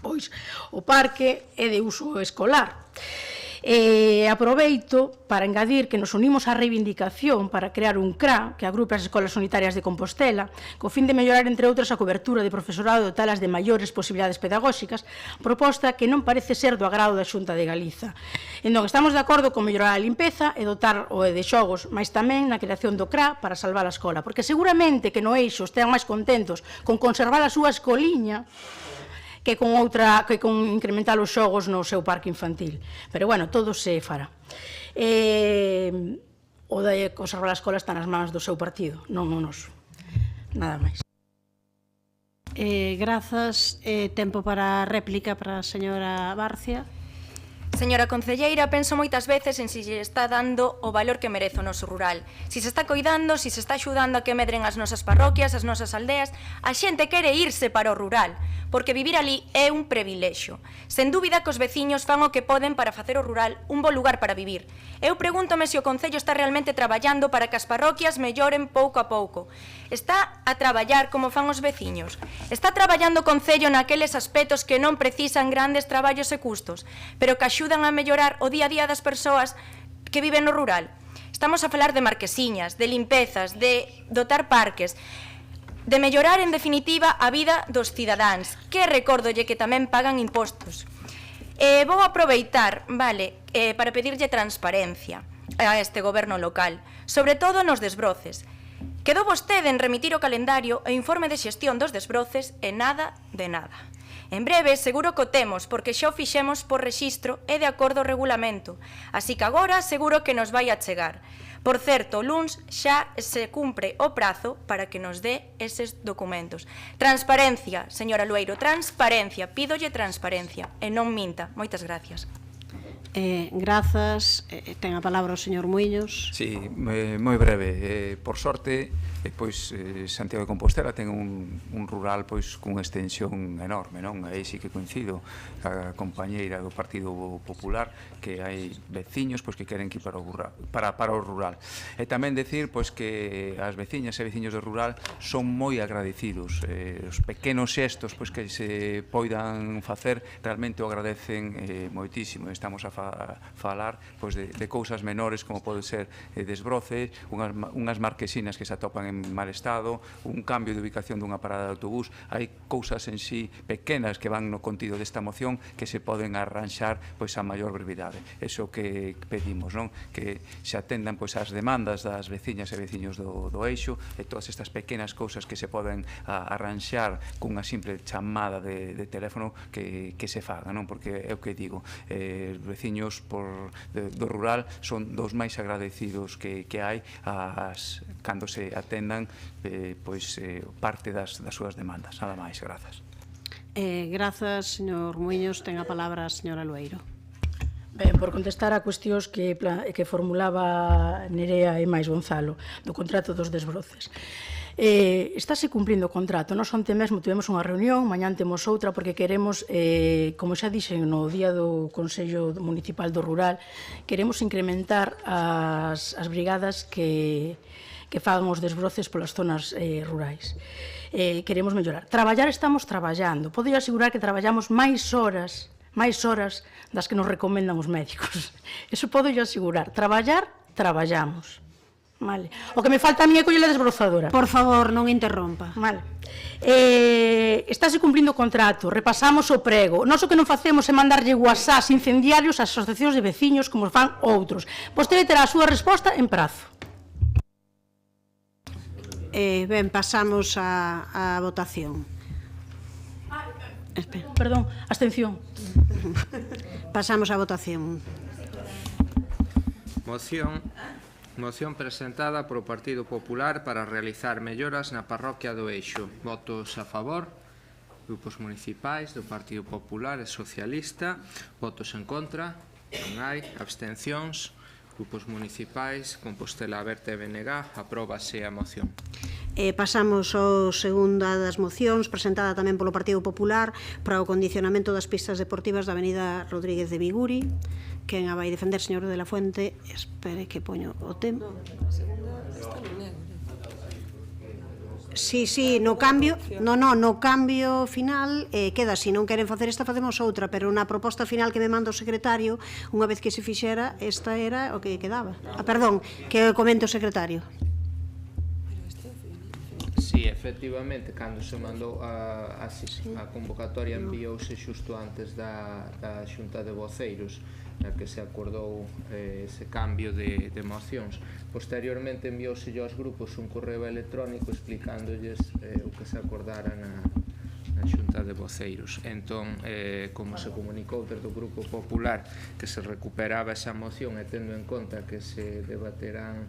Pois o parque é de uso escolar. Aproveito para engadir que nos unimos á reivindicación para crear un CRA que agrupe as escolas unitarias de Compostela co fin de mellorar, entre outras, a cobertura de profesorado e dotalas de maiores posibilidades pedagóxicas, proposta que non parece ser do agrado da Xunta de Galiza. Entón, estamos de acordo con mellorar a limpeza e dotar o de xogos, mas tamén na creación do CRA para salvar a escola, porque seguramente que no Eixo estean máis contentos con conservar a súa escoliña que con incrementar os xogos no seu parque infantil. Pero, bueno, todo se fará. O de conservar a escola está nas mans do seu partido, non o noso. Nada máis. Grazas. Tempo para a réplica para a señora Barcia. Señora concelleira, penso moitas veces en si lle está dando o valor que merece o noso rural. Si se está coidando, si se está axudando a que medren as nosas parroquias, as nosas aldeas. A xente quere irse para o rural, porque vivir ali é un privilexio. Sen dúbida que os veciños fan o que poden para facer o rural un bo lugar para vivir. Eu pregúntome se o Concello está realmente traballando para que as parroquias melloren pouco a pouco. Está a traballar como fan os veciños. Está traballando o Concello naqueles aspectos que non precisan grandes traballos e custos, pero que axudan a mellorar o día a día das persoas que viven no rural. Estamos a falar de marquesiñas, de limpezas, de dotar parques, de mellorar, en definitiva, a vida dos cidadáns, que recórdolle que tamén pagan impostos. Vou aproveitar, para pedirlle transparencia a este goberno local, sobre todo nos desbroces. Quedou vostede en remitir o calendario e informe de xestión dos desbroces e nada de nada. En breve, seguro que o temos, porque xa o fixemos por rexistro e de acordo ao regulamento. Así que agora seguro que nos vai a chegar. Por certo, o luns xa se cumpre o prazo para que nos dé eses documentos. Transparencia, señora Lueiro, transparencia. Pídolle transparencia e non minta. Moitas gracias. Grazas. Ten a palabra o señor Muiños. Sí, moi breve. Por sorte, pois Santiago de Compostela ten un rural pois cunha extensión enorme, non? Aí sí que coincido a compañeira do Partido Popular que hai veciños pois que queren que ir para o rural. E tamén decir pois que as veciñas e veciños do rural son moi agradecidos. Os pequenos xestos pois que se poidan facer realmente o agradecen moitísimo. Estamos a falar pois de cousas menores como pode ser desbroces, unhas marquesinas que se atopan en mal estado, un cambio de ubicación dunha parada de autobús. Hai cousas en sí pequenas que van no contido desta moción que se poden arranxar pois a maior brevidade. Eso que pedimos, non? Que se atendan pois as demandas das veciñas e veciños do Eixo e todas estas pequenas cousas que se poden arranxar cunha simple chamada de teléfono que se fagan, non? Porque é o que digo, os veciños do rural son dos máis agradecidos que hai cando se atendan parte das súas demandas. Nada máis, grazas. Grazas, señor Muiños. Ten a palabra a señora Lueiro. Ben, por contestar a cuestións que formulaba Nerea e máis Gonzalo do contrato dos desbroces. Estáse cumplindo o contrato. Nós onte mesmo tivemos unha reunión, mañán temos outra, porque queremos, como xa dixen no día do Consello Municipal do Rural, queremos incrementar as brigadas que fagan os desbroces polas zonas rurais. Queremos mellorar. Traballar estamos traballando. Podo asegurar que traballamos máis horas das que nos recomendan os médicos. Eso podo asegurar. Traballar, traballamos. Vale. O que me falta a mí é coller a desbrozadora. Por favor, non interrompa. Vale. Estáse cumplindo o contrato, repasamos o prego. Nós o que non facemos é mandarlle whatsapps incendiarios ás asociacións de veciños como fan outros. Vostede terá a súa resposta en prazo. Ben, pasamos a votación. Perdón, abstención. Pasamos á votación. Moción presentada polo Partido Popular para realizar melloras na parroquia do Eixo. Votos a favor, grupos municipais do Partido Popular e Socialista. Votos en contra, non hai. Abstencións, grupos municipais, Compostela Aberta e BNG. Apróbase a moción. Pasamos ao segunda das mocións, presentada tamén polo Partido Popular para o condicionamento das pistas deportivas da avenida Rodríguez de Biguri. Quen a vai defender, señor de la Fuente? Espere que poño o tema. Sí, no cambio final queda así, non queren facer esta, facemos outra, pero na proposta final que me manda o secretario, unha vez que se fixera, esta era o que quedaba. Perdón, que comente o secretario. Sí, efectivamente, cando se mandou a convocatoria enviouse xusto antes da xunta de voceiros, na que se acordou ese cambio de mocións. Posteriormente enviouse aos grupos un correo electrónico explicándolles o que se acordara na xunta de voceiros. Entón, como se comunicou desde o Grupo Popular que se recuperaba esa moción e tendo en conta que se debaterán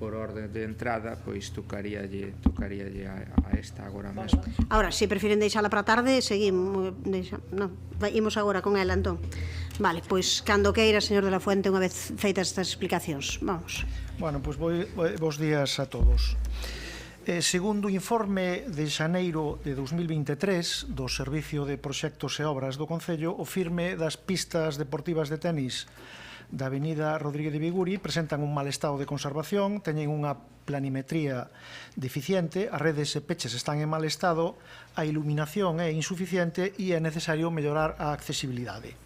por orden de entrada, pois tocaríalle a esta agora mesmo. Ahora, se prefiren deixala para tarde, seguimos, imos agora con ela, entón. Vale, pois cando queira, señor de la Fuente, unha vez feitas estas explicacións. Vamos. Bueno, pois bos días a todos. Segundo o informe de xaneiro de 2023 do Servicio de Proxectos e Obras do Concello, o firme das pistas deportivas de tenis da avenida Rodríguez de Biguri presentan un mal estado de conservación, teñen unha planimetría deficiente, as redes e peches están en mal estado, a iluminación é insuficiente e é necesario mellorar a accesibilidade.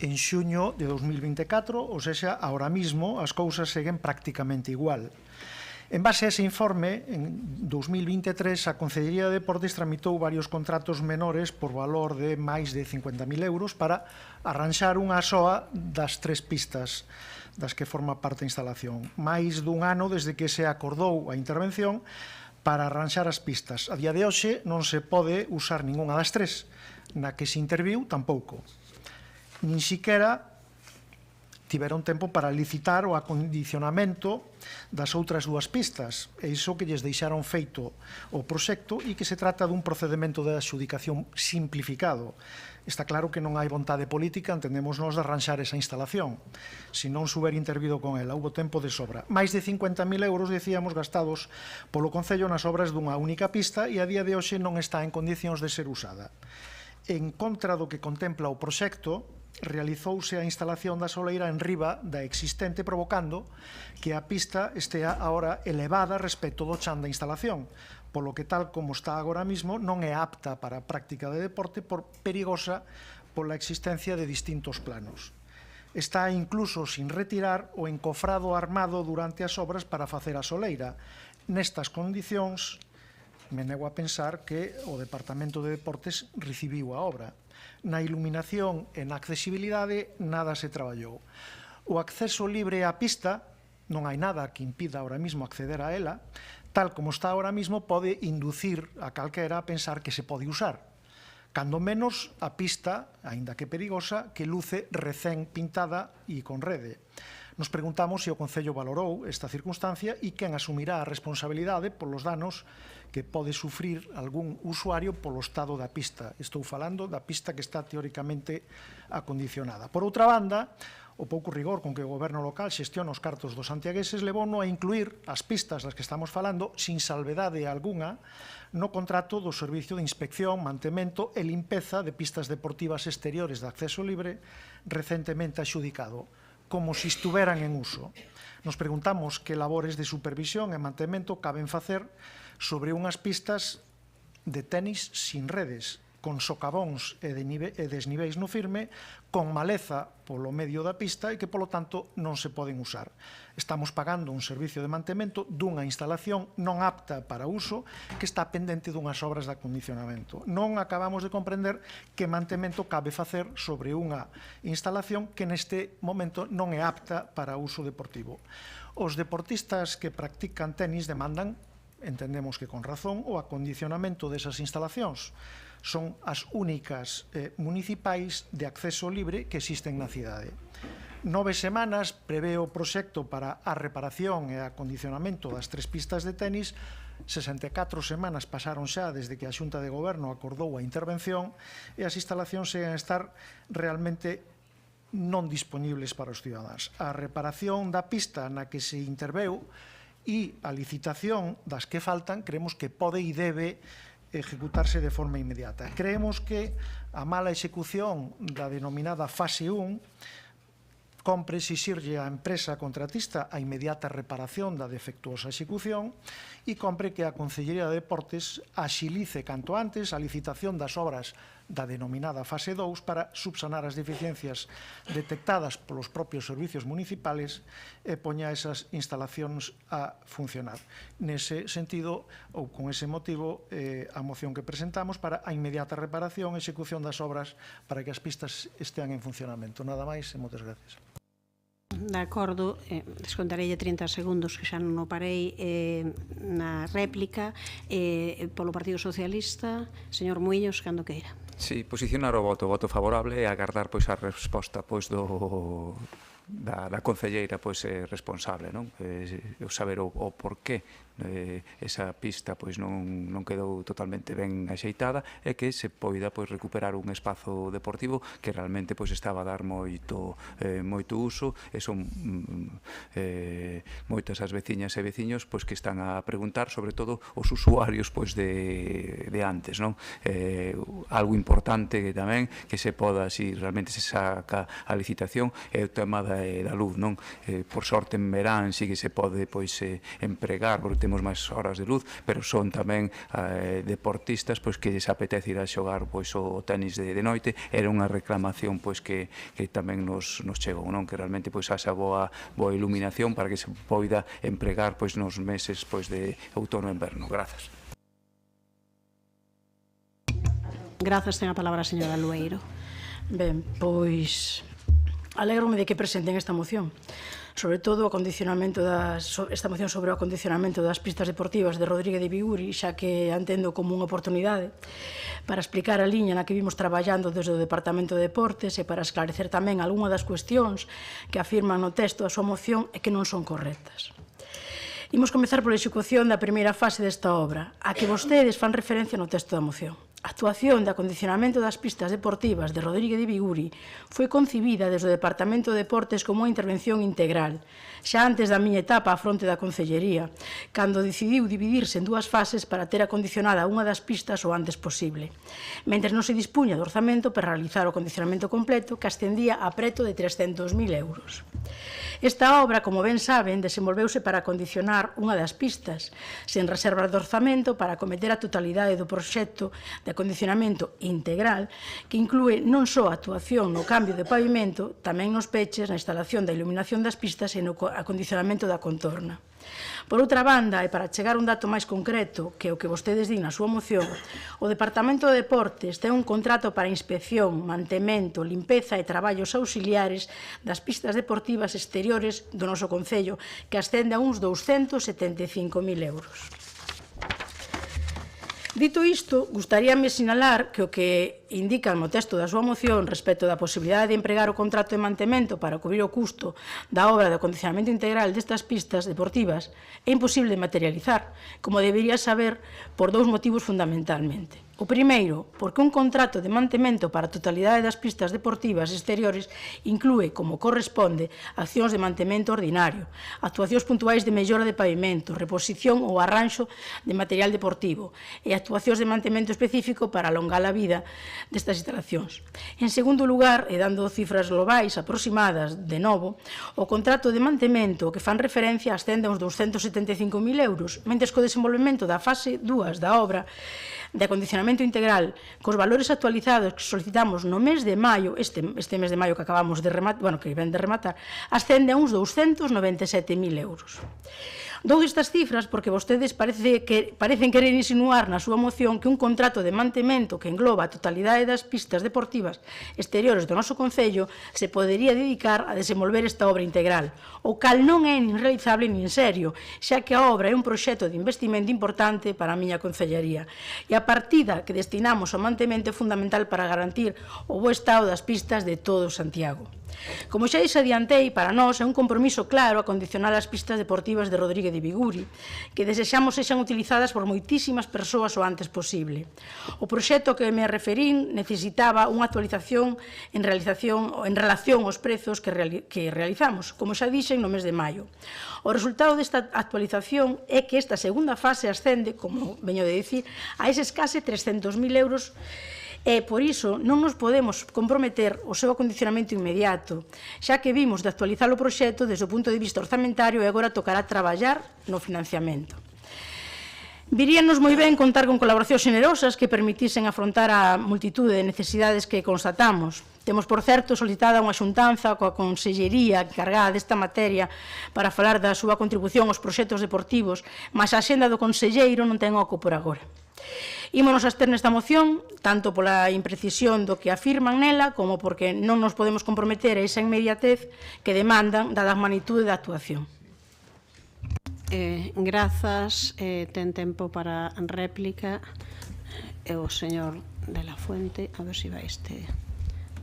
En xuño de 2024, ou sexa, ahora mismo, as cousas seguen prácticamente igual. En base a ese informe, en 2023, a Concellería de Deportes tramitou varios contratos menores por valor de máis de 50.000 euros para arranxar unha soa das 3 pistas das que forma parte a instalación. Máis dun ano desde que se acordou a intervención para arranxar as pistas. A día de hoxe non se pode usar ningunha das 3, na que se interviu tampouco. Nin siquera tiveron tempo para licitar o acondicionamento das outras 2 pistas, e iso que lles deixaron feito o proxecto e que se trata dun procedimento de adxudicación simplificado. Está claro que non hai vontade política, entendemos nós, de arranxar esa instalación. Se non se hubiera intervido con ela, houve tempo de sobra. Máis de 50.000 euros, decíamos, gastados polo Concello nas obras dunha única pista e a día de hoxe non está en condicións de ser usada. En contra do que contempla o proxecto, realizouse a instalación da soleira en riba da existente, provocando que a pista estea agora elevada respecto do chan da instalación, polo que tal como está agora mismo non é apta para a práctica de deporte por perigosa pola existencia de distintos planos. Está incluso sin retirar o encofrado armado durante as obras para facer a soleira. Nestas condicións, me nego a pensar que o Departamento de Deportes recibiu a obra. Na iluminación e na accesibilidade nada se traballou. O acceso libre á pista, non hai nada que impida ahora mismo acceder a ela, tal como está ahora mismo pode inducir a calquera a pensar que se pode usar. Cando menos a pista, aínda que perigosa, que luce recén pintada e con rede. Nos preguntamos se o Concello valorou esta circunstancia e quen asumirá a responsabilidade polos danos que pode sufrir algún usuario polo estado da pista. Estou falando da pista que está teóricamente acondicionada. Por outra banda, o pouco rigor con que o goberno local xestiona os cartos dos santiagueses levouno a incluir as pistas das que estamos falando sin salvedade algunha no contrato do Servicio de Inspección, Mantemento e Limpeza de Pistas Deportivas Exteriores de Acceso Libre recentemente adxudicado, como se estuveran en uso. Nos preguntamos que labores de supervisión e mantemento caben facer sobre unhas pistas de tenis sin redes, con socavóns e desniveis no firme, con maleza polo medio da pista e que, polo tanto, non se poden usar. Estamos pagando un servicio de mantemento dunha instalación non apta para uso que está pendente dunhas obras de acondicionamento. Non acabamos de comprender que mantemento cabe facer sobre unha instalación que neste momento non é apta para uso deportivo. Os deportistas que practican tenis demandan entendemos que con razón, o acondicionamento desas instalacións. Son as únicas municipais de acceso libre que existen na cidade. 9 semanas prevé o proxecto para a reparación e acondicionamento das 3 pistas de tenis. 64 semanas pasaron xa desde que a Xunta de Goberno acordou a intervención e as instalacións seguen a estar realmente non disponibles para os cidadáns. A reparación da pista na que se interveu e a licitación das que faltan creemos que pode e debe ejecutarse de forma inmediata. Creemos que a mala execución da denominada fase 1 compre exixirlle á empresa contratista a inmediata reparación da defectuosa execución e compre que a Consellería de Deportes axilice canto antes a licitación das obras da denominada fase 2 para subsanar as deficiencias detectadas polos propios servicios municipales e poña esas instalacións a funcionar. Nese sentido, ou con ese motivo, a moción que presentamos para a inmediata reparación e execución das obras para que as pistas estean en funcionamento. Nada máis e moitas gracias. De acordo, descontareille 30 segundos que xa non o parei na réplica polo Partido Socialista. Señor Muiños, cando queira. Sí, posicionar o voto favorable e agardar pois a resposta pois da concelleira pois responsable, non? Saber o porqué esa pista pois non quedou totalmente ben axeitada e que se poida pois recuperar un espazo deportivo que realmente pois estaba a dar moito uso e son moitas as veciñas e veciños pois que están a preguntar, sobre todo os usuarios pois de antes, non? Algo importante que tamén que se poda, si realmente se saca a licitación, é o tema da luz, non? Por sorte en verán si que se pode pois empregar, porque temos máis horas de luz, pero son tamén deportistas pois que lles apetece ir a xogar pois o tenis de noite. Era unha reclamación pois que tamén nos chegou, non? Que realmente pois haxa boa iluminación para que se poida empregar pois nos meses pois de outono e inverno. Grazas. Grazas, ten a palabra a señora Lueiro. Ben, pois alégrome de que presenten esta moción, sobre todo esta moción sobre o acondicionamento das pistas deportivas de Rodríguez de Biguri, xa que a entendo como unha oportunidade para explicar a liña na que vimos traballando desde o Departamento de Deportes e para esclarecer tamén algunha das cuestións que afirman no texto da súa moción e que non son correctas. Imos comezar pola execución da primeira fase desta obra, a que vostedes fan referencia no texto da moción. A actuación de acondicionamento das pistas deportivas de Rodríguez de Biguri foi concibida desde o Departamento de Deportes como unha intervención integral, xa antes da miña etapa á fronte da Concellería, cando decidiu dividirse en 2 fases para ter acondicionada unha das pistas o antes posible, mentres non se dispuña de orzamento para realizar o acondicionamento completo que ascendía a preto de 300.000 euros. Esta obra, como ben saben, desenvolveuse para acondicionar unha das pistas, sen reservas de orzamento para acometer a totalidade do proxecto de acondicionamento integral que inclúe non só a actuación no cambio de pavimento, tamén nos peches, na instalación da iluminación das pistas e no acondicionamento da contorna. Por outra banda, e para chegar a un dato máis concreto que o que vostedes din na súa moción, o Departamento de Deportes ten un contrato para inspección, mantemento, limpeza e traballos auxiliares das pistas deportivas exteriores do noso concello, que ascende a uns 275.000 euros. Dito isto, gustaríame sinalar que o que indica no texto da súa moción respecto da posibilidade de empregar o contrato de mantemento para cubrir o custo da obra de acondicionamento integral destas pistas deportivas é imposible de materializar, como debería saber por 2 motivos fundamentalmente. O primeiro, porque un contrato de mantemento para a totalidade das pistas deportivas exteriores inclúe, como corresponde, accións de mantemento ordinario, actuacións puntuais de mellora de pavimento, reposición ou arranxo de material deportivo e actuacións de mantemento específico para alongar a vida destas instalacións. En segundo lugar, e dando cifras globais aproximadas, de novo, o contrato de mantemento que fan referencia ascende a uns 275.000 euros, mentres que o desenvolvemento da fase 2 da obra de acondicionamento integral cos valores actualizados que solicitamos no mes de maio, este mes de maio que acabamos de rematar, que ven de rematar, ascende a uns 297.000 euros. Dou estas cifras porque vostedes parecen querer insinuar na súa moción que un contrato de mantemento que engloba a totalidade das pistas deportivas exteriores do noso Concello se podería dedicar a desenvolver esta obra integral, o cal non é nin realizable nin serio, xa que a obra é un proxecto de investimento importante para a miña Concellaría, e a partida que destinamos ao mantemento é fundamental para garantir o bo estado das pistas de todo Santiago. Como xa dix adiantei, para nós é un compromiso claro a condicionar as pistas deportivas de Rodríguez de Biguri, que desexamos sexan utilizadas por moitísimas persoas o antes posible. O proxecto que me referín necesitaba unha actualización en relación aos prezos que realizamos, como xa dixen no mes de maio. O resultado desta actualización é que esta segunda fase ascende, como veño de dicir, a eses case 300.000 euros, e, por iso, non nos podemos comprometer o seu acondicionamento inmediato, xa que vimos de actualizar o proxecto desde o punto de vista orzamentario e agora tocará traballar no financiamento. Viríanos moi ben contar con colaboracións generosas que permitisen afrontar a multitude de necesidades que constatamos. Temos, por certo, solicitada unha xuntanza coa Consellería encargada desta materia para falar da súa contribución aos proxectos deportivos, mas a axenda do Conselleiro non ten oco por agora. Ímonos a abster nesta moción, tanto pola imprecisión do que afirman nela, como porque non nos podemos comprometer a esa inmediatez que demandan, dada a magnitude da actuación. Grazas. Ten tempo para réplica. O señor de la Fuente, a ver se vai este...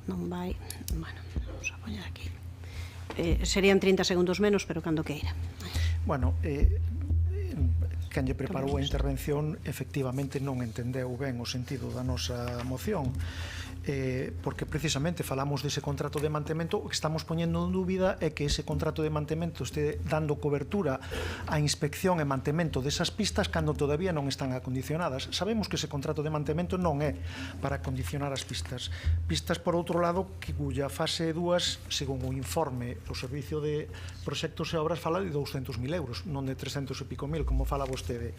Non vai... Bueno, vamos a poñer aquí. Serían 30 segundos menos, pero cando queira. Bueno, quen lle preparou a intervención efectivamente non entendeu ben o sentido da nosa moción, porque precisamente falamos dese contrato de mantemento. O que estamos poñendo en dúbida é que ese contrato de mantemento este dando cobertura á inspección e mantemento desas pistas cando todavía non están acondicionadas. Sabemos que ese contrato de mantemento non é para acondicionar as pistas. Pistas, por outro lado, que cuya fase 2, según o informe do Servicio de Proxectos e Obras, fala de 200.000 euros, non de 300 e pico mil, como fala vostede.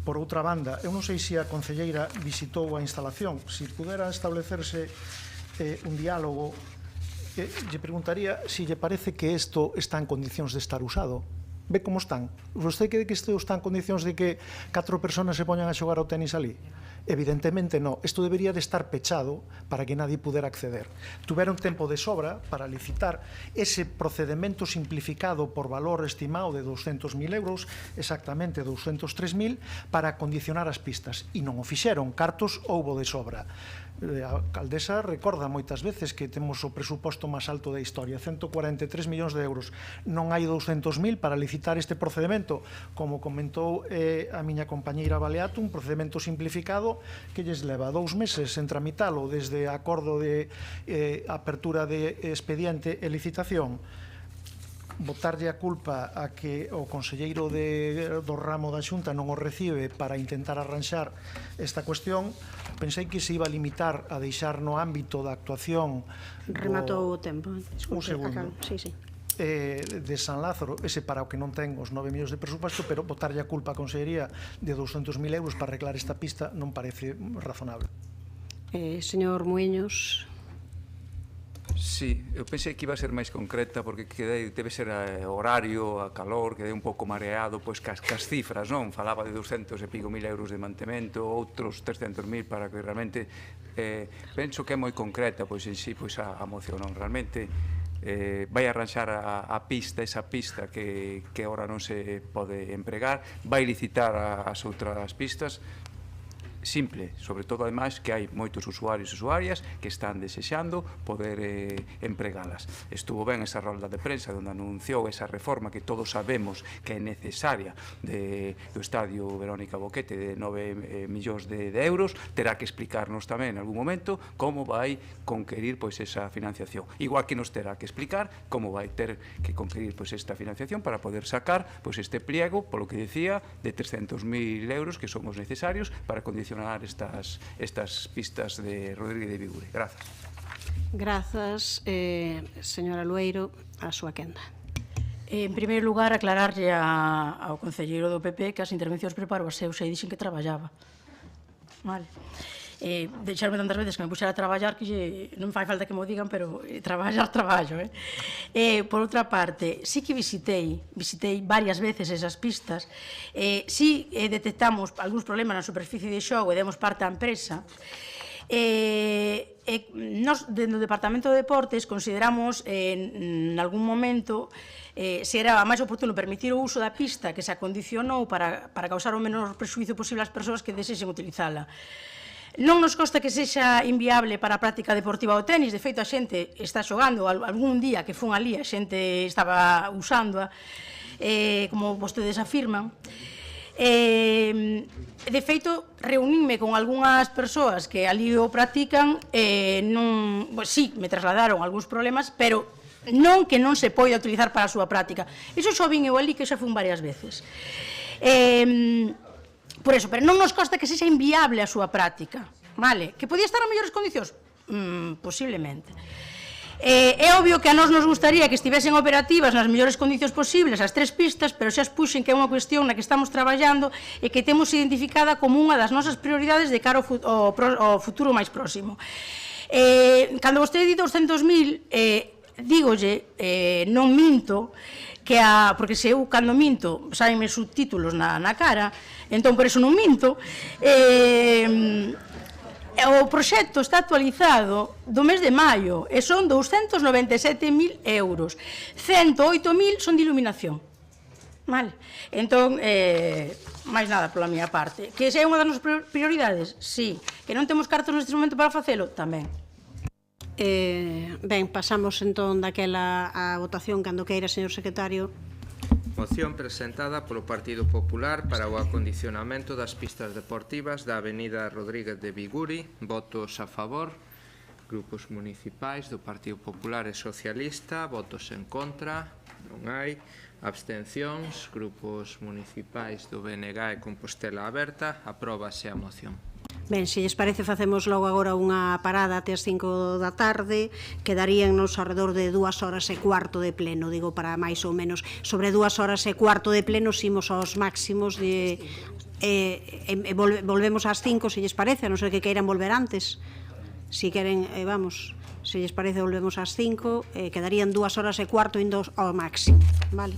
Por outra banda, eu non sei se a concelleira visitou a instalación. Se pudera establecerse un diálogo, lle preguntaría se lle parece que isto está en condicións de estar usado. Ve como están? Vostede cree que isto está en condicións de que 4 personas se poñan a xogar ao tenis ali? Evidentemente non. Isto debería de estar pechado para que nadie pudera acceder. Tuveron tempo de sobra para licitar ese procedimento simplificado por valor estimado de 200.000 euros, exactamente 203.000, para condicionar as pistas. E non o fixeron. Cartos houbo de sobra. A alcaldesa recorda moitas veces que temos o presuposto máis alto da historia, 143 millóns de euros. Non hai 200.000 para licitar este procedimento, como comentou a miña compañeira Baleato, un procedimento simplificado que lles leva 2 meses en tramitalo desde acordo de apertura de expediente e licitación. Botarlle a culpa a que o conselleiro do ramo da Xunta non o recibe para intentar arranxar esta cuestión. Pensei que se iba a limitar a deixar no ámbito da actuación Rematou o tempo. Un segundo. Sí, sí. De San Lázaro, ese para o que non ten os 9 millóns de presupuesto, pero botarlle a culpa a consellería de 200.000 euros para arreglar esta pista non parece razonable. Señor Muiños. Sí, eu pensei que iba a ser máis concreta porque debe ser horario, a calor, quedei un pouco mareado pois cas cifras, non? Falaba de 200 e pico mil euros de mantemento, outros 300.000 para que realmente penso que é moi concreta pois en sí pois a moción, non? Realmente vai arranxar a pista, esa pista que ahora non se pode empregar, vai licitar as outras pistas. Simple, sobre todo, ademais, que hai moitos usuarios e usuarias que están desexando poder empregalas. Estuvo ben esa rolda de prensa onde anunciou esa reforma que todos sabemos que é necesaria do estadio Verónica Boquete de 9 millóns de euros. Terá que explicarnos tamén en algún momento como vai conquerir pois esa financiación. Igual que nos terá que explicar como vai ter que conquerir pois esta financiación para poder sacar pois este pliego, polo que decía, de 300.000 euros que son os necesarios para condicionar estas pistas de Rodríguez de Biguri. Grazas. Grazas, señora Lueiro, a súa quenda. En primeiro lugar, aclararlle ao concelleiro do PP que as intervencións preparo as seus e dixen que traballaba. Vale. deixarme tantas veces que me puxera a traballar que non fai falta que me digan, pero traballar, traballo. Por outra parte, sí que visitei varias veces esas pistas, sí detectamos algúns problemas na superficie de xogo e demos parte á empresa. Nos, dentro do Departamento de Deportes, consideramos en algún momento se era máis oportuno permitir o uso da pista que se acondicionou para causar o menor prexuízo posible ás persoas que desexen utilizala. Non nos consta que sexa inviable para a práctica deportiva do tenis, de feito a xente está xogando, algún día que fun ali a xente estaba usándoa, como vostedes afirman. De feito, reuníme con algunhas persoas que ali o practican, sí, me trasladaron algúns problemas, pero non que non se poida utilizar para a súa práctica. Iso xo vin eu ali, que xa fun varias veces. Por eso, pero non nos consta que sexa inviable a súa práctica, vale? Que podía estar a mellores condicións? Posiblemente. É obvio que a nós nos gustaría que estivesen operativas nas mellores condicións posibles as 3 pistas, pero xa expuxen que é unha cuestión na que estamos traballando e que temos identificada como unha das nosas prioridades de cara ao futuro máis próximo. Cando vostede di 200.000, dígolle, non minto, porque se eu cando minto saenme subtítulos na cara, entón por eso non minto. O proxecto está actualizado do mes de maio e son 297.000 euros, 108.000 son de iluminación. Entón, máis nada pola miña parte. Que se é unha das nosas prioridades? Sí. Que non temos cartos neste momento para facelo? Tamén. Ben, pasamos entón daquela a votación cando queira, señor secretario. Moción presentada polo Partido Popular para o acondicionamento das pistas deportivas da Avenida Rodríguez de Biguri. Votos a favor. Grupos municipais do Partido Popular e Socialista. Votos en contra. Non hai. Abstencións. Grupos municipais do BNG e Compostela Aberta. Apróbase a moción. Ben, se lles parece, facemos logo agora unha parada até as 5 da tarde, quedaríannos alrededor de 2 horas e cuarto de pleno, digo, para máis ou menos. Sobre 2 horas e cuarto de pleno, ximos aos máximos de... volvemos ás 5, se lles parece, a non ser que queiran volver antes. Si queren, vamos, se lles parece, volvemos ás 5, quedarían 2 horas e cuarto indo ao máximo, vale?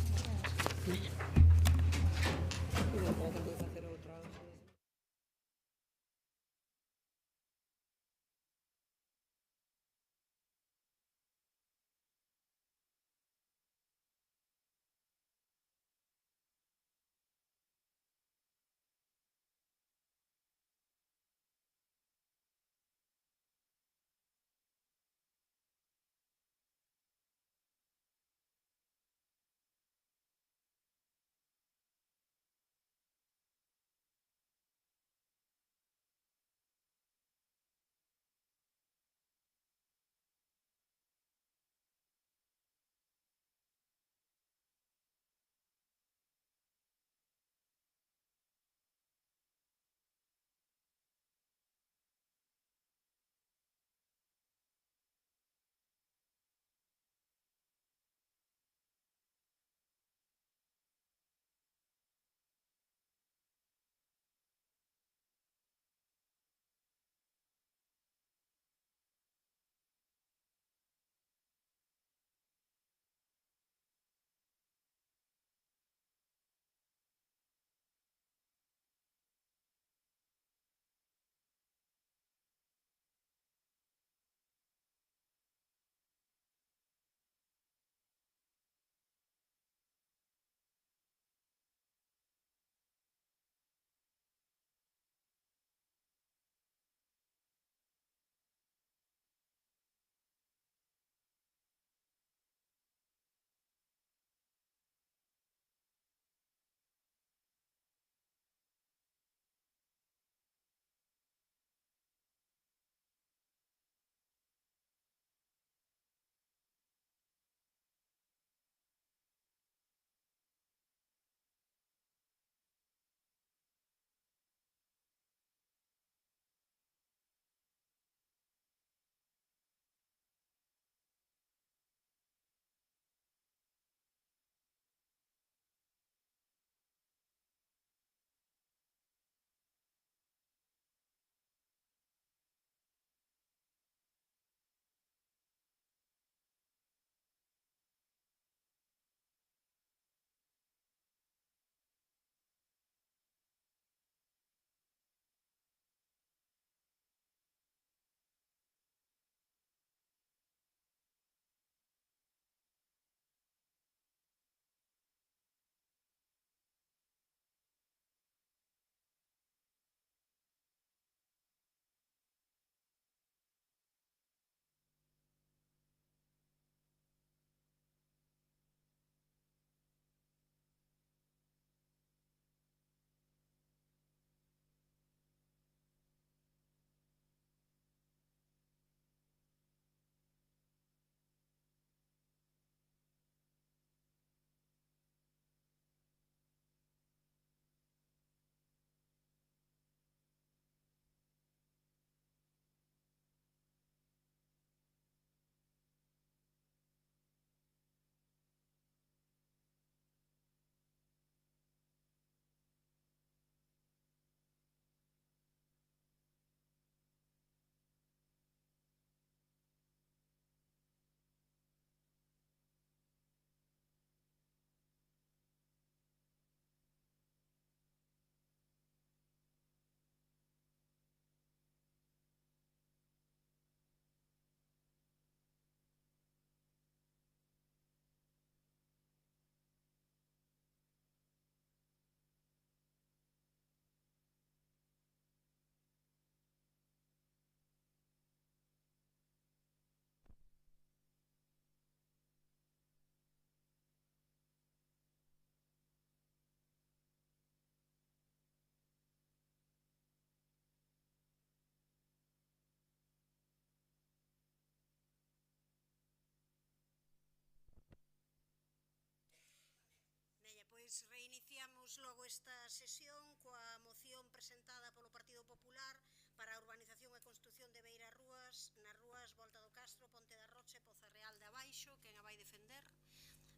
Pois reiniciamos logo esta sesión coa moción presentada polo Partido Popular para a urbanización e construción de beirarrúas nas rúas Volta do Castro, Ponte da Rocha e Poza Real de Abaixo. Quen a vai defender?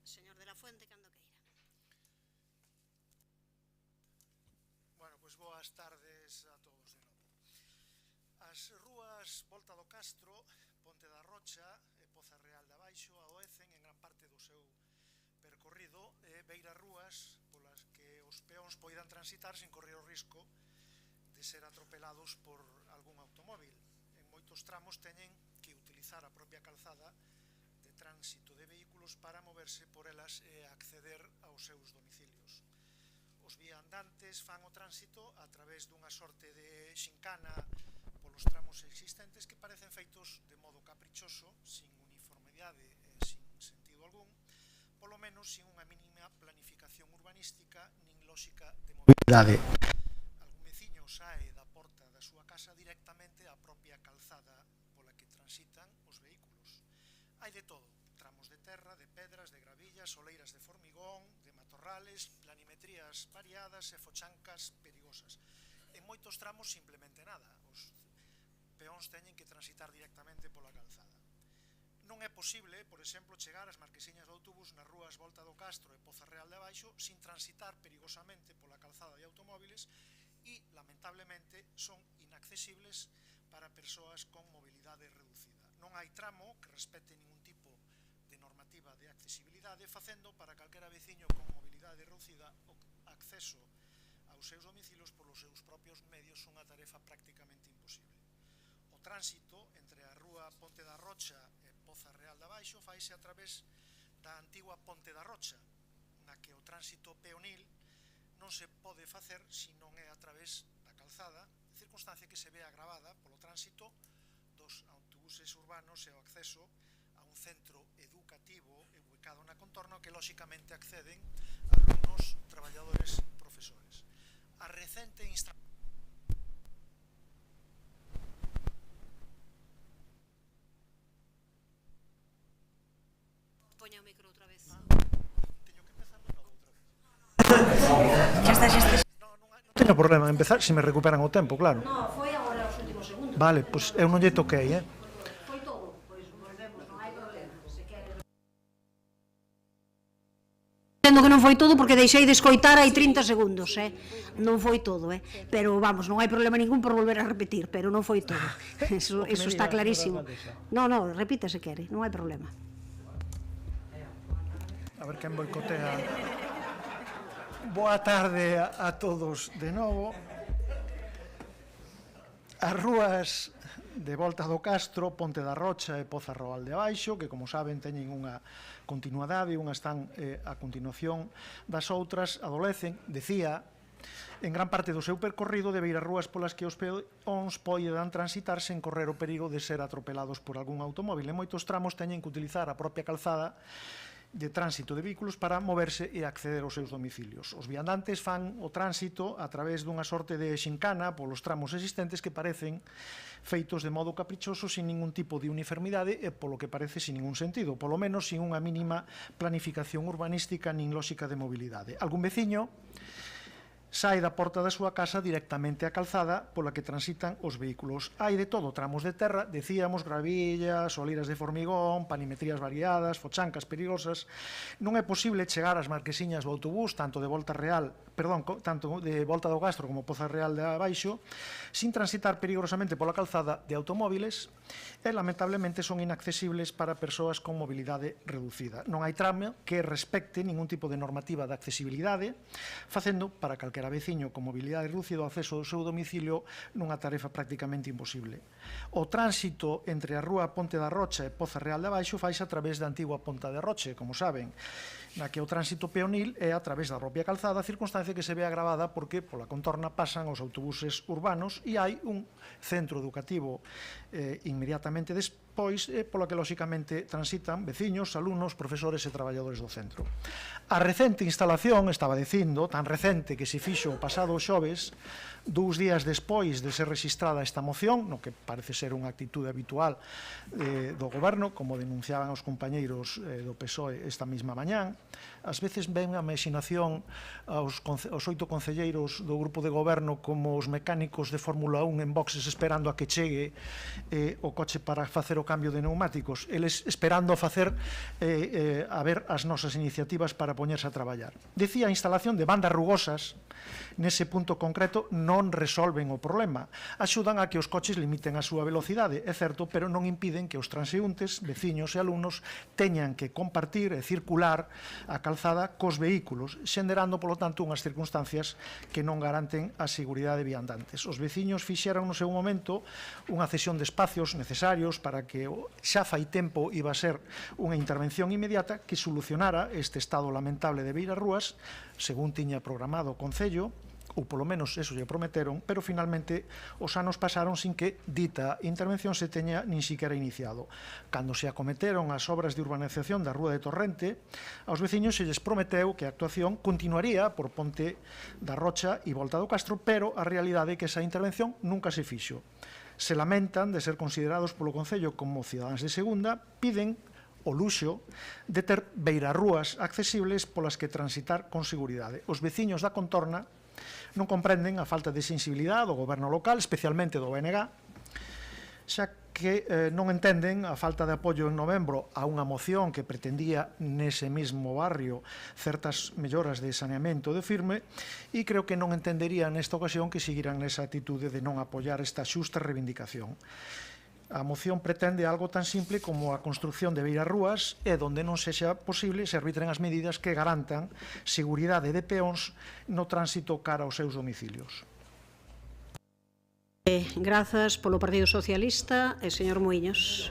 Señor de la Fuente, cando queira. Bueno, pois boas tardes a todos de novo. As rúas Volta do Castro, Ponte da Rocha e Poza Real de Abaixo adoecen en gran parte do seu percorrido beirarrúas polas que os peóns poidan transitar sen correr o risco de ser atropelados por algún automóvil. En moitos tramos teñen que utilizar a propia calzada de tránsito de vehículos para moverse por elas e acceder aos seus domicilios. Os viandantes fan o tránsito a través dunha sorte de xincana polos tramos existentes que parecen feitos de modo caprichoso, sin uniformidade e sin sentido algún, polo menos sin unha mínima planificación urbanística nin lógica de mobilidade. Algún veciño sae da porta da súa casa directamente á propia calzada pola que transitan os vehículos. Hai de todo, tramos de terra, de pedras, de gravillas, soleiras de formigón, de matorrales, planimetrías variadas e fochancas perigosas. En moitos tramos simplemente nada, os peóns teñen que transitar directamente pola calzada. Non é posible, por exemplo, chegar ás marquesiñas do autobús nas rúas Volta do Castro e Poza Real de Abaixo sin transitar perigosamente pola calzada de automóviles e, lamentablemente, son inaccesibles para persoas con mobilidade reducida. Non hai tramo que respete ningún tipo de normativa de accesibilidade, facendo para calquera veciño con mobilidade reducida o acceso aos seus domicilios polos seus propios medios unha tarefa prácticamente imposible. O tránsito entre a rúa Ponte da Rocha e Poza Real de Abaixo faise a través da antigua Ponte da Rocha, na que o tránsito peonil non se pode facer se non é a través da calzada, circunstancia que se ve agravada polo tránsito dos autobuses urbanos e o acceso a un centro educativo ubicado na contorna que lóxicamente acceden alumnos, traballadores, profesores. A recente instalación Poña o micro outra vez. Teño que empezar de novo outra vez. Non teño problema en empezar, se me recuperan o tempo, claro. No, foi agora os últimos segundos. Vale, pois eu non lle toquei, Foi todo, pois volvemos, non hai problema. Se queres... Entendo que non foi todo porque deixei de escoitar hai 30 segundos, non foi todo, pero vamos, non hai problema ningún por volver a repetir, pero non foi todo. Eso está clarísimo. No, repite se quere, non hai problema. A ver quen boicotea. Boa tarde a todos de novo. As rúas de Volta do Castro, Ponte da Rocha e Poza Real de Abaixo, que como saben teñen unha continuidade, unhas están a continuación das outras, adolecen, decía, en gran parte do seu percorrido de beirarrúas polas que os peóns poidan transitar sen correr o perigo de ser atropelados por algún automóvil. En moitos tramos teñen que utilizar a propia calzada de tránsito de vehículos para moverse e acceder aos seus domicilios. Os viandantes fan o tránsito a través dunha sorte de xincana polos tramos existentes que parecen feitos de modo caprichoso sin ningún tipo de uniformidade e polo que parece sin ningún sentido, polo menos sin unha mínima planificación urbanística nin lógica de mobilidade. Algún veciño sae da porta da súa casa directamente á calzada pola que transitan os vehículos. Hai de todo, tramos de terra, decíamos, gravillas, soleiras de formigón, planimetrías variadas, fochancas perigosas. Non é posible chegar ás marquesiñas do autobús, tanto de Volta do Castro como Poza Real de Abaixo, sin transitar perigosamente pola calzada de automóviles e, lamentablemente, son inaccesibles para persoas con mobilidade reducida. Non hai tramo que respecte ningún tipo de normativa de accesibilidade, facendo para calquera veciño con mobilidade reducida o acceso ao seu domicilio nunha tarefa prácticamente imposible. O tránsito entre a rúa Ponte da Rocha e Poza Real de Abaixo faise a través da antigua Ponta de Roche, como saben, na que o tránsito peonil é a través da propia calzada, circunstancia que se ve agravada porque pola contorna pasan os autobuses urbanos e hai un centro educativo inmediatamente despois, pola que lóxicamente transitan veciños, alumnos, profesores e traballadores do centro. A recente instalación, estaba dicindo, tan recente que se fixo o pasado xoves, 2 días despois de ser registrada esta moción, no que parece ser unha actitude habitual do goberno, como denunciaban os compañeiros do PSOE esta mesma mañán, ás veces ven a imaginación aos 8 concelleiros do grupo de goberno como os mecánicos de Fórmula 1 en boxes esperando a que chegue o coche para facer o cambio de neumáticos, eles esperando a facer a ver as nosas iniciativas para poñerse a traballar. Dicía, a instalación de bandas rugosas nese punto concreto non resolven o problema, axudan a que os coches limiten a súa velocidade, é certo, pero non impiden que os transeúntes, veciños e alumnos teñan que compartir e circular a calzada cos vehículos, xenderando, polo tanto, unhas circunstancias que non garanten a seguridade de viandantes. Os veciños fixeron no seu momento unha cesión de espacios necesarios para que xa fai tempo iba a ser unha intervención inmediata que solucionara este estado lamentable de beirarrúas, según tiña programado o Concello, ou polo menos eso lle prometeron, pero finalmente os anos pasaron sin que dita intervención se teña nin siquiera iniciado. Cando se acometeron as obras de urbanización da Rúa de Torrente, aos veciños se lles prometeu que a actuación continuaría por Ponte da Rocha e Volta do Castro, pero a realidade é que esa intervención nunca se fixo. Se lamentan de ser considerados polo Concello como cidadáns de segunda, piden o luxo de ter beirarrúas accesibles polas que transitar con seguridade. Os veciños da contorna non comprenden a falta de sensibilidade do goberno local, especialmente do BNG, xa que non entenden a falta de apoio en novembro a unha moción que pretendía nese mesmo barrio certas melloras de saneamento de firme, e creo que non entenderían nesta ocasión que seguiran nesa atitude de non apoiar esta xusta reivindicación. A moción pretende algo tan simple como a construcción de beirarrúas e donde non sexa posible se arbitren as medidas que garantan seguridade de peóns no tránsito cara aos seus domicilios. Grazas polo Partido Socialista, señor Muiños.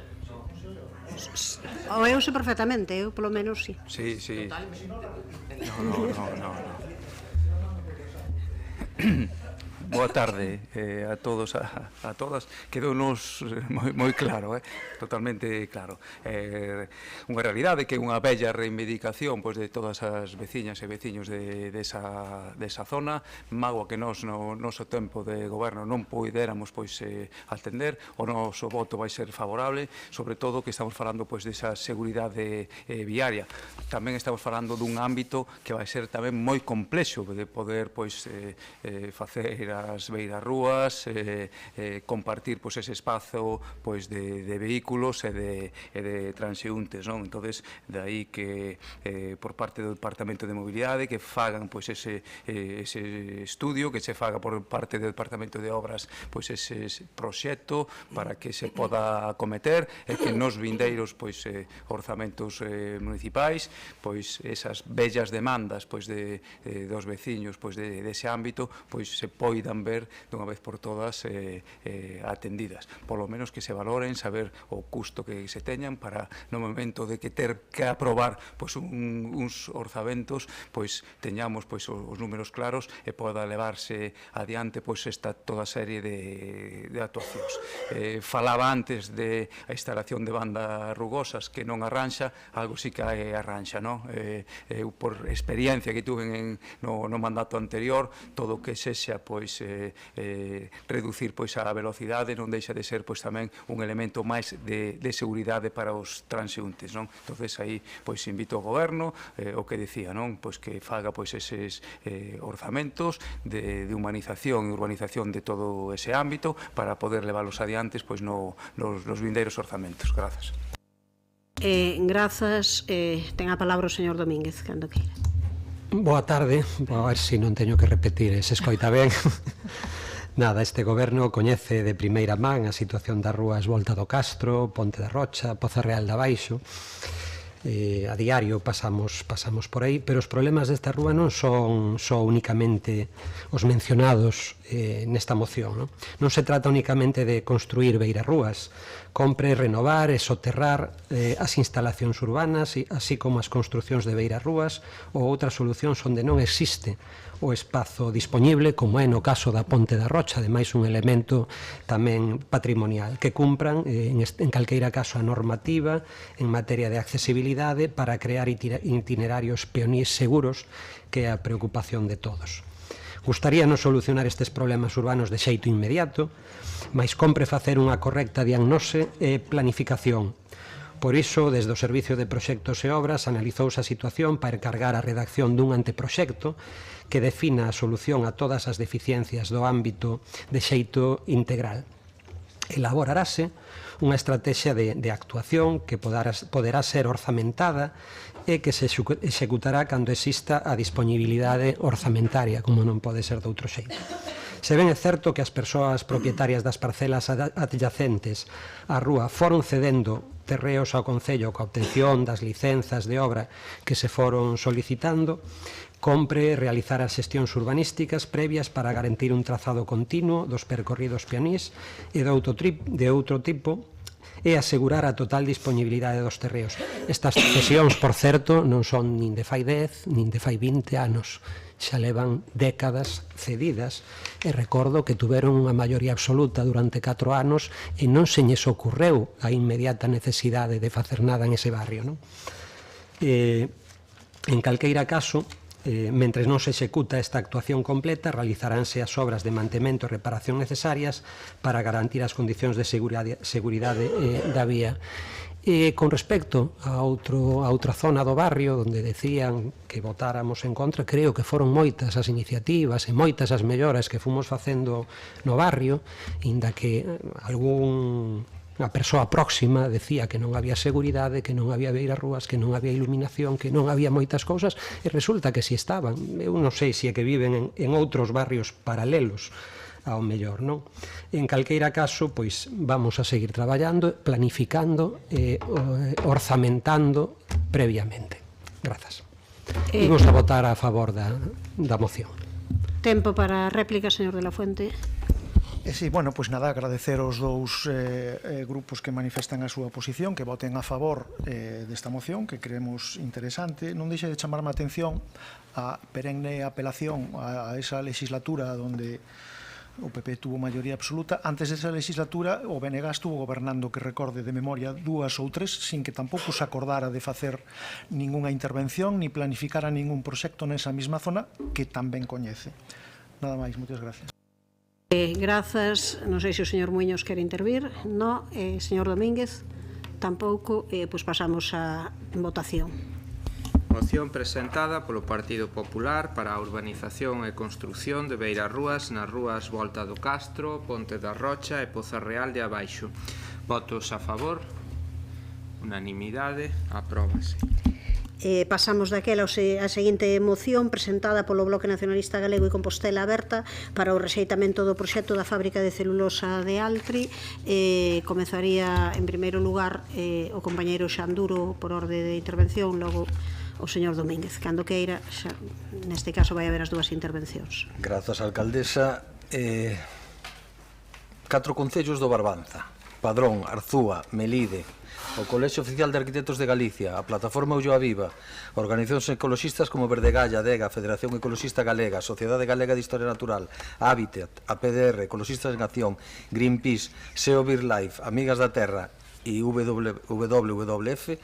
O eu sei perfectamente, eu polo menos sí. Sí, sí. No. Boa tarde a todos, a todas. Quedounos moi claro, totalmente claro. Unha realidade que é unha bella reivindicación de todas as veciñas e veciños desa zona, mágoa que nós no noso tempo de goberno non poidéramos atender, o noso voto vai ser favorable, sobre todo que estamos falando desa seguridade viaria. Tamén estamos falando dun ámbito que vai ser tamén moi complexo de poder facer as beirarrúas, compartir ese espazo de vehículos e de transeúntes, non? Entonces, de aí que por parte do Departamento de Mobilidade que fagan ese estudio, que se faga por parte do Departamento de Obras ese proxecto para que se poda acometer e que nos vindeiros orzamentos municipais esas bellas demandas dos veciños dese ámbito se poidan ver dunha vez por todas atendidas. Por lo menos que se valoren, saber o custo que se teñan para no momento de que ter que aprobar uns orzamentos teñamos os números claros e poda levarse adiante esta toda serie de actuacións. Falaba antes de a instalación de bandas rugosas que non arranxa, algo sí que arranxa, non? Eu por experiencia que tuve no mandato anterior, todo o que sexa reducir a velocidade non deixa de ser tamén un elemento máis de seguridade para os transeúntes, non? Entonces aí invito ao goberno o que decía, non? Que faga eses orzamentos de humanización e urbanización de todo ese ámbito para poder leválos adiantes nos vindeiros orzamentos. Grazas. Grazas. Ten a palabra o señor Domínguez, cando queira. Boa tarde, a ver se non teño que repetir, se escoita ben. Nada, este goberno coñece de primeira man a situación das rúas Volta do Castro, Ponte da Rocha, Poza Real de Abaixo. A diario pasamos por aí, pero os problemas desta rúa non son só únicamente os mencionados nesta moción. Non se trata únicamente de construir beirarrúas, compre renovar e soterrar as instalacións urbanas, así como as construcións de beirarrúas ou outras solucións onde non existe o espazo disponible, como é no caso da Ponte da Rocha, ademais un elemento tamén patrimonial, que cumpran en calqueira caso a normativa en materia de accesibilidade para crear itinerarios peonís seguros, que é a preocupación de todos. Gustaríanos solucionar estes problemas urbanos de xeito inmediato, mas compre facer unha correcta diagnose e planificación. Por iso, desde o Servicio de Proxectos e Obras, analizouse a situación para encargar a redacción dun anteproxecto que defina a solución a todas as deficiencias do ámbito de xeito integral. Elaborarase unha estrategia de actuación que poderá ser orzamentada e que se executará cando exista a disponibilidade orzamentaria, como non pode ser de outro xeito. Se ben é certo que as persoas propietarias das parcelas adyacentes á rúa foron cedendo terreos ao Concello coa obtención das licenzas de obra que se foron solicitando, compre realizar as xestións urbanísticas previas para garantir un trazado continuo dos percorridos pianís e de outro tipo e asegurar a total disponibilidade dos terreos. Estas cesións, por certo, non son nin de fai 10, nin de fai 20 anos. Xa levan décadas cedidas e recordo que tuveron unha maioría absoluta durante 4 anos e non se lles ocorreu a inmediata necesidade de facer nada en ese barrio, non? En calqueira caso, mentre non se executa esta actuación completa, realizaránse as obras de mantemento e reparación necesarias para garantir as condicións de seguridade da vía. Con respecto a outra zona do barrio onde decían que votáramos en contra, creo que foron moitas as iniciativas e moitas as melloras que fomos facendo no barrio, inda que unha persoa próxima decía que non había seguridade, que non había beirarrúas, que non había iluminación, que non había moitas cousas, e resulta que si estaban. Eu non sei se é que viven en outros barrios paralelos ao mellor, non? En calqueira caso, pois vamos a seguir traballando, planificando e orzamentando previamente. Grazas. Imos a votar a favor da moción. Tempo para réplica, señor de la Fuente. Sí, bueno, pois nada, agradecer aos dous grupos que manifestan a súa posición, que voten a favor desta moción, que creemos interesante. Non deixe de chamarme a atención a perenne apelación a esa legislatura onde o PP tuvo maioría absoluta. Antes desa legislatura, o BNG estuvo gobernando, que recorde de memoria, 2 ou 3, sin que tampouco se acordara de facer ningunha intervención, ni planificara ningún proxecto nesa mesma zona, que tamén coñece. Nada máis, moitas gracias. Grazas. Non sei se o señor Muiños quere intervir. No. Señor Domínguez, tampouco. Pois pasamos a votación. Moción presentada polo Partido Popular para a urbanización e construción de beirarrúas nas rúas Volta do Castro, Ponte da Rocha e Poza Real de Abaixo. Votos a favor. Unanimidade. Apróbase. Pasamos daquela a seguinte moción presentada polo Bloque Nacionalista Galego e Compostela Aberta para o rexeitamento do proxecto da fábrica de celulosa de Altri. Comezaría en primeiro lugar o compañeiro Xanduro por orde de intervención, logo o señor Domínguez. Cando queira, xa, neste caso vai haber as dúas intervencións. Grazas, alcaldesa. 4 concellos do Barbanza: Padrón, Arzúa, Melide, o Colexio Oficial de Arquitectos de Galicia, a Plataforma Ulloa Viva, organizacións ecoloxistas como Verdegalla, Dega, Federación Ecoloxista Galega, Sociedade Galega de Historia Natural, Hábitat, a PDR, Ecoloxistas en Acción, Greenpeace, SEO BirdLife, Amigas da Terra e WWF,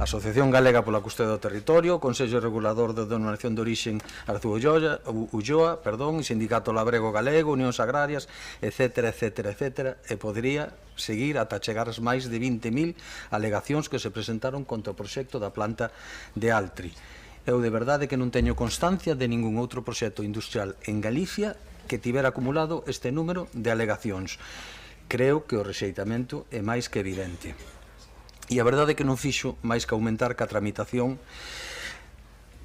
Asociación Galega pola Custodia do Territorio, Consello Regulador de Denominación de Orixen Arzúa Ulloa, Sindicato Labrego Galego, Unións Agrarias, etc. E podría seguir ata chegar as máis de 20.000 alegacións que se presentaron contra o proxecto da planta de Altri. Eu de verdade que non teño constancia de ningún outro proxecto industrial en Galicia que tivera acumulado este número de alegacións. Creo que o rexeitamento é máis que evidente. E a verdade é que non fixo máis que aumentar que a tramitación,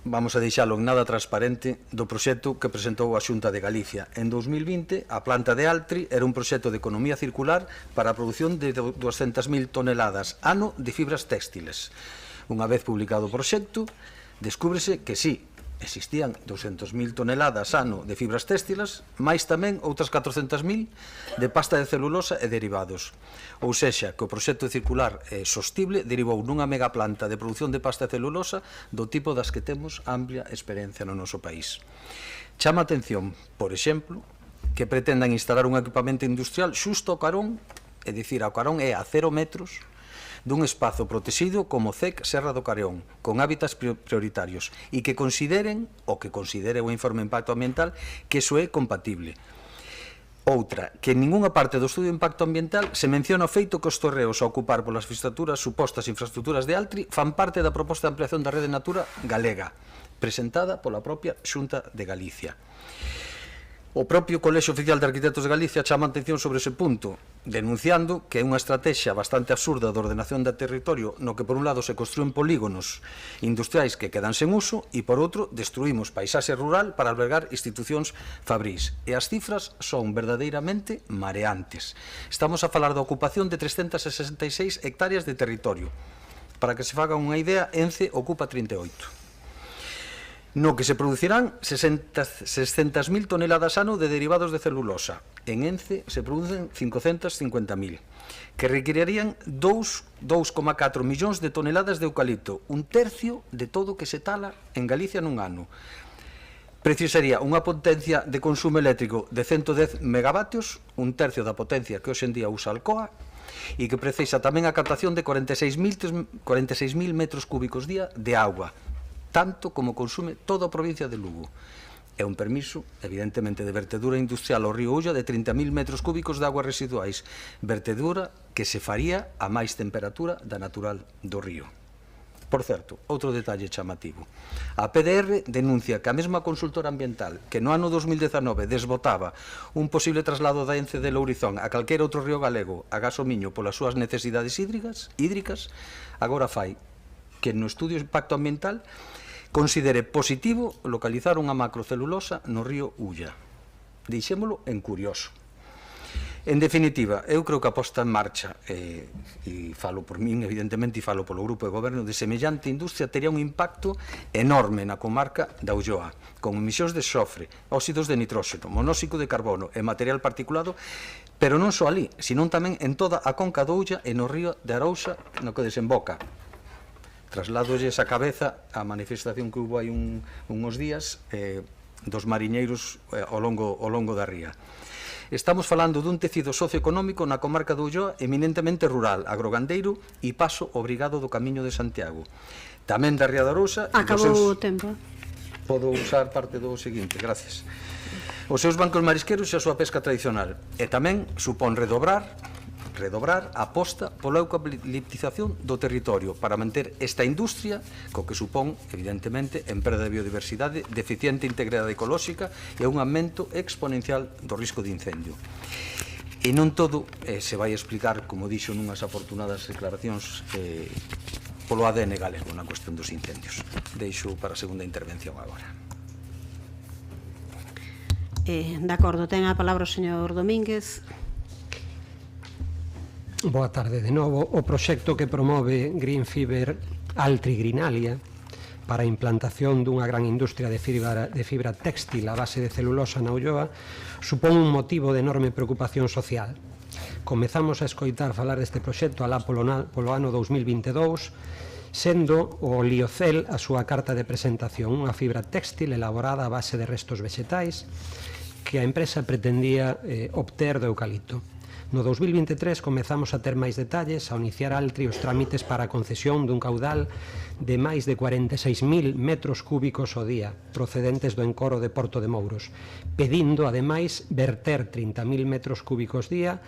vamos a deixalo en nada transparente, do proxecto que presentou a Xunta de Galicia. En 2020, a planta de Altri era un proxecto de economía circular para a produción de 200.000 toneladas ano de fibras textiles. Unha vez publicado o proxecto, descúbrese que sí, existían 200.000 toneladas ano de fibras textiles, máis tamén outras 400.000 de pasta de celulosa e derivados. Ou sexa, que o proxecto circular sostible derivou nunha megaplanta de produción de pasta de celulosa do tipo das que temos amplia experiencia no noso país. Chama a atención, por exemplo, que pretendan instalar un equipamento industrial xusto ao carón, é dicir, ao carón é a 0 metros, dun espazo protegido como CEC Serra do Careón, con hábitats prioritarios, e que consideren, o que considere o informe de impacto ambiental, que iso é compatible. Outra, que en ninguna parte do estudio de impacto ambiental se menciona o feito que os torreos a ocupar polas supostas infraestructuras de Altri fan parte da proposta de ampliación da rede Natura galega, presentada pola propia Xunta de Galicia. O propio Colexio Oficial de Arquitectos de Galicia chama a atención sobre ese punto, denunciando que é unha estrategia bastante absurda de ordenación do territorio no que por un lado se construen polígonos industriais que quedan sen uso e por outro destruímos paisaxe rural para albergar institucións fabrís. E as cifras son verdadeiramente mareantes. Estamos a falar da ocupación de 366 hectáreas de territorio. Para que se faga unha idea, Ence ocupa 38. No que se producirán 600.000 toneladas ano de derivados de celulosa. En Ence se producen 550.000, que requerirían 2,4 millóns de toneladas de eucalipto, un tercio de todo o que se tala en Galicia nun ano. Precisaría unha potencia de consumo eléctrico de 110 megavatios, un tercio da potencia que hoxe en día usa Alcoa, e que precisa tamén a captación de 46.000 metros cúbicos día de agua, tanto como consume toda a provincia de Lugo. É un permiso, evidentemente, de vertedura industrial ao río Ulla de 30.000 metros cúbicos de aguas residuais, vertedura que se faría a máis temperatura da natural do río. Por certo, outro detalle chamativo. A PDR denuncia que a mesma consultora ambiental que no ano 2019 desbotaba un posible traslado da Ence de Lourizón a calquera outro río galego a gas o miño polas súas necesidades hídricas, agora fai que no estudio de impacto ambiental considere positivo localizar unha macrocelulosa no río Ulla. Deixémolo en curioso. En definitiva, eu creo que a posta en marcha, e falo por min, evidentemente, e falo polo grupo de goberno, de semellante industria tería un impacto enorme na comarca da Ulloa, con emisións de xofre, óxidos de nitróxeno, monóxido de carbono e material particulado, pero non só ali, senón tamén en toda a conca do Ulla e no río de Arousa, no que desemboca. Trasladolle esa cabeza a manifestación que hubo hai uns días dos mariñeiros ao longo da ría. Estamos falando dun tecido socioeconómico na comarca do Ulloa eminentemente rural, agrogandeiro e paso obrigado do Camiño de Santiago. Tamén da Ría de Arousa. Acabou o tempo. Podo usar parte do seguinte, gracias. Os seus bancos marisqueros e a súa pesca tradicional. E tamén supón redobrar a aposta pola eucaliptización do territorio para manter esta industria, co que supón, evidentemente, en perda de biodiversidade, deficiente integridade ecolóxica e un aumento exponencial do risco de incendio. E non todo se vai explicar, como dixo nunhas afortunadas declaracións, polo ADN galego na cuestión dos incendios. Deixo para a segunda intervención agora. De acordo, ten a palabra o señor Domínguez. Boa tarde de novo. O proxecto que promove Green Fiber Altri Greenalia para a implantación dunha gran industria de fibra téxtil a base de celulosa na Ulloa supón un motivo de enorme preocupación social. Comezamos a escoitar falar deste proxecto alá polo ano 2022, sendo o Liocel a súa carta de presentación, unha fibra téxtil elaborada a base de restos vegetais que a empresa pretendía obter do eucalipto. No 2023 comezamos a ter máis detalles ao iniciar Altri os trámites para a concesión dun caudal de máis de 46.000 metros cúbicos ao día, procedentes do encoro de Porto de Mouros, pedindo, ademais, verter 30.000 metros cúbicos día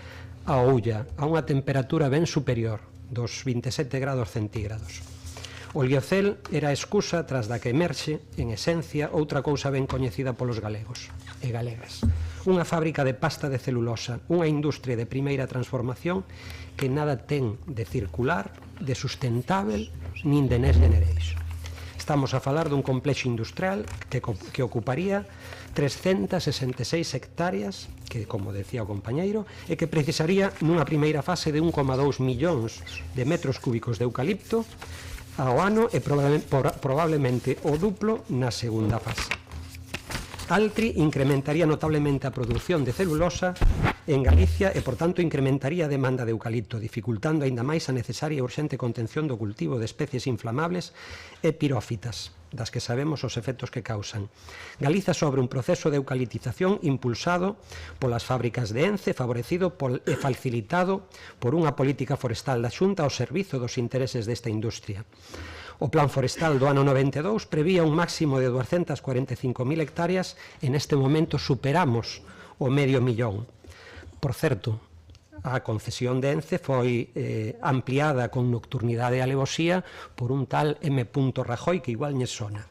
a Ulla, a unha temperatura ben superior dos 27 grados centígrados. O Liocel era a excusa tras da que emerxe, en esencia, outra cousa ben coñecida polos galegos e galegas. Unha fábrica de pasta de celulosa, unha industria de primeira transformación que nada ten de circular, de sustentável, nin de next generation. Estamos a falar dun complexo industrial que ocuparía 366 hectáreas, que, como decía o compañeiro, e que precisaría nunha primeira fase de 1,2 millóns de metros cúbicos de eucalipto ao ano e probablemente o duplo na segunda fase. Altri incrementaría notablemente a produción de celulosa en Galicia e, por tanto, incrementaría a demanda de eucalipto, dificultando aínda máis a necesaria e urxente contención do cultivo de especies inflamables e pirófitas, das que sabemos os efectos que causan. Galiza sobre un proceso de eucaliptización impulsado polas fábricas de Ence, favorecido e facilitado por unha política forestal da Xunta ao servizo dos intereses desta industria. O Plan Forestal do ano 92 prevía un máximo de 245.000 hectáreas e neste momento superamos o medio millón. Por certo, a concesión de Ence foi ampliada con nocturnidade e alevosía por un tal M. Rajoy, que igual lle sona.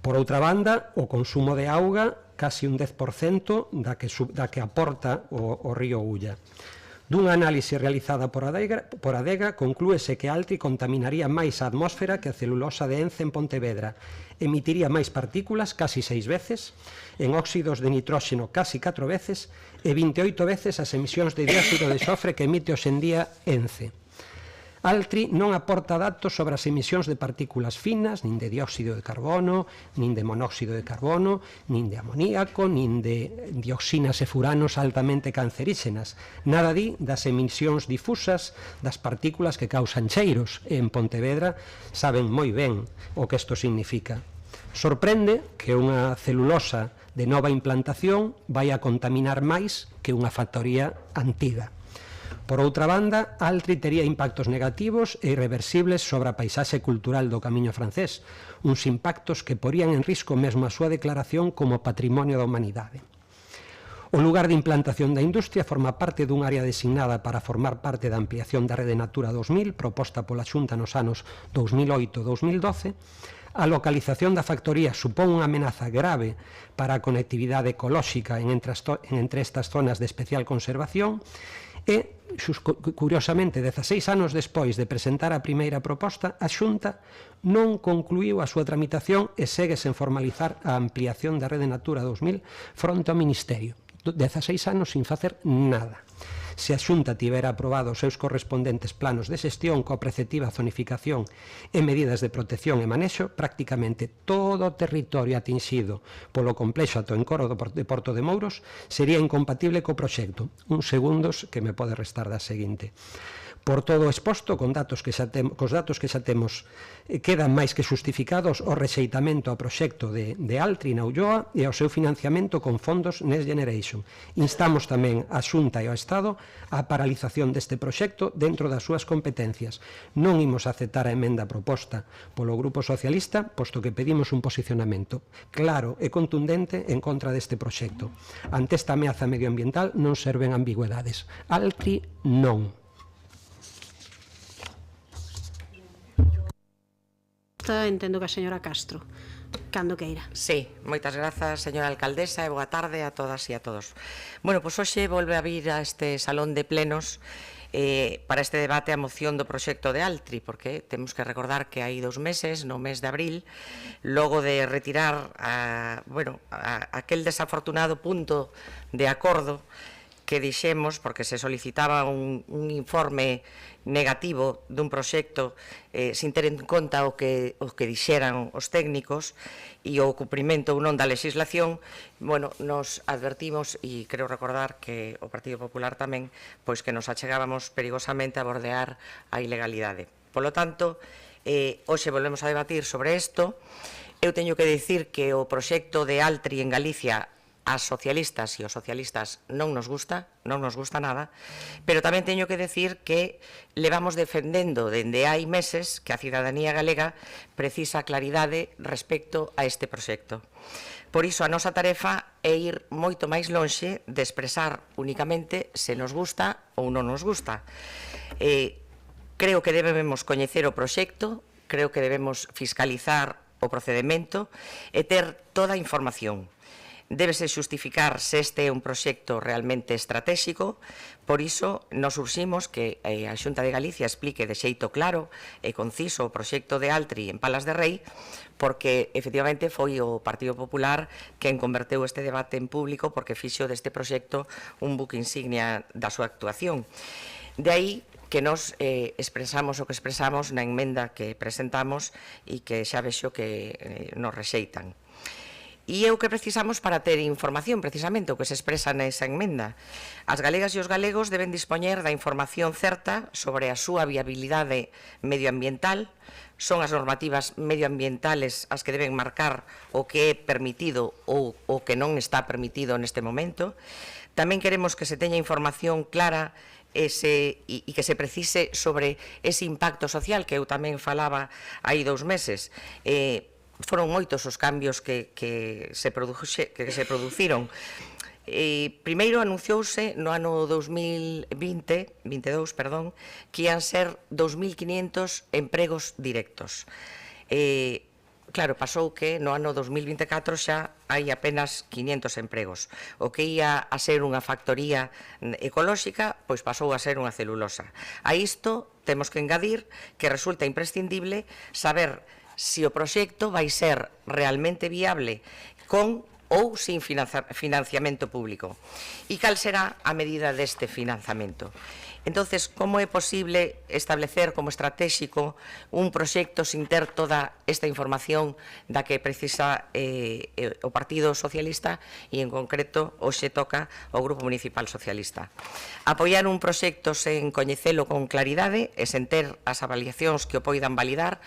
Por outra banda, o consumo de auga casi un 10% da que aporta o río Ulla. Dunha análise realizada por Adega, conclúese que Altri contaminaría máis a atmósfera que a celulosa de Ence en Pontevedra, emitiría máis partículas, casi 6 veces, en óxidos de nitróxeno, casi 4 veces, e 28 veces as emisións de dióxido de xofre que emite hoxendía Ence. Altri non aporta datos sobre as emisións de partículas finas, nin de dióxido de carbono, nin de monóxido de carbono, nin de amoníaco, nin de dioxinas e furanos altamente cancerígenas. Nada di das emisións difusas das partículas que causan cheiros. E en Pontevedra saben moi ben o que isto significa. Sorprende que unha celulosa de nova implantación vai a contaminar máis que unha factoría antiga. Por outra banda, Altri tería impactos negativos e irreversibles sobre a paisaxe cultural do Camiño francés, uns impactos que porían en risco mesmo a súa declaración como Patrimonio da Humanidade. O lugar de implantación da industria forma parte dun área designada para formar parte da ampliación da Rede Natura 2000 proposta pola Xunta nos anos 2008-2012. A localización da factoría supón unha amenaza grave para a conectividade ecolóxica entre estas zonas de especial conservación e, curiosamente, 16 anos despois de presentar a primeira proposta, a Xunta non concluíu a súa tramitación e segue sen formalizar a ampliación da Rede Natura 2000 fronte ao Ministerio. 16 anos sin facer nada. Se a Xunta tivera aprobado os seus correspondentes planos de xestión coa preceptiva zonificación e medidas de protección e manexo, prácticamente todo o territorio atinxido polo complexo atoencoro de Porto de Mouros sería incompatible co proxecto. Uns segundos que me pode restar da seguinte. Por todo o exposto, cos datos que xa temos, quedan máis que justificados o rexeitamento ao proxecto de Altri na Ulloa e ao seu financiamento con fondos Next Generation. Instamos tamén a Xunta e ao Estado a paralización deste proxecto dentro das súas competencias. Non imos aceptar a emenda proposta polo Grupo Socialista, posto que pedimos un posicionamento claro e contundente en contra deste proxecto. Ante esta ameaza medioambiental non serven ambigüedades. Altri non. Entendo que a señora Castro, cando queira. Sí, moitas grazas, señora alcaldesa, e boa tarde a todas e a todos. Bueno, pois hoxe volve a vir a este salón de plenos para este debate a moción do proxecto de Altri, porque temos que recordar que hai 2 meses, no mes de abril, logo de retirar aquel desafortunado punto de acordo que dixemos, porque se solicitaba un informe negativo dun proxecto sin ter en conta o que dixeran os técnicos e o cumprimento ou non da legislación, nos advertimos, e creo recordar que o Partido Popular tamén, pois que nos achegábamos perigosamente a bordear a ilegalidade. Polo tanto, hoxe volvemos a debatir sobre isto. Eu teño que dicir que o proxecto de Altri en Galicia as socialistas e os socialistas non nos gusta nada, pero tamén teño que decir que levamos defendendo dende hai meses que a cidadanía galega precisa claridade respecto a este proxecto. Por iso a nosa tarefa é ir moito máis lonxe de expresar únicamente se nos gusta ou non nos gusta. Creo que debemos coñecer o proxecto, creo que debemos fiscalizar o procedimento e ter toda a información. Débese xustificar se este é un proxecto realmente estratégico, por iso nos urximos que a Xunta de Galicia explique de xeito claro e conciso o proxecto de Altri en Palas de Rei, porque efectivamente foi o Partido Popular quen converteu este debate en público porque fixo deste proxecto un buque insignia da súa actuación. De aí que nos expresamos o que expresamos na emenda que presentamos e que xa vexo que nos rexeitan. E é o que precisamos para ter información, precisamente, o que se expresa nesa emenda. As galegas e os galegos deben dispoñer da información certa sobre a súa viabilidade medioambiental, son as normativas medioambientales as que deben marcar o que é permitido ou o que non está permitido neste momento. Tamén queremos que se teña información clara e que se precise sobre ese impacto social que eu tamén falaba hai 2 meses. Foron moitos os cambios que se produciron. Primeiro anunciouse no ano 2022, que ian ser 2.500 empregos directos. Claro, pasou que no ano 2024 xa hai apenas 500 empregos. O que ia a ser unha factoría ecolóxica, pois pasou a ser unha celulosa. A isto temos que engadir que resulta imprescindible saber se o proxecto vai ser realmente viable con ou sin financiamento público. E cal será a medida deste financiamento? Entonces, como é posible establecer como estratégico un proxecto sin ter toda esta información da que precisa o Partido Socialista e, en concreto, hoxe toca o Grupo Municipal Socialista? Apoiar un proxecto sen coñecelo con claridade e sen ter as avaliacións que o poidan validar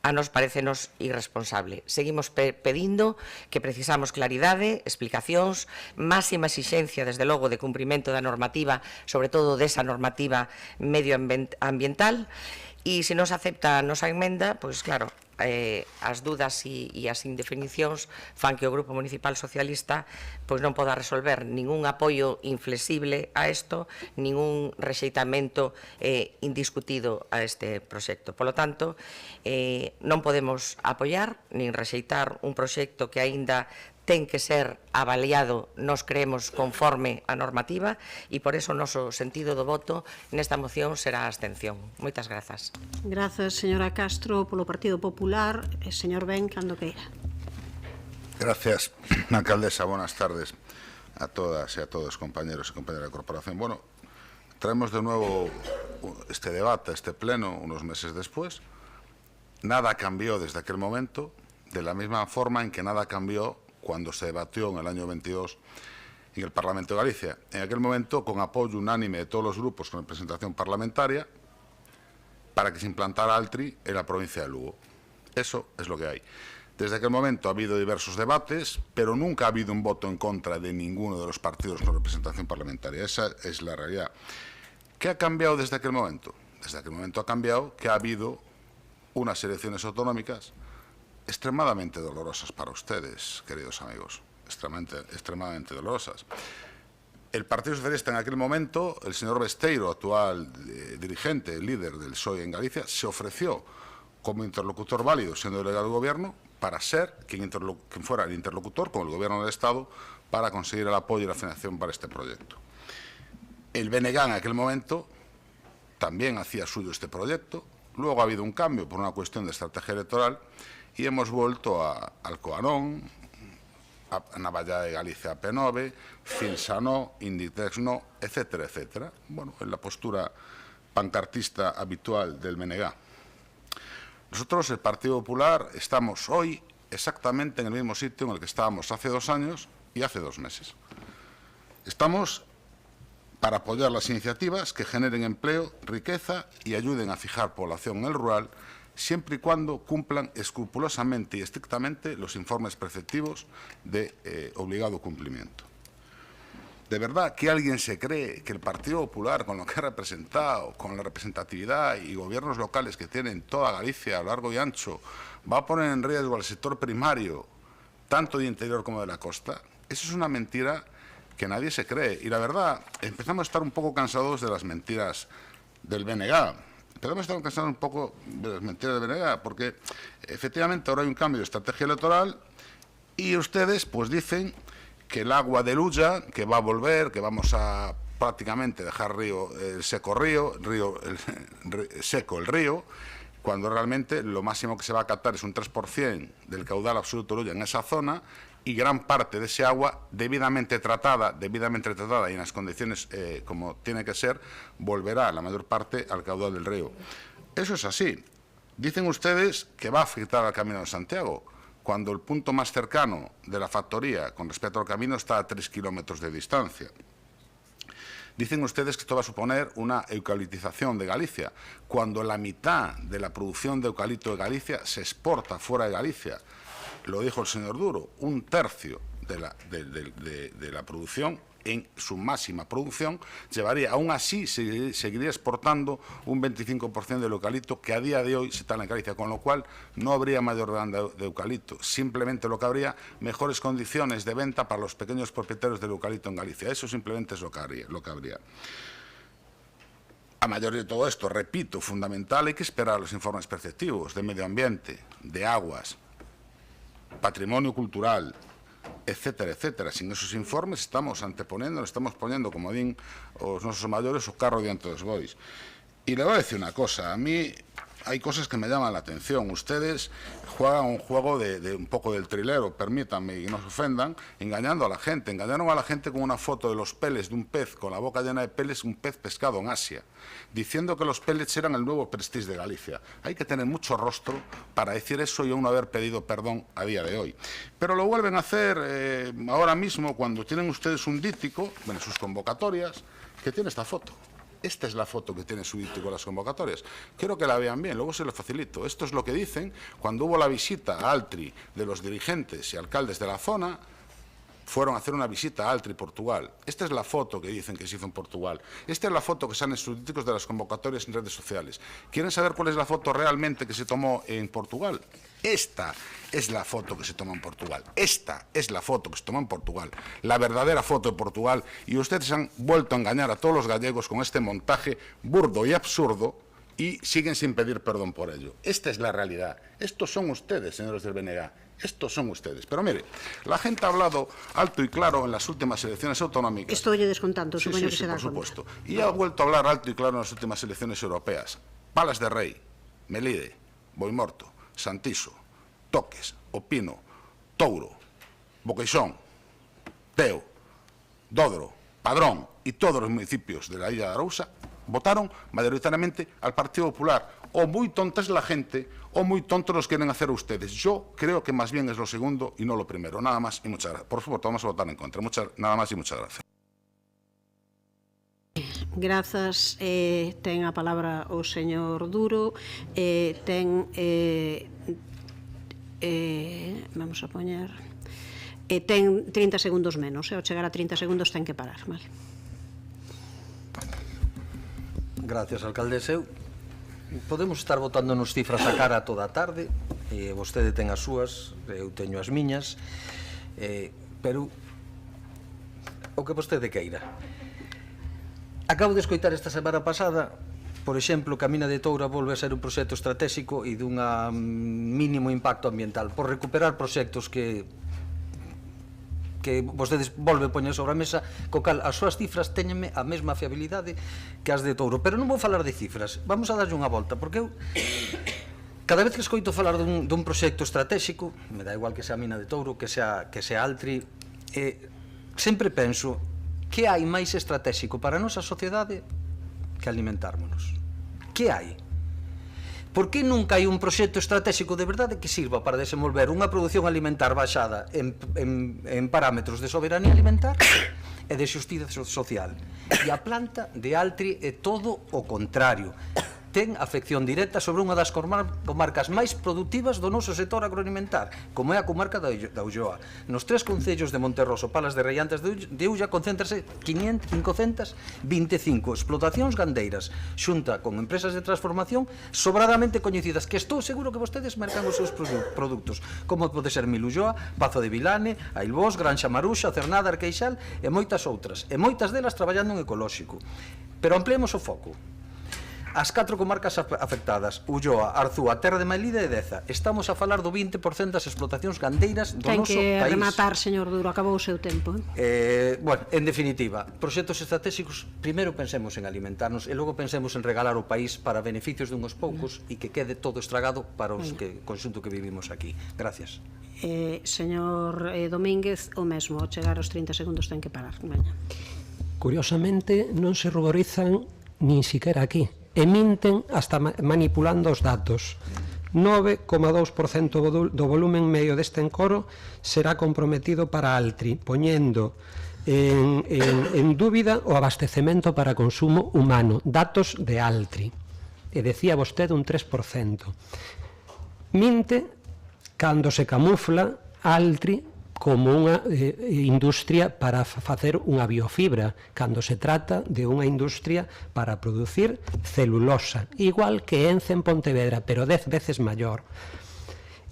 a nos parecenos irresponsable. Seguimos pedindo que precisamos claridade, explicacións, máxima exixencia, desde logo, de cumprimento da normativa, sobre todo desa normativa medioambiental, e se non se acepta a nosa enmenda, pois claro, as dudas e as indefinicións fan que o Grupo Municipal Socialista pois non poda resolver ningún apoio inflexible a isto, ningún rexeitamento indiscutido a este proxecto. Polo tanto, non podemos apoiar nin rexeitar un proxecto que aínda ten que ser avaliado, nos creemos, conforme a normativa, e por eso o noso sentido do voto nesta moción será a abstención. Moitas grazas. Grazas, señora Castro, polo Partido Popular. Señor Ben, cando queira. Gracias, alcaldesa. Buenas tardes a todas e a todos, compañeros e compañeras da corporación. Bueno, traemos de nuevo este debate, este pleno, unos meses después. Nada cambió desde aquel momento, de la misma forma en que nada cambió cuando se debatió en el año 22 en el Parlamento de Galicia. En aquel momento, con apoyo unánime de todos los grupos con representación parlamentaria, para que se implantara Altri en la provincia de Lugo. Eso es lo que hay. Desde aquel momento ha habido diversos debates, pero nunca ha habido un voto en contra de ninguno de los partidos con representación parlamentaria. Esa es la realidad. ¿Qué ha cambiado desde aquel momento? Desde aquel momento ha cambiado que ha habido unas elecciones autonómicas extremadamente dolorosas para ustedes, queridos amigos, extremadamente dolorosas. El Partido Socialista en aquel momento, el señor Besteiro, actual dirigente, líder del PSOE en Galicia, se ofreció como interlocutor válido, siendo delegado del Gobierno, para ser quien fuera el interlocutor con el Gobierno del Estado para conseguir el apoyo y la financiación para este proyecto. El BNG en aquel momento también hacía suyo este proyecto. Luego ha habido un cambio por una cuestión de estrategia electoral y hemos vuelto a Alcoarón, a Navalla de Galicia P9, Cinsa no, Inditex no, etcétera, etcétera. Bueno, en la postura pancartista habitual del BNG. Nosotros, el Partido Popular, estamos hoy exactamente en el mismo sitio en el que estábamos hace 2 años y hace 2 meses. Estamos para apoyar las iniciativas que generen empleo, riqueza y ayuden a fijar población en el rural, siempre y cuando cumplan escrupulosamente y estrictamente los informes preceptivos de obligado cumplimiento. ¿De verdad que alguien se cree que el Partido Popular, con lo que ha representado, con la representatividad y gobiernos locales que tiene en toda Galicia, a lo largo y ancho, va a poner en riesgo al sector primario, tanto de interior como de la costa? Eso es una mentira que nadie se cree. Y la verdad, empezamos a estar un poco cansados de las mentiras del BNG. Empezamos a estar cansados un poco de las mentiras del BNG, porque efectivamente ahora hay un cambio de estrategia electoral y ustedes pues dicen que el agua de Luya, que va a volver, que vamos a prácticamente dejar seco el río, cuando realmente lo máximo que se va a captar es un 3% del caudal absoluto de Luya en esa zona, y gran parte de ese agua debidamente tratada y en las condiciones como tiene que ser, volverá la mayor parte al caudal del río. Eso es así. Dicen ustedes que va a afectar al Camino de Santiago, cuando el punto más cercano de la factoría con respecto al camino está a 3 kilómetros de distancia. Dicen ustedes que esto va a suponer una eucaliptización de Galicia, cuando la mitad de la producción de eucalipto de Galicia se exporta fuera de Galicia. Lo dijo el señor Duro, 1/3 de la producción, en su máxima producción, llevaría, aún así, seguiría exportando un 25% del eucalipto que a día de hoy se tala en Galicia, con lo cual no habría mayor demanda de eucalipto. Simplemente lo que habría, mejores condiciones de venta para los pequeños propietarios del eucalipto en Galicia. Eso simplemente es lo que habría. A mayor de todo esto, repito, fundamental, hay que esperar los informes perceptivos de medio ambiente, de aguas, patrimonio cultural, etcétera, etcétera. Sin esos informes estamos poniendo, como din os nosos maiores, o carro diante dos bois. Y le voy a decir una cosa, a mí hay cosas que me llaman la atención. Ustedes juegan un juego de un poco del trilero, permítanme y no se ofendan, engañando a la gente. Engañaron a la gente con una foto de los peles de un pez con la boca llena de peles, un pez pescado en Asia, diciendo que los pellets eran el nuevo Prestige de Galicia. Hay que tener mucho rostro para decir eso y aún no haber pedido perdón a día de hoy. Pero lo vuelven a hacer ahora mismo cuando tienen ustedes un díptico, en sus convocatorias, que tiene esta foto. Esta es la foto que tiene su díptico en las convocatorias. Quiero que la vean bien, luego se lo facilito. Esto es lo que dicen cuando hubo la visita a Altri de los dirigentes y alcaldes de la zona. Fueron a hacer una visita a Altri, Portugal. Esta es la foto que dicen que se hizo en Portugal. Esta es la foto que sale en sus dípticos de las convocatorias en redes sociales. ¿Quieren saber cuál es la foto realmente que se tomó en Portugal? Esta es la foto que se tomó en Portugal. Esta es la foto que se tomó en Portugal. La verdadera foto de Portugal. Y ustedes han vuelto a engañar a todos los gallegos con este montaje burdo y absurdo y siguen sin pedir perdón por ello. Esta es la realidad. Estos son ustedes, señores del BNG. Estos son ustedes. Pero mire, la gente ha hablado alto y claro en las últimas elecciones autonómicas. Esto oye descontando, supongo que se da por supuesto. Y ha vuelto a hablar alto y claro en las últimas elecciones europeas. Palas de Rei, Melide, Boimorto, Santiso, Toques, Opino, Touro, Boqueixón, Teo, Dodro, Padrón y todos los municipios de la Illa de Arousa votaron mayoritariamente al Partido Popular. O muy tonta es la gente o muy tontos los quieren hacer ustedes. Yo creo que más bien es lo segundo y no lo primero. Nada más y muchas gracias. Por favor, vamos a votar en contra. Nada más y muchas gracias. Grazas. Ten a palabra o señor Duro. Vamos a poñer... ten 30 segundos menos. Ao chegar a 30 segundos ten que parar. Vale. Gracias, alcaldesa. Podemos estar votándonos cifras a cara toda a tarde, vostede ten as súas, eu teño as miñas, pero o que vostede queira. Acabo de escoitar esta semana pasada, por exemplo, que a mina de Toura volve a ser un proxecto estratégico e dun mínimo impacto ambiental, por recuperar proxectos que vostedes volven poñer sobre a mesa, co cal as súas cifras teñenme a mesma fiabilidade que as de Touro. Pero non vou falar de cifras, vamos a darlle unha volta, porque eu cada vez que escoito falar dun proxecto estratégico, me dá igual que sea a mina de Touro, que sea Altri, sempre penso que hai máis estratégico para a nosa sociedade que alimentármonos. Que hai? Por que nunca hai un proxecto estratégico de verdade que sirva para desenvolver unha produción alimentar baixada en parámetros de soberanía alimentar e de xustiza social? E a planta de Altri é todo o contrario. Ten afección directa sobre unha das comarcas máis productivas do noso sector agroalimentar, como é a comarca da Ulloa. Nos 3 concellos de Monterroso, Palas de Rei e Antas de Ulla concéntrase 525 explotacións gandeiras, xunta con empresas de transformación sobradamente coñecidas, que estou seguro que vostedes mercan os seus produtos, como pode ser Milulloa, Pazo de Vilane, Ailbós, Granxa Maruxa, Cernada, Arqueixal e moitas outras, e moitas delas traballando en ecolóxico. Pero ampliemos o foco. As 4 comarcas afectadas, Ulloa, Arzúa, Terra de Melide e Deza, estamos a falar do 20% das explotacións gandeiras do noso país. Ten que rematar, señor Duro, acabou o seu tempo. Bueno, en definitiva, proxectos estratégicos, primeiro pensemos en alimentarnos e logo pensemos en regalar o país para beneficios dunhos poucos e que quede todo estragado para o conxunto que vivimos aquí. Gracias. Señor Domínguez, o mesmo, ao chegar aos 30 segundos ten que parar. Curiosamente, non se ruborizan nin siquiera aquí. E minten hasta manipulando os datos. 9,2% do volumen medio deste encoro será comprometido para Altri, poñendo en dúbida o abastecemento para consumo humano. Datos de Altri. E decía vostede un 3%. Minte cando se camufla Altri como unha industria para facer unha biofibra, cando se trata de unha industria para producir celulosa, igual que Ence en Pontevedra, pero 10 veces maior.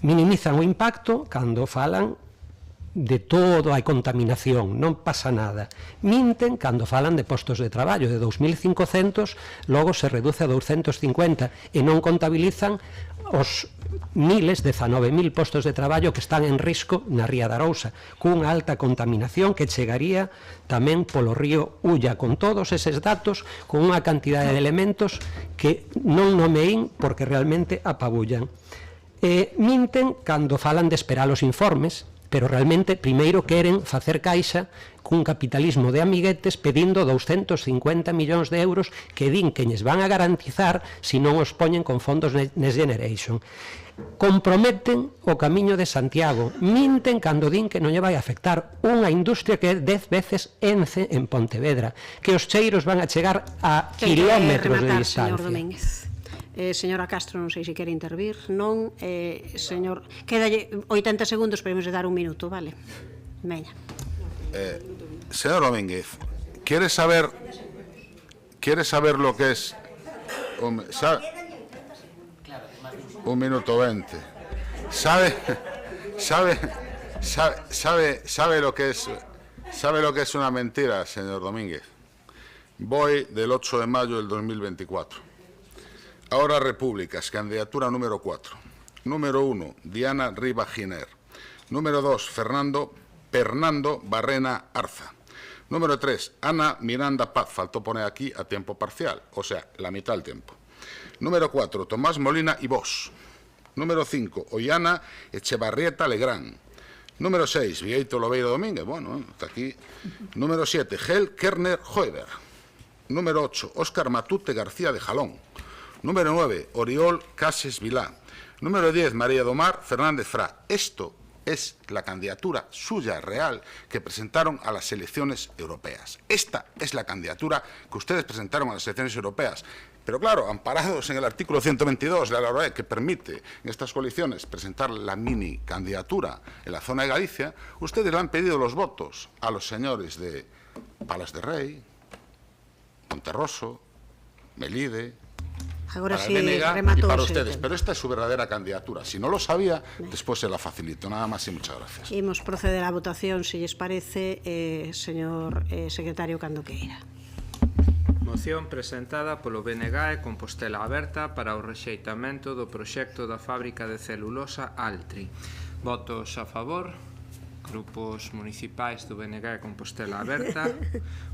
Minimizan o impacto cando falan de toda a contaminación, non pasa nada. Minten cando falan de postos de traballo, de 2.500 logo se reduce a 250 e non contabilizan os 19.000 postos de traballo que están en risco na Ría de Arousa, cunha alta contaminación que chegaría tamén polo río Ulla, con todos eses datos, con unha cantidade de elementos que non nomeín porque realmente apabullan. Minten cando falan de esperar os informes, pero realmente primeiro queren facer caixa cun capitalismo de amiguetes pedindo 250 millóns de euros que din que lles van a garantizar se non os poñen con fondos Next Generation. Comprometen o camiño de Santiago, minten cando din que non lle vai afectar unha industria que é 10 veces Ence en Pontevedra, que os cheiros van a chegar a kilómetros de distancia. Señora Castro, non sei se quere intervir. Non, señor... Quédalle 80 segundos, pero imos dar un minuto, vale? Veña. Señor Domínguez, ¿quiere saber lo que es... Un minuto 20. ¿Sabe lo que es una mentira, señor Domínguez? Voy del 8 de mayo del 2024. Ahora Repúblicas, candidatura número 4. Número 1, Diana Riba Giner. Número 2, Fernando Barrena Arza. Número 3, Ana Miranda Paz. Faltó poner aquí a tiempo parcial, o sea, la mitad del tiempo. Número 4, Tomás Molina y Vos. Número 5, Ollana Echevarrieta Legrán. Número 6, Vieito Lobeiro Domínguez. Bueno, está aquí. Número 7, Gel Kerner Hoiber. Número 8, Óscar Matute García de Jalón. Número 9, Oriol Cases Vilá. Número 10, María Domar Fernández Fra. Esto es la candidatura suya real que presentaron a las elecciones europeas. Esta es la candidatura que ustedes presentaron a las elecciones europeas. Pero claro, amparados en el artículo 122 de la LORE, que permite en estas coaliciones presentar la mini candidatura en la zona de Galicia, ustedes le han pedido los votos a los señores de Palas de Rei, Monterroso, Melide, Ahora para sí, el BNG y para ustedes. Pero esta es su verdadera candidatura. Si no lo sabía, después se la facilito. Nada más y muchas gracias. Imos proceder á votación, se lles parece, señor secretario, cando queira. Moción presentada polo BNG e Compostela Aberta para o rexeitamento do proxecto da fábrica de celulosa Altri. Votos a favor. Grupos municipais do BNG e Compostela Aberta.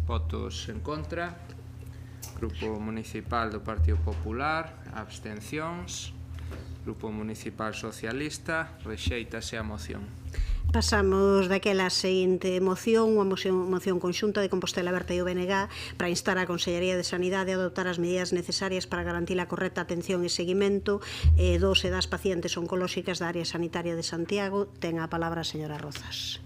Votos en contra. Grupo Municipal do Partido Popular, abstencións. Grupo Municipal Socialista, rexéitase a moción. Pasamos daquela seguinte moción, unha moción conxunta de Compostela Aberta e o BNG para instar a Consellería de Sanidade a adoptar as medidas necesarias para garantir a correcta atención e seguimento dos e das pacientes oncolóxicas da área sanitaria de Santiago. Ten a palabra a señora Rozas.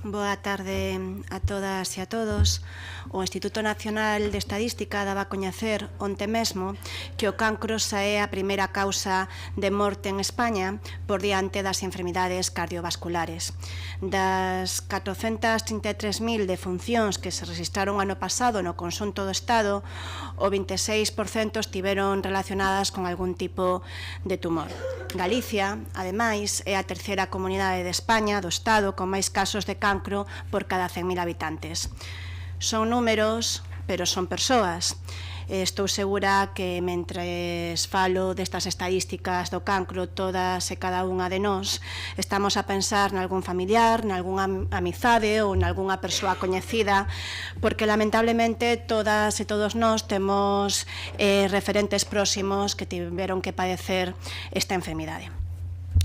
Boa tarde a todas e a todos. O Instituto Nacional de Estadística daba a coñecer onte mesmo que o cancro xa é a primeira causa de morte en España por diante das enfermidades cardiovasculares. Das 433.000 defuncións que se registraron ano pasado no conxunto do Estado, o 26% estiveron relacionadas con algún tipo de tumor. Galicia, ademais, é a terceira comunidade de España do Estado con máis casos de cancro por cada 100.000 habitantes. Son números, pero son persoas. Estou segura que mentres falo destas estadísticas do cancro, todas e cada unha de nós estamos a pensar nalgún familiar, nalgúna amizade ou nalgúna persoa coñecida, porque lamentablemente todas e todos nós temos referentes próximos que tiveron que padecer esta enfermidade.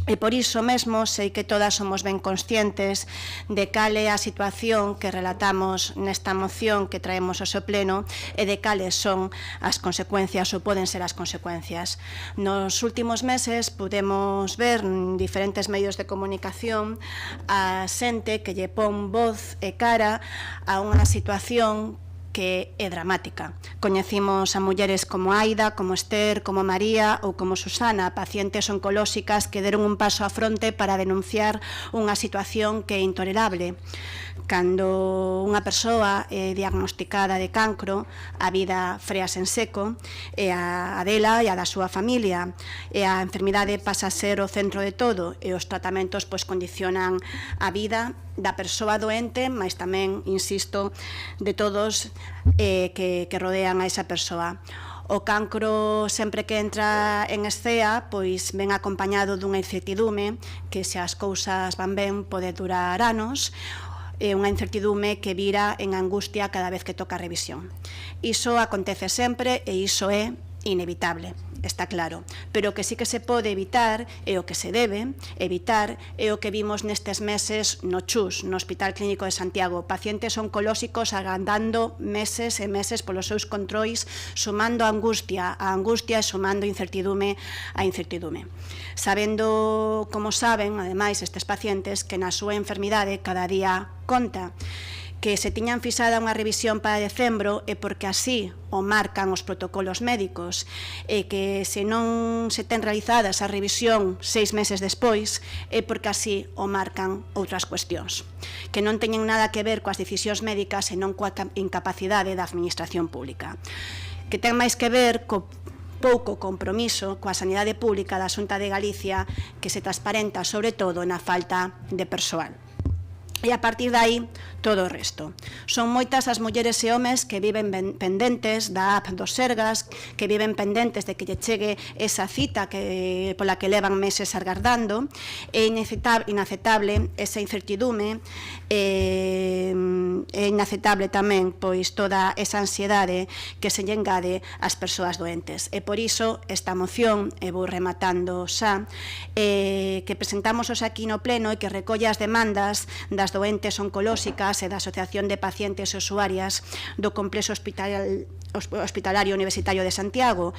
E por iso mesmo sei que todas somos ben conscientes de cal é a situación que relatamos nesta moción que traemos ao seu pleno e de cales son as consecuencias ou poden ser as consecuencias. Nos últimos meses pudemos ver en diferentes medios de comunicación a xente que lle pon voz e cara a unha situación que é dramática. Coñecimos a mulleres como Aida, como Esther, como María ou como Susana, pacientes oncolóxicas que deron un paso á fronte para denunciar unha situación que é intolerable. Cando unha persoa é diagnosticada de cancro, a vida freas en seco, e a dela e a da súa familia, e a enfermidade pasa a ser o centro de todo, e os tratamentos condicionan a vida da persoa doente, mas tamén, insisto, de todos que rodean a esa persoa. O cancro, sempre que entra en escea, pois ven acompañado dunha incertidume que, se as cousas van ben, pode durar anos, é unha incertidume que vira en angustia cada vez que toca a revisión. Iso acontece sempre e iso é inevitable, está claro, pero o que sí que se pode evitar e o que se debe evitar é o que vimos nestes meses no CHUS, no Hospital Clínico de Santiago, pacientes oncolóxicos agardando meses e meses polos seus controis, sumando a angustia e sumando incertidume a incertidume. Sabendo, como saben, ademais, estes pacientes, que na súa enfermidade cada día conta, que se tiñan fixada unha revisión para decembro é porque así o marcan os protocolos médicos, e que se non se ten realizada esa revisión 6 meses despois é porque así o marcan outras cuestións que non teñen nada que ver coas decisións médicas e non coa incapacidade da administración pública, que ten máis que ver co pouco compromiso coa sanidade pública da Xunta de Galicia, que se transparenta sobre todo na falta de persoal. E a partir de aí, todo o resto. Son moitas as mulleres e homes que viven pendentes da app dos Sergas, que viven pendentes de que lle chegue esa cita pola que levan meses agardando. É inaceptable esa incertidume, é inaceptable tamén pois toda esa ansiedade que se lle engade ás persoas doentes. E por iso esta moción, e vou rematando xa, que presentamos hoxe aquí no pleno e que recolle as demandas das doentes oncolóxicas e da Asociación de Pacientes e Usuarias do Complexo Hospitalario Universitario de Santiago,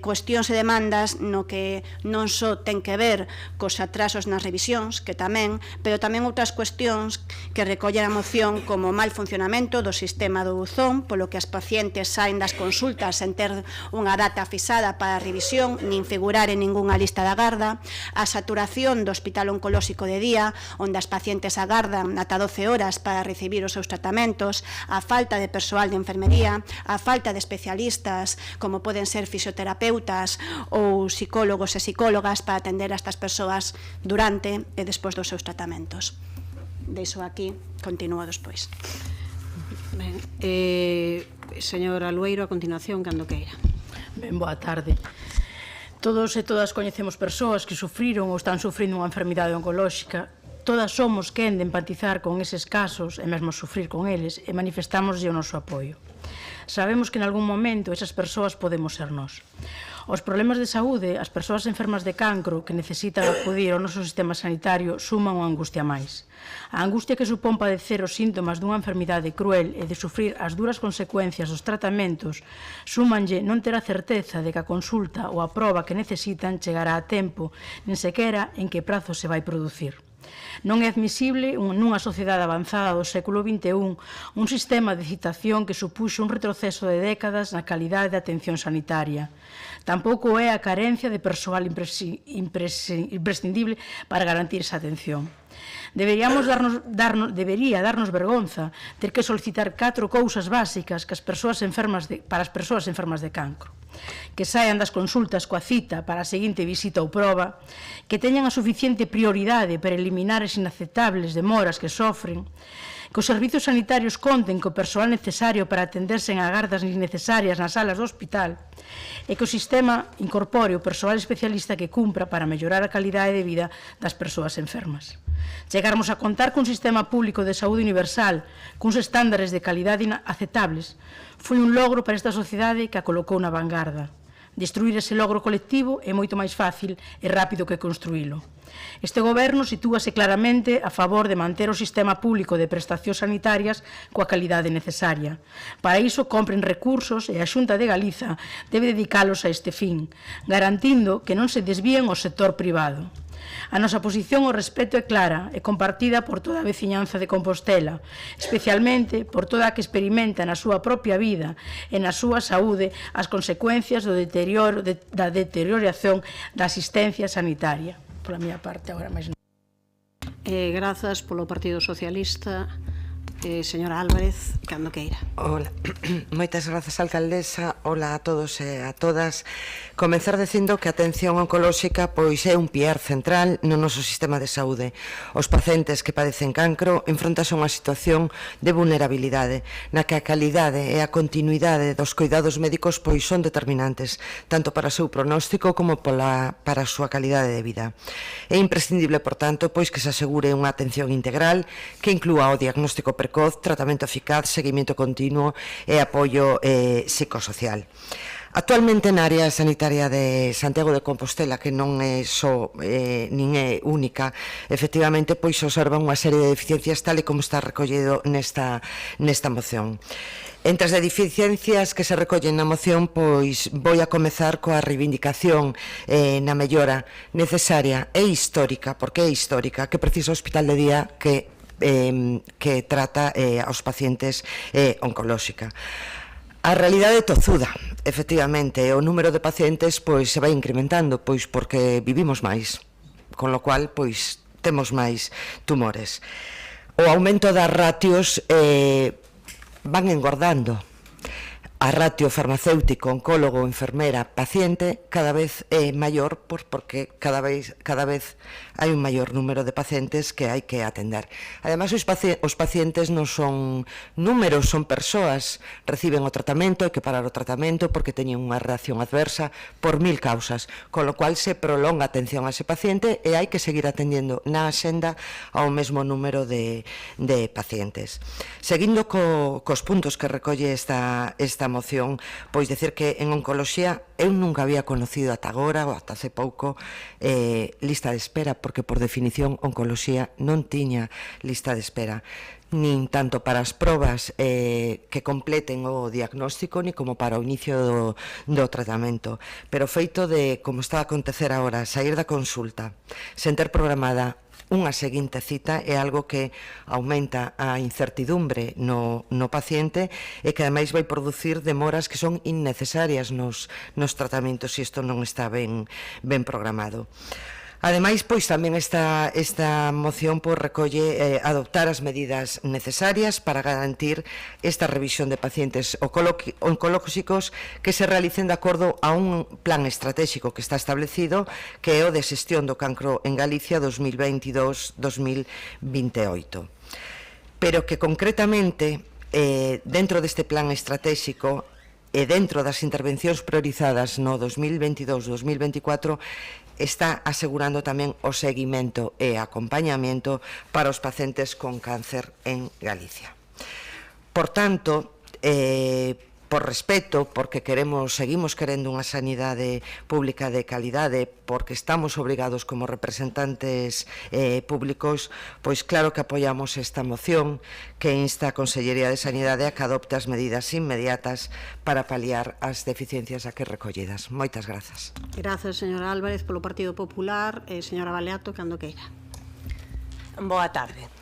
cuestións e demandas no que non só ten que ver cos atrasos nas revisións, que tamén, pero tamén outras cuestións que recolle a moción, como o mal funcionamento do sistema do buzón, polo que as pacientes saen das consultas sen ter unha data fixada para a revisión, nin figurar en ningunha lista de agarda, a saturación do hospital oncolóxico de día, onde as pacientes agardan ata 12 horas para recibir os seus tratamentos, a falta de persoal de enfermería, a falta de especialistas como poden ser fisioterapeutas ou psicólogos e psicólogas para atender a estas persoas durante e despois dos seus tratamentos. Deixo aquí, continúo despois. Ben, señor Alueiro, a continuación, cando queira. Ben, boa tarde. Todos e todas coñecemos persoas que sufriron ou están sufrindo unha enfermidade oncolóxica. Todas somos quen de empatizar con eses casos e mesmo sufrir con eles, e manifestámoslle o noso apoio. Sabemos que en algún momento esas persoas podemos ser nós. Os problemas de saúde, as persoas enfermas de cancro que necesitan acudir ao noso sistema sanitario suman unha angustia máis. A angustia que supón padecer os síntomas dunha enfermidade cruel e de sufrir as duras consecuencias dos tratamentos súmanlle non ter a certeza de que a consulta ou a proba que necesitan chegará a tempo, nin sequera en que prazo se vai producir. Non é admisible nunha sociedade avanzada do século XXI un sistema de citación que supuxo un retroceso de décadas na calidade de atención sanitaria. Tampouco é a carencia de persoal imprescindible para garantir esa atención. Debería darnos vergonza ter que solicitar 4 cousas básicas para as persoas enfermas de cancro: que saian das consultas coa cita para a seguinte visita ou proba, que teñan a suficiente prioridade para eliminar as inaceptables demoras que sofren, que os servizos sanitarios conten co persoal necesario para atenderse en agardas innecesarias nas salas do hospital, e que o sistema incorpore o persoal especialista que cumpra para mellorar a calidade de vida das persoas enfermas. Chegarmos a contar cun sistema público de saúde universal, cuns estándares de calidade inaceptables, foi un logro para esta sociedade que a colocou na vanguarda. Destruir ese logro colectivo é moito máis fácil e rápido que construílo. Este goberno sitúase claramente a favor de manter o sistema público de prestacións sanitarias coa calidade necesaria. Para iso compren recursos e a Xunta de Galiza debe dedicalos a este fin, garantindo que non se desvíen ao sector privado. A nosa posición ao respecto é clara e compartida por toda a veciñanza de Compostela, especialmente por toda a que experimenta na súa propia vida e na súa saúde as consecuencias da deterioración da asistencia sanitaria. Pola miña parte, agora máis non. Grazas polo Partido Socialista. Señora Álvarez, cando queira. Hola, moitas grazas, alcaldesa. Hola a todos e a todas. Comenzar dicindo que a atención oncolóxica pois é un piar central no noso sistema de saúde. Os pacientes que padecen cancro enfrontanse a unha situación de vulnerabilidade na que a calidade e a continuidade dos cuidados médicos pois son determinantes, tanto para o seu pronóstico como para a súa calidade de vida. É imprescindible, por tanto, pois que se asegure unha atención integral que inclúa o diagnóstico precoz, tratamento eficaz, seguimento continuo e apoio psicosocial. Actualmente na área sanitaria de Santiago de Compostela, que non é só nin é única, efectivamente pois observa unha serie de deficiencias tal e como está recollido nesta moción. Entre as deficiencias que se recollen na moción, pois vou a comezar coa reivindicación na mellora necesaria e histórica, porque é histórica, que precisa o hospital de día que trata aos pacientes oncolóxica. A realidade é tozuda, efectivamente, o número de pacientes pois se vai incrementando, pois porque vivimos máis, con lo cual pois temos máis tumores. O aumento das ratios van engordando. A ratio farmacéutico, oncólogo, enfermera, paciente cada vez é maior porque cada vez hai un maior número de pacientes que hai que atender. Ademais, os pacientes non son números, son persoas, reciben o tratamento, hai que parar o tratamento porque teñen unha reacción adversa por 1000 causas, con lo cual se prolonga a atención a ese paciente e hai que seguir atendendo na axenda ao mesmo número de pacientes. Seguindo cos puntos que recolle esta moción, pois decir que en oncoloxía eu nunca había conocido ata agora ou ata hace pouco lista de espera, porque por definición oncoloxía non tiña lista de espera, nin tanto para as probas que completen o diagnóstico, ni como para o inicio do tratamento. Pero o feito de, como está a acontecer agora, sair da consulta sen ter programada unha seguinte cita é algo que aumenta a incertidumbre no paciente e que ademais vai producir demoras que son innecesarias nos tratamentos se isto non está ben programado. Ademais, pois tamén esta moción recolle adoptar as medidas necesarias para garantir esta revisión de pacientes oncolóxicos que se realicen de acordo a un plan estratégico que está establecido, que é o de xestión do cancro en Galicia 2022-2028. Pero que concretamente, dentro deste plan estratégico e dentro das intervencións priorizadas no 2022-2024, está asegurando tamén o seguimento e acompañamento para os pacientes con cáncer en Galicia. Por tanto, por respeto, porque seguimos querendo unha sanidade pública de calidade, porque estamos obrigados como representantes públicos, pois claro que apoiamos esta moción que insta a Consellería de Sanidade a que adopte as medidas inmediatas para paliar as deficiencias aquí recollidas. Moitas grazas. Grazas, señora Álvarez, polo Partido Popular. Señora Baleato, cando queira. Boa tarde.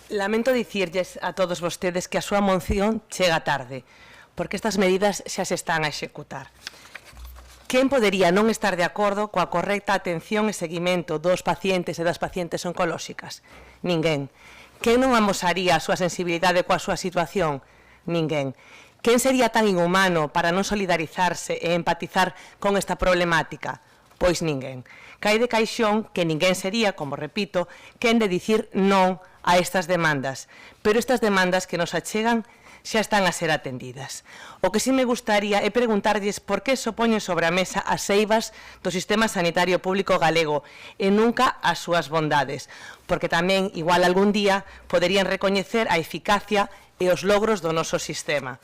Lamento dicirlles a todos vostedes que a súa moción chega tarde, porque estas medidas xa se están a executar. Quen podería non estar de acordo coa correcta atención e seguimento dos pacientes e das pacientes oncolóxicas? Ninguén. Quen non amosaría a súa sensibilidade coa súa situación? Ninguén. Quen sería tan inhumano para non solidarizarse e empatizar con esta problemática? Pois ninguén. Cae de caixón que ninguén sería, como repito, quen de dicir non a estas demandas. Pero estas demandas que nos achegan xa están a ser atendidas. O que sí me gustaría é preguntarlles por que se opoñen sobre a mesa as eivas do sistema sanitario público galego e nunca as súas bondades, porque tamén, igual algún día, poderían recoñecer a eficacia e os logros do noso sistema.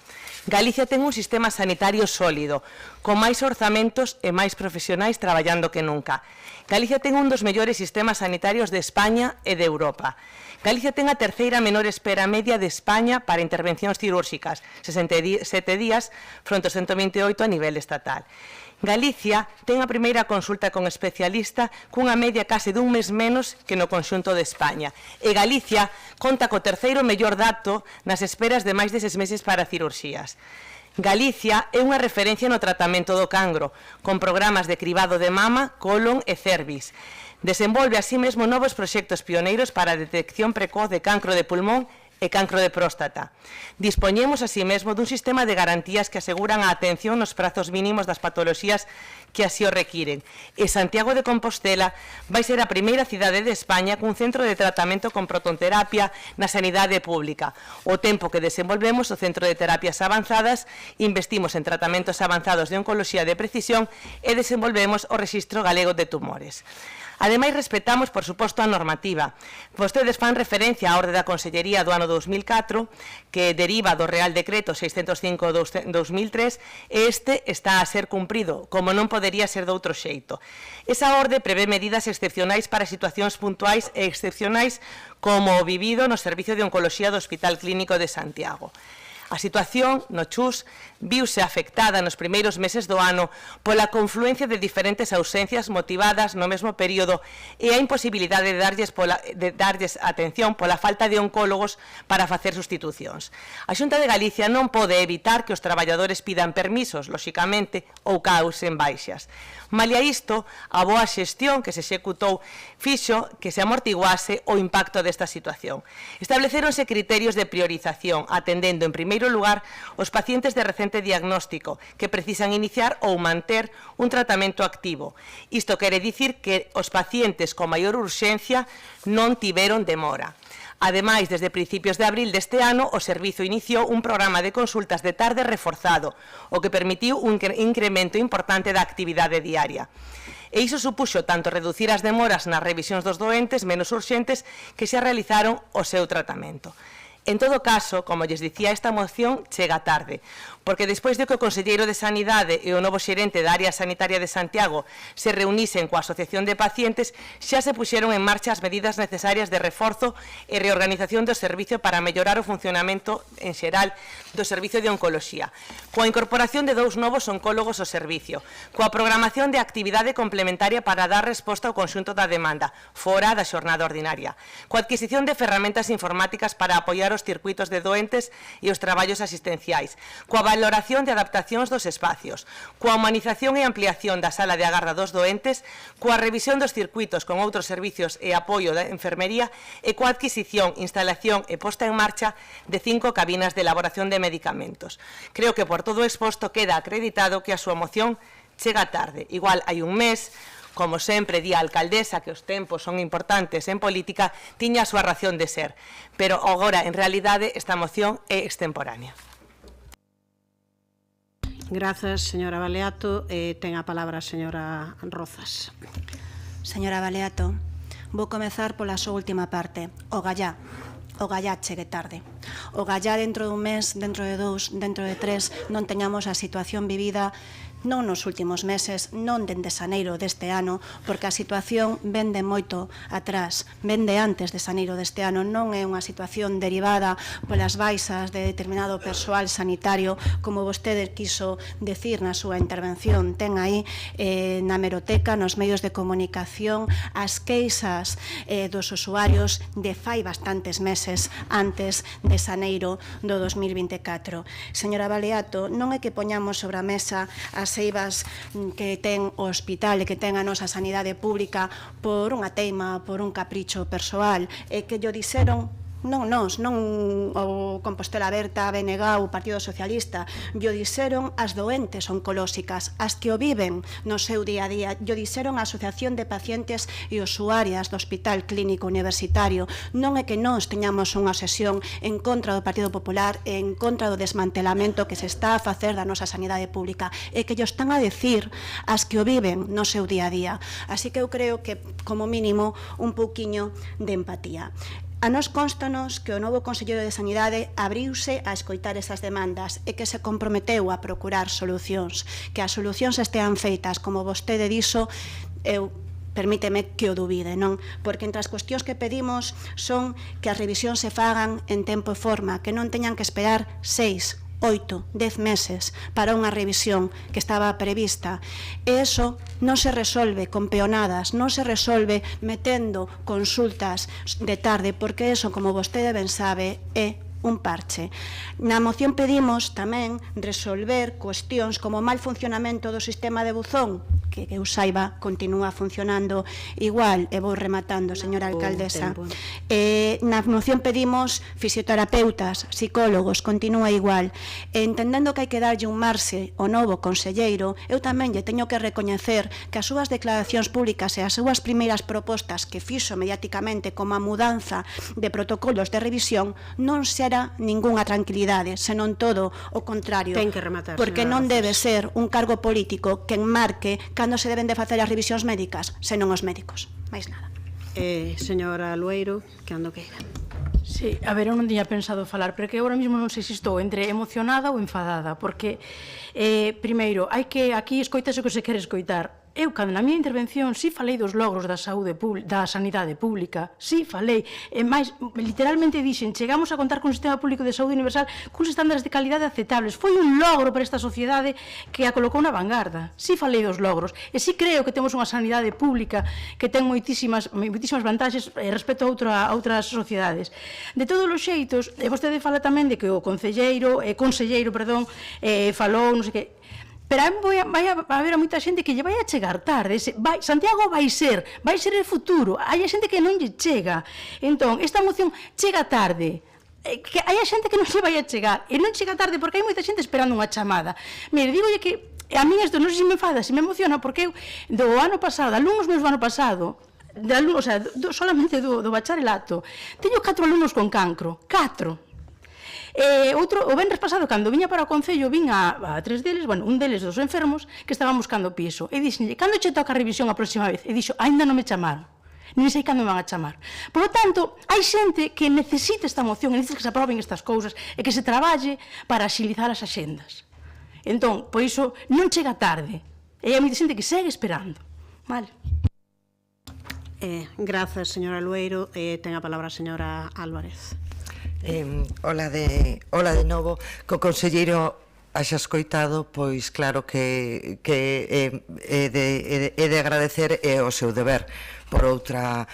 Galicia ten un sistema sanitario sólido, con máis orzamentos e máis profesionais traballando que nunca. Galicia ten un dos mellores sistemas sanitarios de España e de Europa. Galicia ten a terceira menor espera media de España para intervencións cirúrxicas, 67 días fronte aos 128 a nivel estatal. Galicia ten a primeira consulta con especialista cunha media case dun mes menos que no conxunto de España. E Galicia conta co terceiro mellor dato nas esperas de máis de 6 meses para cirurxías. Galicia é unha referencia no tratamento do cancro, con programas de cribado de mama, colon e cervix. Desenvolve así mesmo novos proxectos pioneiros para a detección precoz de cancro de pulmón e cancro de próstata. Dispoñemos así mesmo dun sistema de garantías que aseguran a atención nos prazos mínimos das patoloxías que así o requiren. E Santiago de Compostela vai ser a primeira cidade de España cun centro de tratamento con protonterapia na sanidade pública. O tempo que desenvolvemos o Centro de Terapias Avanzadas, investimos en tratamentos avanzados de oncoloxía de precisión e desenvolvemos o Rexistro Galego de Tumores. Ademais, respetamos, por suposto, a normativa. Vostedes fan referencia á orde da Consellería do ano 2004, que deriva do Real Decreto 605/2003, e este está a ser cumprido, como non podería ser doutro xeito. Esa orde prevé medidas excepcionais para situacións puntuais e excepcionais como o vivido no Servicio de Oncoloxía do Hospital Clínico de Santiago. A situación no CHUS viuse afectada nos primeiros meses do ano pola confluencia de diferentes ausencias motivadas no mesmo período e a imposibilidade de darlles atención pola falta de oncólogos para facer sustitucións. A Xunta de Galicia non pode evitar que os traballadores pidan permisos, lóxicamente, ou causen baixas. Malia isto, a boa xestión que se executou fixo que se amortiguase o impacto desta situación. Estableceronse criterios de priorización, atendendo en primeiro lugar os pacientes de recente diagnóstico que precisan iniciar ou manter un tratamento activo. Isto quere dicir que os pacientes con maior urxencia non tiveron demora. Ademais, desde principios de abril deste ano, o servizo iniciou un programa de consultas de tarde reforzado, o que permitiu un incremento importante da actividade diaria. E iso supuxo tanto reducir as demoras nas revisións dos doentes menos urxentes que xa realizaron o seu tratamento. En todo caso, como lles dicía, esta moción chega tarde, porque despois de que o Conselleiro de Sanidade e o novo xerente da Área Sanitaria de Santiago se reunisen coa Asociación de Pacientes, xa se puxeron en marcha as medidas necesarias de reforzo e reorganización do servicio para mellorar o funcionamento en xeral do servicio de oncoloxía, coa incorporación de 2 novos oncólogos ao servicio, coa programación de actividade complementaria para dar resposta ao conxunto da demanda, fora da xornada ordinaria, coa adquisición de ferramentas informáticas para apoiar os circuitos de doentes e os traballos asistenciais, coa valoración de adaptacións dos espacios, coa humanización e ampliación da sala de agarda dos doentes, coa revisión dos circuitos con outros servicios e apoio da enfermería e coa adquisición, instalación e posta en marcha de 5 cabinas de elaboración de medicamentos. Creo que por todo exposto queda acreditado que a súa moción chega tarde. Igual hai un mes, como sempre di a alcaldesa que os tempos son importantes en política, tiña a súa razón de ser, pero agora, en realidade, esta moción é extemporánea. Grazas, señora Baleato. Ten a palabra a señora Rozas. Señora Baleato, vou comezar pola súa última parte, o gallá. O gallá chegue tarde. O gallá dentro dun mes, dentro de 2, dentro de 3, non teñamos a situación vivida non nos últimos meses, non dende xaneiro deste ano, porque a situación ven de moito atrás, ven de antes de xaneiro deste ano, non é unha situación derivada polas baixas de determinado persoal sanitario, como vostede quiso decir na súa intervención. Ten aí na hemeroteca, nos medios de comunicación, as queixas dos usuarios de fai bastantes meses antes de xaneiro do 2024. Señora Baleato, non é que poñamos sobre a mesa as eivas que ten o hospital e que ten a nosa sanidade pública por unha teima, por un capricho persoal, e que llo dixeron non nós, non o Compostela Aberta, a BNG, o Partido Socialista, llo dixeron as doentes oncolóxicas, as que o viven no seu día a día, llo dixeron a Asociación de Pacientes e Usuarias do Hospital Clínico Universitario. Non é que nós teñamos unha sesión en contra do Partido Popular e en contra do desmantelamento que se está a facer da nosa sanidade pública, é que llo están a decir as que o viven no seu día a día. Así que eu creo que, como mínimo, un pouquiño de empatía. A nós constanos que o novo Conselleiro de Sanidade abriuse a escoitar esas demandas e que se comprometeu a procurar solucións, que as solucións estean feitas, como vostede dixo, permíteme que o dubide, non? Porque entre as cuestións que pedimos son que as revisións se fagan en tempo e forma, que non teñan que esperar 6 10 meses para unha revisión que estaba prevista. E iso non se resolve con peonadas, non se resolve metendo consultas de tarde, porque iso, como vostede ben sabe, é un parche. Na moción pedimos tamén resolver cuestións como o mal funcionamento do sistema de buzón, que eu saiba continúa funcionando igual, e vou rematando, señora alcaldesa. Na moción pedimos fisioterapeutas, psicólogos, continúa igual. Entendendo que hai que darlle un marxe ao novo conselleiro, eu tamén lle teño que recoñecer que as súas declaracións públicas e as súas primeiras propostas que fixo mediáticamente como a mudanza de protocolos de revisión non será ningunha tranquilidade, senón todo o contrario. Ten que rematar, porque non debe ser un cargo político que enmarque cando se deben de facer as revisións médicas, senón os médicos. Mais nada. Señora Lueiro, que ando queira. Sí, a ver, eu non tiña pensado falar, pero que agora mesmo non sei se estou entre emocionada ou enfadada, porque, primeiro, hai que aquí escoitase o que se quere escoitar. Eu, cando na miña intervención, si falei dos logros da sanidade pública, si falei, e máis, literalmente dixen, chegamos a contar con un sistema público de saúde universal cuns estándares de calidade aceptables. Foi un logro para esta sociedade que a colocou na vanguarda. Si falei dos logros, e si creo que temos unha sanidade pública que ten moitísimas vantaxes respecto a outras sociedades. De todos os xeitos, vostede fala tamén de que o conselleiro falou, non sei que. Pero vai haber moita xente que lle vai a chegar tarde. Santiago vai ser o futuro. Hai xente que non lle chega. Entón, esta moción chega tarde. Que hai xente que non lle vai a chegar. E non chega tarde porque hai moita xente esperando unha chamada. Mire, digolle que a mí isto non sei se me enfada, se me emociona, porque eu, do ano pasado, alumnos meus do ano pasado, solamente do bacharelato, teño 4 alumnos con cancro. 4. O venres pasado, cando viña para o Concello, vin a 3 deles, un deles dos enfermos, que estaban buscando piso. E dixenlle, cando che toca a revisión a próxima vez? E dixo, aínda non me chamaron. Nin sei cando me van a chamar. Por lo tanto, hai xente que necesita esta moción, e necesita que se aproben estas cousas, e que se traballe para axilizar as axendas. Entón, por iso, non chega tarde. E hai moita xente que segue esperando. Vale. Grazas, señora Lueiro. Ten a palabra a señora Álvarez. Hola de novo. Co conselleiro haxa escoitado, pois claro que é de agradecer, é o seu deber por outra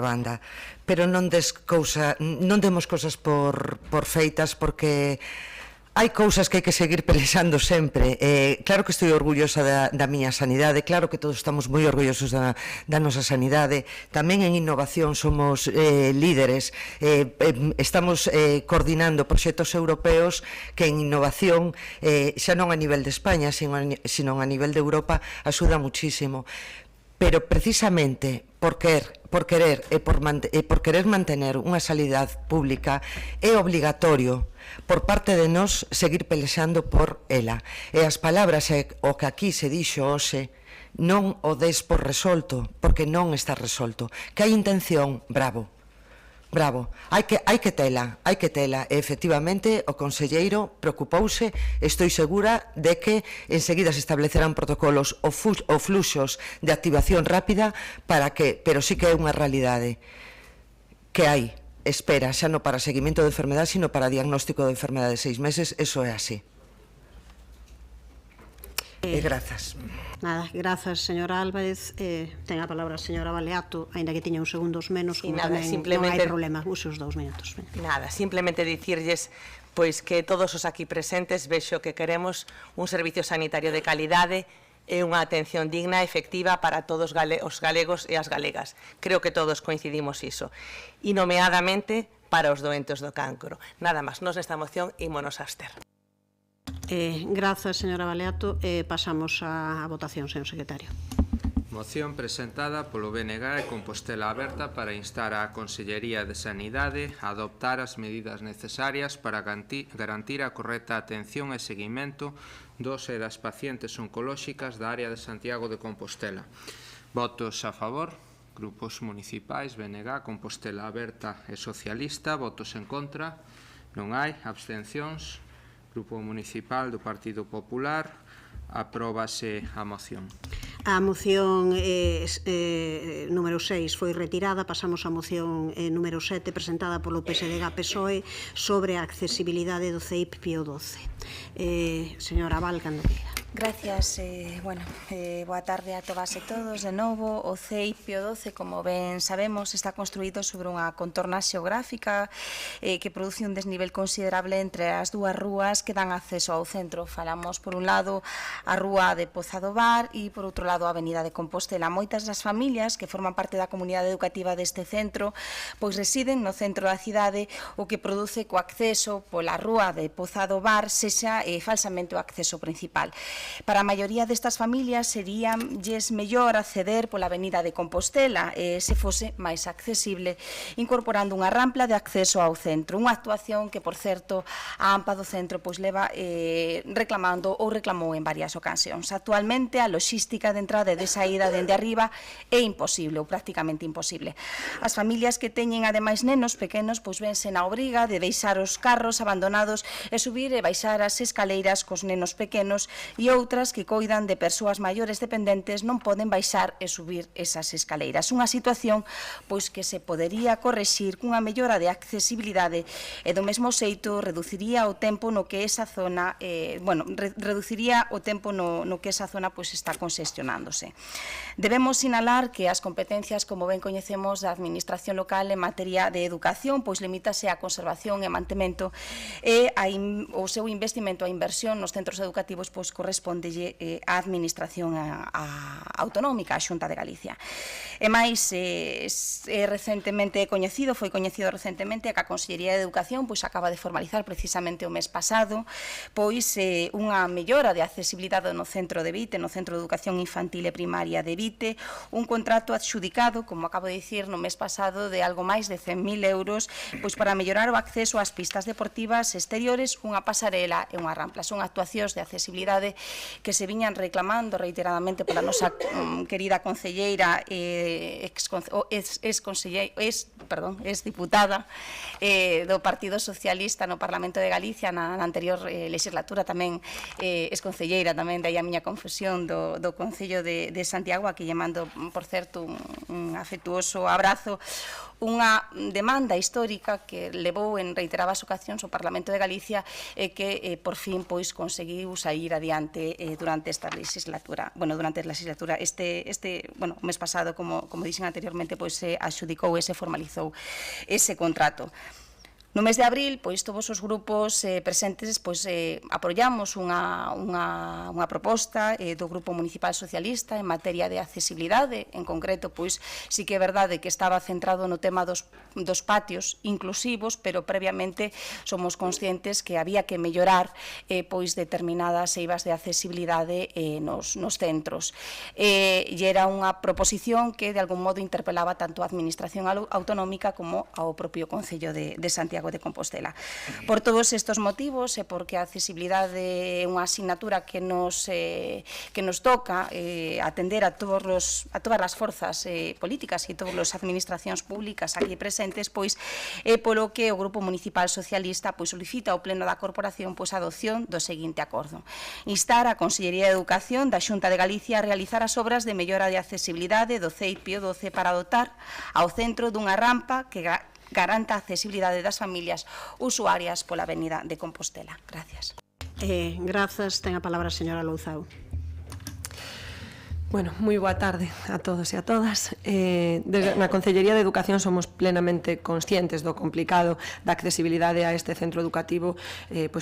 banda, pero non demos cousas por feitas, porque hai cousas que hai que seguir pelexando sempre. Claro que estou orgullosa da miña sanidade, claro que todos estamos moi orgullosos da nosa sanidade. Tamén en innovación somos líderes. Estamos coordinando proxectos europeos que en innovación, xa non a nivel de España, sino a nivel de Europa, axuda muchísimo. Pero precisamente por querer mantener unha sanidade pública é obligatorio por parte de nós seguir pelexando por ela. E as palabras o que aquí se dixo hoxe non o des por resolto, porque non está resolto. Que hai intención, bravo. Hai que tela. E efectivamente o conselleiro preocupouse, estou segura de que enseguida se establecerán protocolos ou fluxos de activación rápida pero sí que é unha realidade que hai espera xa non para seguimento de enfermedade, sino para diagnóstico de enfermedade de 6 meses. Eso é así. Grazas. Nada, grazas, señora Álvarez. Ten a palabra a señora Baleato, aínda que tiña uns segundos menos, como tamén non hai problema, usos 2 minutos. Nada, simplemente dicirlles pois que todos os aquí presentes vexo que queremos un servicio sanitario de calidade e unha atención digna e efectiva para todos os galegos e as galegas. Creo que todos coincidimos iso. E nomeadamente para os doentes do cancro. Nada máis, nos nesta moción ímonos a abster. Grazas, señora Baleato. Pasamos á votación, señor secretario. Moción presentada polo BNG e Compostela Aberta para instar á Consellería de Sanidade a adoptar as medidas necesarias para garantir a correcta atención e seguimento dos e das pacientes oncolóxicas da área de Santiago de Compostela. Votos a favor, grupos municipais, BNG, Compostela Aberta e Socialista. Votos en contra, non hai. Abstencións, Grupo Municipal do Partido Popular. Apróbase a moción. A moción número 6 foi retirada, pasamos á moción número 7 presentada polo PSDG-PSOE sobre a accesibilidade do CEIP Pío XII. Señora Val, cando queira. Gracias, boa tarde a todas e todos. De novo, o CEIP Pío XII, como ben sabemos, está construído sobre unha contorna xeográfica que produce un desnivel considerable entre as dúas rúas que dan acceso ao centro. Falamos, por un lado, a rúa de Poza do Bar e, por outro lado, a avenida de Compostela. Moitas das familias que forman parte da comunidade educativa deste centro pois residen no centro da cidade, o que produce co acceso pola rúa de Poza do Bar sexa falsamente o acceso principal. Para a maioría destas familias seríalles mellor acceder pola avenida de Compostela se fose máis accesible, incorporando unha rampla de acceso ao centro, unha actuación que, por certo, a AMPA do centro pois leva reclamando ou reclamou en varias ocasións. Actualmente a logística de entrada e de saída dende arriba é imposible ou prácticamente imposible. As familias que teñen ademais nenos pequenos pois vense na obriga de deixar os carros abandonados e subir e baixar as escaleiras cos nenos pequenos, e outras que coidan de persoas maiores dependentes non poden baixar e subir esas escaleiras. Unha situación pois que se podería correxir cunha mellora de accesibilidade e do mesmo xeito reduciría o tempo no que esa zona reduciría o tempo no que esa zona pois está conxestionándose. Debemos sinalar que as competencias, como ben coñecemos, da administración local en materia de educación pois limítase á conservación e mantemento e o seu investimento, a inversión nos centros educativos pois correspondelle a administración autonómica, a Xunta de Galicia. E máis, foi coñecido recentemente que a Consellería de Educación pois acaba de formalizar precisamente o mes pasado pois unha mellora de accesibilidade no centro de Vite, no Centro de Educación Infantil e Primaria de Vite, un contrato adxudicado, como acabo de dicir, no mes pasado de algo máis de 100.000 euros pois para mellorar o acceso ás pistas deportivas exteriores, unha pasarela e unha rampla. Son actuacións de accesibilidade que se viñan reclamando reiteradamente pola nosa querida concelleira diputada do Partido Socialista no Parlamento de Galicia na anterior legislatura, tamén concelleira tamén, dai a miña confusión do Concello de Santiago, a que lle mando, por certo, un afectuoso abrazo. Unha demanda histórica que levou en reiteradas ocasións o Parlamento de Galicia e que por fin pois conseguiu sair adiante durante esta legislatura. Durante a legislatura o mes pasado, como dixen anteriormente, pois se adxudicou e se formalizou ese contrato. No mes de abril, pois todos os grupos presentes apoiamos unha proposta do Grupo Municipal Socialista en materia de accesibilidade. En concreto, pois sí que é verdade que estaba centrado no tema dos patios inclusivos, pero previamente somos conscientes que había que mellorar pois determinadas eivas de accesibilidade nos centros. E era unha proposición que de algún modo interpelaba tanto a Administración Autonómica como ao propio Concello de Santiago de Compostela. Por todos estes motivos e porque a accesibilidade é unha asignatura que nos toca atender a todas as forzas políticas e todas as administracións públicas aquí presentes, pois é polo que o Grupo Municipal Socialista solicita ao Pleno da Corporación a adopción do seguinte acordo: instar a Consellería de Educación da Xunta de Galicia a realizar as obras de mellora de accesibilidade do CEIP Pío XII para dotar ao centro dunha rampa que garanta a accesibilidade das familias usuarias pola avenida de Compostela. Gracias. Grazas. Ten a palabra a señora Louzao. Moi boa tarde a todos e a todas. Na Concellería de Educación somos plenamente conscientes do complicado da accesibilidade a este centro educativo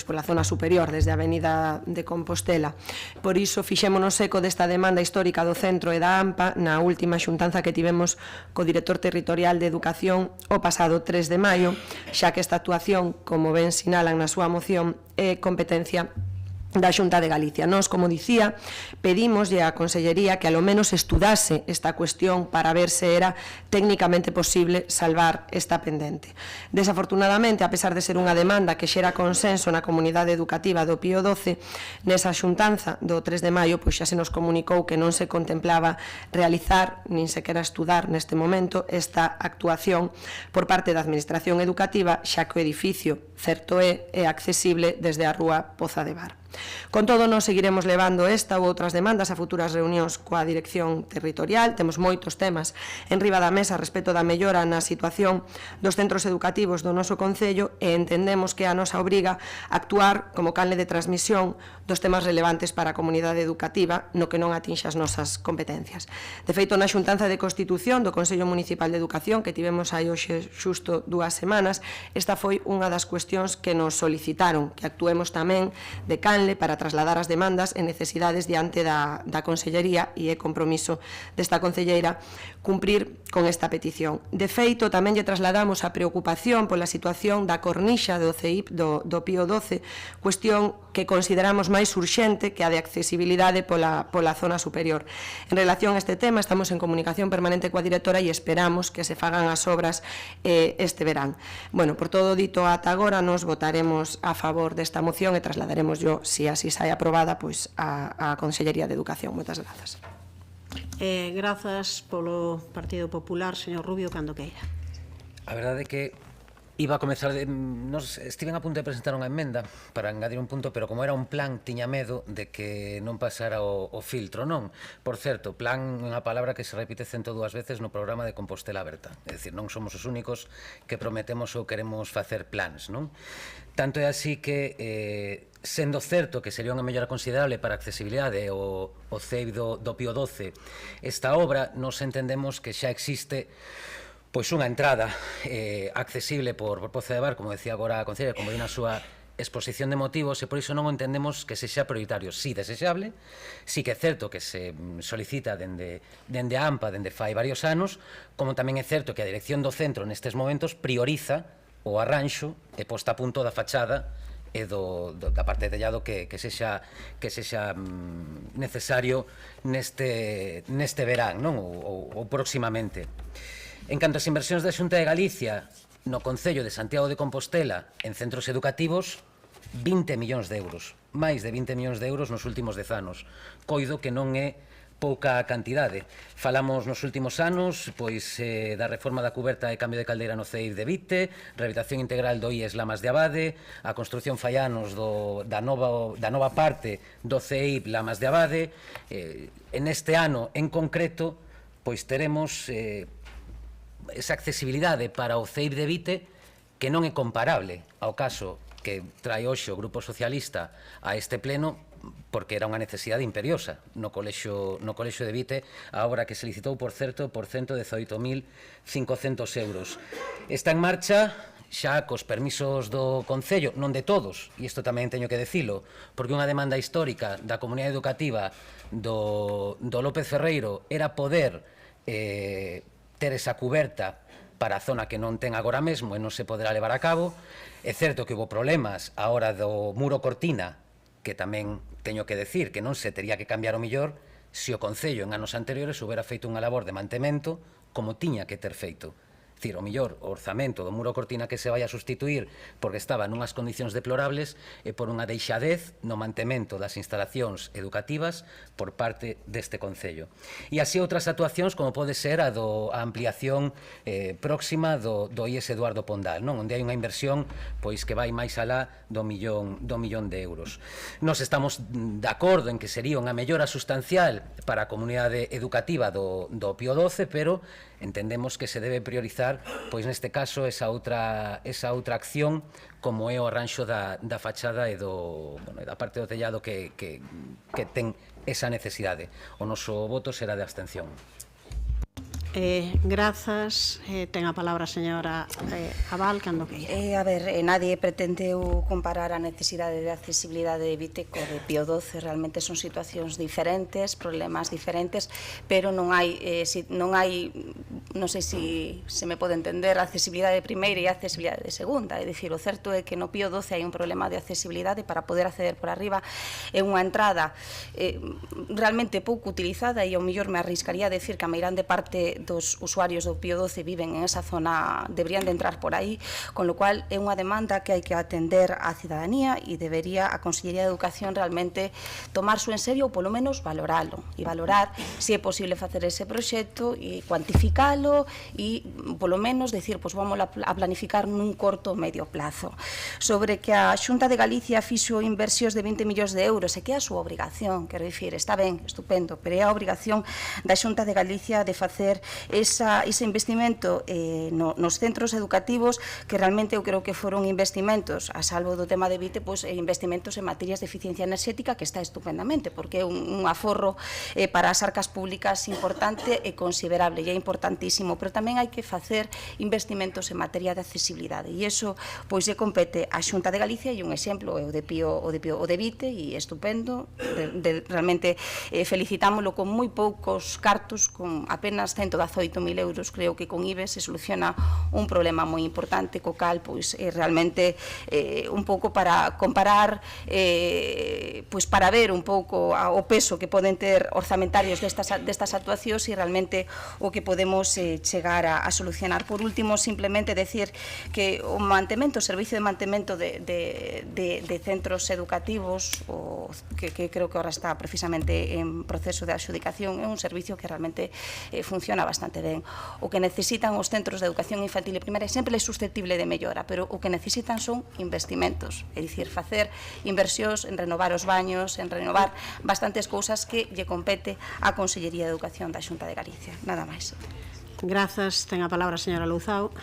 pola zona superior, desde a avenida de Compostela. Por iso fixémonos eco desta demanda histórica do centro e da AMPA na última xuntanza que tivemos co director territorial de Educación o pasado 3 de maio, xa que esta actuación, como ben sinalan na súa moción, é competencia da Xunta de Galicia. Nós, como dicía, pedimoslle á Consellería que alo menos estudase esta cuestión para ver se era técnicamente posible salvar esta pendente. Desafortunadamente, a pesar de ser unha demanda que xera consenso na comunidade educativa do Pío XII, nesa xuntanza do 3 de maio pois xa se nos comunicou que non se contemplaba realizar, nin sequera estudar neste momento, esta actuación por parte da Administración Educativa, xa que o edificio, certo é accesible desde a rúa Poza de Bar. Con todo, nos seguiremos levando esta ou outras demandas a futuras reunións coa Dirección Territorial. Temos moitos temas en riba da mesa respecto da mellora na situación dos centros educativos do noso Concello e entendemos que a nosa obriga a actuar como canle de transmisión dos temas relevantes para a comunidade educativa no que non atinxe as nosas competencias. De feito, na xuntanza de Constitución do Consello Municipal de Educación que tivemos aí hoxe xusto 2 semanas, esta foi unha das cuestións que nos solicitaron que actuemos tamén de canle para trasladar as demandas e necesidades diante da Consellería e é compromiso desta concelleira cumprir con esta petición. De feito, tamén lle trasladamos a preocupación pola situación da cornixa do CEIP do Pío XII, cuestión que consideramos máis urxente que a de accesibilidade pola zona superior. En relación a este tema, estamos en comunicación permanente coa directora e esperamos que se fagan as obras este verán. Bueno, por todo dito ata agora, nos votaremos a favor desta moción e trasladaremos yo, se así sai aprobada, pois a Consellería de Educación. Moitas grazas. Grazas polo Partido Popular, señor Rubio, cando queira. A verdade é que iba a comezar nos estiven a punto de presentar unha emenda para engadir un punto, pero como era un plan, tiña medo de que non pasara o filtro, non? Por certo, plan é unha palabra que se repite 102 veces no programa de Compostela Aberta. É dicir, non somos os únicos que prometemos ou queremos facer plans, non? Tanto é así que, sendo certo que sería unha mellora considerable para a accesibilidade o CEIP do Pío XII, esta obra nos entendemos que xa existe pois unha entrada accesible por Pozo de Bar, como decía agora a concelleira, como di na súa exposición de motivos, e por iso non entendemos que sexa prioritario. Sí, desexable, sí que é certo que se solicita dende a AMPA, dende fai varios anos, como tamén é certo que a dirección do centro nestes momentos prioriza o arranxo e posta a punto da fachada e da parte de tellado que sexa necesario neste verán, non? Ou próximamente. En canto ás inversións da Xunta de Galicia no Concello de Santiago de Compostela en centros educativos, 20 millóns de euros, máis de 20 millóns de euros nos últimos 10 anos. Coido que non é pouca cantidade. Falamos nos últimos anos pois da reforma da cuberta e cambio de caldeira no CEIP de Vite, rehabilitación integral do IES Lamas de Abade, a construción fai anos da nova parte do CEIP Lamas de Abade. En este ano en concreto pois teremos esa accesibilidade para o CEIP de Vite que non é comparable ao caso que trae hoxe o Grupo Socialista a este pleno, porque era unha necesidade imperiosa no colexio de Vite, a obra que se licitou, por certo, por 118.500 euros. Está en marcha xa cos permisos do Concello, non de todos, e isto tamén teño que decilo, porque unha demanda histórica da comunidade educativa do López Ferreiro era poder ter esa cuberta para a zona que non ten agora mesmo e non se poderá levar a cabo. É certo que houve problemas a hora do muro cortina, que tamén teño que decir que non se tería que cambiar o millor se o Concello en anos anteriores houbera feito unha labor de mantemento como tiña que ter feito. O millor, o orzamento do muro cortina que se vai a sustituir porque estaba nunhas condicións deplorables e por unha deixadez no mantemento das instalacións educativas por parte deste Concello. E así outras actuacións como pode ser a ampliación próxima do IES Eduardo Pondal, onde hai unha inversión pois que vai máis alá do millón de euros. Nos estamos de acordo en que sería unha mellora sustancial para a comunidade educativa do Pío XII, pero entendemos que se debe priorizar, pois neste caso, esa outra acción como é o arranxo da fachada e da parte do tellado que ten esa necesidade. O noso voto será de abstención. Grazas. Ten a palabra a señora Abal, cando queira. A ver, nadie pretende comparar a necesidade de accesibilidade de Vite co de Pío XII. Realmente son situacións diferentes, problemas diferentes, pero non hai, non sei se me pode entender, accesibilidade primeira e accesibilidade segunda. É dicir, o certo é que no Pío XII hai un problema de accesibilidade para poder acceder por arriba. É unha entrada realmente pouco utilizada e ao mellor me arriscaría a decir que a meirande parte dos usuarios do Pío XII viven en esa zona, deberían de entrar por aí, con lo cual é unha demanda que hai que atender á cidadanía e debería a Consellería de Educación realmente tomarse en serio ou polo menos valoralo e valorar se é posible facer ese proxecto e cuantificalo e polo menos decir, pois vamos a planificar nun corto ou medio plazo. Sobre que a Xunta de Galicia fixo inversións de 20 millóns de euros e que é a súa obrigación, quero dicir, está ben, estupendo, pero é a obrigación da Xunta de Galicia de facer ese investimento nos centros educativos que realmente eu creo que foron investimentos, a salvo do tema de Vite, pois investimentos en materias de eficiencia enerxética que está estupendamente, porque é un aforro para as arcas públicas importante e considerable, e é importantísimo, pero tamén hai que facer investimentos en materia de accesibilidade, e iso pois lle compete á Xunta de Galicia, e un exemplo é o de Vite, e estupendo, realmente felicitámoslo con moi poucos cartos, con apenas 118.000 euros, creo que con IBE se soluciona un problema moi importante, co cal, pois, realmente un pouco para comparar, pois, para ver un pouco o peso que poden ter orzamentarios destas actuacións e realmente o que podemos chegar a solucionar. Por último, simplemente decir que o servicio de mantemento de centros educativos, que creo que ahora está precisamente en proceso de adxudicación, é un servicio que realmente funciona bastante ben. O que necesitan os centros de educación infantil e primaria sempre é susceptible de mellora, pero o que necesitan son investimentos, é dicir, facer inversións en renovar os baños, en renovar bastantes cousas que lle compete á Consellería de Educación da Xunta de Galicia. Nada máis. Grazas. Ten a palabra a señora Louzao.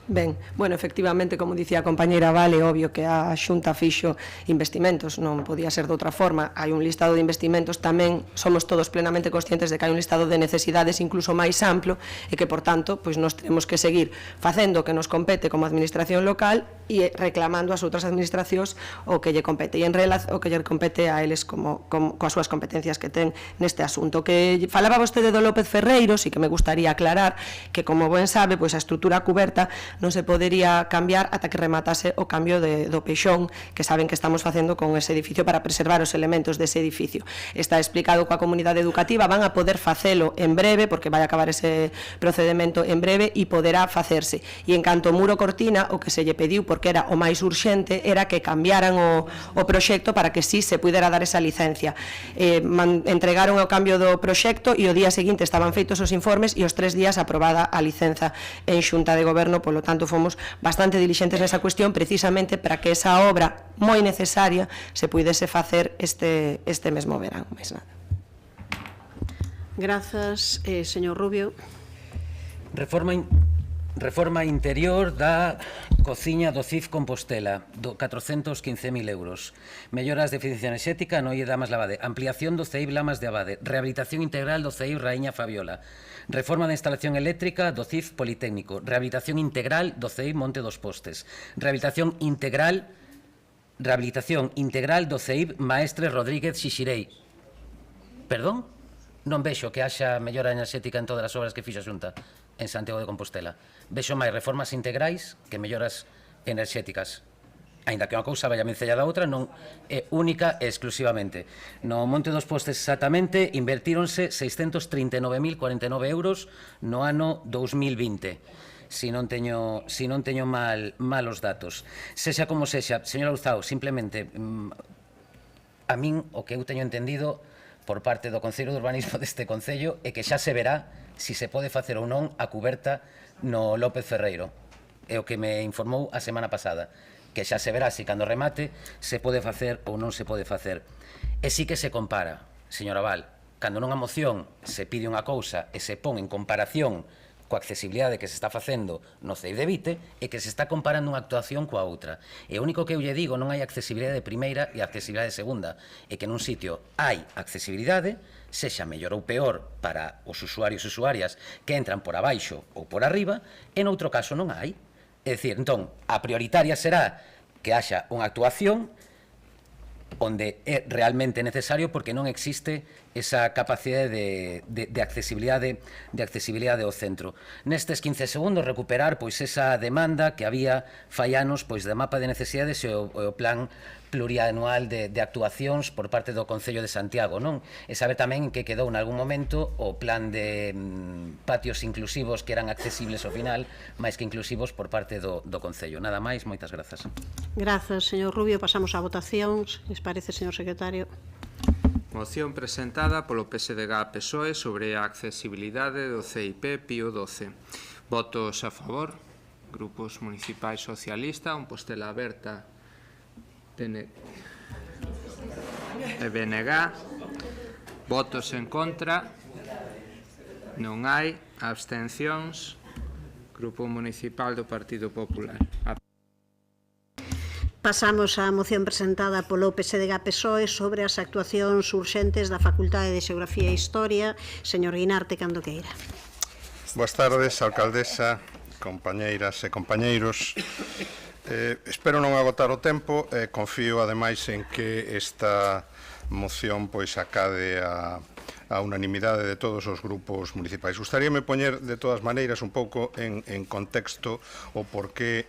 Ben, bueno, efectivamente, como dicía a compañeira Vale, obvio que a Xunta fixo investimentos, non podía ser de outra forma, hai un listado de investimentos, tamén somos todos plenamente conscientes de que hai un listado de necesidades incluso máis amplo e que, por tanto, pois nos temos que seguir facendo o que nos compete como administración local e reclamando ás outras administracións o que lle compete, e en relación o que lle compete a eles coas súas competencias que ten neste asunto. Que falaba vostede do López Ferreiro, sí que me gustaría aclarar que, como ben sabe, pois a estrutura cuberta non se podería cambiar ata que rematase o cambio do peixón que saben que estamos facendo con ese edificio para preservar os elementos dese edificio. Está explicado coa comunidade educativa, van a poder facelo en breve, porque vai acabar ese procedimento en breve e poderá facerse. E en canto ao muro cortina, o que se lle pediu, porque era o máis urxente, era que cambiaran o proxecto para que sí se pudera dar esa licencia. Entregaron o cambio do proxecto e o día seguinte estaban feitos os informes e os 3 días aprobada a licenza en Xunta de Goberno. Polo tanto, fomos bastante dilixentes nesa cuestión precisamente para que esa obra moi necesaria se puidese facer este mesmo verán. Mais nada. Grazas, señor Rubio. Reforma interior da cociña do CIF Compostela, 415.000 euros. Melloras de eficiencia enerxética no IE Damas Labade. Ampliación do CEIB Lamas de Abade. Rehabilitación integral do CEIB Raíña Fabiola. Reforma de instalación eléctrica do CIF Politécnico. Rehabilitación integral do CEIB Monte dos Postes. Rehabilitación integral do CEIB Maestre Rodríguez Xixirei. Perdón? Non vexo que haxa mellora enerxética en todas as obras que fixo a Xunta en Santiago de Compostela. Vexo máis reformas integrais que melloras enerxéticas. Ainda que unha cousa vaya mencella da outra, non é única e exclusivamente. No Monte dos Postes exactamente invertíronse 639.049 euros no ano 2020. Si non teño mal os datos. Sexa como sexa, señora Louzao, simplemente a min o que eu teño entendido por parte do Concello de Urbanismo deste Concello é que xa se verá si se pode facer ou non a cuberta no López Ferreiro. É o que me informou a semana pasada, que xa se verá si cando remate se pode facer ou non se pode facer. E sí que se compara, señora Val, cando nunha moción se pide unha cousa e se pon en comparación coa accesibilidade que se está facendo no CEIB de Vite e que se está comparando unha actuación coa outra. E o único que eu lle digo, non hai accesibilidade de primeira e accesibilidade de segunda, e que nun sitio hai accesibilidade, sexa mellor ou peor para os usuarios e usuarias que entran por abaixo ou por arriba, e noutro caso non hai. É dicir, entón, a prioritaria será que haxa unha actuación onde é realmente necesario porque non existe esa capacidade de accesibilidade ao centro. Nestes 15 segundos recuperar pois esa demanda que había fai anos pois de mapa de necesidades e o plan plurianual de actuacións por parte do Concello de Santiago, non? E saber tamén en que quedou en algún momento o plan de patios inclusivos que eran accesibles ao final, máis que inclusivos por parte do Concello. Nada máis, moitas grazas. Grazas, señor Rubio. Pasamos á votación. Les parece, señor secretario? Moción presentada polo PSDG-PSOE sobre a accesibilidade do CIP Pío XII. Votos a favor. Grupos municipais socialista, Compostela Aberta e BNG. Votos en contra. Non hai. Abstencións. Grupo Municipal do Partido Popular. Pasamos á moción presentada polo PSDG-PSOE sobre as actuacións urxentes da Facultade de Xeografía e Historia. Señor Guinarte, cando queira. Boas tardes, alcaldesa, compañeiras e compañeiros. Espero non agotar o tempo e confío ademais en que esta moción pois acade a unanimidade de todos os grupos municipais. Gustaríame poñer de todas maneiras un pouco en contexto o porqué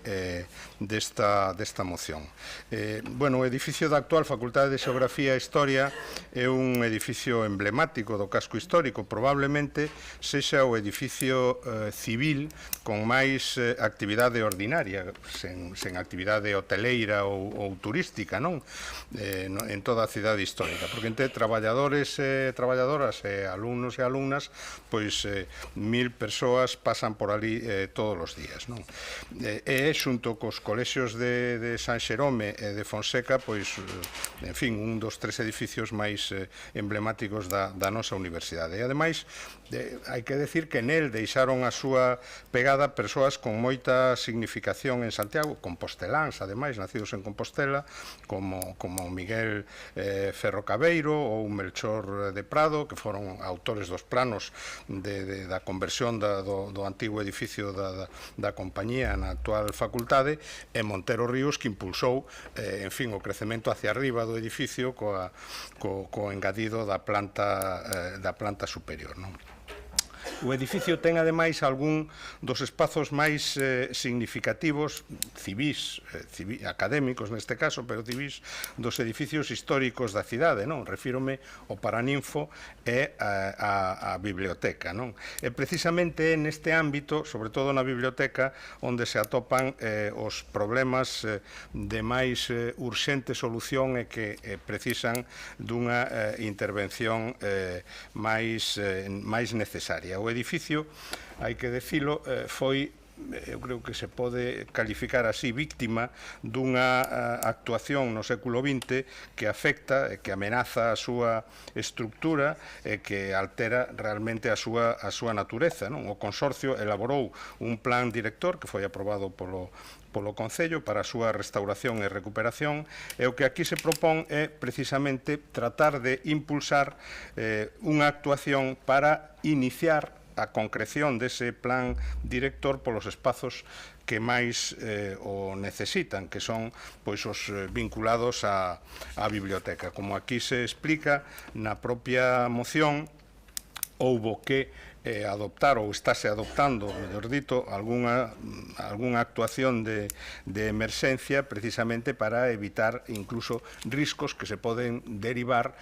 desta moción. Bueno, o edificio da actual Facultade de Xeografía e Historia é un edificio emblemático do casco histórico, probablemente sexa o edificio civil con máis actividade ordinaria, sen actividade hoteleira ou turística, non? En toda a cidade histórica, porque entre traballadores e traballadoras e alumnos e alumnas, pois 1000 persoas pasan por ali todos os días, non? E xunto cos colexios de San Xerome e de Fonseca, pois, en fin, un dos 3 edificios máis emblemáticos da nosa universidade. E, ademais, hai que decir que nel deixaron a súa pegada persoas con moita significación en Santiago, composteláns, ademais, nacidos en Compostela, como Miguel Ferro Cabeiro ou Melchor de Prado, que foron autores dos planos da conversión do antigo edificio da compañía na actual facultade, e Montero Ríos, que impulsou, en fin, o crecemento hacia arriba do edificio co engadido da planta superior, non? O edificio ten, ademais, algún dos espazos máis significativos, civis, académicos neste caso, pero civis, dos edificios históricos da cidade, non? Refírome ao Paraninfo e a biblioteca, non? E precisamente neste ámbito, sobre todo na biblioteca, onde se atopan os problemas de máis urxente solución e que precisan dunha intervención máis necesaria. O edificio, hai que decilo, foi, eu creo que se pode calificar así, víctima dunha actuación no século XX que afecta e que amenaza a súa estructura e que altera realmente a súa natureza, non? O Consorcio elaborou un plan director que foi aprobado polo Concello para a súa restauración e recuperación, e o que aquí se propón é precisamente tratar de impulsar unha actuación para iniciar a concreción dese plan director polos espazos que máis o necesitan, que son pois os vinculados á biblioteca. Como aquí se explica na propia moción, houbo que adoptar, ou estáse adoptando, mellor dito, algunha actuación de emerxencia precisamente para evitar incluso riscos que se poden derivar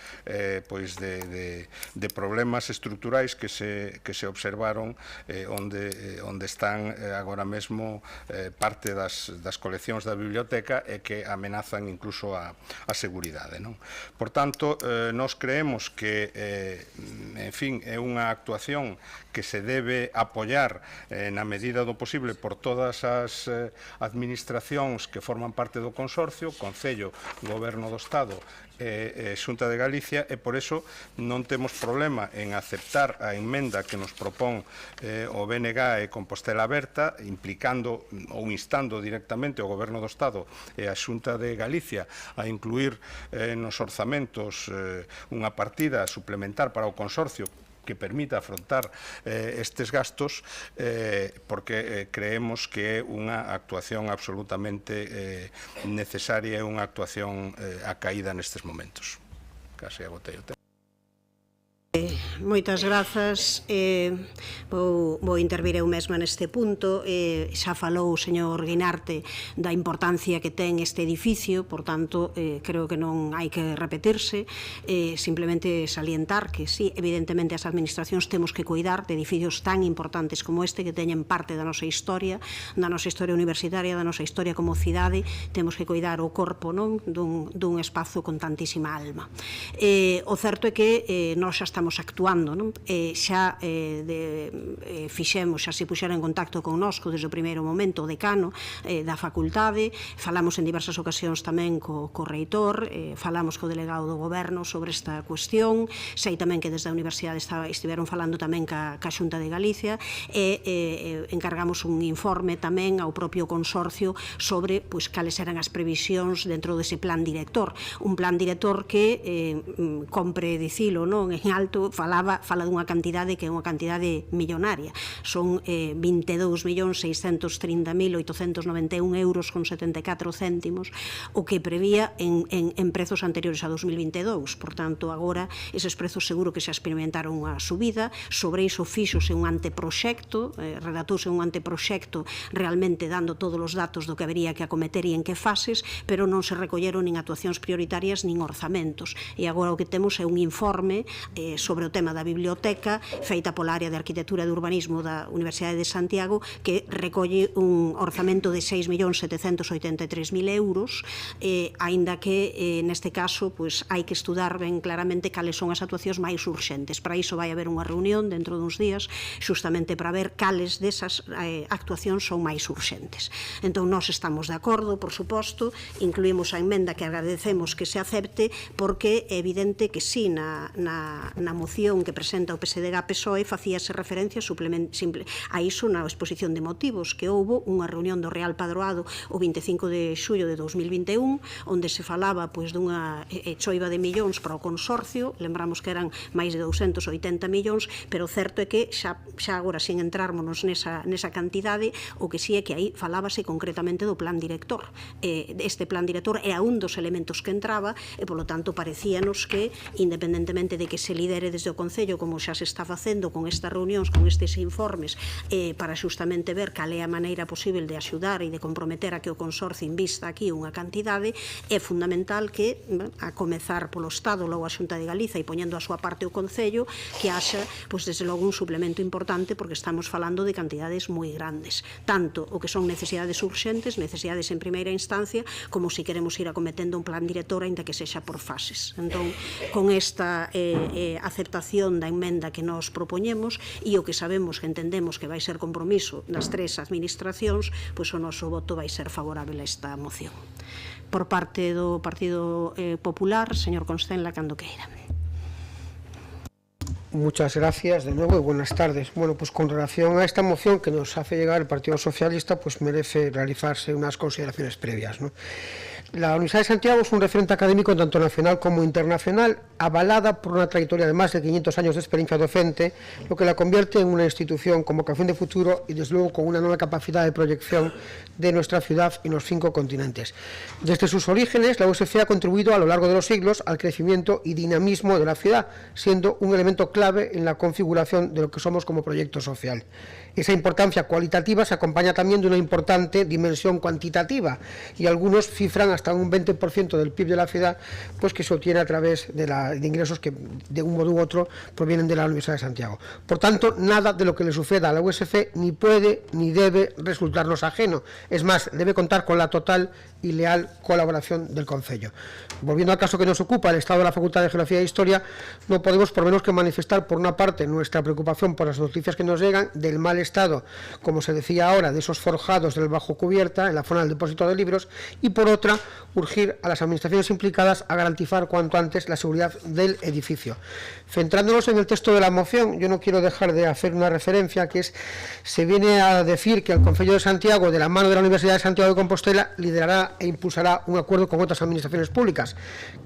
pois de problemas estruturais que se observaron onde están agora mesmo parte das coleccións da biblioteca e que amenazan incluso a seguridade, non? Por tanto, nós creemos que en fin, é unha actuación que se debe apoiar na medida do posible por todas as administracións que forman parte do Consorcio, Concello, Goberno do Estado e Xunta de Galicia, e por eso non temos problema en aceptar a emenda que nos propón o BNG e Compostela Aberta, implicando ou instando directamente o Goberno do Estado e a Xunta de Galicia a incluir nos orzamentos unha partida suplementar para o Consorcio que permita afrontar estes gastos, porque creemos que é unha actuación absolutamente necesaria e unha actuación acaída nestes momentos. Case agotei o tempo. Moitas grazas. Vou intervir eu mesma neste punto. Xa falou o señor Guinarte da importancia que ten este edificio, por tanto, creo que non hai que repetirse. Simplemente salientar que, sí, evidentemente as administracións temos que cuidar de edificios tan importantes como este, que teñen parte da nosa historia universitaria, da nosa historia como cidade. Temos que cuidar o corpo, non, dun espazo con tantísima alma. O certo é que nós xa estamos actuando, non? Xa fixemos, xa se puxera en contacto connosco desde o primeiro momento o decano da facultade, falamos en diversas ocasións tamén co reitor, falamos co delegado do goberno sobre esta cuestión, sei tamén que desde a universidade estiveron falando tamén ca Xunta de Galicia e encargamos un informe tamén ao propio consorcio sobre cales eran as previsións dentro dese plan director, un plan director que compre dicilo, non, en alto, fala dunha cantidade que é unha cantidade millonaria. Son 22.630.891 euros con 74 céntimos o que prevía en prezos anteriores a 2022. Por tanto, agora eses prezos seguro que xa experimentaron unha subida. Sobre iso fíxose un anteproxecto, redatouse un anteproxecto realmente dando todos os datos do que habería que acometer e en que fases, pero non se recolleron nin actuacións prioritarias nin orzamentos. E agora o que temos é un informe sobre o tema da biblioteca feita pola área de Arquitectura e de Urbanismo da Universidade de Santiago, que recolle un orzamento de 6.783.000 euros, aínda que neste caso hai que estudar ben claramente cales son as actuacións máis urxentes. Para iso vai haber unha reunión dentro duns días xustamente para ver cales desas actuacións son máis urxentes. Entón, nós estamos de acordo, por suposto, incluímos a emenda que agradecemos que se acepte, porque é evidente que sí, na moción que presenta o PSDG-PSOE facíase referencia a iso na exposición de motivos, que houbo unha reunión do Real Padroado o 25 de xullo de 2021, onde se falaba dunha choiva de millóns para o consorcio, lembramos que eran máis de 280 millóns, pero o certo é que xa agora, sin entrármonos nesa cantidade, o que sí é que aí falábase concretamente do plan director. Este plan director é un dos elementos que entraba e, polo tanto, parecíanos que, independentemente de que se lidere desde o Concello, como xa se está facendo con estas reunións, con estes informes, para xustamente ver cal é a maneira posible de axudar e de comprometer a que o consorcio invista aquí unha cantidade, é fundamental que, a comezar polo Estado, logo a Xunta de Galiza e poñendo a súa parte o Concello, que haxa, desde logo, un suplemento importante, porque estamos falando de cantidades moi grandes, tanto o que son necesidades urxentes, necesidades en primeira instancia, como se queremos ir acometendo un plan director, aínda que sexa por fases. Entón, con esta aceptación da emenda que nos propoñemos e o que sabemos, que entendemos que vai ser compromiso das tres administracións, o noso voto vai ser favorable a esta moción. Por parte do Partido Popular, señor Constenla, cando queira. Muchas gracias de nuevo y buenas tardes. Bueno, pues con relación a esta moción que nos hace llegar el Partido Socialista, pues merece realizarse unas consideraciones previas, ¿no? La Universidad de Santiago es un referente académico tanto nacional como internacional, avalada por una trayectoria de más de 500 años de experiencia docente, lo que la convierte en una institución con vocación de futuro y, desde luego, con una nueva capacidad de proyección de nuestra ciudad y los 5 continentes. Desde sus orígenes, la USF ha contribuido a lo largo de los siglos al crecimiento y dinamismo de la ciudad, siendo un elemento clave en la configuración de lo que somos como proyecto social. Esa importancia cualitativa se acompaña también de una importante dimensión cuantitativa, y algunos cifran hasta un 20% del PIB de la ciudad, pues que se obtiene a través de ingresos que de un modo u otro provienen de la Universidad de Santiago. Por tanto, nada de lo que le suceda a la USF ni puede ni debe resultarnos ajeno. Es más, debe contar con la total y leal colaboración del Concello. Volviendo al caso que nos ocupa, el estado de la Facultad de Geografía e Historia, no podemos por menos que manifestar, por una parte, nuestra preocupación por las noticias que nos llegan del mal estado, como se decía ahora, de esos forjados del bajo cubierta en la zona del depósito de libros, y por otra, urgir a las administraciones implicadas a garantizar cuanto antes la seguridad del edificio. Centrándonos en el texto de la moción, yo no quiero dejar de hacer una referencia que es, se viene a decir que el Concello de Santiago, de la mano de la Universidad de Santiago de Compostela, liderará e impulsará un acuerdo con otras administraciones públicas.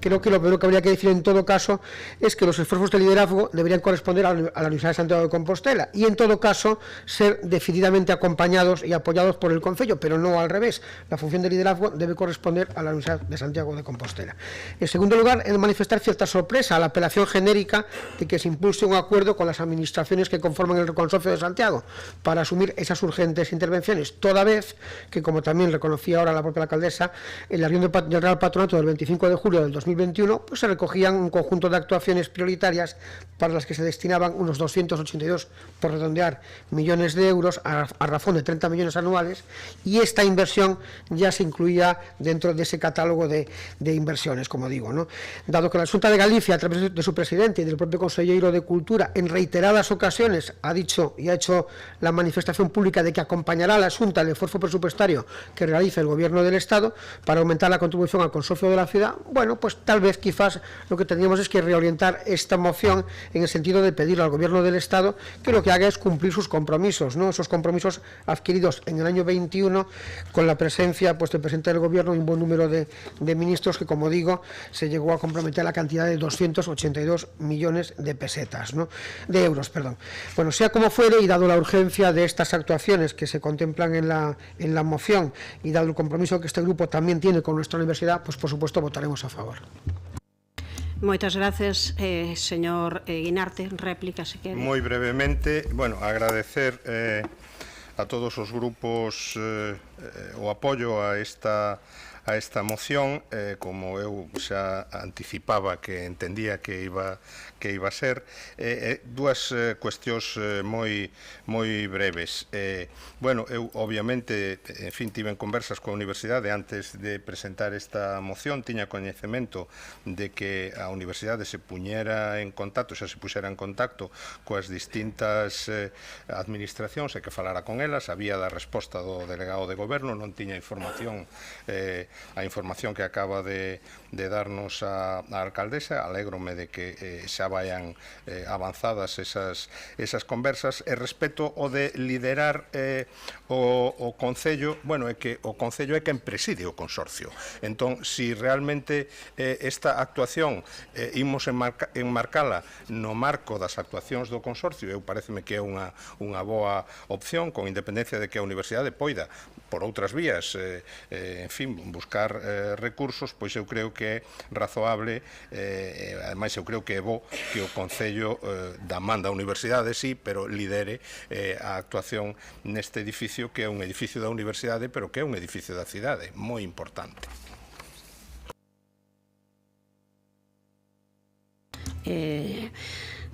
Creo que lo primero que habría que decir en todo caso es que los esfuerzos de liderazgo deberían corresponder a la Universidad de Santiago de Compostela y en todo caso ser decididamente acompañados y apoyados por el Concello, pero no al revés. La función de liderazgo debe corresponder a la Universidad de Santiago de Compostela. En segundo lugar, he de manifestar cierta sorpresa a la apelación genérica de que se impulse un acuerdo con las administraciones que conforman el Consorcio de Santiago para asumir esas urgentes intervenciones, toda vez que, como también reconocía ahora la propia alcaldesa, en la reunión del Real Patronato del 25 de julio del 2021, pues se recogían un conjunto de actuaciones prioritarias para las que se destinaban unos 282, por redondear, millones de euros a razón de 30 millones anuales, y esta inversión ya se incluía dentro de ese catálogo de inversiones, como digo, ¿no? Dado que la Xunta de Galicia, a través de su presidente y del propio Conselleiro de Cultura, en reiteradas ocasiones ha dicho y ha hecho la manifestación pública de que acompañará a la Xunta el esfuerzo presupuestario que realiza el Gobierno del Estado para aumentar la contribución al consorcio de la ciudad, bueno, pues tal vez quizás lo que tendríamos es que reorientar esta moción en el sentido de pedir al Gobierno del Estado que lo que haga es cumplir sus compromisos, ¿no? Esos compromisos adquiridos en el año 21 con la presencia pues, del presidente del Gobierno y un buen número de ministros que, como digo, se llegó a comprometer la cantidad de 282 millones de pesetas, ¿no? De euros, perdón. Bueno, sea como fuere, y dado la urgencia de estas actuaciones que se contemplan en la moción y dado el compromiso que este grupo también tiene con nuestra universidad, pues por supuesto votaremos a favor. Moitas gracias, señor Guinarte. Réplica, se quere. Moi brevemente, bueno, agradecer a todos os grupos o apoio a esta moción, como eu xa anticipaba que entendía que iba a ser, dúas cuestións moi breves. Bueno, eu obviamente, en fin, tive conversas coa Universidade antes de presentar esta moción, tiña coñecemento de que a Universidade se puxera en contacto coas distintas administracións e que falara con elas, había da resposta do delegado de Goberno, non tiña información a información que acaba de darnos a alcaldesa. Alégrome de que xa vayan avanzadas esas conversas, e respecto o de liderar o Concello, bueno, é que o Concello é quen preside o consorcio. Entón, si realmente esta actuación imos enmarcala no marco das actuacións do consorcio, eu pareceme que é unha boa opción, con independencia de que a Universidade poida, por outras vías, en fin, buscar recursos, pois eu creo que é razoable, ademais eu creo que é bo que o Concello da man da Universidade, sí, pero lidere a actuación neste edificio, que é un edificio da Universidade, pero que é un edificio da cidade, moi importante.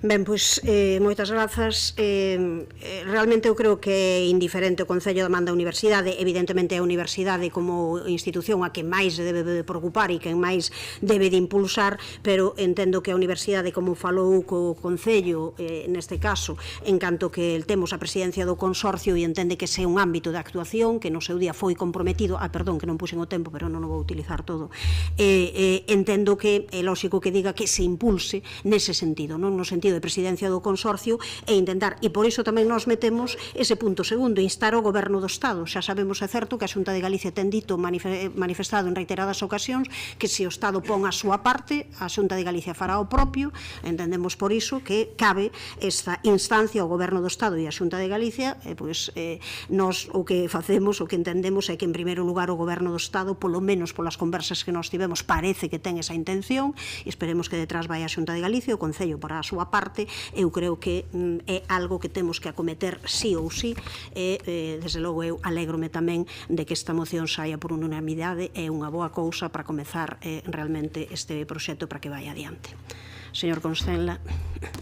Ben, pois, moitas grazas. Realmente eu creo que é indiferente o Concello da man da Universidade. Evidentemente é a Universidade como institución a que máis se debe de preocupar e que máis debe de impulsar, pero entendo que a Universidade, como falou co Concello, neste caso, en canto que temos a presidencia do consorcio e entende que ese é un ámbito de actuación que no seu día foi comprometido, perdón, que non puxen o tempo, pero non o vou utilizar todo, entendo que é lógico que diga que se impulse nese sentido, non no sentido de presidencia do consorcio, e intentar, e por iso tamén nos metemos ese punto segundo, instar o Goberno do Estado. Xa sabemos, é certo, que a Xunta de Galicia ten dito, manifestado en reiteradas ocasións, que se o Estado pon a súa parte, a Xunta de Galicia fará o propio. Entendemos por iso que cabe esta instancia ao Goberno do Estado e a Xunta de Galicia, pois nos o que facemos, o que entendemos é que en primeiro lugar o Goberno do Estado, polo menos polas conversas que nos tivemos, parece que ten esa intención, e esperemos que detrás vai a Xunta de Galicia, o Concello para a súa parte. Eu creo que é algo que temos que acometer sí ou sí, e desde logo eu alégrome tamén de que esta moción saia por unanimidade. É unha boa cousa para comezar realmente este proxecto para que vai adiante. Señor Constenla.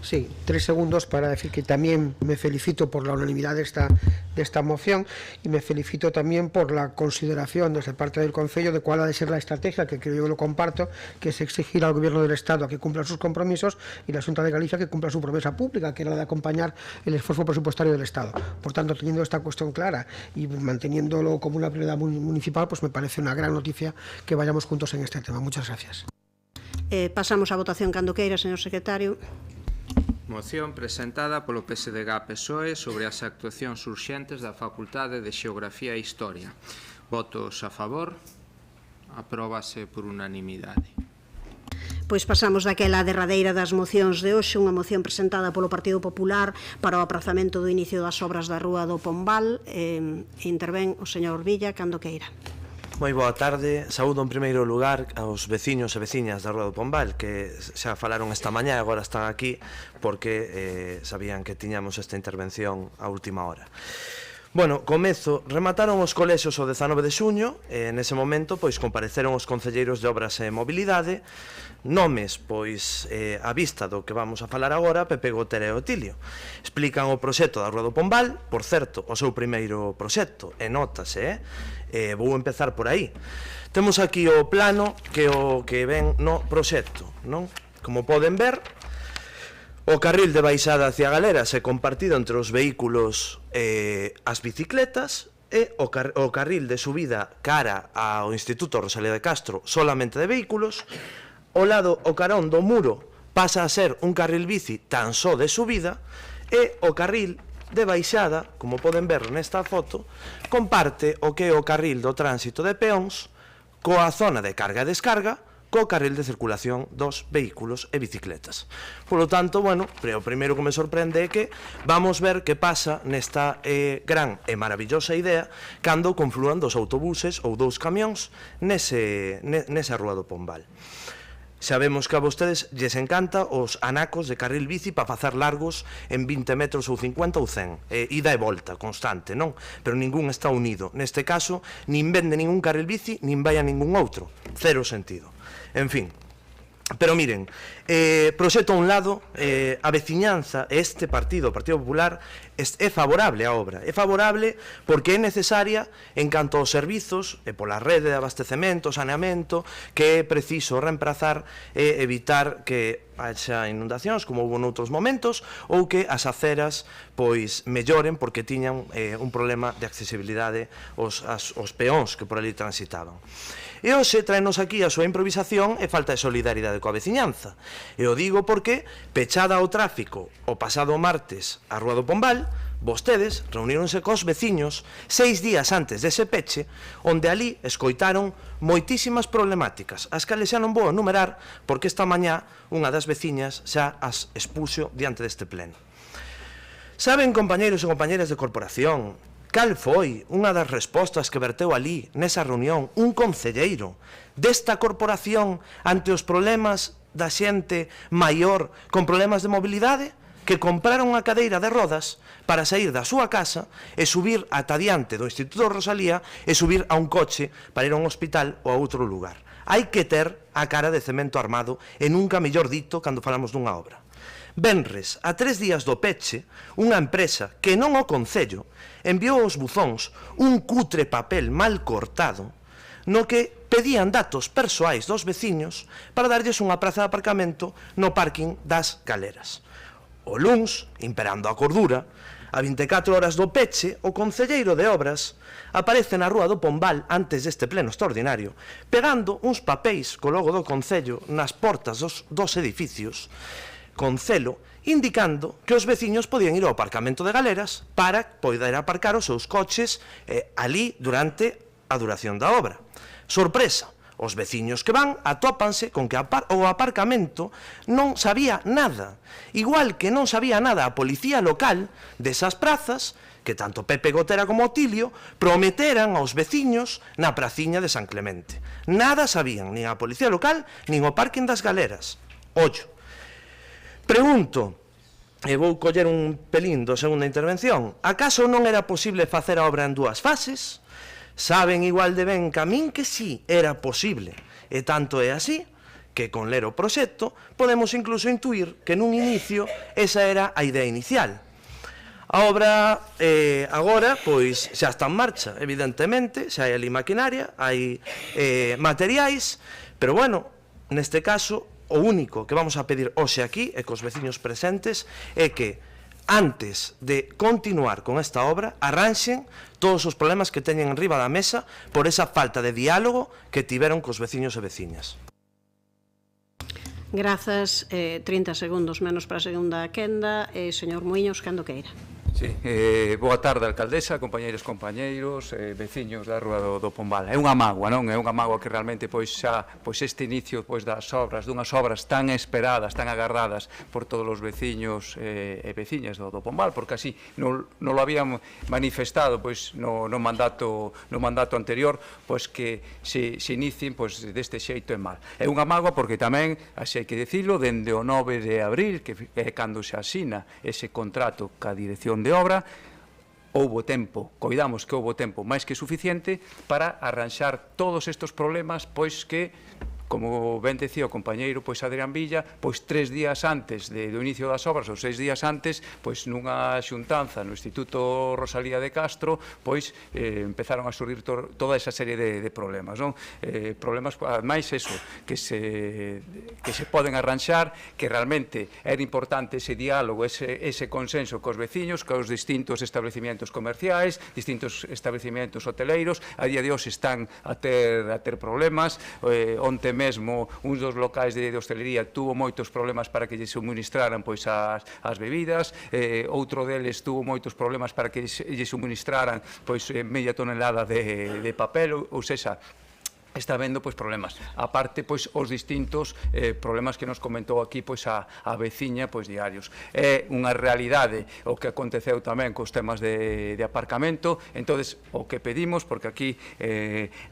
Sí, 3 segundos para decir que también me felicito por la unanimidad de esta moción y me felicito también por la consideración desde parte del Concello de cuál ha de ser la estrategia, que creo yo lo comparto, que es exigir al Gobierno del Estado a que cumpla sus compromisos y la Xunta de Galicia que cumpla su promesa pública, que era la de acompañar el esfuerzo presupuestario del Estado. Por tanto, teniendo esta cuestión clara y manteniéndolo como una prioridad municipal, pues me parece una gran noticia que vayamos juntos en este tema. Muchas gracias. Pasamos a votación cando queira, señor secretario. Moción presentada polo PSDG-PSOE sobre as actuacións urxentes da Facultade de Xeografía e Historia. Votos a favor. Apróbase por unanimidade. Pois pasamos daquela derradeira das mocións de hoxe, unha moción presentada polo Partido Popular para o aprazamento do inicio das obras da Rúa do Pombal. Intervén o señor Villa cando queira. Moi boa tarde, saúdo en primeiro lugar aos veciños e veciñas da Rúa do Pombal que xa falaron esta mañá e agora están aquí porque sabían que tiñamos esta intervención a última hora. Bueno, comezo, remataron os colexios o 19 de xuño e nese momento pois compareceron os concelleiros de Obras e Mobilidade, nomes pois a vista do que vamos a falar agora, Pepe Gotera e Otilio. Explican o proxecto da Rúa do Pombal, por certo, o seu primeiro proxecto, e notase, vou empezar por aí. Temos aquí o plano que o que ven no proxecto, non? Como poden ver, o carril de baixada hacia Galeras é compartido entre os vehículos e as bicicletas e o carril de subida cara ao Instituto Rosalía de Castro solamente de vehículos. O lado o carón do muro pasa a ser un carril bici tan só de subida e o carril de baixada, como poden ver nesta foto, comparte o que é o carril do tránsito de peóns coa zona de carga e descarga co carril de circulación dos vehículos e bicicletas. Por lo tanto, bueno, o primeiro que me sorprende é que vamos ver que pasa nesta gran e maravillosa idea cando conflúan dos autobuses ou dous camións nesa Rúa do Pombal. Sabemos que a vostedes lles encanta os anacos de carril bici para facer largos en 20 metros ou 50 ou 100, ida e volta constante, non? Pero ningún está unido. Neste caso, nin vende ningún carril bici, nin vai a ningún outro. Cero sentido. En fin, pero miren, proxecto a un lado, a veciñanza, este partido, o Partido Popular, é favorable á obra. É favorable porque é necesaria en canto aos servizos e pola rede de abastecemento, saneamento, que é preciso reemplazar e evitar que haxa inundacións, como houve noutros momentos, ou que as aceras pois melloren porque tiñan un problema de accesibilidade aos peóns que por ali transitaban. E hoxe traenos aquí a súa improvisación e falta de solidaridade coa veciñanza. E o digo porque, pechada ao tráfico o pasado martes a Rúa do Pombal, vostedes reuníronse cos veciños 6 días antes dese peche, onde ali escoitaron moitísimas problemáticas, as cales xa non vou enumerar porque esta mañá unha das veciñas xa as expuxo diante deste pleno. Saben, compañeiros e compañeras de corporación, cal foi unha das respostas que verteu ali, nesa reunión, un concelleiro desta corporación ante os problemas da xente maior con problemas de mobilidade? Que compraron unha cadeira de rodas para sair da súa casa e subir ata diante do Instituto Rosalía e subir a un coche para ir a un hospital ou a outro lugar. Hai que ter a cara de cemento armado e nunca mellor dito cando falamos dunha obra. Venres, a 3 días do peche, unha empresa que non o Concello enviou aos buzóns un cutre papel mal cortado no que pedían datos persoais dos veciños para darlles unha praza de aparcamento no parking das Galeras. O luns, imperando a cordura, a 24 horas do peche, o concelleiro de Obras aparece na Rúa do Pombal antes deste pleno extraordinario, pegando uns papéis co logo do Concello nas portas dos edificios, con celo, indicando que os veciños podían ir ao aparcamento de Galeras para poder aparcar os seus coches ali durante a duración da obra. Sorpresa, os veciños que van atópanse con que o aparcamento non sabía nada, igual que non sabía nada a policía local desas prazas que tanto Pepe Gotera como Otilio prometeran aos veciños na praciña de San Clemente. Nada sabían, nin a policía local, nin o parking das Galeras. Ollo. Pregunto, e vou coller un pelín do segunda intervención, acaso non era posible facer a obra en 2 fases? Saben igual de ben que a min que sí era posible, e tanto é así que con ler o proxecto podemos incluso intuir que nun inicio esa era a idea inicial. A obra agora pois xa está en marcha, evidentemente, xa hai ali maquinaria, hai materiais, pero bueno, neste caso o único que vamos a pedir hoxe aquí e cos veciños presentes é que antes de continuar con esta obra arranxen todos os problemas que teñen enriba da mesa por esa falta de diálogo que tiveron cos veciños e veciñas. Grazas, 30 segundos menos para a segunda quenda. Señor Muiños, cando queira. Sí, boa tarde, alcaldesa, compañeiros, compañeiros, veciños da Rúa do Pombal. É unha mágoa, non? É unha mágoa que realmente este inicio das obras, dunhas obras tan esperadas, tan agardadas por todos os veciños e veciñas do Pombal, porque así non lo habían manifestado no mandato anterior, que se inicien deste xeito é mal. É unha mágoa porque tamén, así hai que dicilo, dende o 9 de abril, que é cando se asina ese contrato ca dirección de obra, houbo tempo, coidamos que houbo tempo máis que suficiente para arranxar todos estes problemas, pois que, como ben decía o compañeiro Adrián Villa, 3 días antes do inicio das obras, ou 6 días antes, nunha xuntanza no Instituto Rosalía de Castro, empezaron a surgir toda esa serie de problemas, non? Problemas, máis eso, que se poden arranxar, que realmente era importante ese diálogo, ese consenso cos veciños, cos distintos establecimientos comerciais, distintos establecimientos hoteleiros. A día de hoxe están a ter problemas. Onte mesmo uns dos locais de hostelería tuvo moitos problemas para que lle suministraran as bebidas, outro deles tuvo moitos problemas para que lle suministraran media tonelada de papel, ou sexa, está vendo problemas. A parte, os distintos problemas que nos comentou aquí a veciña diarios. É unha realidade o que aconteceu tamén cos temas de aparcamento. Entonces, o que pedimos, porque aquí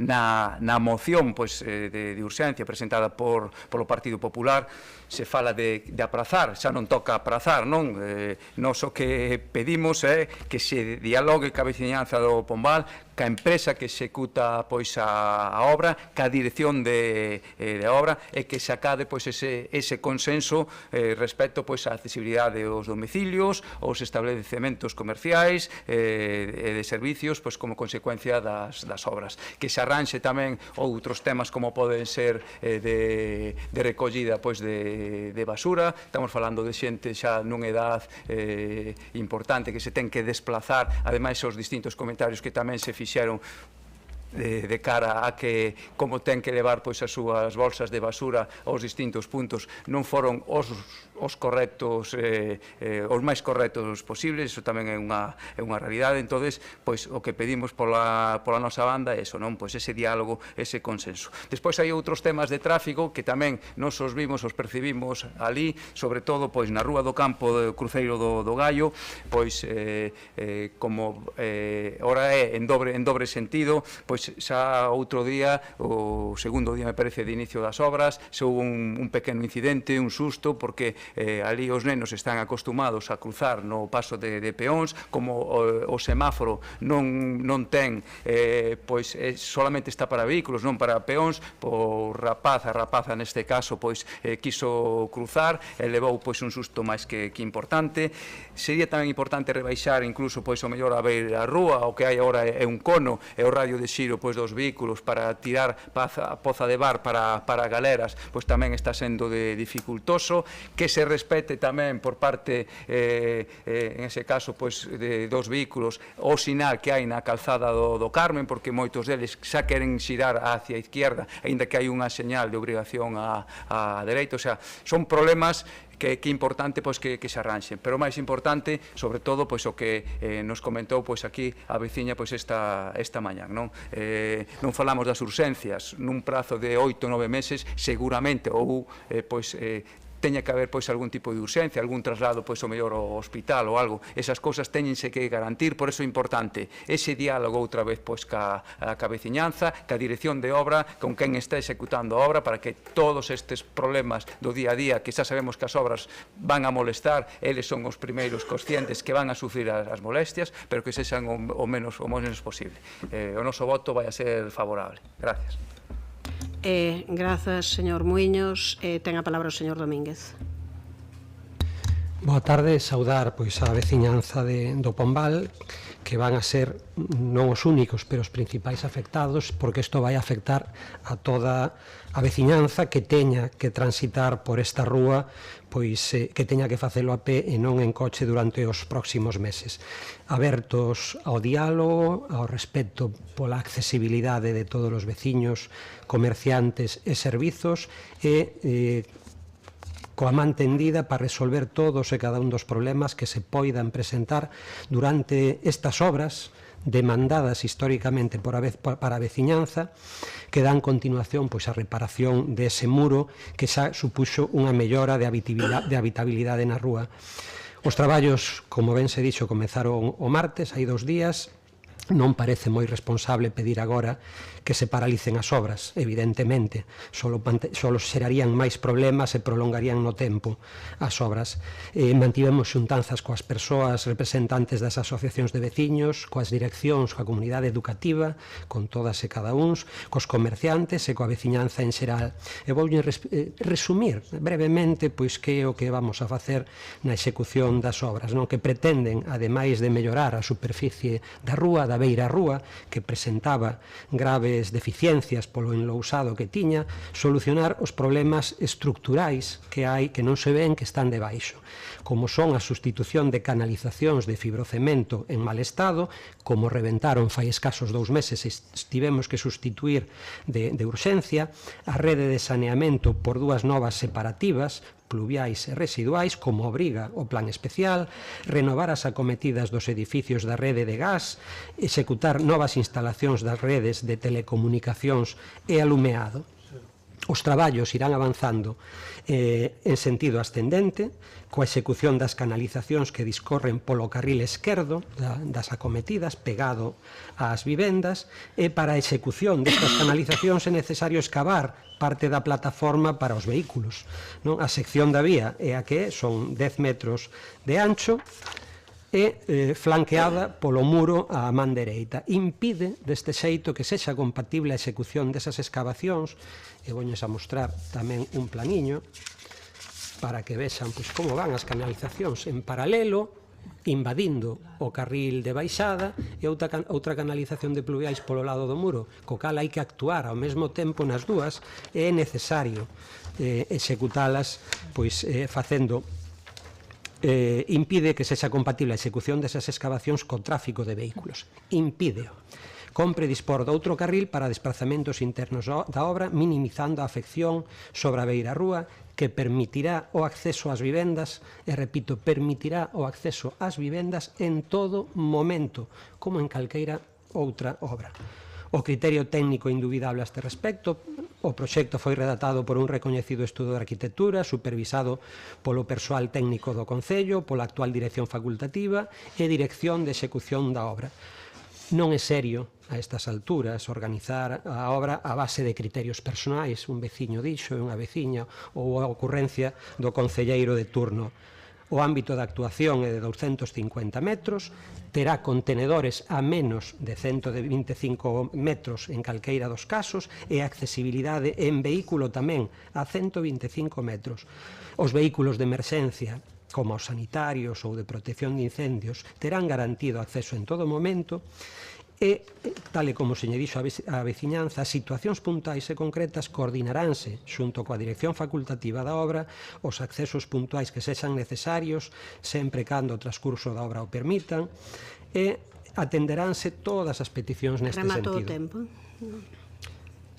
na moción de urxencia presentada polo Partido Popular se fala de aprazar, xa non toca aprazar, non? Nos o que pedimos é que se dialogue ca veciñanza do Pombal, ca empresa que executa a obra, ca dirección de obra, e que se acade ese consenso respecto á accesibilidade aos domicilios, aos establecementos comerciais e de servicios como consecuencia das obras. Que se arranxe tamén outros temas como poden ser de recollida de basura. Estamos falando de xente xa nunha edad importante que se ten que desplazar, ademais os distintos comentarios que tamén se fixeron de cara a que como ten que levar as súas bolsas de basura aos distintos puntos non foron os correctos, os máis correctos posibles. Iso tamén é unha realidade. Entonces, o que pedimos pola nosa banda é eso, non? Ese diálogo, ese consenso. Despois hai outros temas de tráfico que tamén nos os vimos, os percibimos ali, sobre todo na Rúa do Campo do Cruceiro do Gallo, como ora é en dobre sentido, xa outro día, o segundo día me parece de inicio das obras, xa houve un pequeno incidente, un susto, porque ali os nenos están acostumados a cruzar no paso de peóns, como o semáforo non ten, solamente está para vehículos, non para peóns, o rapaz, a rapaza neste caso, quiso cruzar e levou un susto máis que importante. Sería tamén importante rebaixar incluso o mellor a beira a rúa, o que hai agora é un cono e o radio de xiro dos vehículos para tirar poza de bar para galeras, tamén está sendo dificultoso. Que se respete tamén por parte, en ese caso, dos vehículos o sinal que hai na calzada do Carmen, porque moitos deles xa queren xirar hacia a izquierda, aínda que hai unha señal de obrigación a dereita. O sea, son problemas que é importante que se arranxen, pero o máis importante, sobre todo, o que nos comentou aquí a veciña esta mañán, non? Non falamos das urxencias nun prazo de 8 ou 9 meses, seguramente, ou teña que haber algún tipo de urxencia, algún traslado o mellor ao hospital ou algo. Esas cousas teñense que garantir, por eso é importante ese diálogo outra vez ca veciñanza, ca dirección de obra, con quen está executando a obra, para que todos estes problemas do día a día, que xa sabemos que as obras van a molestar, eles son os primeiros conscientes que van a sufrir as molestias, pero que sexan o menos posible. O noso voto vai a ser favorable. Gracias. Grazas, señor Muiños. Ten a palabra o señor Domínguez. Boa tarde, saudar pois a veciñanza do Pombal, que van a ser non os únicos, pero os principais afectados, porque isto vai afectar a toda a veciñanza que teña que transitar por esta rúa, pois que teña que facelo a pé e non en coche durante os próximos meses. Abertos ao diálogo, ao respecto pola accesibilidade de todos os veciños, comerciantes e servizos, e coa man tendida para resolver todos e cada un dos problemas que se poidan presentar durante estas obras demandadas históricamente para a veciñanza, que dan continuación pois a reparación dese muro que xa supuxo unha mellora de habitabilidade na rúa. Os traballos, como ben se dixo, comezaron o martes, hai 2 días. Non parece moi responsable pedir agora que se paralicen as obras, evidentemente. Solo xerarían máis problemas e prolongarían no tempo as obras. Mantivemos xuntanzas coas persoas representantes das asociacións de veciños, coas direccións, coa comunidade educativa, con todas e cada uns, cos comerciantes e coa veciñanza en xeral. E vou resumir brevemente pois que é o que vamos a facer na execución das obras, non? Que pretenden, ademais de mellorar a superficie da rúa, da beira rúa, que presentaba graves deficiencias polo enlousado que tiña, solucionar os problemas estructurais que hai, que non se ven, que están debaixo, como son a sustitución de canalizacións de fibrocemento en mal estado, como reventaron fai escasos 2 meses e tivemos que sustituir de urxencia, a rede de saneamento por 2 novas separativas, pluviais e residuais, como obriga o plan especial, renovar as acometidas dos edificios da rede de gas, executar novas instalacións das redes de telecomunicacións e alumeado. Os traballos irán avanzando en sentido ascendente, coa execución das canalizacións que discorren polo carril esquerdo das acometidas, pegado ás vivendas, e para a execución destas canalizacións é necesario excavar parte da plataforma para os vehículos. A sección da vía é a que son 10 metros de ancho e flanqueada polo muro á man dereita. Impide deste xeito que sexa compatible a execución desas excavacións, e voñes a mostrar tamén un planiño para que vexan como van as canalizacións en paralelo, invadindo o carril de baixada e outra canalización de pluviais polo lado do muro, co cal hai que actuar ao mesmo tempo nas dúas, e é necesario executalas facendo impide que sexa compatible a execución desas excavacións co tráfico de vehículos. Impídeo. Compre dispor de outro carril para desplazamentos internos da obra, minimizando a afección sobre a beira rúa, que permitirá o acceso ás vivendas, e repito, permitirá o acceso ás vivendas en todo momento, como en calqueira outra obra. O criterio técnico indubidable a este respecto. O proxecto foi redactado por un recoñecido estudo de arquitectura, supervisado polo persoal técnico do Concello, pola actual dirección facultativa e dirección de execución da obra. Non é serio, a estas alturas, organizar a obra a base de criterios personais, un veciño dixo e unha veciña, ou a ocurrencia do concelleiro de turno. O ámbito de actuación é de 250 metros, terá contenedores a menos de 125 metros en calqueira dos casos, e a accesibilidade en vehículo tamén a 125 metros. Os vehículos de emerxencia, como os sanitarios ou de protección de incendios, terán garantido acceso en todo momento, e, tal e como se lle dixo a veciñanza, as situacións puntuais e concretas coordinaránse xunto coa dirección facultativa da obra, os accesos puntuais que sexan necesarios, sempre cando o transcurso da obra o permitan, e atenderánse todas as peticións neste sentido. Rematou o tempo.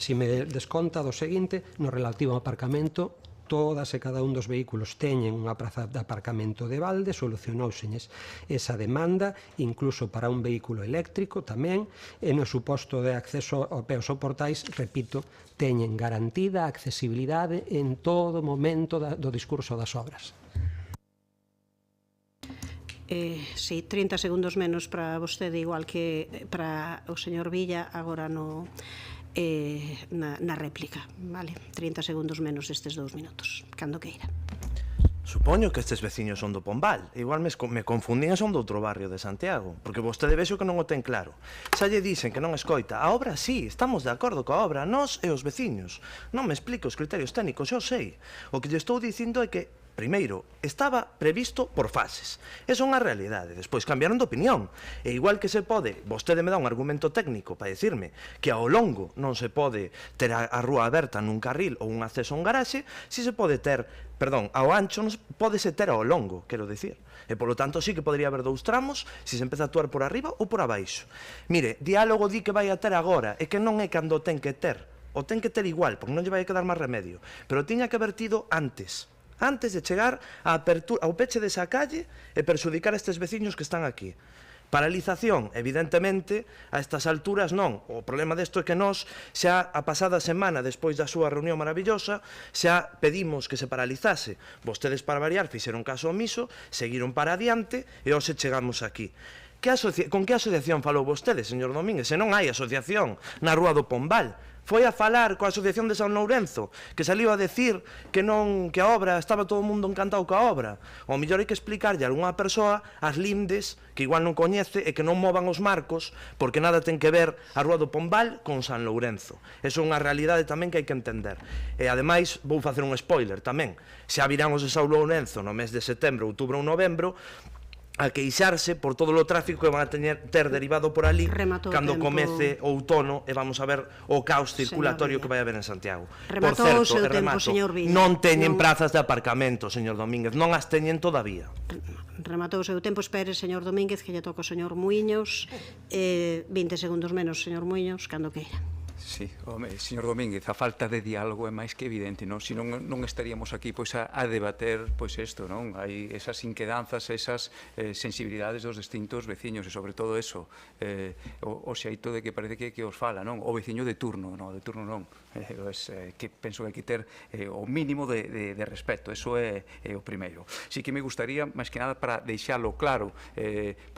Si me desconta do seguinte, no relativo ao aparcamento, todas e cada un dos vehículos teñen unha praza de aparcamento de balde, solucionóuseñes esa demanda, incluso para un vehículo eléctrico tamén, e no suposto de acceso ao peos ou portais, repito, teñen garantida a accesibilidade en todo momento do discurso das obras. Sí, 30 segundos menos para vostede, igual que para o señor Villa, agora no... na réplica, vale? 30 segundos menos destes 2 minutos, cando queira. Supoño que estes veciños son do Pombal. Igual me confundín e son do outro barrio de Santiago, porque vostede vexo que non o ten claro. Xa lle dixen que non escoita. A obra sí, estamos de acordo coa obra, nós e os veciños. Non me explico os criterios técnicos, eu sei. O que lle estou dicindo é que primeiro, estaba previsto por fases. É unha realidade. Despois cambiaron de opinión. E igual que se pode, vostede me dá un argumento técnico para dicirme que ao longo non se pode ter a rúa aberta nun carril ou un acceso a un garaxe, si se pode ter, perdón, ao ancho non pódese ter ao longo, quero dicir. E polo tanto sí que podría haber dous tramos se se empeza a actuar por arriba ou por abaixo. Mire, diálogo di que vai a ter agora e que non é cando ten que ter. O ten que ter igual, porque non lle vai a quedar máis remedio. Pero tiña que haber tido antes de chegar á apertura, ao peche desa calle e perxudicar a estes veciños que están aquí. Paralización, evidentemente, a estas alturas non. O problema desto é que nós, xa a pasada semana, despois da súa reunión maravillosa, xa pedimos que se paralizase. Vostedes, para variar, fixeron caso omiso, seguiron para adiante e hoxe chegamos aquí. Con que asociación falou vostede, señor Domínguez? Se non hai asociación na Rúa do Pombal. Foi a falar coa Asociación de San Lourenzo, que saliu a decir que a obra, estaba todo o mundo encantado coa obra. O mellor hai que explicarlle a algunha persoa as lindes que igual non coñece e que non movan os marcos, porque nada ten que ver a Rúa do Pombal con San Lourenzo. Eso é unha realidade tamén que hai que entender. E ademais, vou facer un spoiler tamén. Xa virán os de San Lourenzo no mes de setembro, outubro ou novembro, a queixarse por todo o tráfico que van a ter derivado por ali cando comece o outono e vamos a ver o caos circulatorio que vai haber en Santiago. Por certo, non teñen prazas de aparcamento, señor Domínguez, non as teñen todavía. Rematou o seu tempo, espere, señor Domínguez, que lle toca o señor Muiños. 20 segundos menos, señor Muiños, cando queira. Sí, home, señor Domínguez, a falta de diálogo é máis que evidente, non? Se non estaríamos aquí pois a debater pois isto, non? Hai esas inquedanzas, esas sensibilidades dos distintos veciños e sobre todo eso, o xeito de que parece que os fala, non? O veciño de turno, non, de turno non. Que penso que hai que ter o mínimo de respeto, eso é o primeiro. Si que me gustaría, máis que nada, para deixalo claro,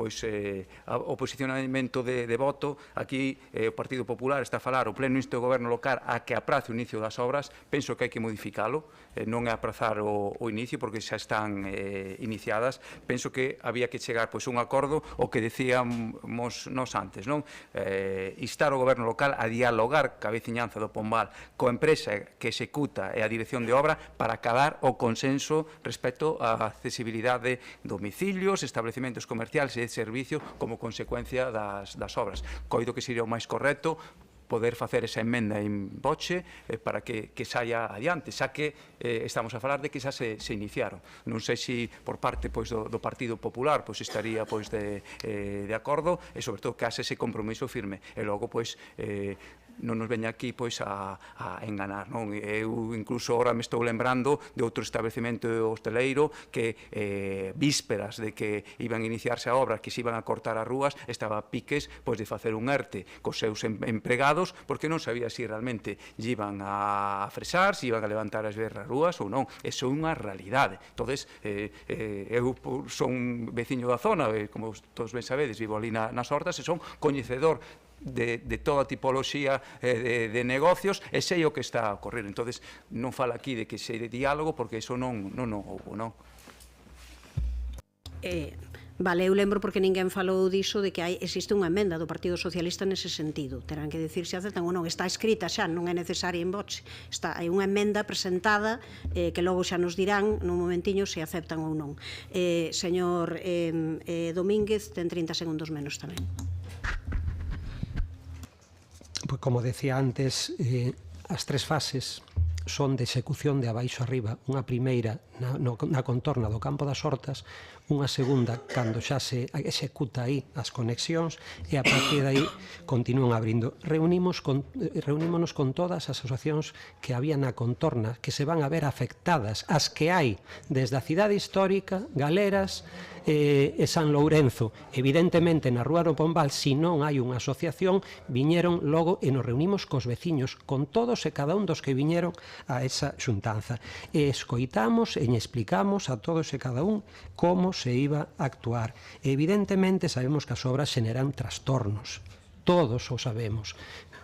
pois o posicionamento de voto, aquí o Partido Popular está a falar o pleno insto do goberno local a que aprace o inicio das obras. Penso que hai que modificalo, non é aprazar o inicio porque xa están iniciadas. Penso que había que chegar pois un acordo o que decíamos nós antes, non? Instar o goberno local a dialogar ca veciñanza do Pombal coa empresa que executa e a dirección de obra para acadar o consenso respecto á accesibilidade de domicilios, establecementos comerciales e de servicio como consecuencia das obras. Coido que sería o máis correcto poder facer esa emenda en boche para que saia adiante, xa que estamos a falar de que xa se iniciaron. Non sei se por parte do Partido Popular estaría de acordo e sobre todo que hace ese compromiso firme e logo non nos veña aquí a enganar, non? Eu incluso agora me estou lembrando de outro establecemento hosteleiro que vísperas de que iban a iniciarse a obra, que se iban a cortar as rúas, estaba a piques de facer un ERTE cos seus empregados porque non sabía se realmente lle iban a fresar, se iban a levantar as rúas ou non. Eso é unha realidade. Entonces, eu son veciño da zona, como todos ben sabedes, vivo ali nas Hortas e son coñecedor de toda a tipoloxía de negocios e sei o que está a ocorrer. Entonces, non fala aquí de que sei de diálogo porque iso non houbo, non? Vale, eu lembro porque ninguén falou diso de que existe unha emenda do Partido Socialista nese sentido. Terán que dicir se aceptan ou non. Está escrita xa, non é necesaria en voce. Hai unha emenda presentada que logo xa nos dirán nun momentiño se aceptan ou non. Señor Domínguez, ten 30 segundos menos tamén. Pois como decía antes, as tres fases son de execución de abaixo arriba. Unha primeira na contorna do campo das Hortas, unha segunda cando xa se executa aí as conexións e a partir de aí continúan abrindo. Reunímonos con todas as asociacións que había na contorna que se van a ver afectadas, as que hai desde a cidade histórica, Galeras e San Lourenzo. Evidentemente na Rúa do Pombal, se non hai unha asociación, viñeron logo e nos reunimos cos veciños, con todos e cada un dos que viñeron a esa xuntanza. E escoitamos e explicamos a todos e cada un como se iba a actuar. Evidentemente sabemos que as obras xeneran trastornos, todos o sabemos.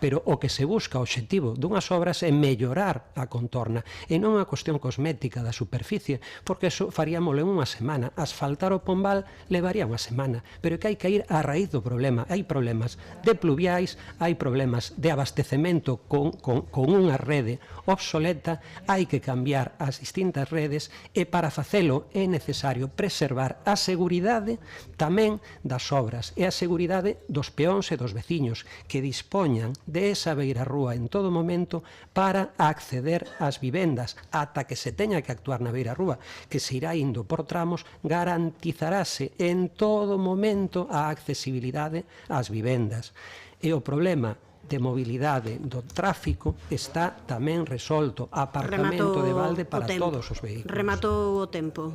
pero o que se busca, o obxectivo dunhas obras é mellorar a contorna e non a cuestión cosmética da superficie, porque eso faríamoslo en unha semana. Asfaltar o Pombal levaría unha semana, pero que hai que ir á raíz do problema. Hai problemas de pluviais, hai problemas de abastecemento con unha rede obsoleta, hai que cambiar as distintas redes e para facelo é necesario preservar a seguridade tamén das obras e a seguridade dos peóns e dos veciños que dispoñan de esa beirarrúa en todo momento para acceder ás vivendas ata que se teña que actuar na beirarrúa, que se irá indo por tramos, garantizarase en todo momento a accesibilidade ás vivendas. E o problema de mobilidade do tráfico está tamén resolto. Aparcamento de balde para todos os vehículos. Rematou o tempo.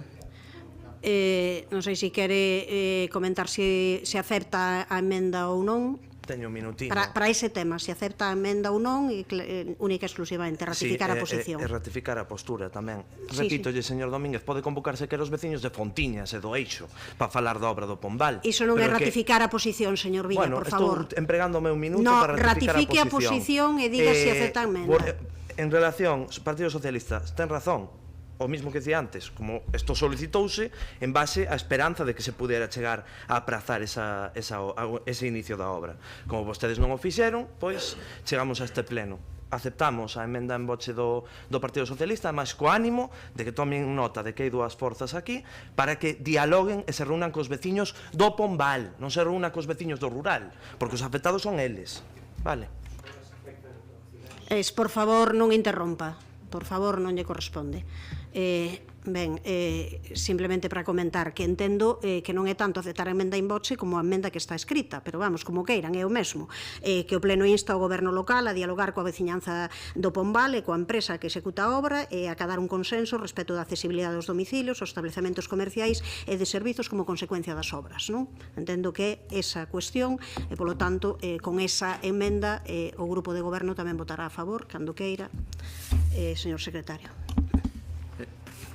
Non sei se quere comentar se acepta a emenda ou non. Teño un minutino. Para ese tema, se acepta a emenda ou non, única e exclusivamente, ratificar a posición. E ratificar a postura tamén. Repítolle, señor Domínguez, pode convocarse que os veciños de Fontiñas e do Eixo para falar da obra do Pombal. Iso non é ratificar a posición, señor Villa, por favor. Estou empregándome un minuto para ratificar a posición. E diga se acepta a emenda. En relación, Partido Socialista, ten razón, o mismo que decía antes, como isto solicitouse en base á esperanza de que se pudera chegar a aprazar ese inicio da obra. Como vostedes non o fixeron, pois chegamos a este pleno. Aceptamos a emenda en boche do Partido Socialista, máis co ánimo de que tomen nota de que hai dúas forzas aquí para que dialoguen e se reúnan cos veciños do Pombal, non se reúnan cos veciños do rural, porque os afectados son eles. Vale. Por favor, non interrompa. Por favor, non lle corresponde. Simplemente para comentar que entendo que non é tanto aceptar a emenda in voce como a emenda que está escrita, pero vamos, como queiran, é o mesmo. Que o Pleno insta ao Goberno local a dialogar coa veciñanza do Pombal e coa empresa que executa a obra e a acadar un consenso respecto da accesibilidade dos domicilios, os establecementos comerciais e de servizos como consecuencia das obras, non? Entendo que esa cuestión e, polo tanto, con esa emenda o Grupo de Goberno tamén votará a favor, cando queira. Señor secretario.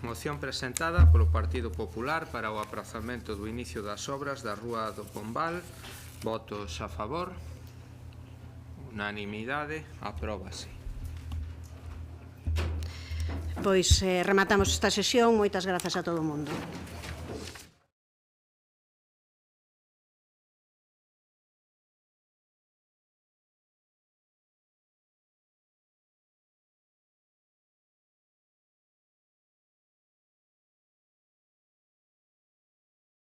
Moción presentada polo Partido Popular para o aprazamento do inicio das obras da Rúa do Pombal. Votos a favor. Unanimidade. Apróbase. Pois rematamos esta sesión. Moitas grazas a todo o mundo.